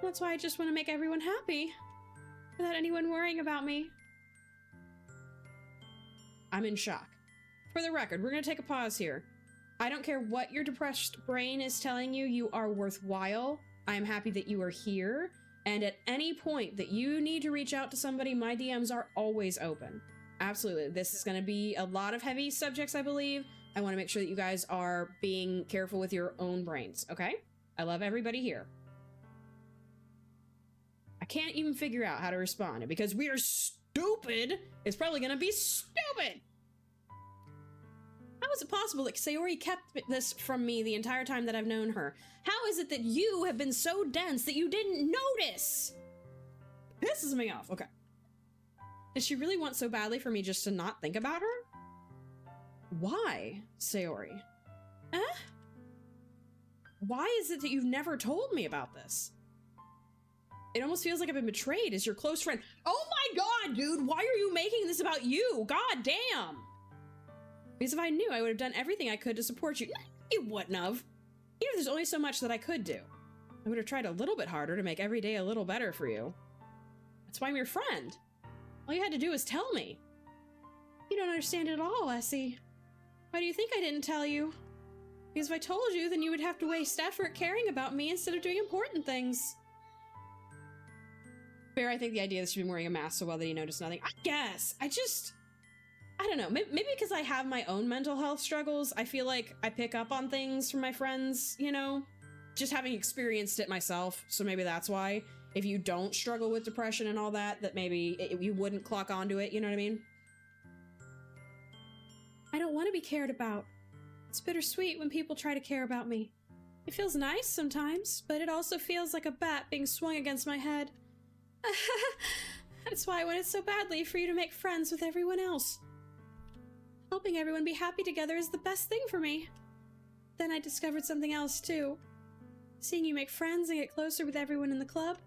That's why I just want to make everyone happy, without anyone worrying about me. I'm in shock. For the record, we're going to take a pause here. I don't care what your depressed brain is telling you, you are worthwhile. I am happy that you are here, and at any point that you need to reach out to somebody, my DMs are always open. Absolutely. This is going to be a lot of heavy subjects, I believe. I want to make sure that you guys are being careful with your own brains, okay? I love everybody here. I can't even figure out how to respond, and because we are stupid, it's probably going to be stupid. How is it possible that Sayori kept this from me the entire time that I've known her? How is it that you have been so dense that you didn't notice? Pisses me off. Okay. Does she really want so badly for me just to not think about her? Why, Sayori? Huh? Why is it that you've never told me about this? It almost feels like I've been betrayed as your close friend. Oh my god, dude! Why are you making this about you? God damn! Because if I knew, I would have done everything I could to support you. You wouldn't have. Even if there's only so much that I could do. I would have tried a little bit harder to make every day a little better for you. That's why I'm your friend. All you had to do was tell me. You don't understand it at all, Essie. Why do you think I didn't tell you? Because if I told you, then you would have to waste effort caring about me instead of doing important things. Fair, I think the idea that she's been wearing a mask so well that he noticed nothing. I guess. I don't know. Maybe because I have my own mental health struggles, I feel like I pick up on things from my friends, you know? Just having experienced it myself, so maybe that's why. If you don't struggle with depression and all that, that maybe you wouldn't clock onto it, you know what I mean? I don't want to be cared about. It's bittersweet when people try to care about me. It feels nice sometimes, but it also feels like a bat being swung against my head. That's why I wanted so badly for you to make friends with everyone else. Helping everyone be happy together is the best thing for me. Then I discovered something else too. Seeing you make friends and get closer with everyone in the club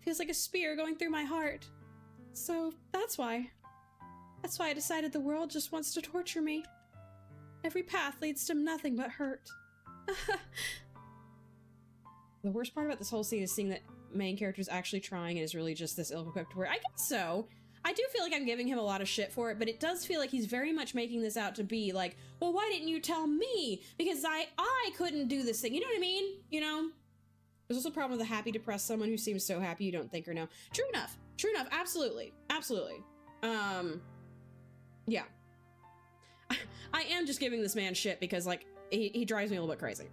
feels like a spear going through my heart. So that's why. That's why I decided the world just wants to torture me. Every path leads to nothing but hurt. The worst part about this whole scene is seeing that main character is actually trying and is really just this ill-equipped word. I guess so. I do feel like I'm giving him a lot of shit for it, but it does feel like he's very much making this out to be like, well, why didn't you tell me? Because I couldn't do this thing. You know what I mean? You know? There's also a problem with a happy, depressed someone who seems so happy you don't think or know. True enough. True enough. Absolutely. Absolutely. Yeah. I am just giving this man shit because, like, he drives me a little bit crazy.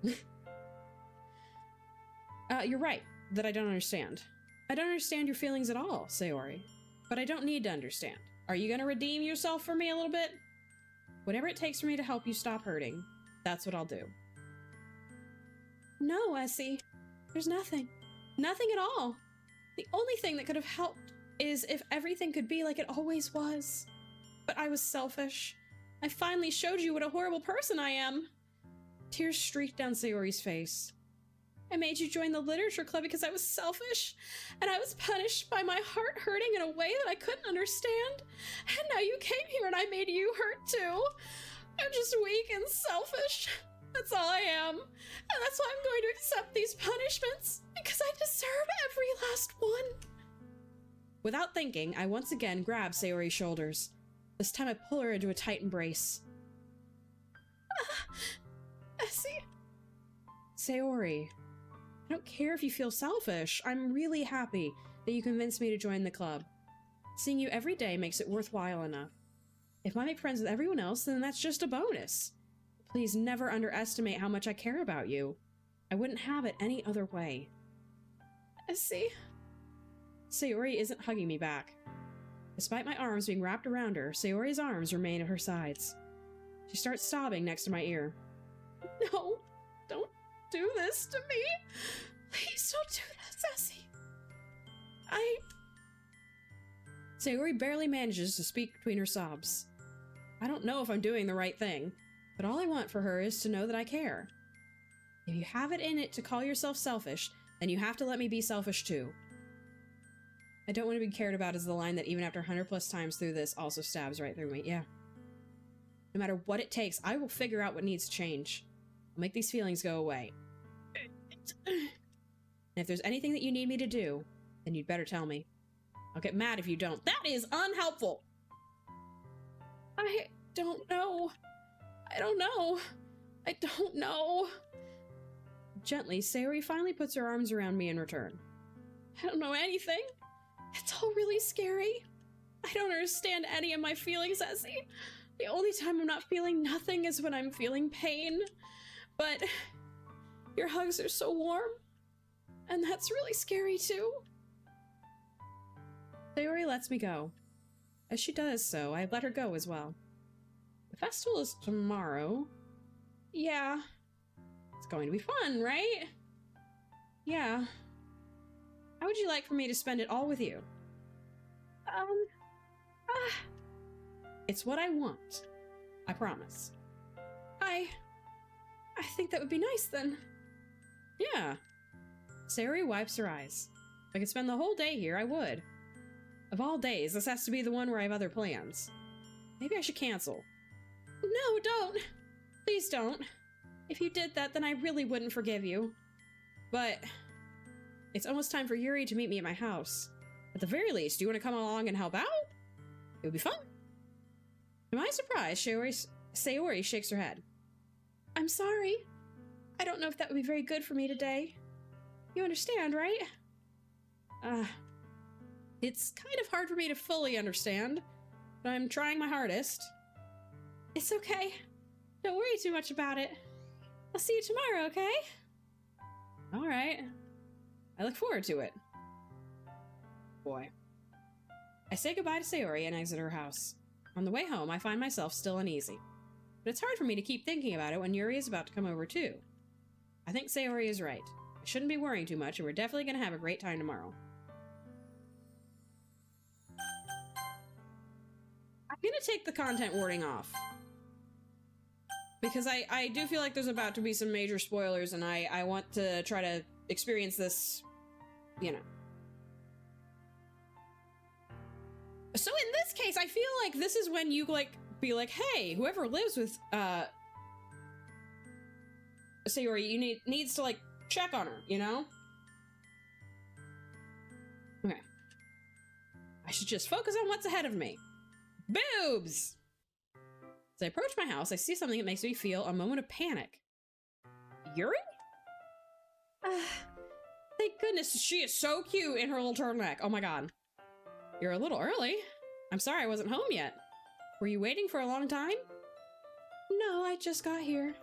You're right that I don't understand. I don't understand your feelings at all, Sayori. But I don't need to understand. Are you gonna redeem yourself for me a little bit? Whatever it takes for me to help you stop hurting, that's what I'll do. No, Essie. There's nothing. Nothing at all. The only thing that could have helped is if everything could be like it always was. But I was selfish. I finally showed you what a horrible person I am. Tears streaked down Sayori's face. I made you join the literature club because I was selfish, and I was punished by my heart hurting in a way that I couldn't understand. And now you came here and I made you hurt too. I'm just weak and selfish. That's all I am. And that's why I'm going to accept these punishments, because I deserve every last one. Without thinking, I once again grab Sayori's shoulders. This time I pull her into a tight embrace. Essie. Sayori, I don't care if you feel selfish. I'm really happy that you convinced me to join the club. Seeing you every day makes it worthwhile enough. If I make friends with everyone else, then that's just a bonus. Please never underestimate how much I care about you. I wouldn't have it any other way. Essie. Sayori isn't hugging me back. Despite my arms being wrapped around her, Sayori's arms remain at her sides. She starts sobbing next to my ear. No, don't do this to me. Please don't do this, Essie. Sayori barely manages to speak between her sobs. I don't know if I'm doing the right thing, but all I want for her is to know that I care. If you have it in it to call yourself selfish, then you have to let me be selfish too. I don't want to be cared about is the line that even after 100 plus times through this also stabs right through me. Yeah. No matter what it takes, I will figure out what needs to change. I'll make these feelings go away. And if there's anything that you need me to do, then you'd better tell me. I'll get mad if you don't. That is unhelpful! I don't know. I don't know. I don't know. Gently, Sayori finally puts her arms around me in return. I don't know anything. It's all really scary. I don't understand any of my feelings, Essie. The only time I'm not feeling nothing is when I'm feeling pain. But your hugs are so warm, and that's really scary too. Sayori lets me go. As she does so, I let her go as well. The festival is tomorrow. Yeah. It's going to be fun, right? Yeah. How would you like for me to spend it all with you? It's what I want. I promise. I think that would be nice then. Yeah. Sayori wipes her eyes. If I could spend the whole day here, I would. Of all days, this has to be the one where I have other plans. Maybe I should cancel. No, don't. Please don't. If you did that, then I really wouldn't forgive you. But it's almost time for Yuri to meet me at my house. At the very least, do you want to come along and help out? It would be fun. To my surprise, Sayori shakes her head. I'm sorry. I don't know if that would be very good for me today. You understand, right? It's kind of hard for me to fully understand, but I'm trying my hardest. It's okay. Don't worry too much about it. I'll see you tomorrow, okay? Alright. I look forward to it. Boy. I say goodbye to Sayori and exit her house. On the way home, I find myself still uneasy. But it's hard for me to keep thinking about it when Yuri is about to come over too. I think Sayori is right. I shouldn't be worrying too much, and we're definitely going to have a great time tomorrow. I'm going to take the content warning off. Because I do feel like there's about to be some major spoilers, and I want to try to experience this, you know. So in this case, I feel like this is when you, like, be like, hey, whoever lives with, Sayori, you needs to, like, check on her, you know? Okay. I should just focus on what's ahead of me. Boobs! As I approach my house, I see something that makes me feel a moment of panic. Yuri? Thank goodness she is so cute in her little turtleneck. Oh my god. You're a little early. I'm sorry I wasn't home yet. Were you waiting for a long time? No, I just got here.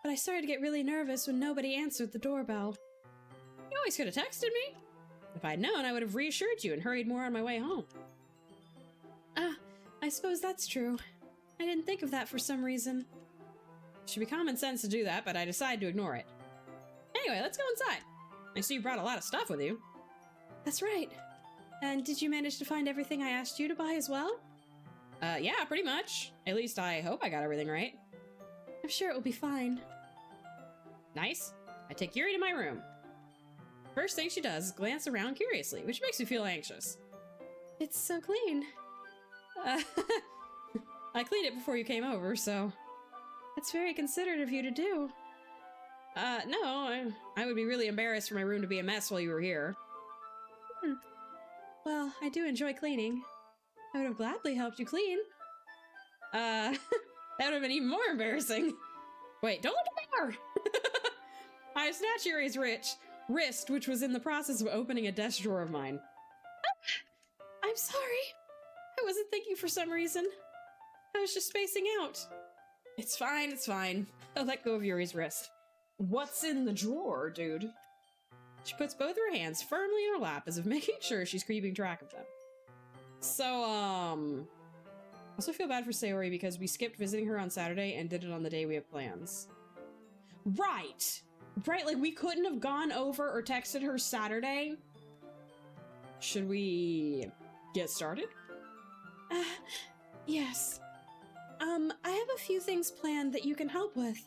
But I started to get really nervous when nobody answered the doorbell. You always could have texted me. If I'd known, I would have reassured you and hurried more on my way home. Ah, I suppose that's true. I didn't think of that for some reason. It should be common sense to do that, but I decided to ignore it. Anyway, let's go inside. I see you brought a lot of stuff with you. That's right. And did you manage to find everything I asked you to buy as well? Yeah, pretty much. At least I hope I got everything right. I'm sure it will be fine. Nice. I take Yuri to my room. First thing she does is glance around curiously, which makes me feel anxious. It's so clean. I cleaned it before you came over, so... That's very considerate of you to do. No, I would be really embarrassed for my room to be a mess while you were here. Well, I do enjoy cleaning. I would have gladly helped you clean. That would have been even more embarrassing. Wait, don't look at me! I snatched Yuri's wrist, which was in the process of opening a desk drawer of mine. I'm sorry. I wasn't thinking for some reason. I was just spacing out. It's fine, it's fine. I'll let go of Yuri's wrist. What's in the drawer, dude? She puts both her hands firmly in her lap as if making sure she's keeping track of them. So, I also feel bad for Sayori because we skipped visiting her on Saturday and did it on the day we have plans. Right! Right, like we couldn't have gone over or texted her Saturday. Should we get started? Yes. I have a few things planned that you can help with.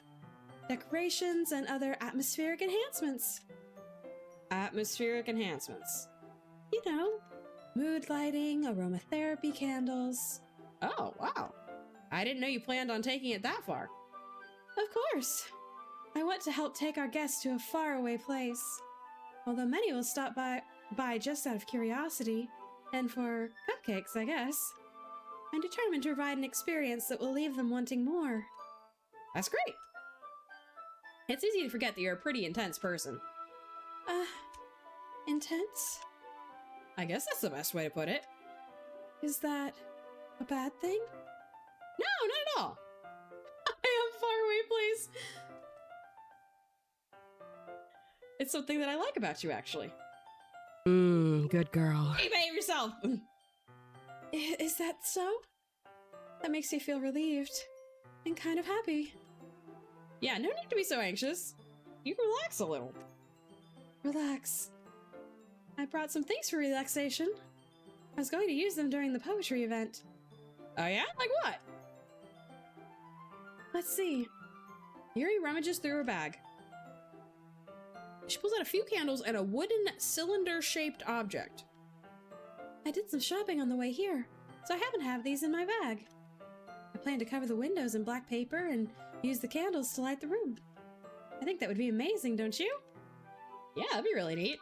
Decorations and other atmospheric enhancements. Atmospheric enhancements. You know, mood lighting, aromatherapy candles. Oh, wow. I didn't know you planned on taking it that far. Of course. I want to help take our guests to a faraway place. Although many will stop by just out of curiosity, and for cupcakes, I guess. I'm determined to provide an experience that will leave them wanting more. That's great. It's easy to forget that you're a pretty intense person. Intense? I guess that's the best way to put it. Is that a bad thing? No, not at all. I am faraway place. It's something that I like about you, actually. Good girl. Hey, behave yourself. Is that so? That makes me feel relieved and kind of happy. Yeah, no need to be so anxious. You can relax a little. Relax. I brought some things for relaxation. I was going to use them during the poetry event. Oh yeah? Like what? Let's see. Yuri rummages through her bag. She pulls out a few candles and a wooden cylinder-shaped object. I did some shopping on the way here, so I happen to have these in my bag. I plan to cover the windows in black paper and use the candles to light the room. I think that would be amazing, don't you? Yeah, that'd be really neat.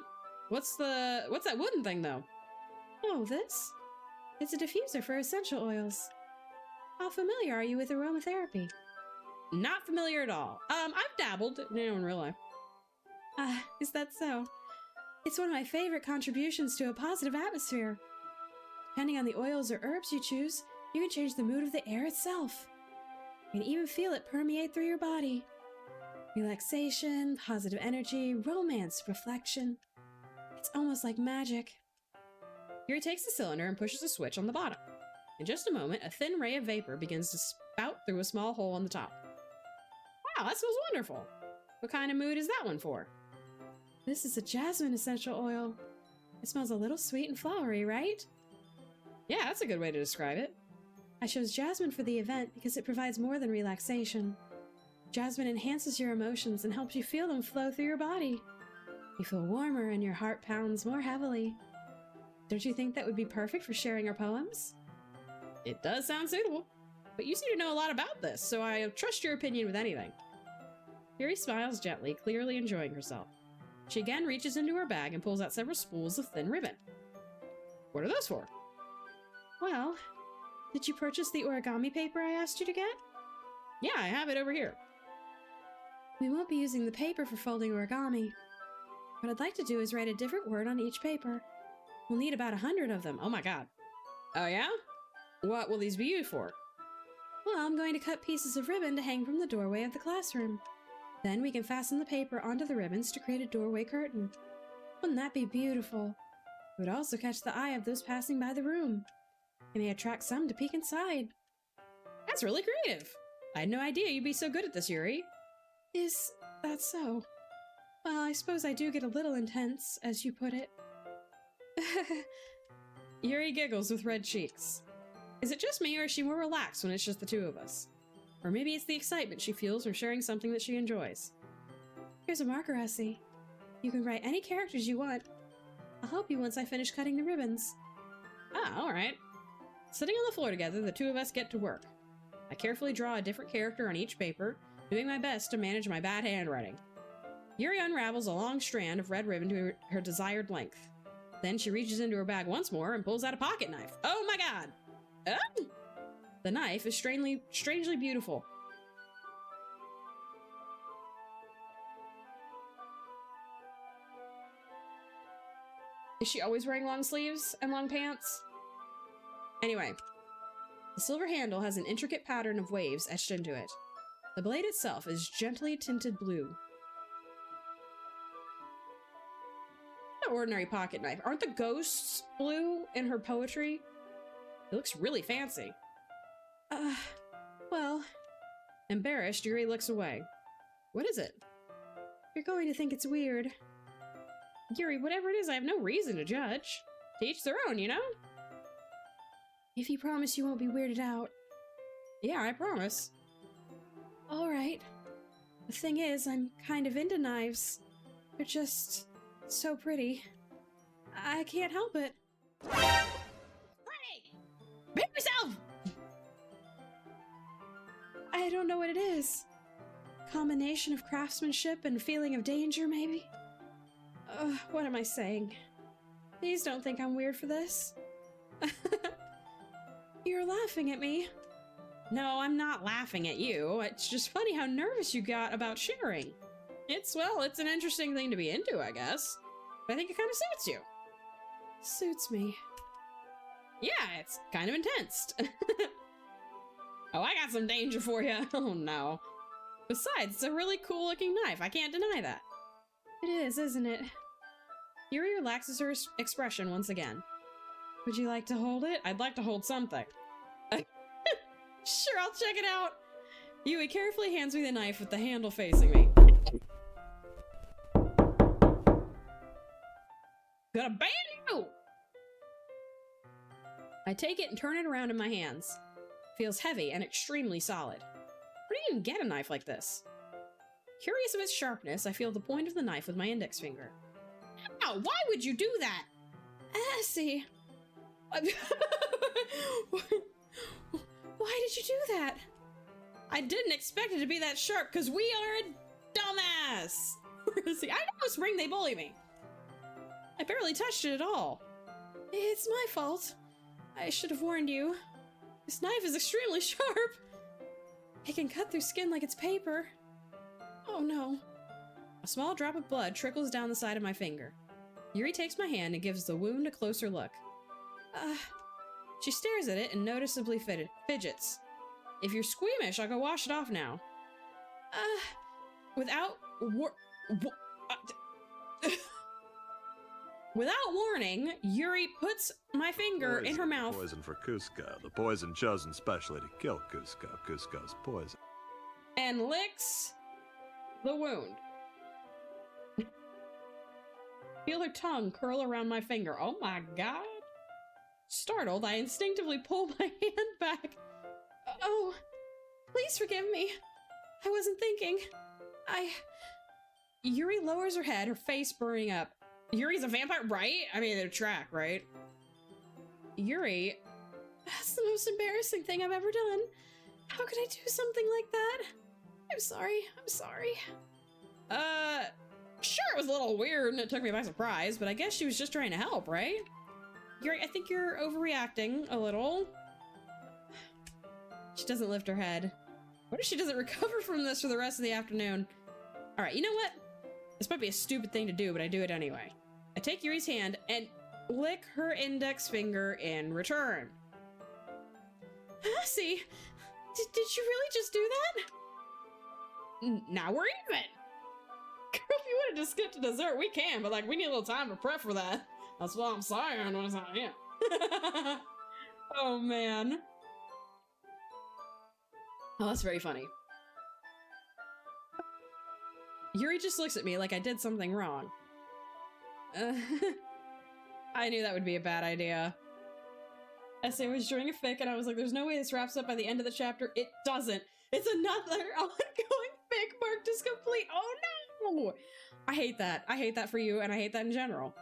What's that wooden thing, though? Oh, this? It's a diffuser for essential oils. How familiar are you with aromatherapy? Not familiar at all. I've dabbled, in real life. Is that so? It's one of my favorite contributions to a positive atmosphere. Depending on the oils or herbs you choose, you can change the mood of the air itself. You can even feel it permeate through your body. Relaxation, positive energy, romance, reflection. It's almost like magic. Yuri takes the cylinder and pushes a switch on the bottom. In just a moment, a thin ray of vapor begins to spout through a small hole on the top. Wow, that smells wonderful. What kind of mood is that one for? This is a jasmine essential oil. It smells a little sweet and flowery, right? Yeah, that's a good way to describe it. I chose jasmine for the event because it provides more than relaxation. Jasmine enhances your emotions and helps you feel them flow through your body. You feel warmer and your heart pounds more heavily. Don't you think that would be perfect for sharing our poems? It does sound suitable, but you seem to know a lot about this, so I trust your opinion with anything. Yuri smiles gently, clearly enjoying herself. She again reaches into her bag and pulls out several spools of thin ribbon. What are those for? Well, did you purchase the origami paper I asked you to get? Yeah, I have it over here. We won't be using the paper for folding origami. What I'd like to do is write a different word on each paper. We'll need about 100 of them. Oh my god. Oh yeah? What will these be used for? Well, I'm going to cut pieces of ribbon to hang from the doorway of the classroom. Then we can fasten the paper onto the ribbons to create a doorway curtain. Wouldn't that be beautiful? It would also catch the eye of those passing by the room. It may attract some to peek inside. That's really creative. I had no idea you'd be so good at this, Yuri. Is that so? Well, I suppose I do get a little intense, as you put it. Yuri giggles with red cheeks. Is it just me, or is she more relaxed when it's just the two of us? Or maybe it's the excitement she feels from sharing something that she enjoys. Here's a marker, Essie. You can write any characters you want. I'll help you once I finish cutting the ribbons. Ah, alright. Sitting on the floor together, the two of us get to work. I carefully draw a different character on each paper, doing my best to manage my bad handwriting. Yuri unravels a long strand of red ribbon to her desired length. Then she reaches into her bag once more and pulls out a pocket knife. Oh my god! Oh! The knife is strangely beautiful. Is she always wearing long sleeves and long pants? Anyway, the silver handle has an intricate pattern of waves etched into it. The blade itself is gently tinted blue. Not an ordinary pocket knife. Aren't the ghosts blue in her poetry? It looks really fancy. Well... Embarrassed, Yuri looks away. What is it? You're going to think it's weird. Yuri, whatever it is, I have no reason to judge. To each their own, you know? If you promise you won't be weirded out. Yeah, I promise. Alright. The thing is, I'm kind of into knives. They're just... so pretty. I can't help it. Hey! Behave yourself! I don't know what it is. Combination of craftsmanship and feeling of danger, maybe? What am I saying? Please don't think I'm weird for this. You're laughing at me. No, I'm not laughing at you. It's just funny how nervous you got about sharing. It's an interesting thing to be into, I guess. But I think it kind of suits you. Suits me. Yeah, it's kind of intense. Oh, I got some danger for you. Oh no. Besides, it's a really cool looking knife. I can't deny that. It is, isn't it? Yuri relaxes her expression once again. Would you like to hold it? I'd like to hold something. Sure, I'll check it out. Yui carefully hands me the knife with the handle facing me. Gonna ban you! I take it and turn it around in my hands. Feels heavy and extremely solid. Where do you even get a knife like this? Curious of its sharpness, I feel the point of the knife with my index finger. Ow, why would you do that? Essie! Why did you do that? I didn't expect it to be that sharp, because we are a dumbass! See, I know Spring, they bully me. I barely touched it at all. It's my fault. I should have warned you. This knife is extremely sharp. It can cut through skin like it's paper. Oh no. A small drop of blood trickles down the side of my finger. Yuri takes my hand and gives the wound a closer look. She stares at it and noticeably fidgets. If you're squeamish, I'll go wash it off now. Without warning, Yuri puts my finger in her mouth. Poison for Cusco. The poison chosen specially to kill Cusco. Cusco's poison. And licks the wound. Feel her tongue curl around my finger. Oh my god. Startled, I instinctively pull my hand back. Oh, please forgive me. I wasn't thinking. Yuri lowers her head, her face burning up. Yuri's a vampire, right? I mean, they're track, right? Yuri. That's the most embarrassing thing I've ever done. How could I do something like that? I'm sorry. Sure, it was a little weird and it took me by surprise, but I guess she was just trying to help, right? Yuri, I think you're overreacting a little. She doesn't lift her head. What if she doesn't recover from this for the rest of the afternoon? Alright, you know what? This might be a stupid thing to do, but I do it anyway. I take Yuri's hand and lick her index finger in return. Essie, did you really just do that? Now we're even! Girl, if you wanted to skip to dessert, we can, but like, we need a little time to prep for that. That's what I'm saying. What I'm saying. Oh, man. Oh, that's very funny. Yuri just looks at me like I did something wrong. I knew that would be a bad idea. Essay was during a fic, and I was like, there's no way this wraps up by the end of the chapter. It doesn't. It's another ongoing fic marked as complete. Oh no! I hate that. I hate that for you, and I hate that in general.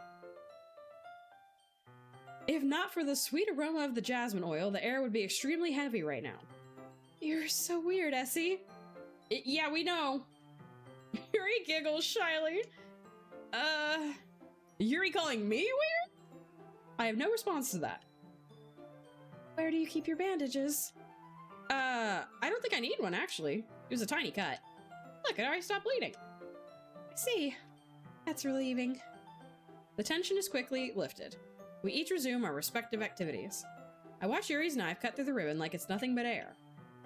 If not for the sweet aroma of the jasmine oil, the air would be extremely heavy right now. You're so weird, Essie. Yeah, we know. Yuri giggles shyly. Yuri calling me weird? I have no response to that. Where do you keep your bandages? I don't think I need one, actually. It was a tiny cut. Look, it already stopped bleeding. I see. That's relieving. The tension is quickly lifted. We each resume our respective activities. I watch Yuri's knife cut through the ribbon like it's nothing but air.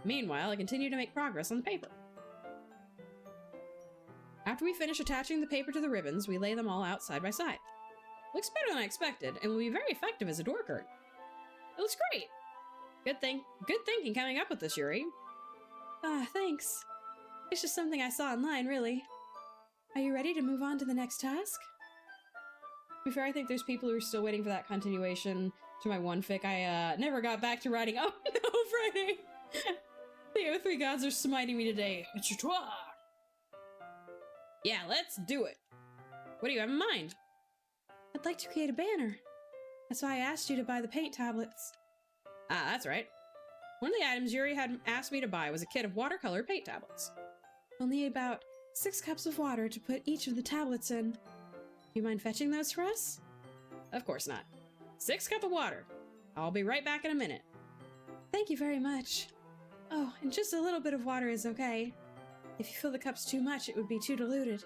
Meanwhile, I continue to make progress on the paper. After we finish attaching the paper to the ribbons, we lay them all out side by side. Looks better than I expected, and will be very effective as a door curtain. It looks great! Good thinking coming up with this, Yuri. Thanks. It's just something I saw online, really. Are you ready to move on to the next task? To be fair, I think there's people who are still waiting for that continuation to my one fic. I never got back to writing. Oh no, Friday! The O3 gods are smiting me today. Yeah, let's do it. What do you have in mind? I'd like to create a banner. That's why I asked you to buy the paint tablets. Ah, that's right. One of the items Yuri had asked me to buy was a kit of watercolor paint tablets. We'll need about 6 cups of water to put each of the tablets in. You mind fetching those for us? Of course not. 6 cups of water. I'll be right back in a minute. Thank you very much. Oh, and just a little bit of water is okay. If you fill the cups too much, it would be too diluted.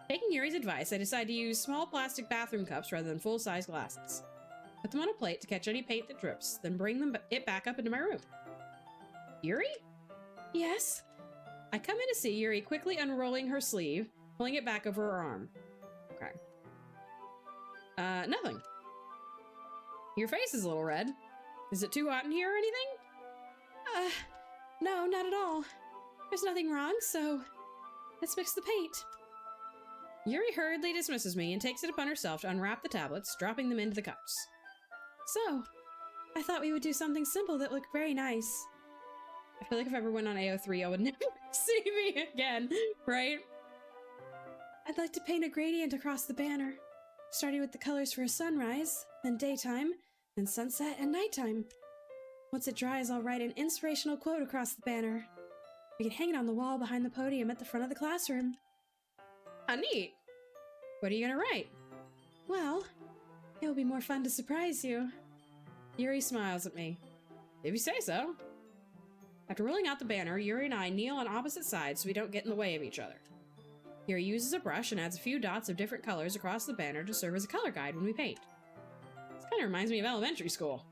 Taking Yuri's advice, I decide to use small plastic bathroom cups rather than full-size glasses. Put them on a plate to catch any paint that drips, then bring it back up into my room. Yuri? Yes? I come in to see Yuri quickly unrolling her sleeve, pulling it back over her arm. Okay. Nothing. Your face is a little red. Is it too hot in here or anything? No, not at all. There's nothing wrong, so let's mix the paint. Yuri hurriedly dismisses me and takes it upon herself to unwrap the tablets, dropping them into the cups. So, I thought we would do something simple that looked very nice. I feel like if I ever went on AO3, I would never see me again, right? I'd like to paint a gradient across the banner, starting with the colors for a sunrise, then daytime, then sunset and nighttime. Once it dries, I'll write an inspirational quote across the banner. We can hang it on the wall behind the podium at the front of the classroom. How neat! What are you gonna write? Well, it'll be more fun to surprise you. Yuri smiles at me. If you say so. After rolling out the banner, Yuri and I kneel on opposite sides so we don't get in the way of each other. Yuri uses a brush and adds a few dots of different colors across the banner to serve as a color guide when we paint. This kind of reminds me of elementary school.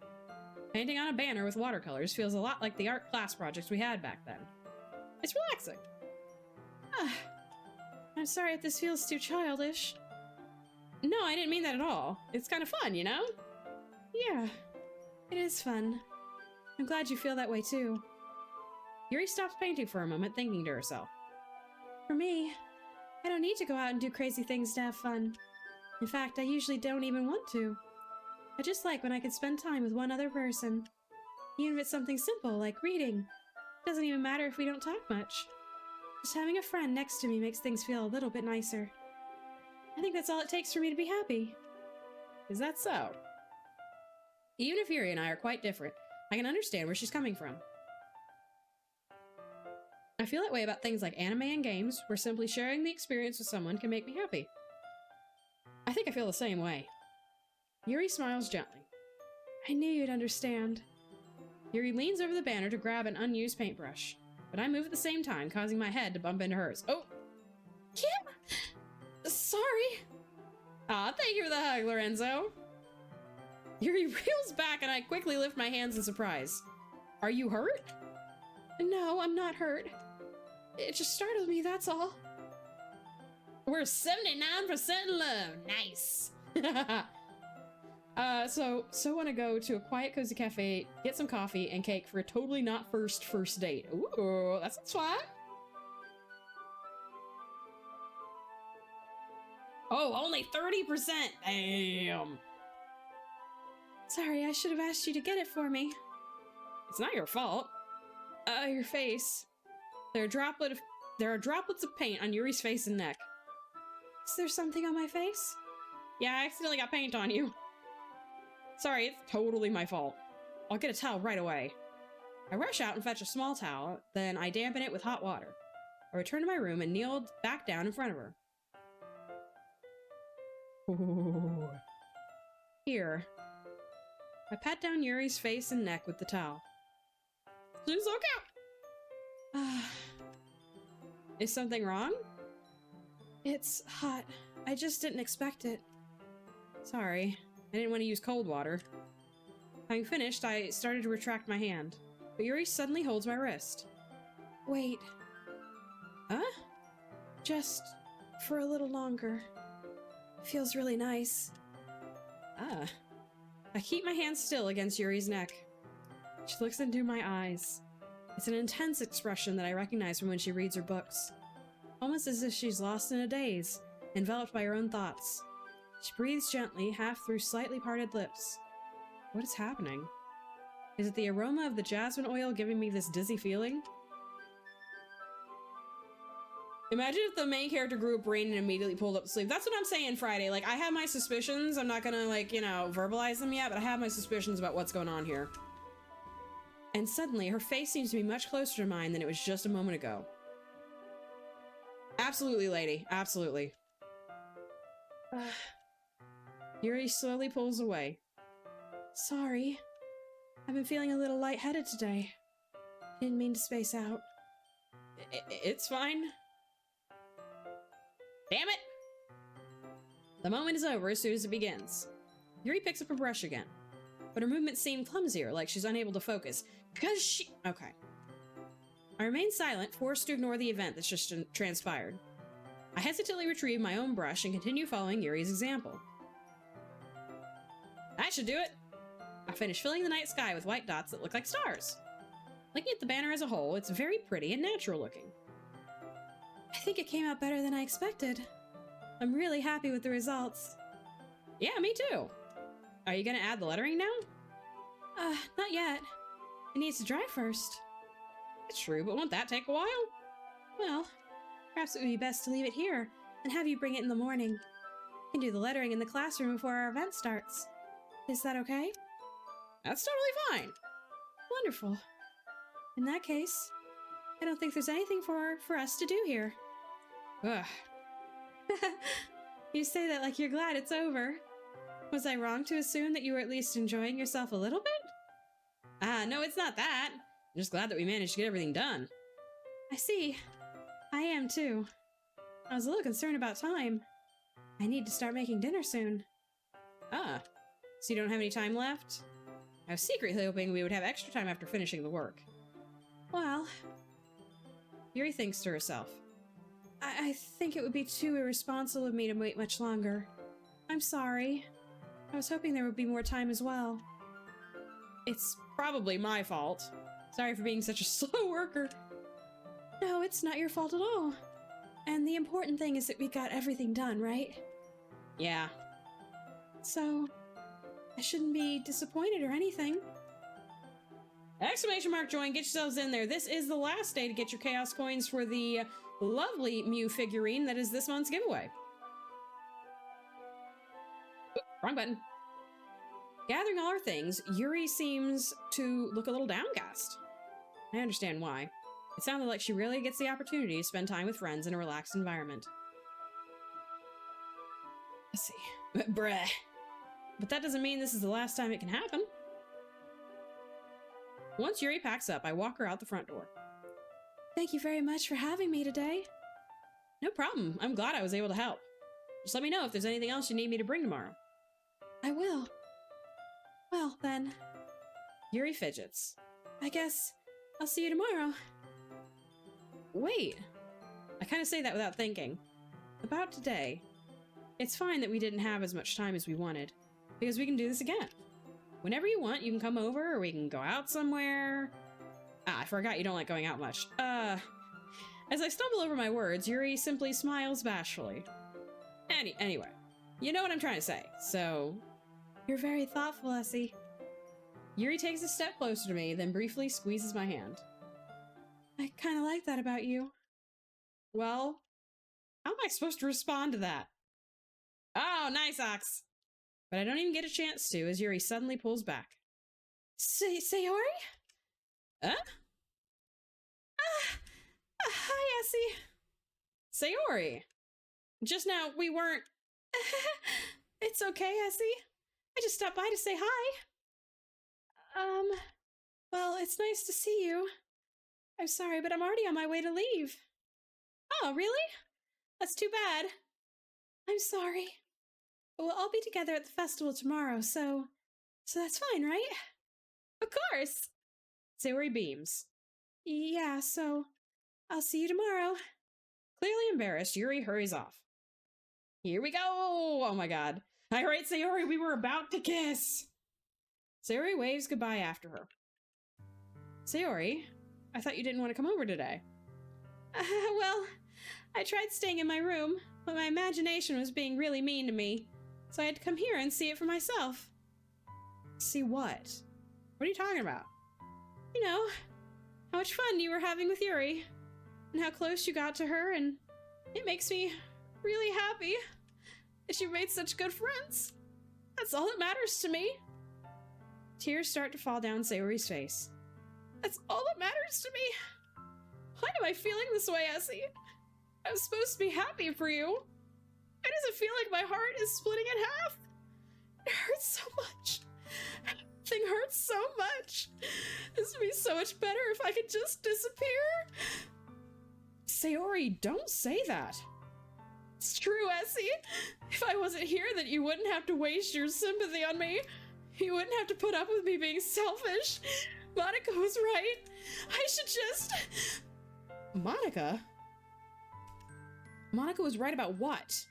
Painting on a banner with watercolors feels a lot like the art class projects we had back then. It's relaxing. I'm sorry if this feels too childish. No, I didn't mean that at all. It's kind of fun, you know? Yeah, it is fun. I'm glad you feel that way too. Yuri stops painting for a moment, thinking to herself. For me, I don't need to go out and do crazy things to have fun. In fact, I usually don't even want to. I just like when I can spend time with one other person. Even if it's something simple, like reading. It doesn't even matter if we don't talk much. Just having a friend next to me makes things feel a little bit nicer. I think that's all it takes for me to be happy. Is that so? Even if Yuri and I are quite different, I can understand where she's coming from. I feel that way about things like anime and games, where simply sharing the experience with someone can make me happy. I think I feel the same way. Yuri smiles gently. I knew you'd understand. Yuri leans over the banner to grab an unused paintbrush, but I move at the same time, causing my head to bump into hers. Oh! Kim! Sorry! Aw, thank you for the hug, Lorenzo! Yuri reels back and I quickly lift my hands in surprise. Are you hurt? No, I'm not hurt. It just startled me, that's all. We're 79% in love. Nice. So want to go to a quiet, cozy cafe, get some coffee and cake for a totally not first date. Ooh, that sounds fun. Oh, only 30%. Damn. Sorry, I should have asked you to get it for me. It's not your fault. Your face. There are droplets of paint on Yuri's face and neck. Is there something on my face? Yeah, I accidentally got paint on you. Sorry, it's totally my fault. I'll get a towel right away. I rush out and fetch a small towel, then I dampen it with hot water. I return to my room and kneeled back down in front of her. Ooh. Here. I pat down Yuri's face and neck with the towel. She's so cute! Is something wrong? It's hot. I just didn't expect it. Sorry. I didn't want to use cold water. Having finished, I started to retract my hand, but Yuri suddenly holds my wrist. Wait. Huh? Just for a little longer. Feels really nice. Ah. I keep my hand still against Yuri's neck. She looks into my eyes. It's an intense expression that I recognize from when she reads her books. Almost as if she's lost in a daze, enveloped by her own thoughts. She breathes gently, half through slightly parted lips. What is happening? Is it the aroma of the jasmine oil giving me this dizzy feeling? Imagine if the main character grew a brain and immediately pulled up the sleeve. That's what I'm saying, Friday. Like, I have my suspicions. I'm not gonna, like, you know, verbalize them yet, but I have my suspicions about what's going on here. And suddenly, her face seems to be much closer to mine than it was just a moment ago. Absolutely, lady. Absolutely. Yuri slowly pulls away. Sorry. I've been feeling a little lightheaded today. Didn't mean to space out. It's fine. Damn it! The moment is over as soon as it begins. Yuri picks up her brush again, but her movements seem clumsier, like she's unable to focus. Because she... Okay. I remain silent, forced to ignore the event that's just transpired. I hesitantly retrieve my own brush and continue following Yuri's example. That should do it! I finish filling the night sky with white dots that look like stars. Looking at the banner as a whole, it's very pretty and natural looking. I think it came out better than I expected. I'm really happy with the results. Yeah, me too. Are you gonna add the lettering now? Not yet. It needs to dry first. It's true, but won't that take a while? Well, perhaps it would be best to leave it here and have you bring it in the morning. You can do the lettering in the classroom before our event starts. Is that okay? That's totally fine. Wonderful. In that case, I don't think there's anything for us to do here. Ugh. You say that like you're glad it's over. Was I wrong to assume that you were at least enjoying yourself a little bit? No, it's not that. I'm just glad that we managed to get everything done. I see. I am too. I was a little concerned about time. I need to start making dinner soon. Ah, so you don't have any time left? I was secretly hoping we would have extra time after finishing the work. Well, Yuri thinks to herself. I think it would be too irresponsible of me to wait much longer. I'm sorry. I was hoping there would be more time as well. It's probably my fault. Sorry for being such a slow worker. No, it's not your fault at all. And the important thing is that we got everything done, right? Yeah. So, I shouldn't be disappointed or anything. Exclamation mark join, get yourselves in there. This is the last day to get your chaos coins for the lovely Mew figurine that is this month's giveaway. Oop, wrong button. Gathering all our things, Yuri seems to look a little downcast. I understand why. It sounded like she really gets the opportunity to spend time with friends in a relaxed environment. Let's see. Bruh. But that doesn't mean this is the last time it can happen. Once Yuri packs up, I walk her out the front door. Thank you very much for having me today. No problem. I'm glad I was able to help. Just let me know if there's anything else you need me to bring tomorrow. I will. Well, then. Yuri fidgets. I guess I'll see you tomorrow. Wait. I kind of say that without thinking. about today. It's fine that we didn't have as much time as we wanted, because we can do this again. Whenever you want, you can come over, or we can go out somewhere. Ah, I forgot you don't like going out much. As I stumble over my words, Yuri simply smiles bashfully. Anyway, you know what I'm trying to say, so... You're very thoughtful, Essie. Yuri takes a step closer to me, then briefly squeezes my hand. I kinda like that about you. Well, how am I supposed to respond to that? Oh, nice, Ox! But I don't even get a chance to, as Yuri suddenly pulls back. Sayori? Huh? Hi, Essie. Sayori. Just now, we weren't... It's okay, Essie. I just stopped by to say hi. Well, it's nice to see you. I'm sorry, but I'm already on my way to leave. Oh, really? That's too bad. I'm sorry. But we'll all be together at the festival tomorrow, so that's fine, right? Of course! Sayori beams. Yeah, so I'll see you tomorrow. Clearly embarrassed, Yuri hurries off. Here we go! Oh my god. Alright, Sayori, we were about to kiss! Sayori waves goodbye after her. Sayori, I thought you didn't want to come over today. Well, I tried staying in my room, but my imagination was being really mean to me, so I had to come here and see it for myself. See what? What are you talking about? You know, how much fun you were having with Yuri, and how close you got to her, and it makes me really happy that you made such good friends. That's all that matters to me. Tears start to fall down Sayori's face. That's all that matters to me. Why am I feeling this way, Essie? I'm supposed to be happy for you. Why does it feel like my heart is splitting in half? It hurts so much. Everything hurts so much. This would be so much better if I could just disappear. Sayori, don't say that. It's true, Essie. If I wasn't here, then you wouldn't have to waste your sympathy on me. You wouldn't have to put up with me being selfish. Monica was right. I should just... Monica? Monica was right about what?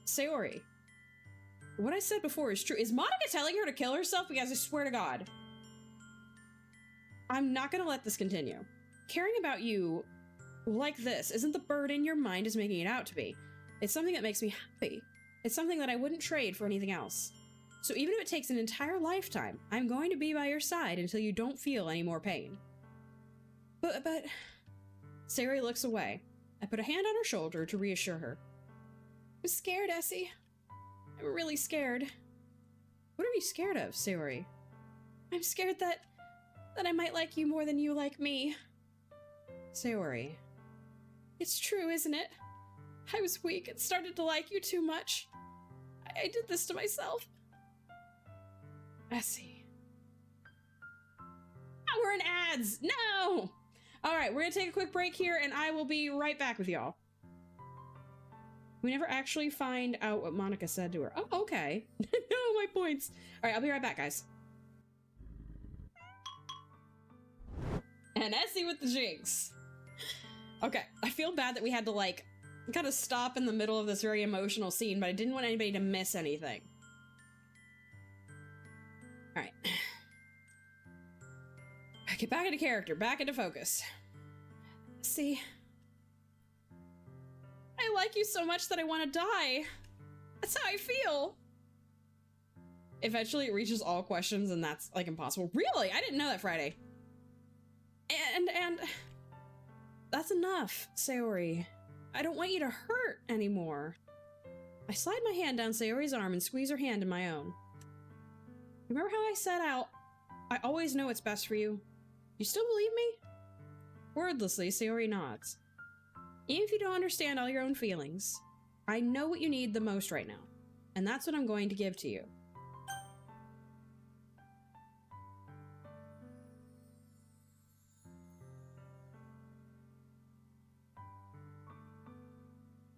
Sayori, what I said before is true. Is Monica telling her to kill herself? Because I swear to God, I'm not gonna let this continue. Caring about you like this isn't the burden your mind is making it out to be. It's something that makes me happy. It's something that I wouldn't trade for anything else. So even if it takes an entire lifetime, I'm going to be by your side until you don't feel any more pain. But... Sayori looks away. I put a hand on her shoulder to reassure her. I'm scared, Essie. I'm really scared. What are you scared of, Sayori? I'm scared that I might like you more than you like me. Sayori. It's true, isn't it? I was weak and started to like you too much. I did this to myself. Essie. Oh, we're in ads! No! Alright, we're gonna take a quick break here and I will be right back with y'all. We never actually find out what Monica said to her. Oh, okay. No, my points. Alright, I'll be right back, guys. And Essie with the jinx. Okay, I feel bad that we had to, like, kind of stop in the middle of this very emotional scene, but I didn't want anybody to miss anything. Alright. Get back into character, back into focus. See, I like you so much that I want to die. That's how I feel. Eventually it reaches all questions and that's like impossible. Really? I didn't know that, Friday. And that's enough, Sayori. I don't want you to hurt anymore. I slide my hand down Sayori's arm and squeeze her hand in my own. Remember how I said I always know what's best for you? You still believe me? Wordlessly, Sayori nods. Even if you don't understand all your own feelings, I know what you need the most right now, and that's what I'm going to give to you.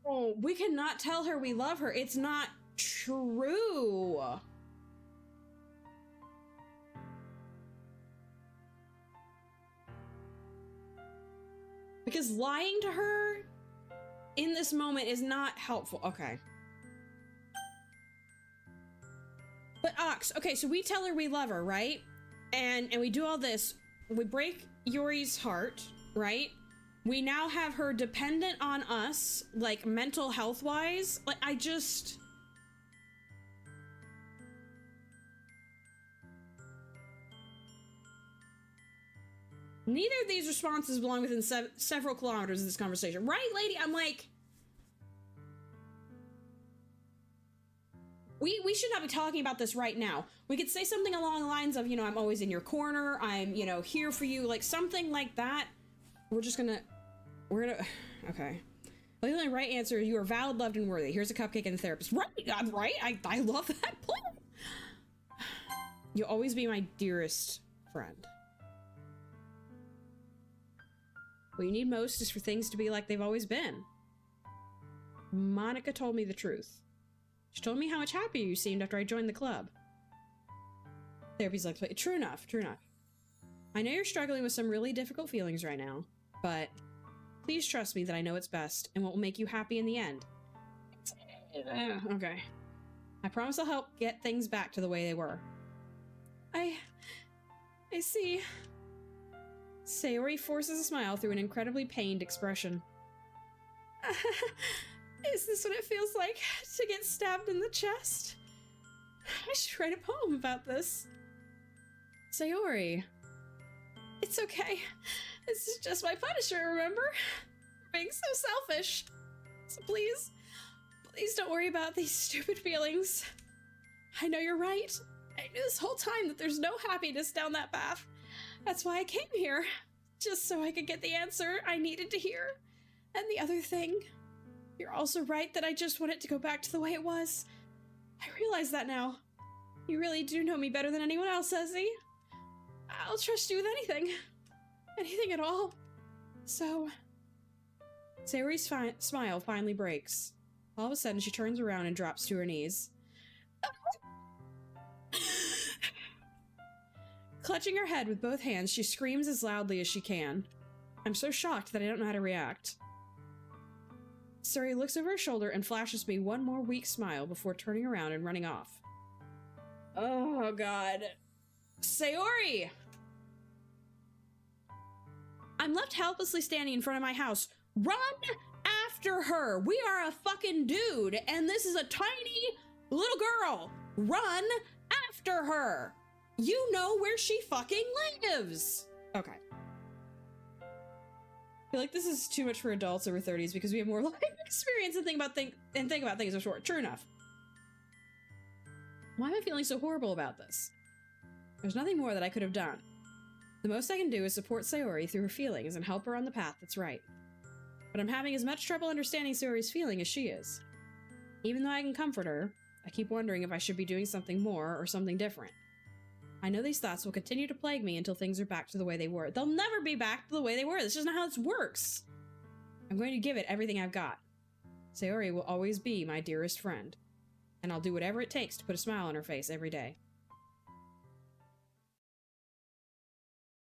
Oh, we cannot tell her we love her. It's not true. Because lying to her in this moment is not helpful. Okay. But Ox, okay, so we tell her we love her, right? And we do all this. We break Yuri's heart, right? We now have her dependent on us, like mental health wise. Like, I just... Neither of these responses belong within several kilometers of this conversation. Right, lady? I'm like... We should not be talking about this right now. We could say something along the lines of, you know, I'm always in your corner. I'm, you know, here for you. Like, something like that. We're gonna... Okay. Well, the only right answer is you are valid, loved, and worthy. Here's a cupcake and a therapist. Right! Right? I love that plan. You'll always be my dearest friend. What you need most is for things to be like they've always been. Monica told me the truth. She told me how much happier you seemed after I joined the club. Therapy's like, true enough, true enough. I know you're struggling with some really difficult feelings right now, but please trust me that I know it's best and what will make you happy in the end. Okay. I promise I'll help get things back to the way they were. I see. Sayori forces a smile through an incredibly pained expression. Is this what it feels like to get stabbed in the chest? I should write a poem about this. Sayori. It's okay. This is just my Punisher, remember? Being so selfish. So please don't worry about these stupid feelings. I know you're right. I knew this whole time that there's no happiness down that path. That's why I came here. Just so I could get the answer I needed to hear. And the other thing, you're also right that I just want it to go back to the way it was. I realize that now. You really do know me better than anyone else, Ezzy. I'll trust you with anything. Anything at all. So... Sayori's smile finally breaks. All of a sudden, she turns around and drops to her knees. Clutching her head with both hands, she screams as loudly as she can. I'm so shocked that I don't know how to react. Sayori looks over her shoulder and flashes me one more weak smile before turning around and running off. Oh, God. Sayori! I'm left helplessly standing in front of my house. Run after her! We are a fucking dude, and this is a tiny little girl. Run after her! You know where she fucking lives! Okay. I feel like this is too much for adults over 30s because we have more life experience and think about things are short. True enough. Why am I feeling so horrible about this? There's nothing more that I could have done. The most I can do is support Sayori through her feelings and help her on the path that's right. But I'm having as much trouble understanding Sayori's feeling as she is. Even though I can comfort her, I keep wondering if I should be doing something more or something different. I know these thoughts will continue to plague me until things are back to the way they were. They'll never be back to the way they were. This is not how this works. I'm going to give it everything I've got. Sayori will always be my dearest friend, and I'll do whatever it takes to put a smile on her face every day.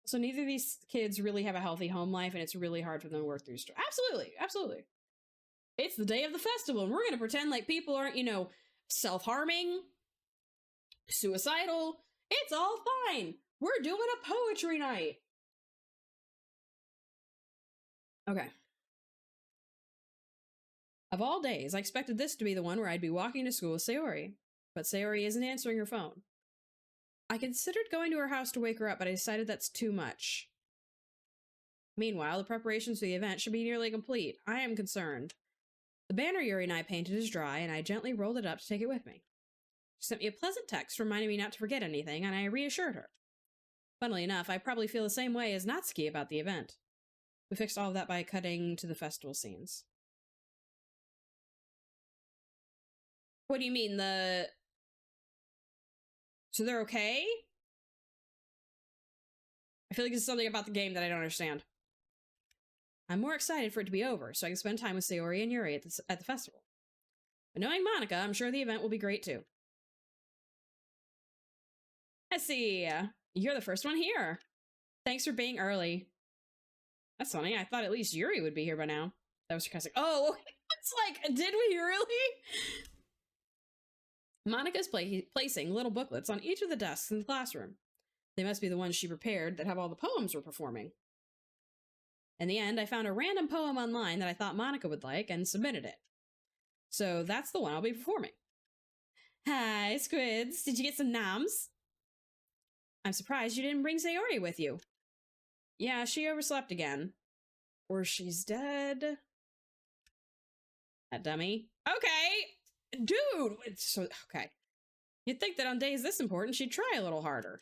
So neither of these kids really have a healthy home life, and it's really hard for them to work through stuff. Absolutely, absolutely. It's the day of the festival, and we're going to pretend like people aren't, you know, self-harming, suicidal. It's all fine. We're doing a poetry night. Okay. Of all days, I expected this to be the one where I'd be walking to school with Sayori, but Sayori isn't answering her phone. I considered going to her house to wake her up, but I decided that's too much. Meanwhile, the preparations for the event should be nearly complete. I am concerned. The banner Yuri and I painted is dry, and I gently rolled it up to take it with me. She sent me a pleasant text reminding me not to forget anything, and I reassured her. Funnily enough, I probably feel the same way as Natsuki about the event. We fixed all of that by cutting to the festival scenes. What do you mean, So they're okay? I feel like it's something about the game that I don't understand. I'm more excited for it to be over, so I can spend time with Sayori and Yuri at the festival. But knowing Monica, I'm sure the event will be great too. Let's see. You're the first one here. Thanks for being early. That's funny. I thought at least Yuri would be here by now. That was sarcastic. Oh, It's like, did we really? Monica's placing little booklets on each of the desks in the classroom. They must be the ones she prepared that have all the poems we're performing. In the end, I found a random poem online that I thought Monica would like and submitted it. So that's the one I'll be performing. Hi, Squids. Did you get some noms? I'm surprised you didn't bring Sayori with you. Yeah, she overslept again. Or she's dead. That dummy. Okay! Dude! Okay. You'd think that on days this important, she'd try a little harder.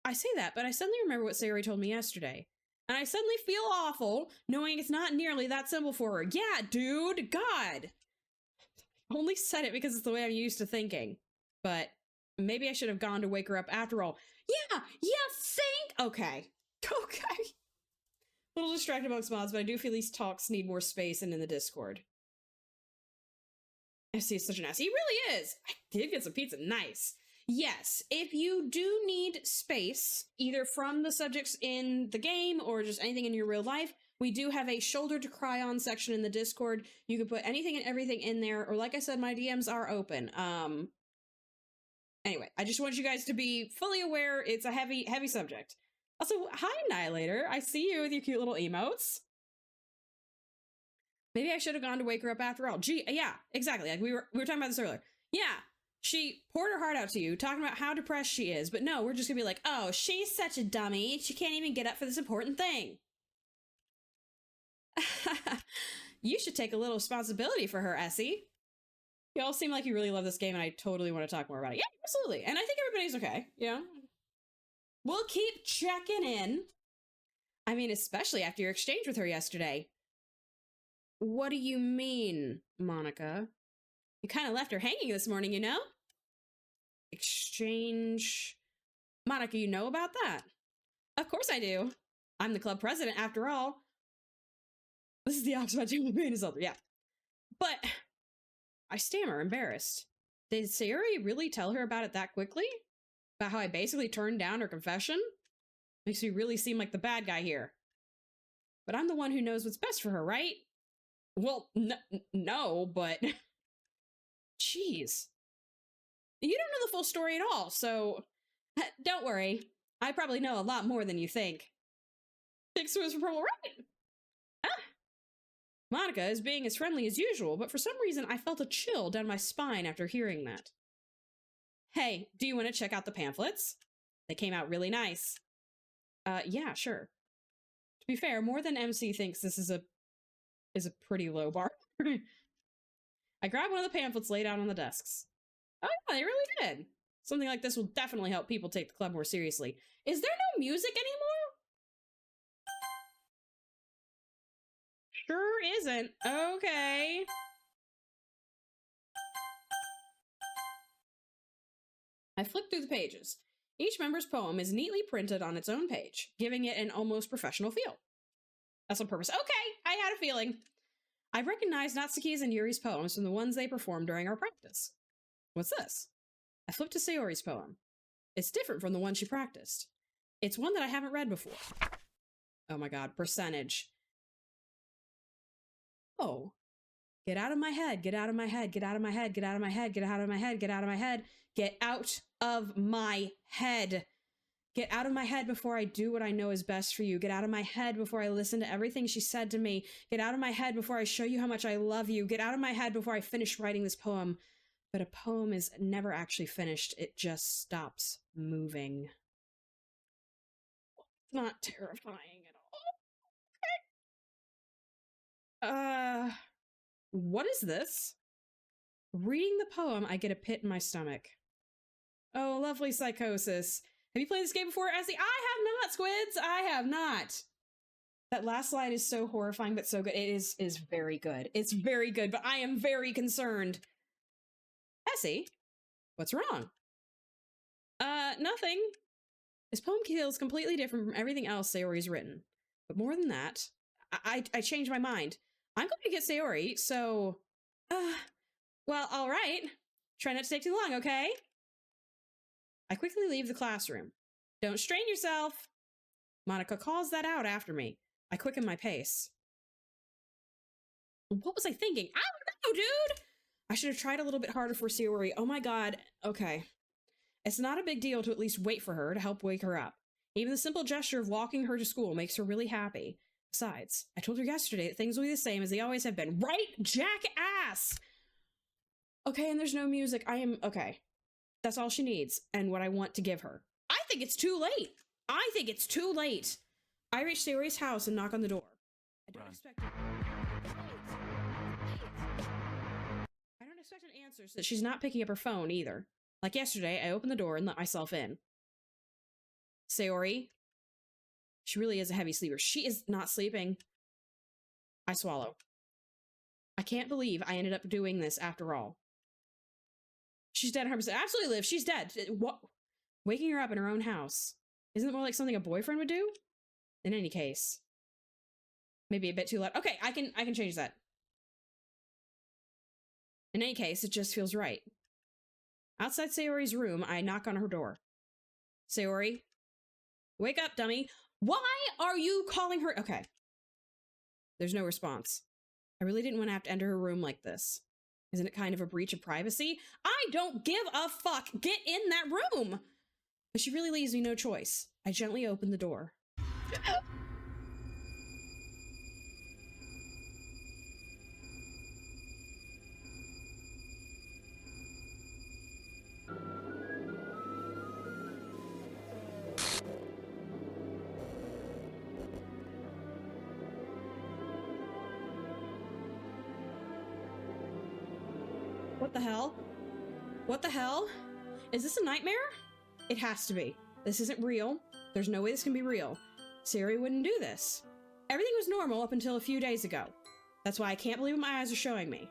I say that, but I suddenly remember what Sayori told me yesterday. And I suddenly feel awful, knowing it's not nearly that simple for her. Yeah, dude! God! I only said it because it's the way I'm used to thinking. But maybe I should have gone to wake her up after all. Yeah, think? Okay. Okay. A little distracted amongst mods, but I do feel these talks need more space and in the Discord. I see it's such an ass. He really is. I did get some pizza. Nice. Yes, if you do need space, either from the subjects in the game or just anything in your real life, we do have a shoulder to cry on section in the Discord. You can put anything and everything in there, or like I said, my DMs are open. Anyway, I just want you guys to be fully aware it's a heavy subject. Also, hi Annihilator. I see you with your cute little emotes. Maybe I should have gone to wake her up after all. Gee, yeah, exactly. Like we were talking about this earlier. Yeah, she poured her heart out to you, talking about how depressed she is. But no, we're just gonna be like, oh, she's such a dummy. She can't even get up for this important thing. You should take a little responsibility for her, Essie. You all seem like you really love this game, and I totally want to talk more about it. Yeah, absolutely. And I think everybody's okay, you know? We'll keep checking in. I mean, especially after your exchange with her yesterday. What do you mean, Monica? You kind of left her hanging this morning, you know? Exchange... Monica, you know about that? Of course I do. I'm the club president, after all. This is the Oxford Main is older, yeah. But... I stammer, embarrassed. Did Sayori really tell her about it that quickly? About how I basically turned down her confession? Makes me really seem like the bad guy here. But I'm the one who knows what's best for her, right? Well, no, but... Jeez. You don't know the full story at all, so... Don't worry. I probably know a lot more than you think. 6 swims for purple, right? Ah. Monica is being as friendly as usual, but for some reason I felt a chill down my spine after hearing that. Hey, do you want to check out the pamphlets? They came out really nice. Yeah, sure. To be fair, more than MC thinks this is a pretty low bar. I grabbed one of the pamphlets laid out on the desks. Oh yeah, they really did. Something like this will definitely help people take the club more seriously. Is there no music anymore? Sure isn't. Okay. I flipped through the pages. Each member's poem is neatly printed on its own page, giving it an almost professional feel. That's on purpose. Okay, I had a feeling. I recognized Natsuki's and Yuri's poems from the ones they performed during our practice. What's this? I flipped to Sayori's poem. It's different from the one she practiced. It's one that I haven't read before. Oh my god, percentage. Oh. Get out of my head, get out of my head, get out of my head, get out of my head, get out of my head, get out of my head, get out of my head. Get out of my head before I do what I know is best for you. Get out of my head before I listen to everything she said to me. Get out of my head before I show you how much I love you. Get out of my head before I finish writing this poem. But a poem is never actually finished. It just stops moving. It's not terrifying at all. What is this? Reading the poem, I get a pit in my stomach. Oh, lovely psychosis. Have you played this game before, Essie? I have not, Squids! I have not! That last line is so horrifying, but so good. It is very good. It's very good, but I am very concerned. Essie? What's wrong? Nothing. This poem feels completely different from everything else Sayori's written. But more than that, I changed my mind. I'm going to get Sayori, so... well, alright. Try not to take too long, okay? I quickly leave the classroom. Don't strain yourself! Monica calls that out after me. I quicken my pace. What was I thinking? I don't know, dude! I should have tried a little bit harder for Sayori. Oh my god. Okay. It's not a big deal to at least wait for her to help wake her up. Even the simple gesture of walking her to school makes her really happy. Besides, I told her yesterday that things will be the same as they always have been. Right, jackass? Okay, and there's no music. Okay. That's all she needs, and what I want to give her. I think it's too late. I think it's too late. I reach Sayori's house and knock on the door. I don't expect it. I don't expect an answer, so that she's not picking up her phone either. Like yesterday, I opened the door and let myself in. Sayori. She really is a heavy sleeper. She is not sleeping. I swallow. I can't believe I ended up doing this after all. She's dead 100%. Absolutely, Liv. She's dead. What? Waking her up in her own house. Isn't it more like something a boyfriend would do? In any case. Maybe a bit too loud. Okay, I can change that. In any case, it just feels right. Outside Sayori's room, I knock on her door. Sayori? Wake up, dummy. Why are you calling her? Okay. There's no response. I really didn't want to have to enter her room like this. Isn't it kind of a breach of privacy? I don't give a fuck! Get in that room! But she really leaves me no choice. I gently open the door. What the hell? What the hell? Is this a nightmare? It has to be. This isn't real. There's no way this can be real. Sayori wouldn't do this. Everything was normal up until a few days ago. That's why I can't believe what my eyes are showing me.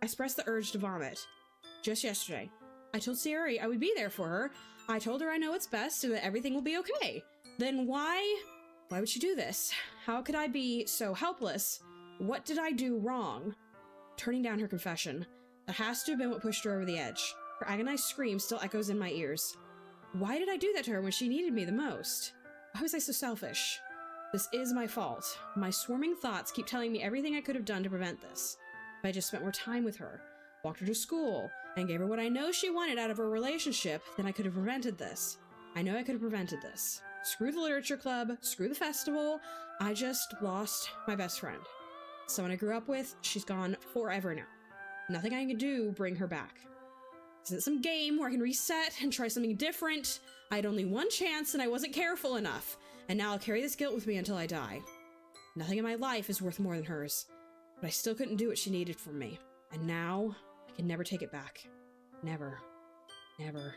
I suppressed the urge to vomit. Just yesterday, I told Sayori I would be there for her. I told her I know what's best and that everything will be okay. Then why would she do this? How could I be so helpless? What did I do wrong? Turning down her confession. That has to have been what pushed her over the edge. Her agonized scream still echoes in my ears. Why did I do that to her when she needed me the most? Why was I so selfish? This is my fault. My swarming thoughts keep telling me everything I could have done to prevent this. If I just spent more time with her, walked her to school, and gave her what I know she wanted out of her relationship, then I could have prevented this. I know I could have prevented this. Screw the literature club, screw the festival. I just lost my best friend. Someone I grew up with, she's gone forever now. Nothing I can do bring her back. Is it some game where I can reset and try something different? I had only one chance and I wasn't careful enough. And now I'll carry this guilt with me until I die. Nothing in my life is worth more than hers. But I still couldn't do what she needed from me. And now, I can never take it back. Never. Never.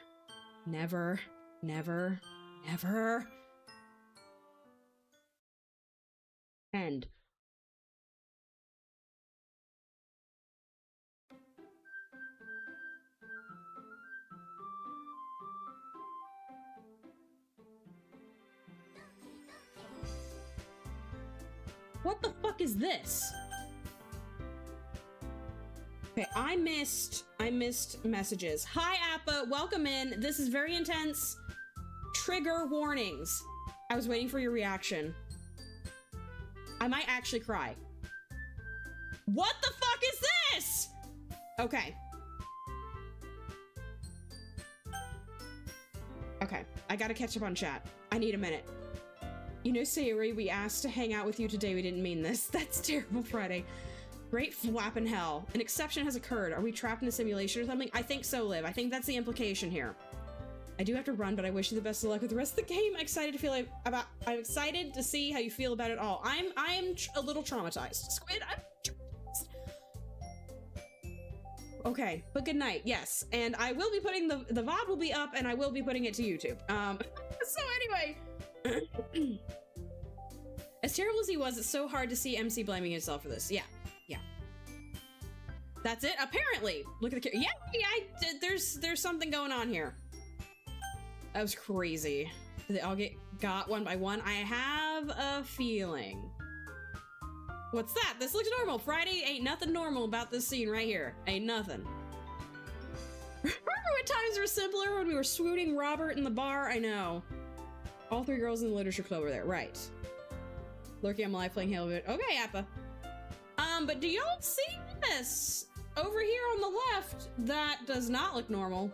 Never. Never. Never. End. What the fuck is this? Okay, I missed messages. Hi, Appa, welcome in. This is very intense. Trigger warnings. I was waiting for your reaction. I might actually cry. What the fuck is this? Okay. Okay, I gotta catch up on chat. I need a minute. You know, Sayori, we asked to hang out with you today. We didn't mean this. That's terrible, Friday. Great flappin' hell. An exception has occurred. Are we trapped in a simulation or something? I think so, Liv. I think that's the implication here. I do have to run, but I wish you the best of luck with the rest of the game. I'm excited to see how you feel about it all. I am a little traumatized. Squid, I'm traumatized. Okay, but good night. Yes, and I will be putting the VOD will be up, and I will be putting it to YouTube. So anyway. As terrible as he was, it's so hard to see MC blaming himself for this. Yeah. That's it. Apparently, look at the there's something going on here. That was crazy. They all got one by one. I have a feeling. What's that? This looks normal. Friday ain't nothing normal about this scene right here. Ain't nothing. Remember when times were simpler when we were swooning Robert in the bar? I know. All three girls in the literature club were there, right? Lurking on my life playing Halo. Okay, Appa. But do y'all see this? Over here on the left, that does not look normal.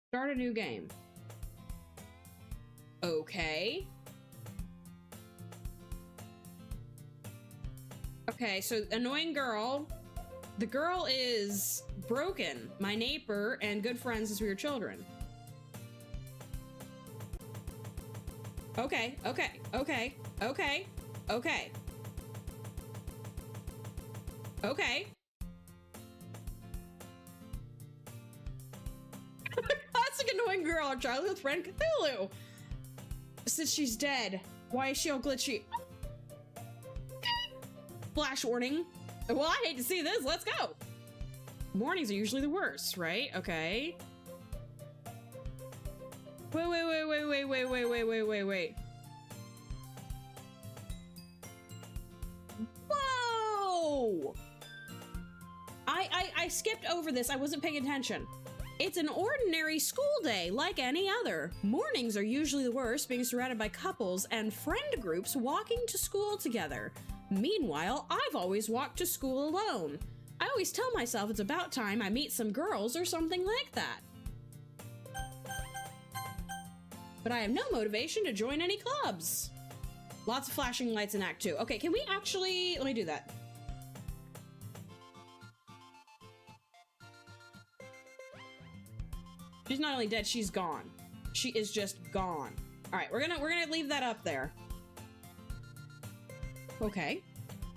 Start a new game. Okay. Okay, so annoying girl. The girl is broken, my neighbor, and good friends since we were children. Okay, okay, okay, okay, okay. Okay. Classic annoying girl, our childhood friend Cthulhu. Since she's dead, why is she all glitchy? Flash warning. Well, I hate to see this. Let's go. Mornings are usually the worst, right? Okay. Wait. Whoa! I skipped over this. I wasn't paying attention. It's an ordinary school day, like any other. Mornings are usually the worst, being surrounded by couples and friend groups walking to school together. Meanwhile, I've always walked to school alone. I always tell myself it's about time I meet some girls or something like that. But I have no motivation to join any clubs. Lots of flashing lights in Act 2. Okay, can we actually... Let me do that. She's not only dead, she's gone. She is just gone. All right, we're gonna leave that up there. Okay.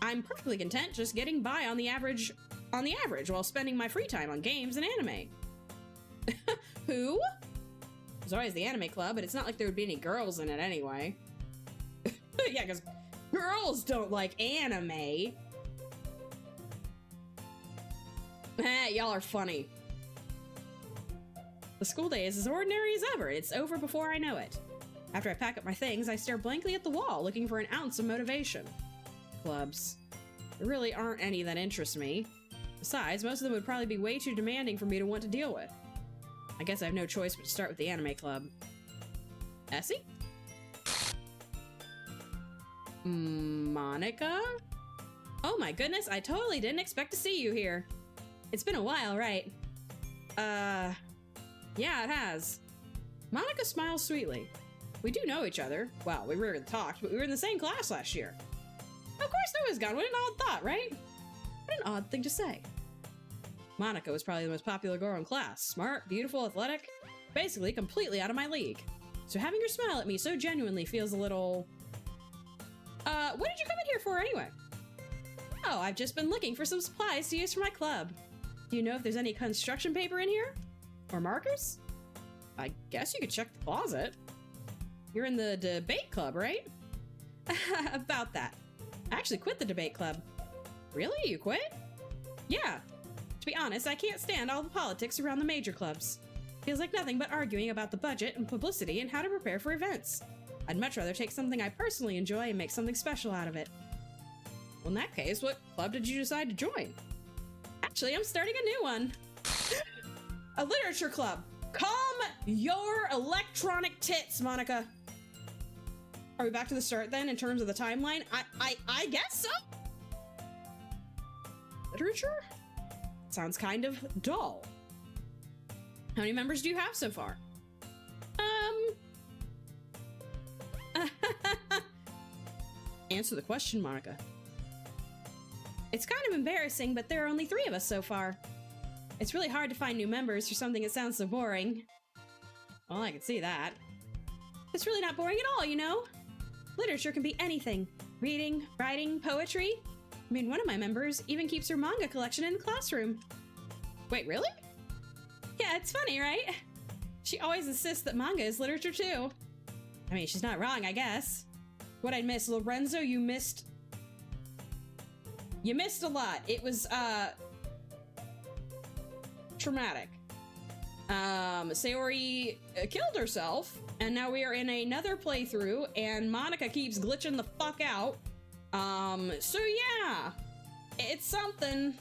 I'm perfectly content just getting by on the average while spending my free time on games and anime. Who? There's always the anime club, but it's not like there would be any girls in it anyway. Yeah, because girls don't like anime. Y'all are funny. The school day is as ordinary as ever. It's over before I know it. After I pack up my things, I stare blankly at the wall, looking for an ounce of motivation. Clubs. There really aren't any that interest me. Besides, most of them would probably be way too demanding for me to want to deal with. I guess I have no choice but to start with the anime club. Essie? Monica? Oh my goodness, I totally didn't expect to see you here. It's been a while, right? Yeah, it has. Monica smiles sweetly. We do know each other. Well, we rarely talked, but we were in the same class last year. Of course, Noah's gone. What an odd thought, right? What an odd thing to say. Monica was probably the most popular girl in class. Smart, beautiful, athletic. Basically, completely out of my league. So having her smile at me so genuinely feels a little... what did you come in here for anyway? Oh, I've just been looking for some supplies to use for my club. Do you know if there's any construction paper in here? Or markers? I guess you could check the closet. You're in the debate club, right? About that. I actually quit the debate club. Really? You quit? Yeah. To be honest, I can't stand all the politics around the major clubs. Feels like nothing but arguing about the budget and publicity and how to prepare for events. I'd much rather take something I personally enjoy and make something special out of it. Well, in that case, what club did you decide to join? Actually, I'm starting a new one. A literature club. Calm your electronic tits, Monica. Are we back to the start then in terms of the timeline? I guess so. Literature? Sounds kind of dull. How many members do you have so far? Answer the question, Monica. It's kind of embarrassing, but there are only 3 of us so far. It's really hard to find new members for something that sounds so boring. Well, I can see that. It's really not boring at all, you know? Literature can be anything. Reading, writing, poetry. I mean, one of my members even keeps her manga collection in the classroom. Wait, really? Yeah, it's funny, right? She always insists that manga is literature too. I mean, she's not wrong, I guess. What I'd miss, Lorenzo, you missed a lot. It was, traumatic. Sayori killed herself, and now we are in another playthrough, and Monica keeps glitching the fuck out. So yeah, it's something.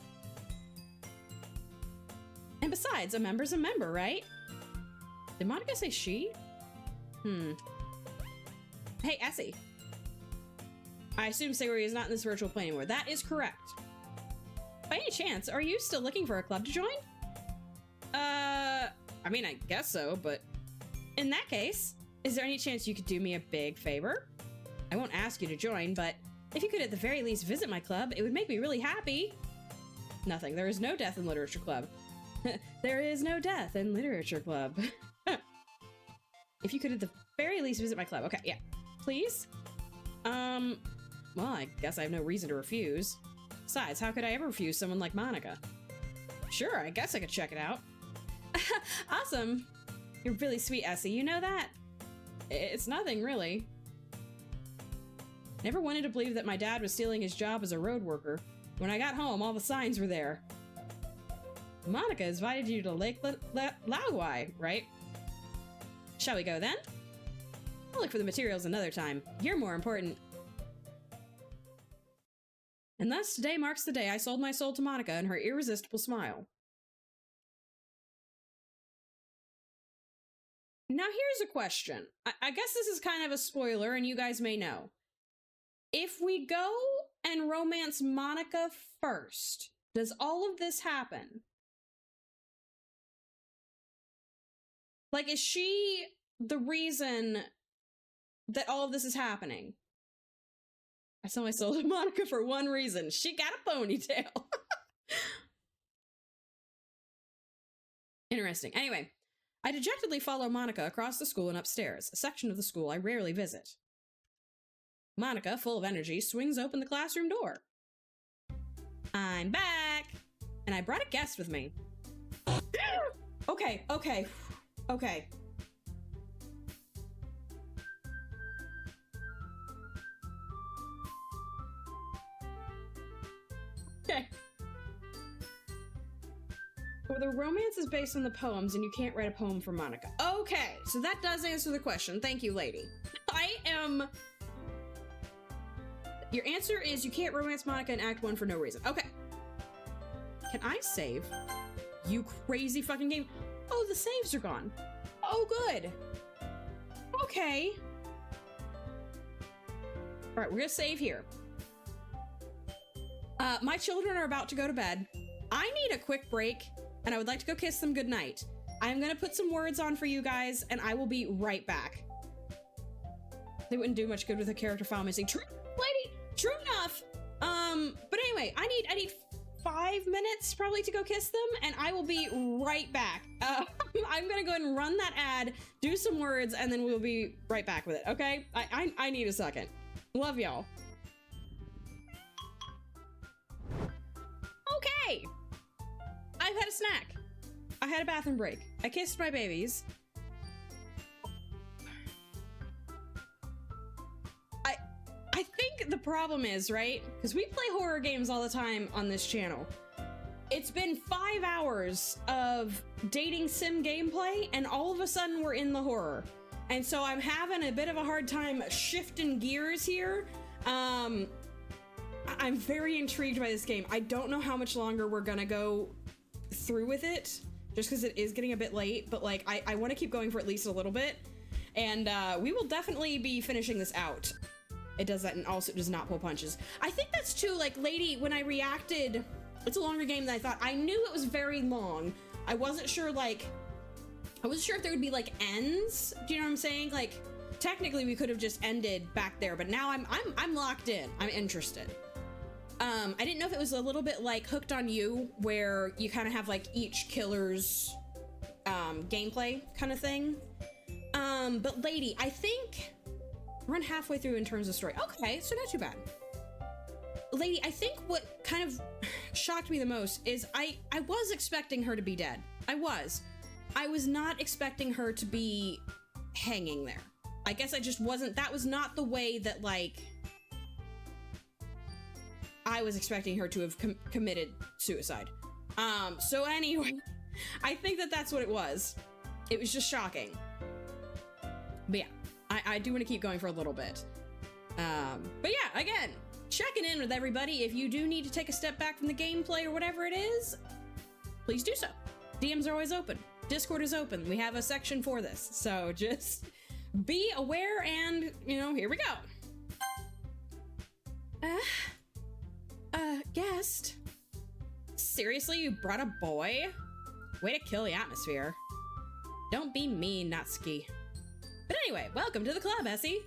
And And besides, a member's a member, right? Did Monica say she? Hey, Essie. I assume Sayori is not in this virtual plane anymore. That is correct. By any chance, are you still looking for a club to join? I mean, I guess so, but in that case, is there any chance you could do me a big favor? I won't ask you to join, but if you could at the very least visit my club, it would make me really happy. Nothing. There is no death in Literature Club. There is no death in Literature Club. If you could at the very least visit my club. Okay, yeah. Please? Well, I guess I have no reason to refuse. Besides, how could I ever refuse someone like Monica? Sure, I guess I could check it out. Awesome. You're really sweet, Essie. You know that? It's nothing, really. Never wanted to believe that my dad was stealing his job as a road worker. When I got home, all the signs were there. Monica invited you to Lake Laowai, right? Shall we go then? I'll look for the materials another time. You're more important. And thus, today marks the day I sold my soul to Monica and her irresistible smile. Now here's a question. I guess this is kind of a spoiler, and you guys may know. If we go and romance Monica first, does all of this happen? Like, is she the reason that all of this is happening? I sold my soul to Monica for one reason. She got a ponytail. Interesting. Anyway, I dejectedly follow Monica across the school and upstairs, a section of the school I rarely visit. Monica, full of energy, swings open the classroom door. I'm back! And I brought a guest with me. Okay. Okay. Okay. Well, the romance is based on the poems, and you can't write a poem for Monica. Okay, so that does answer the question. Thank you, lady. Your answer is you can't romance Monica in Act 1 for no reason. Okay. Can I save? You crazy fucking game. Oh, the saves are gone. Oh, good. Okay. All right, we're gonna save here. My children are about to go to bed. I need a quick break, and I would like to go kiss them goodnight. I'm gonna put some words on for you guys, and I will be right back. They wouldn't do much good with a character file missing. True, lady. True enough. But anyway, I need 5 minutes probably to go kiss them, and I will be right back. I'm gonna go ahead and run that ad, do some words, and then we'll be right back with it. Okay? I need a second. Love y'all. Okay. I've had a snack. I had a bathroom break. I kissed my babies. I think the problem is, right? Because we play horror games all the time on this channel. It's been 5 hours of dating sim gameplay, and all of a sudden we're in the horror. And so I'm having a bit of a hard time shifting gears here. I'm very intrigued by this game. I don't know how much longer we're gonna go through with it, just because it is getting a bit late, but like I want to keep going for at least a little bit. And we will definitely be finishing this out. It does that, and also does not pull punches. I think that's too, like, lady, when I reacted, it's a longer game than I thought. I knew it was very long. I wasn't sure, like, I wasn't sure if there would be, like, ends. Do you know what I'm saying? Like, technically we could have just ended back there, but now I'm locked in. I'm interested. I didn't know if it was a little bit like Hooked on You, where you kind of have, like, each killer's gameplay kind of thing. But lady, I think run halfway through in terms of story. Okay, so not too bad. Lady, I think what kind of shocked me the most is I was expecting her to be dead. I was not expecting her to be hanging there. I guess I just wasn't, that was not the way that, like, I was expecting her to have committed suicide. So anyway, I think that that's what it was. It was just shocking. But yeah, I do want to keep going for a little bit. But yeah, again, checking in with everybody. If you do need to take a step back from the gameplay or whatever it is, please do so. DMs are always open. Discord is open. We have a section for this. So just be aware and, here we go. Guest? Seriously, you brought a boy? Way to kill the atmosphere. Don't be mean, Natsuki. But anyway, welcome to the club, Essie.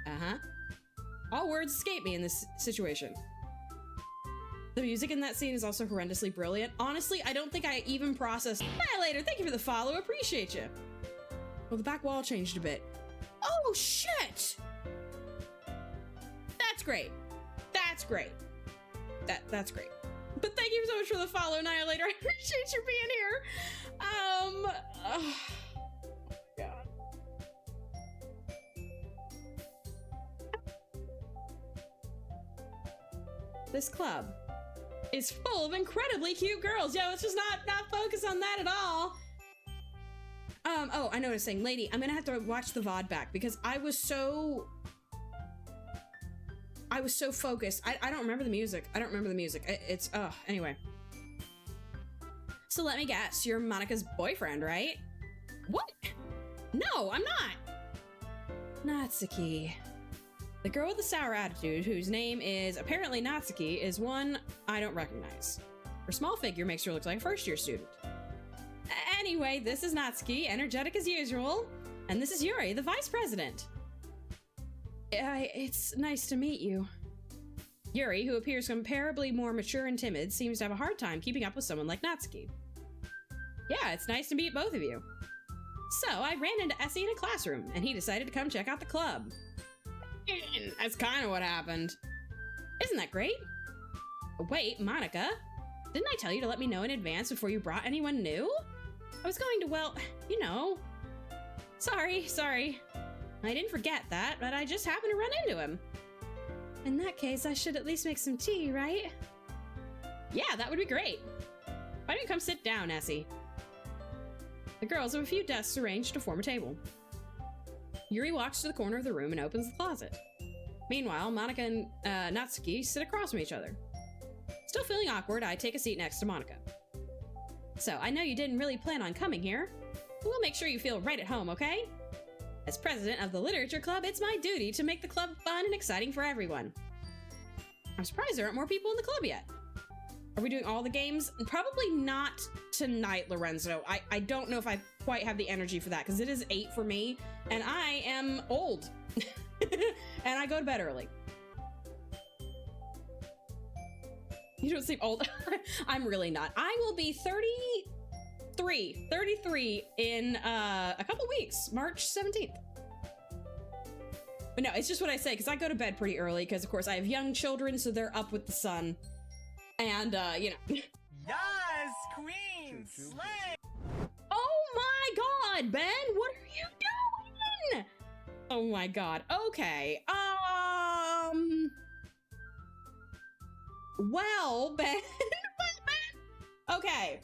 Uh-huh. All words escape me in this situation. The music in that scene is also horrendously brilliant. Honestly, I don't think I even processed. Later, thank you for the follow, appreciate you. Well, the back wall changed a bit. Oh, shit! That's great. That's great. That's great. But thank you so much for the follow, Annihilator. I appreciate you being here. Oh my God. This club is full of incredibly cute girls. Yo, let's just not focus on that at all. Oh, I know what I'm saying. Lady, I'm gonna have to watch the VOD back because I was so focused. I don't remember the music. Anyway. So let me guess, you're Monica's boyfriend, right? What? No, I'm not. Natsuki. The girl with the sour attitude, whose name is apparently Natsuki, is one I don't recognize. Her small figure makes her look like a first-year student. Anyway, this is Natsuki, energetic as usual, and this is Yuri, the vice president. It's nice to meet you. Yuri, who appears comparably more mature and timid, seems to have a hard time keeping up with someone like Natsuki. Yeah, it's nice to meet both of you. So, I ran into Essie in a classroom, and he decided to come check out the club. That's kind of what happened. Isn't that great? Wait, Monica, didn't I tell you to let me know in advance before you brought anyone new? I was going to, well, Sorry. I didn't forget that, but I just happened to run into him. In that case, I should at least make some tea, right? Yeah, that would be great. Why don't you come sit down, Essie? The girls have a few desks arranged to form a table. Yuri walks to the corner of the room and opens the closet. Meanwhile, Monica and Natsuki sit across from each other. Still feeling awkward, I take a seat next to Monica. So, I know you didn't really plan on coming here, but we'll make sure you feel right at home, okay? As president of the Literature Club, it's my duty to make the club fun and exciting for everyone. I'm surprised there aren't more people in the club yet. Are we doing all the games? Probably not tonight, Lorenzo. I don't know if I quite have the energy for that, because it is 8 for me, and I am old. And I go to bed early. You don't seem old. I'm really not. I will be 33 in a couple weeks, March 17th. But no, it's just what I say, because I go to bed pretty early, because of course I have young children, so they're up with the sun. And, Yes, queen! Slay! Oh my god, Ben! What are you doing? Oh my god. Okay. Well, Ben. Okay.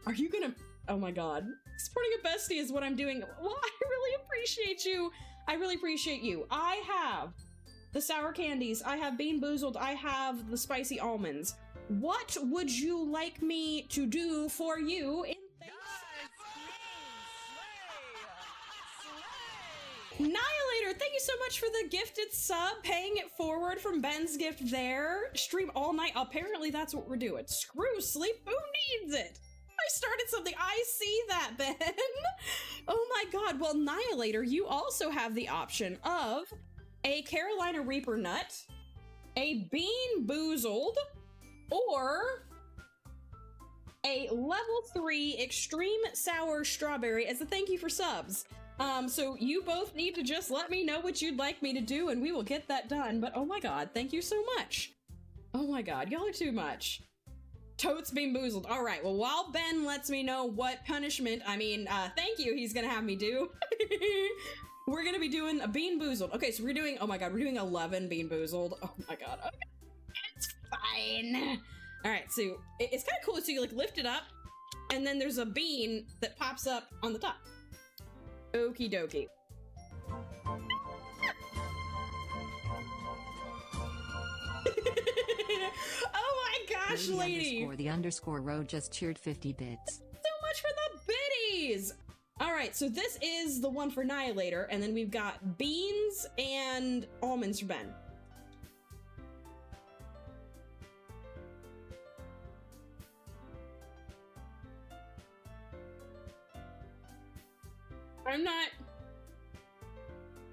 Are you gonna... Oh my god. Supporting a bestie is what I'm doing. Well, I really appreciate you. I really appreciate you. I have the sour candies. I have Bean Boozled. I have the spicy almonds. What would you like me to do for you in Annihilator, thank you so much for the gifted sub, paying it forward from Ben's gift there. Stream all night. Apparently that's what we're doing. Screw sleep. Who needs it? I started something. I see that, Ben. Oh my god. Well, Annihilator, you also have the option of a Carolina Reaper nut, a Bean Boozled, or a level 3 extreme sour strawberry as a thank you for subs. So you both need to just let me know what you'd like me to do and we will get that done. But oh my god, thank you so much. Oh my god, y'all are too much. Totes Bean Boozled. All right, well, while Ben lets me know what punishment, thank you, he's gonna have me do. We're gonna be doing a Bean Boozled. Okay, so we're doing, oh my god, we're doing 11 Bean Boozled. Oh my god, okay. It's fine. All right, so it's kind of cool. So you like lift it up and then there's a bean that pops up on the top. Okie dokie. Oh my god, gosh, lady! The underscore row just cheered 50 bits. So much for the biddies! Alright, so this is the one for Annihilator, and then we've got beans and almonds for Ben. I'm not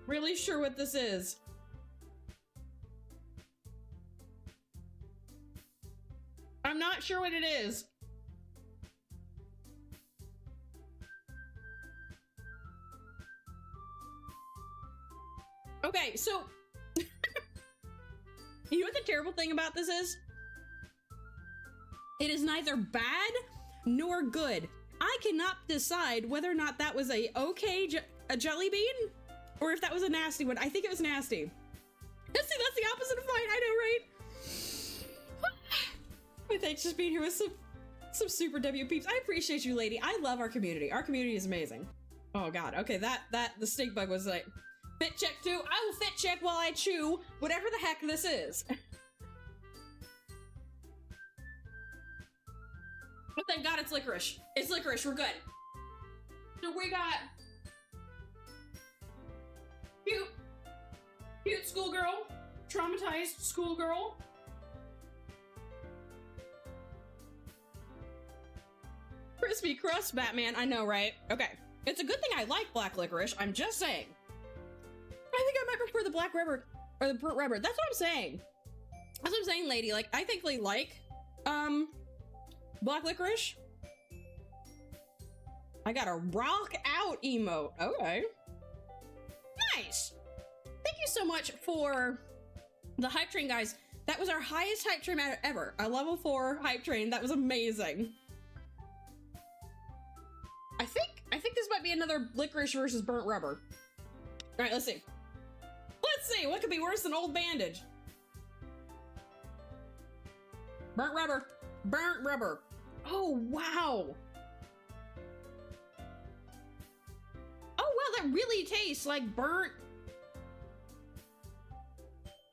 really sure what this is. I'm not sure what it is. Okay, so you know what the terrible thing about this is? It is neither bad nor good. I cannot decide whether or not that was a jelly bean or if that was a nasty one. I think it was nasty. See, that's the opposite of fine. I know, right? My thanks just being here with some super W peeps. I appreciate you, lady. I love our community. Our community is amazing. Oh God. Okay, the stink bug was like fit check too. I will fit check while I chew whatever the heck this is. Oh, thank God it's licorice. It's licorice. We're good. So we got cute schoolgirl, traumatized schoolgirl. Crispy crust Batman. I know, right? Okay. It's a good thing I like black licorice. I'm just saying. I think I might prefer the black rubber or the burnt rubber. That's what I'm saying. That's what I'm saying, lady. Like, I think they like, black licorice. I got a rock out emote. Okay. Nice. Thank you so much for the hype train, guys. That was our highest hype train ever. A level 4 hype train. That was amazing. I think this might be another licorice versus burnt rubber. All right, let's see. Let's see. What could be worse than old bandage? Burnt rubber. Burnt rubber. Oh, wow. Oh, wow, that really tastes like burnt.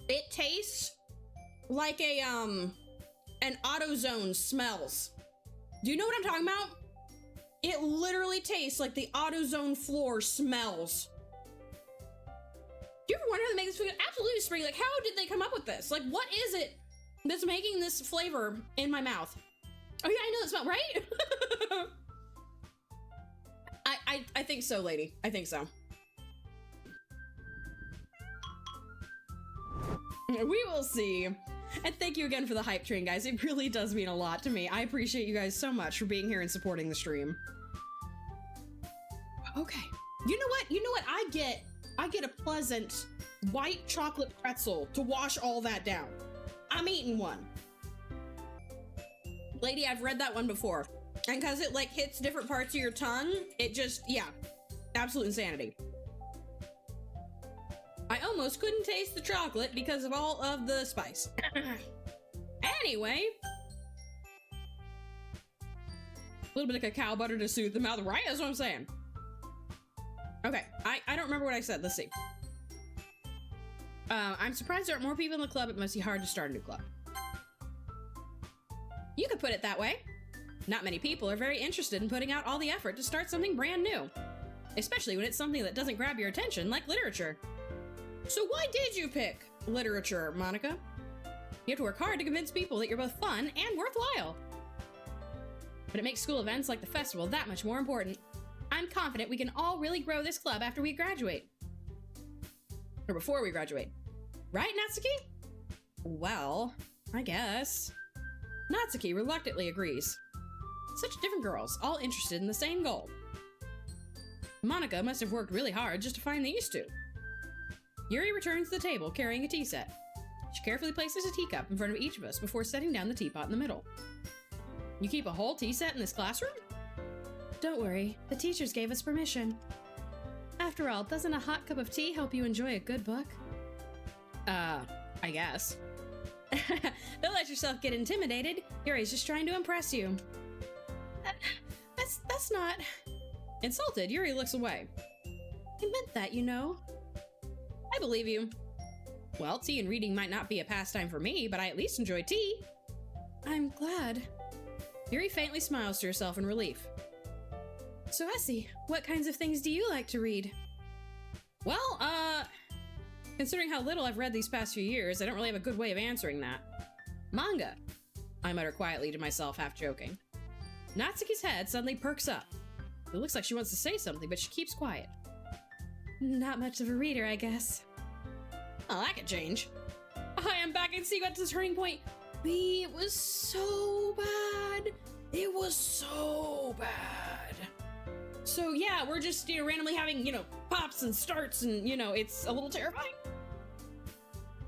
It tastes like a, an AutoZone smells. Do you know what I'm talking about? It literally tastes like the AutoZone floor smells. Do you ever wonder how they make this food? Absolutely, Spring. Like, how did they come up with this? Like, what is it that's making this flavor in my mouth? Oh yeah, I know that smell, right? I think so, lady. I think so. We will see. And thank you again for the hype train, guys. It really does mean a lot to me. I appreciate you guys so much for being here and supporting the stream. Okay. You know what? You know what? I get a pleasant white chocolate pretzel to wash all that down. I'm eating one. Lady, I've read that one before. And because it like hits different parts of your tongue, it just, yeah, absolute insanity. I almost couldn't taste the chocolate because of all of the spice. Anyway. A little bit of cacao butter to soothe the mouth, right? That's what I'm saying. Okay, I don't remember what I said. Let's see. I'm surprised there aren't more people in the club. It must be hard to start a new club. You could put it that way. Not many people are very interested in putting out all the effort to start something brand new. Especially when it's something that doesn't grab your attention, like literature. So why did you pick literature, Monica? You have to work hard to convince people that you're both fun and worthwhile. But it makes school events like the festival that much more important. I'm confident we can all really grow this club after we graduate. Or before we graduate. Right, Natsuki? Well, I guess. Natsuki reluctantly agrees. Such different girls, all interested in the same goal. Monica must have worked really hard just to find these two. Yuri returns to the table carrying a tea set. She carefully places a teacup in front of each of us before setting down the teapot in the middle. You keep a whole tea set in this classroom? Don't worry, the teachers gave us permission. After all, doesn't a hot cup of tea help you enjoy a good book? I guess. Don't let yourself get intimidated. Yuri's just trying to impress you. That's not... Insulted, Yuri looks away. I meant that, you know. I believe you. Well, tea and reading might not be a pastime for me, but I at least enjoy tea. I'm glad. Yuri faintly smiles to herself in relief. So, Essie, what kinds of things do you like to read? Well, considering how little I've read these past few years, I don't really have a good way of answering that. Manga, I mutter quietly to myself, half joking. Natsuki's head suddenly perks up. It looks like she wants to say something, but she keeps quiet. Not much of a reader, I guess. Oh, that could change. I am back and see you got to the turning point. B, it was so bad. It was so bad. So yeah, we're just, randomly having, pops and starts and, it's a little terrifying.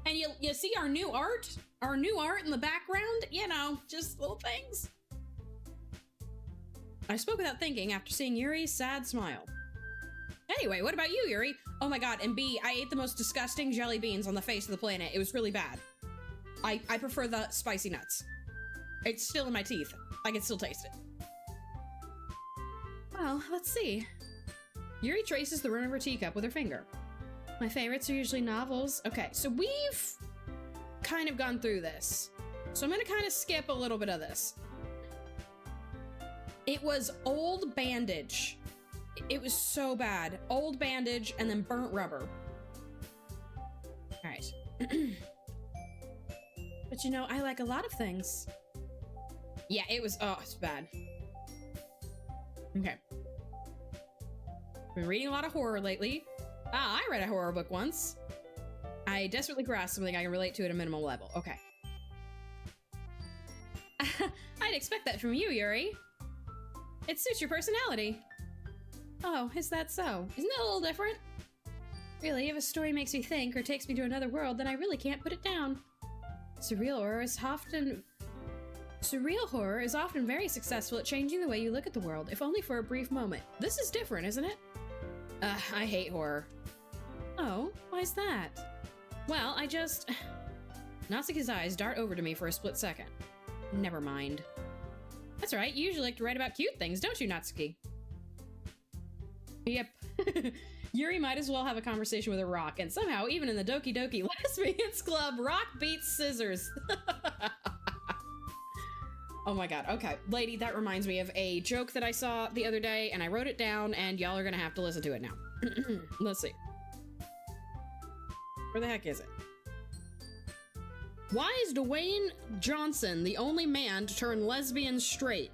And you see our new art in the background, just little things. I spoke without thinking after seeing Yuri's sad smile. Anyway, what about you, Yuri? Oh my god, and B, I ate the most disgusting jelly beans on the face of the planet. It was really bad. I prefer the spicy nuts. It's still in my teeth. I can still taste it. Well, let's see. Yuri traces the rim of her teacup with her finger. My favorites are usually novels. Okay, so we've kind of gone through this. So I'm gonna kind of skip a little bit of this. It was Old Bandage. It was so bad. Old Bandage and then Burnt Rubber. All right. But I like a lot of things. Yeah, it's bad. Okay. Been reading a lot of horror lately. I read a horror book once. I desperately grasped something I can relate to at a minimal level. Okay. I'd expect that from you, Yuri. It suits your personality. Oh, is that so? Isn't it a little different? Really, if a story makes me think or takes me to another world, then I really can't put it down. Surreal horror is often very successful at changing the way you look at the world, if only for a brief moment. This is different, isn't it? I hate horror. Oh, why's that? Well, Natsuki's eyes dart over to me for a split second. Never mind. That's right, you usually like to write about cute things, don't you, Natsuki? Yep. Yuri might as well have a conversation with a rock, and somehow, even in the Doki Doki Lesbians Club, rock beats scissors. Oh my god, okay. Lady, that reminds me of a joke that I saw the other day, and I wrote it down, and y'all are gonna have to listen to it now. Let's see. Where the heck is it? Why is Dwayne Johnson the only man to turn lesbian straight?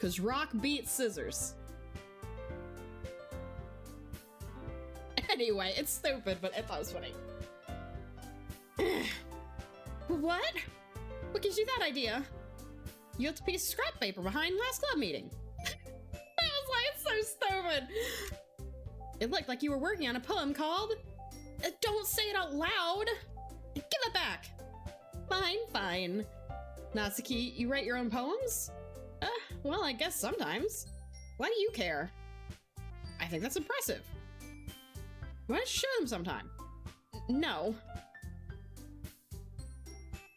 'Cause rock beats scissors. Anyway, it's stupid, but I thought it was funny. What? What gives you that idea? You left a piece of scrap paper behind last club meeting. I was like, it's so stupid. It looked like you were working on a poem called Don't Say It Out Loud. Give it back. Fine. Natsuki, you write your own poems? Well, I guess sometimes. Why do you care? I think that's impressive. Why don't you show them sometime? No.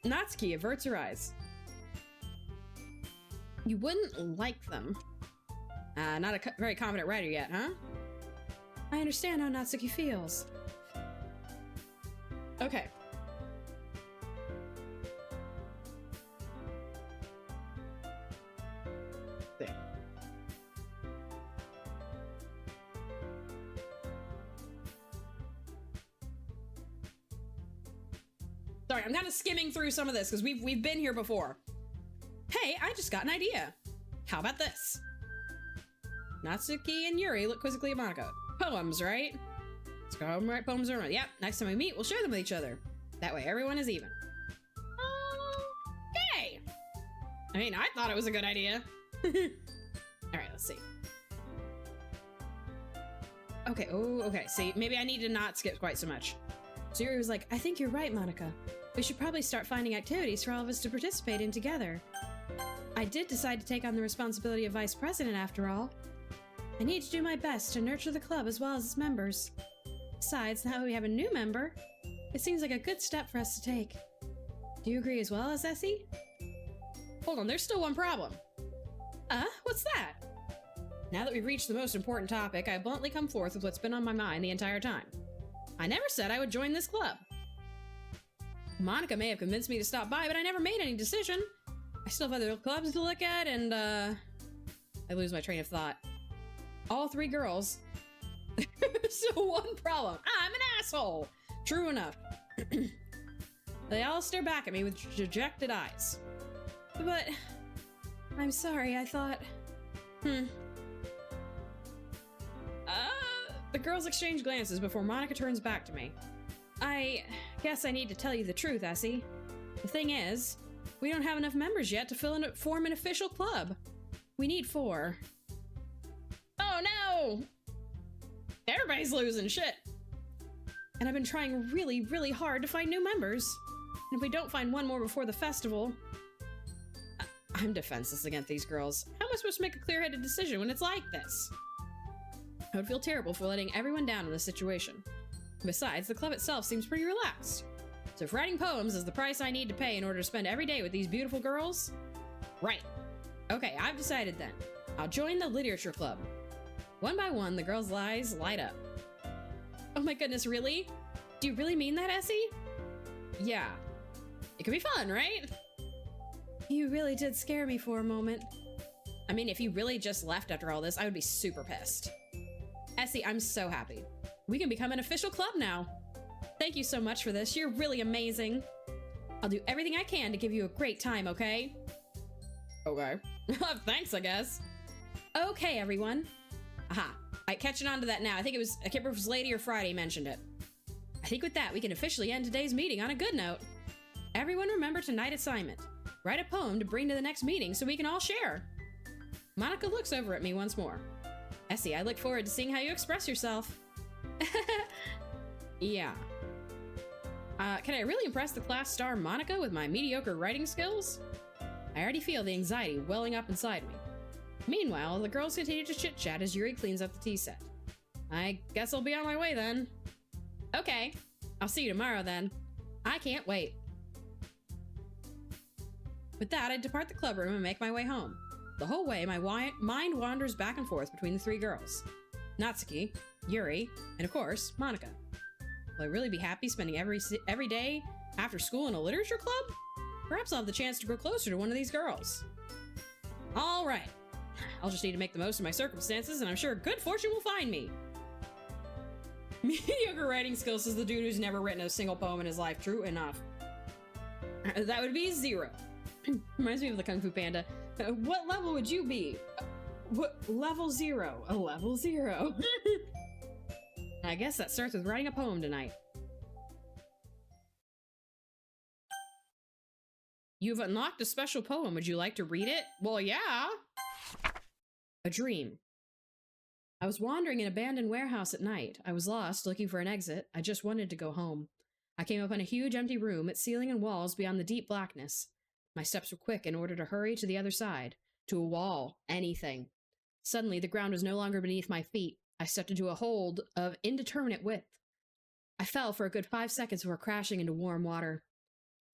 Natsuki averts her eyes. You wouldn't like them. Not a very confident writer yet, huh? I understand how Natsuki feels. Okay. There. Sorry, I'm kind of skimming through some of this because we've been here before. Hey, I just got an idea. How about this? Natsuki and Yuri look quizzically at Monaco. Poems, right? Let's go home and write poems around. Yep, next time we meet, we'll share them with each other. That way everyone is even. Okay. I mean, I thought it was a good idea. Alright, let's see. Okay, okay. See, maybe I need to not skip quite so much. So Yuri was like, I think you're right, Monica. We should probably start finding activities for all of us to participate in together. I did decide to take on the responsibility of vice president after all. I need to do my best to nurture the club as well as its members. Besides, now that we have a new member, it seems like a good step for us to take. Do you agree as well, Essie? Hold on, there's still one problem. What's that? Now that we've reached the most important topic, I bluntly come forth with what's been on my mind the entire time. I never said I would join this club. Monica may have convinced me to stop by, but I never made any decision. I still have other clubs to look at, and I lose my train of thought. All 3 girls. So one problem. I'm an asshole. True enough. They all stare back at me with dejected eyes. But I'm sorry, I thought... The girls exchange glances before Monica turns back to me. I guess I need to tell you the truth, Essie. The thing is, we don't have enough members yet to form an official club. We need 4. Oh no! Everybody's losing shit. And I've been trying really, really hard to find new members. And if we don't find one more before the festival... I'm defenseless against these girls. How am I supposed to make a clear-headed decision when it's like this? I would feel terrible for letting everyone down in this situation. Besides, the club itself seems pretty relaxed. So if writing poems is the price I need to pay in order to spend every day with these beautiful girls... Right. Okay, I've decided then. I'll join the literature club. One by one, the girls' eyes light up. Oh my goodness, really? Do you really mean that, Essie? Yeah. It could be fun, right? You really did scare me for a moment. I mean, if you really just left after all this, I would be super pissed. Essie, I'm so happy. We can become an official club now. Thank you so much for this. You're really amazing. I'll do everything I can to give you a great time, okay? Okay. Thanks, I guess. Okay, everyone. Aha. Catching on to that now. I can't remember if it was Lady or Friday mentioned it. I think with that, we can officially end today's meeting on a good note. Everyone remember tonight's assignment. Write a poem to bring to the next meeting so we can all share. Monica looks over at me once more. Essie, I look forward to seeing how you express yourself. Yeah. Can I really impress the class star Monica with my mediocre writing skills? I already feel the anxiety welling up inside me. Meanwhile, the girls continue to chit-chat as Yuri cleans up the tea set. I guess I'll be on my way then. Okay, I'll see you tomorrow then. I can't wait. With that, I depart the club room and make my way home. The whole way, my mind wanders back and forth between the 3 girls. Natsuki, Yuri, and of course, Monica. Will I really be happy spending every day after school in a literature club? Perhaps I'll have the chance to grow closer to one of these girls. Alright. I'll just need to make the most of my circumstances, and I'm sure good fortune will find me. Mediocre writing skills, says the dude who's never written a single poem in his life. True enough. That would be 0. Reminds me of the Kung Fu Panda. What level would you be? What level 0? A level 0. I guess that starts with writing a poem tonight. You've unlocked a special poem. Would you like to read it? Well, yeah. A dream. I was wandering in an abandoned warehouse at night. I was lost, looking for an exit. I just wanted to go home. I came upon a huge empty room, its ceiling and walls beyond the deep blackness. My steps were quick in order to hurry to the other side. To a wall. Anything. Suddenly, the ground was no longer beneath my feet. I stepped into a hold of indeterminate width. I fell for a good 5 seconds before crashing into warm water.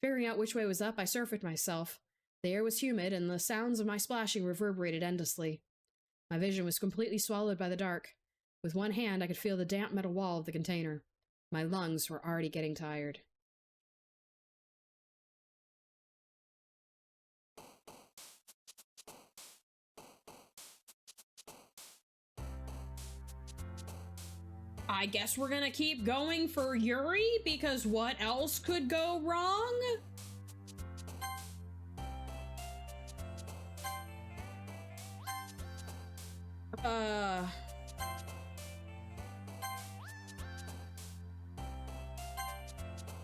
Figuring out which way was up, I surfaced myself. The air was humid, and the sounds of my splashing reverberated endlessly. My vision was completely swallowed by the dark. With one hand, I could feel the damp metal wall of the container. My lungs were already getting tired. I guess we're gonna keep going for Yuri, because what else could go wrong?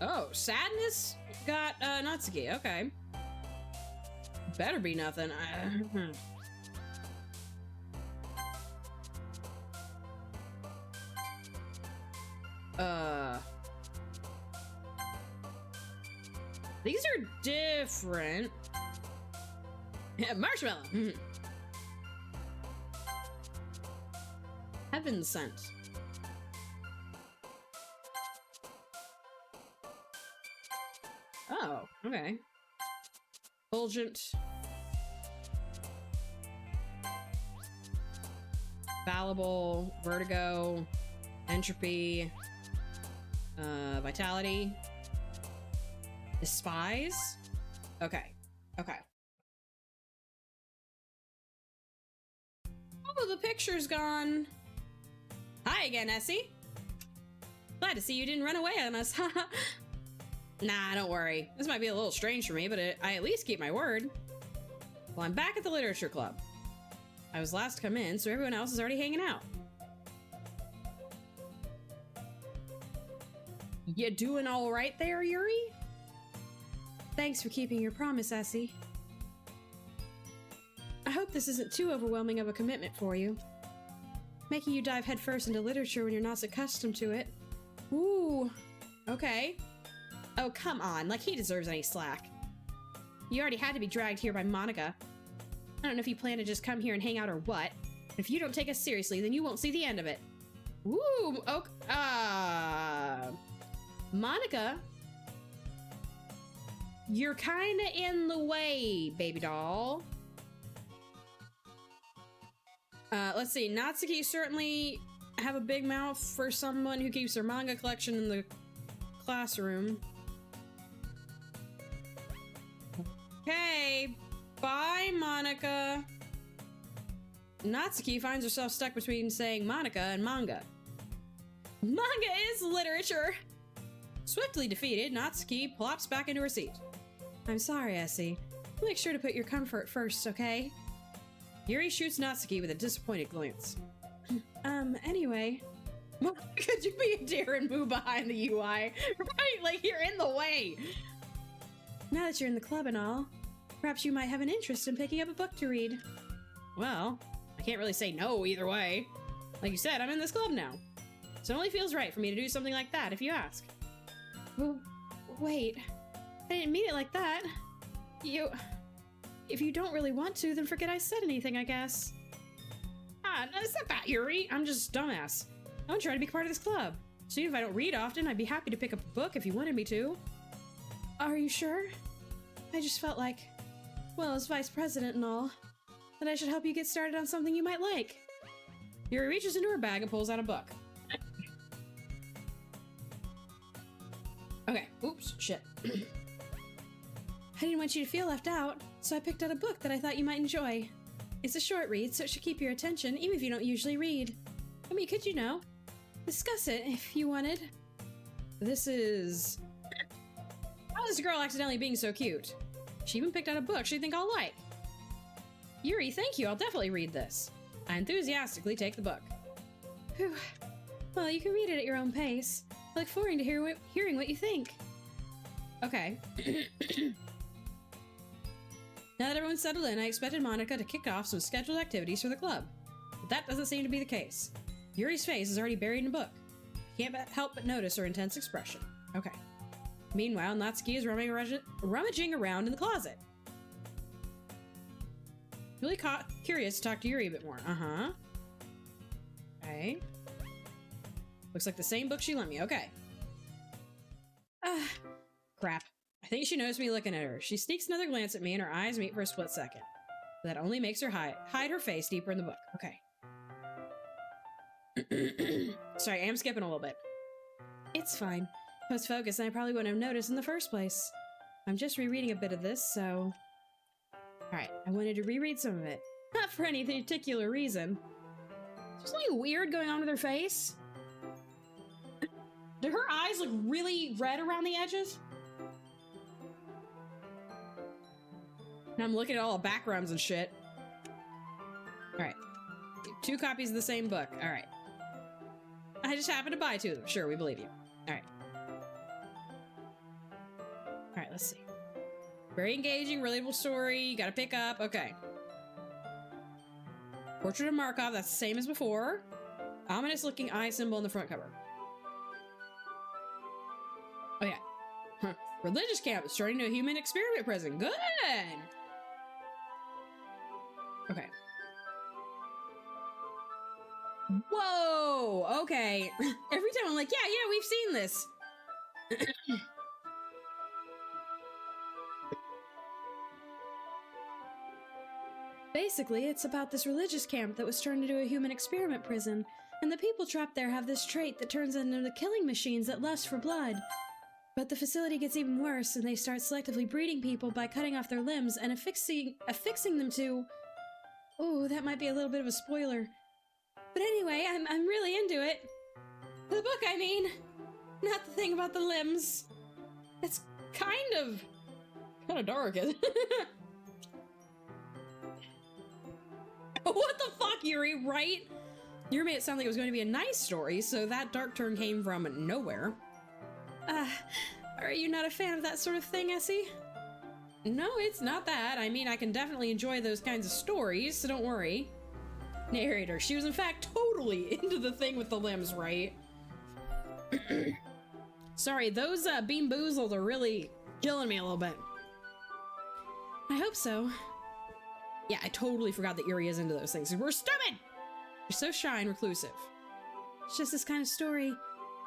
Oh, sadness got Natsuki. Okay. Better be nothing. These are different. Marshmallow. Heaven sent. Oh, okay. Fulgent. Fallible. Vertigo. Entropy. Vitality. Despise? Okay. Okay. Oh, the picture's gone. Hi again, Essie. Glad to see you didn't run away on us. Nah, don't worry. This might be a little strange for me, but I at least keep my word. Well, I'm back at the literature club. I was last to come in, so everyone else is already hanging out. You doing all right there, Yuri? Thanks for keeping your promise, Essie. I hope this isn't too overwhelming of a commitment for you. Making you dive headfirst into literature when you're not accustomed to it. Ooh, okay. Oh, come on, like he deserves any slack. You already had to be dragged here by Monica. I don't know if you plan to just come here and hang out or what. If you don't take us seriously, then you won't see the end of it. Ooh, okay. Monica, you're kinda in the way, baby doll. Let's see, Natsuki certainly have a big mouth for someone who keeps their manga collection in the classroom. Okay, bye, Monica. Natsuki finds herself stuck between saying Monica and manga. Manga is literature! Swiftly defeated, Natsuki plops back into her seat. I'm sorry, Essie. Make sure to put your comfort first, okay? Yuri shoots Natsuki with a disappointed glance. Anyway. Could you be a deer and move behind the UI? Right, like you're in the way! Now that you're in the club and all, perhaps you might have an interest in picking up a book to read. Well, I can't really say no either way. Like you said, I'm in this club now. So it only feels right for me to do something like that if you ask. Well, wait. I didn't mean it like that. If you don't really want to, then forget I said anything, I guess. Ah, no, it's not that, Yuri. I'm just a dumbass. I want to try to be part of this club. So even if I don't read often, I'd be happy to pick up a book if you wanted me to. Are you sure? I just felt like, well, as vice president and all, that I should help you get started on something you might like. Yuri reaches into her bag and pulls out a book. Okay, oops, shit. I didn't want you to feel left out, so I picked out a book that I thought you might enjoy. It's a short read, so it should keep your attention, even if you don't usually read. I mean, could you know? Discuss it, if you wanted. This is... How is this girl accidentally being so cute? She even picked out a book she'd think I'll like. Yuri, thank you, I'll definitely read this. I enthusiastically take the book. Whew. Well, you can read it at your own pace. I look forward to hearing what you think. Okay. Now that everyone's settled in, I expected Monica to kick off some scheduled activities for the club. But that doesn't seem to be the case. Yuri's face is already buried in a book. I can't help but notice her intense expression. Okay. Meanwhile, Natsuki is rummaging around in the closet. Really curious to talk to Yuri a bit more. Uh-huh. Okay. Looks like the same book she lent me. Okay. Crap. I think she noticed me looking at her. She sneaks another glance at me and her eyes meet for a split second. That only makes her hide her face deeper in the book. Okay. Sorry, I am skipping a little bit. It's fine. I was focused and I probably wouldn't have noticed in the first place. I'm just rereading a bit of this, so... Alright, I wanted to reread some of it. Not for any particular reason. Is there something weird going on with her face? Do her eyes look really red around the edges? And I'm looking at all the backgrounds and shit. Alright. 2 copies of the same book. Alright. I just happened to buy 2 of them. Sure, we believe you. Alright. Alright, let's see. Very engaging, relatable story. You gotta pick up. Okay. Portrait of Markov. That's the same as before. Ominous looking eye symbol in the front cover. Oh yeah. Huh. Religious camp is turning to a human experiment prison. Good! Okay. Whoa! Okay. Every time I'm like, yeah, we've seen this. Basically, it's about this religious camp that was turned into a human experiment prison, and the people trapped there have this trait that turns them into killing machines that lust for blood. But the facility gets even worse, and they start selectively breeding people by cutting off their limbs and affixing them to... Oh, that might be a little bit of a spoiler. But anyway, I'm really into it. The book, I mean. Not the thing about the limbs. It's kind of dark, isn't it? What the fuck, Yuri, right? You made it sound like it was going to be a nice story, so that dark turn came from nowhere. Are you not a fan of that sort of thing, Essie? No, it's not that. I mean, I can definitely enjoy those kinds of stories, so don't worry. Narrator, she was in fact totally into the thing with the limbs, right? Sorry, those Bean Boozled are really killing me a little bit. I hope so. Yeah, I totally forgot that Yuri is into those things. We're stupid! You're so shy and reclusive. It's just this kind of story.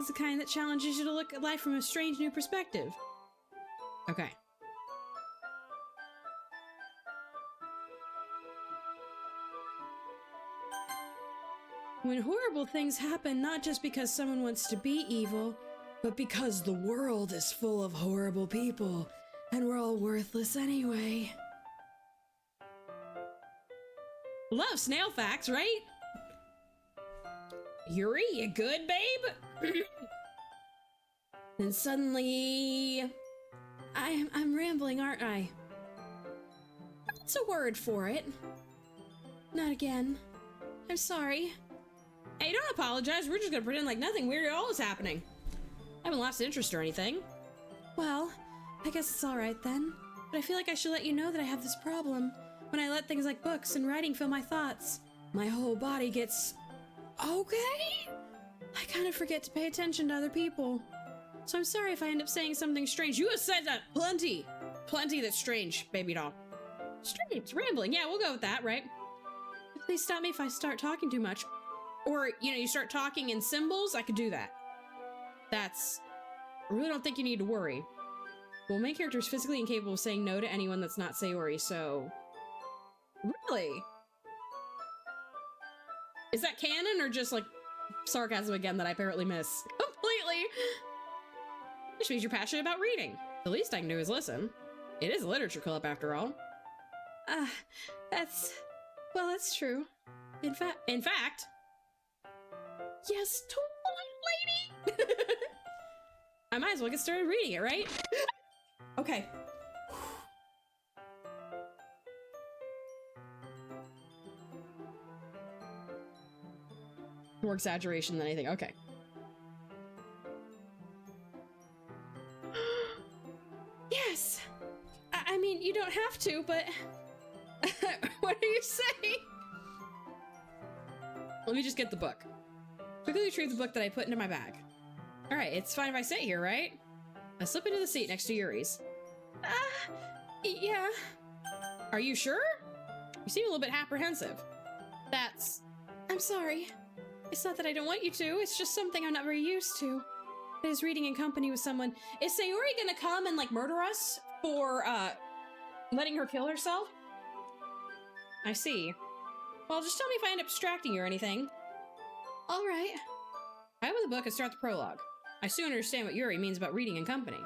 It's the kind that challenges you to look at life from a strange new perspective. Okay. When horrible things happen, not just because someone wants to be evil, but because the world is full of horrible people, and we're all worthless anyway. Love snail facts, right? Yuri, you good, babe? And suddenly... I'm rambling, aren't I? What's a word for it? Not again. I'm sorry. Hey, don't apologize. We're just gonna pretend like nothing weird at all is happening. I haven't lost interest or anything. Well, I guess it's alright then. But I feel like I should let you know that I have this problem. When I let things like books and writing fill my thoughts, my whole body gets... okay? I kind of forget to pay attention to other people. So I'm sorry if I end up saying something strange. You have said that plenty. Plenty that's strange, baby doll. Strange, rambling. Yeah, we'll go with that, right? Please stop me if I start talking too much. Or, you start talking in symbols. I could do that. That's... I really don't think you need to worry. Well, main character is physically incapable of saying no to anyone that's not Sayori, so... Really? Is that canon or just, like, sarcasm again that I apparently miss? Completely! Which means you're passionate about reading. The least I can do is listen. It is a literature club, after all. Well, that's true. In fact... Yes, totally, lady! I might as well get started reading it, right? Okay. More exaggeration than anything. Okay. Yes! I mean, you don't have to, but... What are you saying? Let me just get the book. Quickly retrieve the book that I put into my bag. Alright, it's fine if I sit here, right? I slip into the seat next to Yuri's. Yeah. Are you sure? You seem a little bit apprehensive. I'm sorry. It's not that I don't want you to, it's just something I'm not very used to. I was reading in company with someone. Is Sayori gonna come and, like, murder us for, letting her kill herself? I see. Well, just tell me if I end up distracting you or anything. Alright. I open the book and start the prologue. I soon understand what Yuri means about reading in company.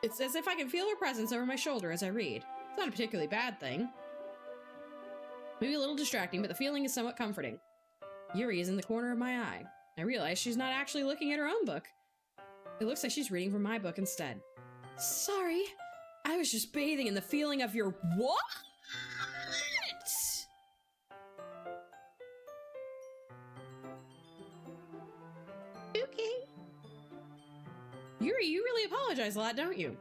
It's as if I can feel her presence over my shoulder as I read. It's not a particularly bad thing. Maybe a little distracting, but the feeling is somewhat comforting. Yuri is in the corner of my eye. I realize she's not actually looking at her own book. It looks like she's reading from my book instead. Sorry. I was just bathing in the feeling of your what? Okay. Yuri, you really apologize a lot, don't you?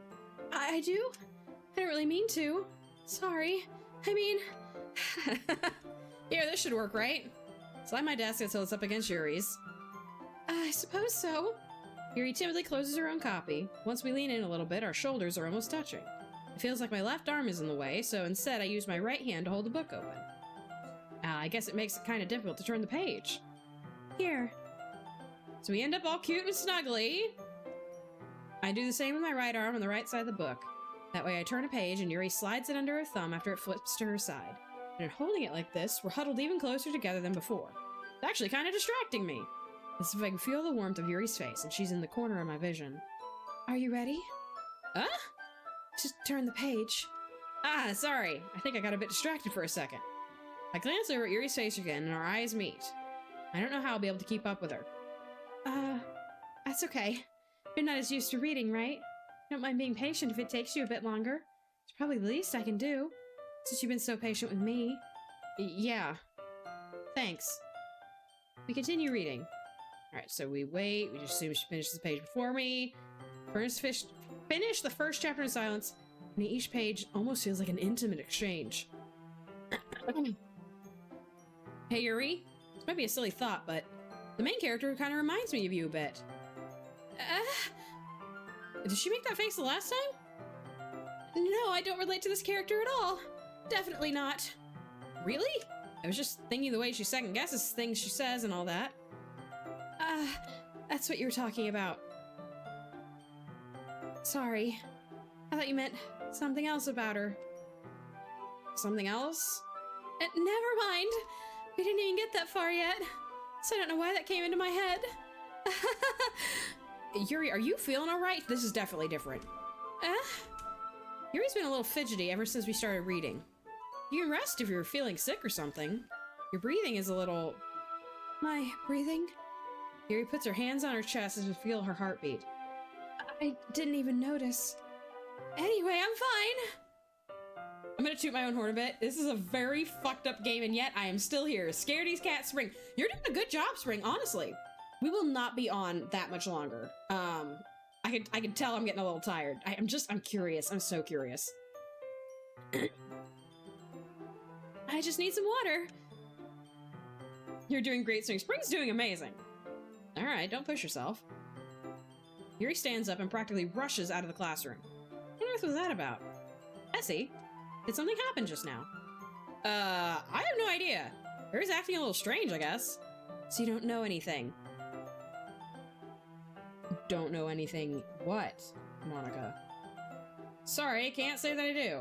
I do? I don't really mean to. Sorry. I mean... Here, this should work, right? Slide my desk until it's up against Yuri's. I suppose so. Yuri timidly closes her own copy. Once we lean in a little bit, our shoulders are almost touching. It feels like my left arm is in the way, so instead I use my right hand to hold the book open. I guess it makes it kind of difficult to turn the page. Here. So we end up all cute and snuggly. I do the same with my right arm on the right side of the book. That way I turn a page and Yuri slides it under her thumb after it flips to her side. And in holding it like this, we're huddled even closer together than before. It's actually kind of distracting me. As if I can feel the warmth of Yuri's face, and she's in the corner of my vision. Are you ready? Just turn the page. Ah, sorry. I think I got a bit distracted for a second. I glance over at Yuri's face again, and our eyes meet. I don't know how I'll be able to keep up with her. That's okay. You're not as used to reading, right? Don't mind being patient if it takes you a bit longer. It's probably the least I can do, since you've been so patient with me. Yeah. Thanks. We continue reading. Alright, so we wait. We just assume she finishes the page before me. Finish the first chapter in silence, and each page almost feels like an intimate exchange. Hey, Yuri. This might be a silly thought, but the main character kind of reminds me of you a bit. Did she make that face the last time? No, I don't relate to this character at all. Definitely not. Really? I was just thinking the way she second guesses things she says and all that. That's what you were talking about. Sorry. I thought you meant something else about her. Something else? Never mind. We didn't even get that far yet, so I don't know why that came into my head. Yuri, are you feeling alright? This is definitely different. Yuri's been a little fidgety ever since we started reading. You can rest if you're feeling sick or something. Your breathing is a little... My breathing? Yuri puts her hands on her chest as we feel her heartbeat. I didn't even notice. Anyway, I'm fine. I'm gonna toot my own horn a bit. This is a very fucked up game, and yet I am still here. Scaredy's cat Spring. You're doing a good job, Spring, honestly. We will not be on that much longer. I can tell I'm getting a little tired. I'm curious. I'm so curious. I just need some water. You're doing great, Spring. Spring's doing amazing. All right, don't push yourself. Yuri stands up and practically rushes out of the classroom. What on earth was that about? Essie, did something happen just now? I have no idea. Yuri's acting a little strange, I guess. So you don't know anything? Don't know anything what, Monica? Sorry, I can't say that I do.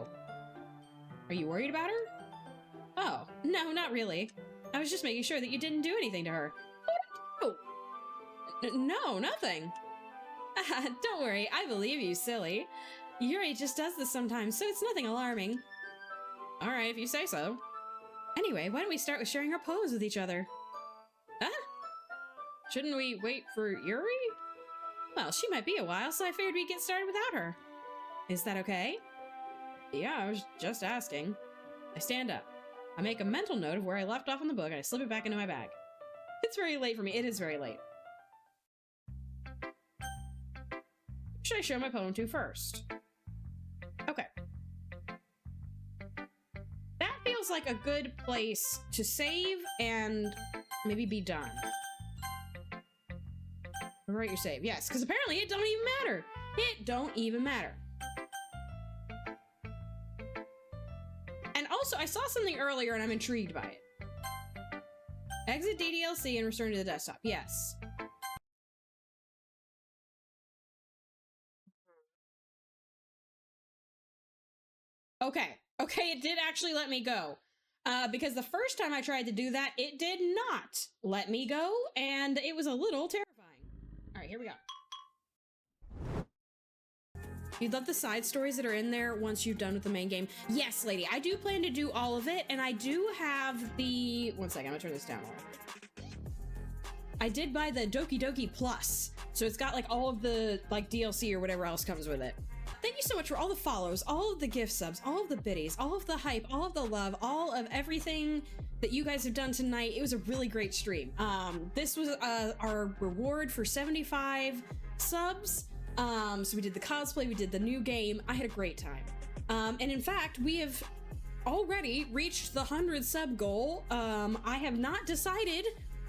Are you worried about her? Oh, no, not really. I was just making sure that you didn't do anything to her. Oh, no, nothing. Don't worry, I believe you, silly. Yuri just does this sometimes, so it's nothing alarming. Alright, if you say so. Anyway, why don't we start with sharing our poems with each other? Huh? Shouldn't we wait for Yuri? Well, she might be a while, so I figured we'd get started without her. Is that okay? Yeah, I was just asking. I stand up. I make a mental note of where I left off in the book, and I slip it back into my bag. It's very late for me. It is very late. Who should I show my poem to first? Okay. That feels like a good place to save and maybe be done. Write your save. Yes, because apparently it don't even matter. It don't even matter. And also, I saw something earlier and I'm intrigued by it. Exit DDLC and return to the desktop. Yes. Okay. Okay, it did actually let me go. Because the first time I tried to do that, it did not let me go, and it was a little terrifying. Alright, here we go. You'd love the side stories that are in there once you've done with the main game. Yes, lady, I do plan to do all of it, and I do have the... One second, I'm gonna turn this down. I did buy the Doki Plus, so it's got like all of the like DLC or whatever else comes with it. Thank you so much for all the follows, all of the gift subs, all of the biddies, all of the hype, all of the love, all of everything that you guys have done tonight. It was a really great stream. This was our reward for 75 subs. So we did the cosplay, we did the new game. I had a great time. And in fact, we have already reached the 100 sub goal. I have not decided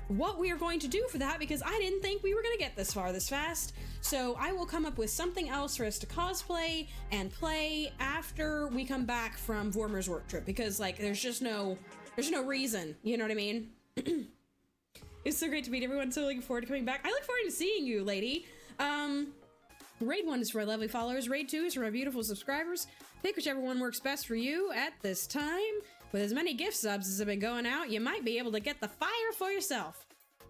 what we are going to do for that because I didn't think we were going to get this far this fast. So I will come up with something else for us to cosplay and play after we come back from Vormer's work trip, because like there's no reason, you know what I mean? It's so great to meet everyone. So looking forward to coming back. I look forward to seeing you, lady. Raid 1 is for our lovely followers. Raid 2 is for our beautiful subscribers. Pick whichever one works best for you at this time. With as many gift subs as have been going out, you might be able to get the fire for yourself.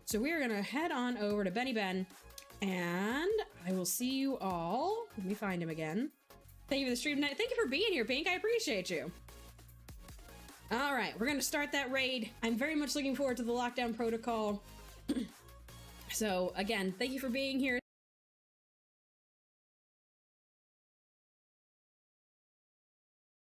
So we're gonna head on over to Benny Ben, and I will see you all. Let me find him again. Thank you for the stream tonight. Thank you for being here, Pink. I appreciate you. All right, we're gonna start that raid. I'm very much looking forward to the lockdown protocol. So again, thank you for being here.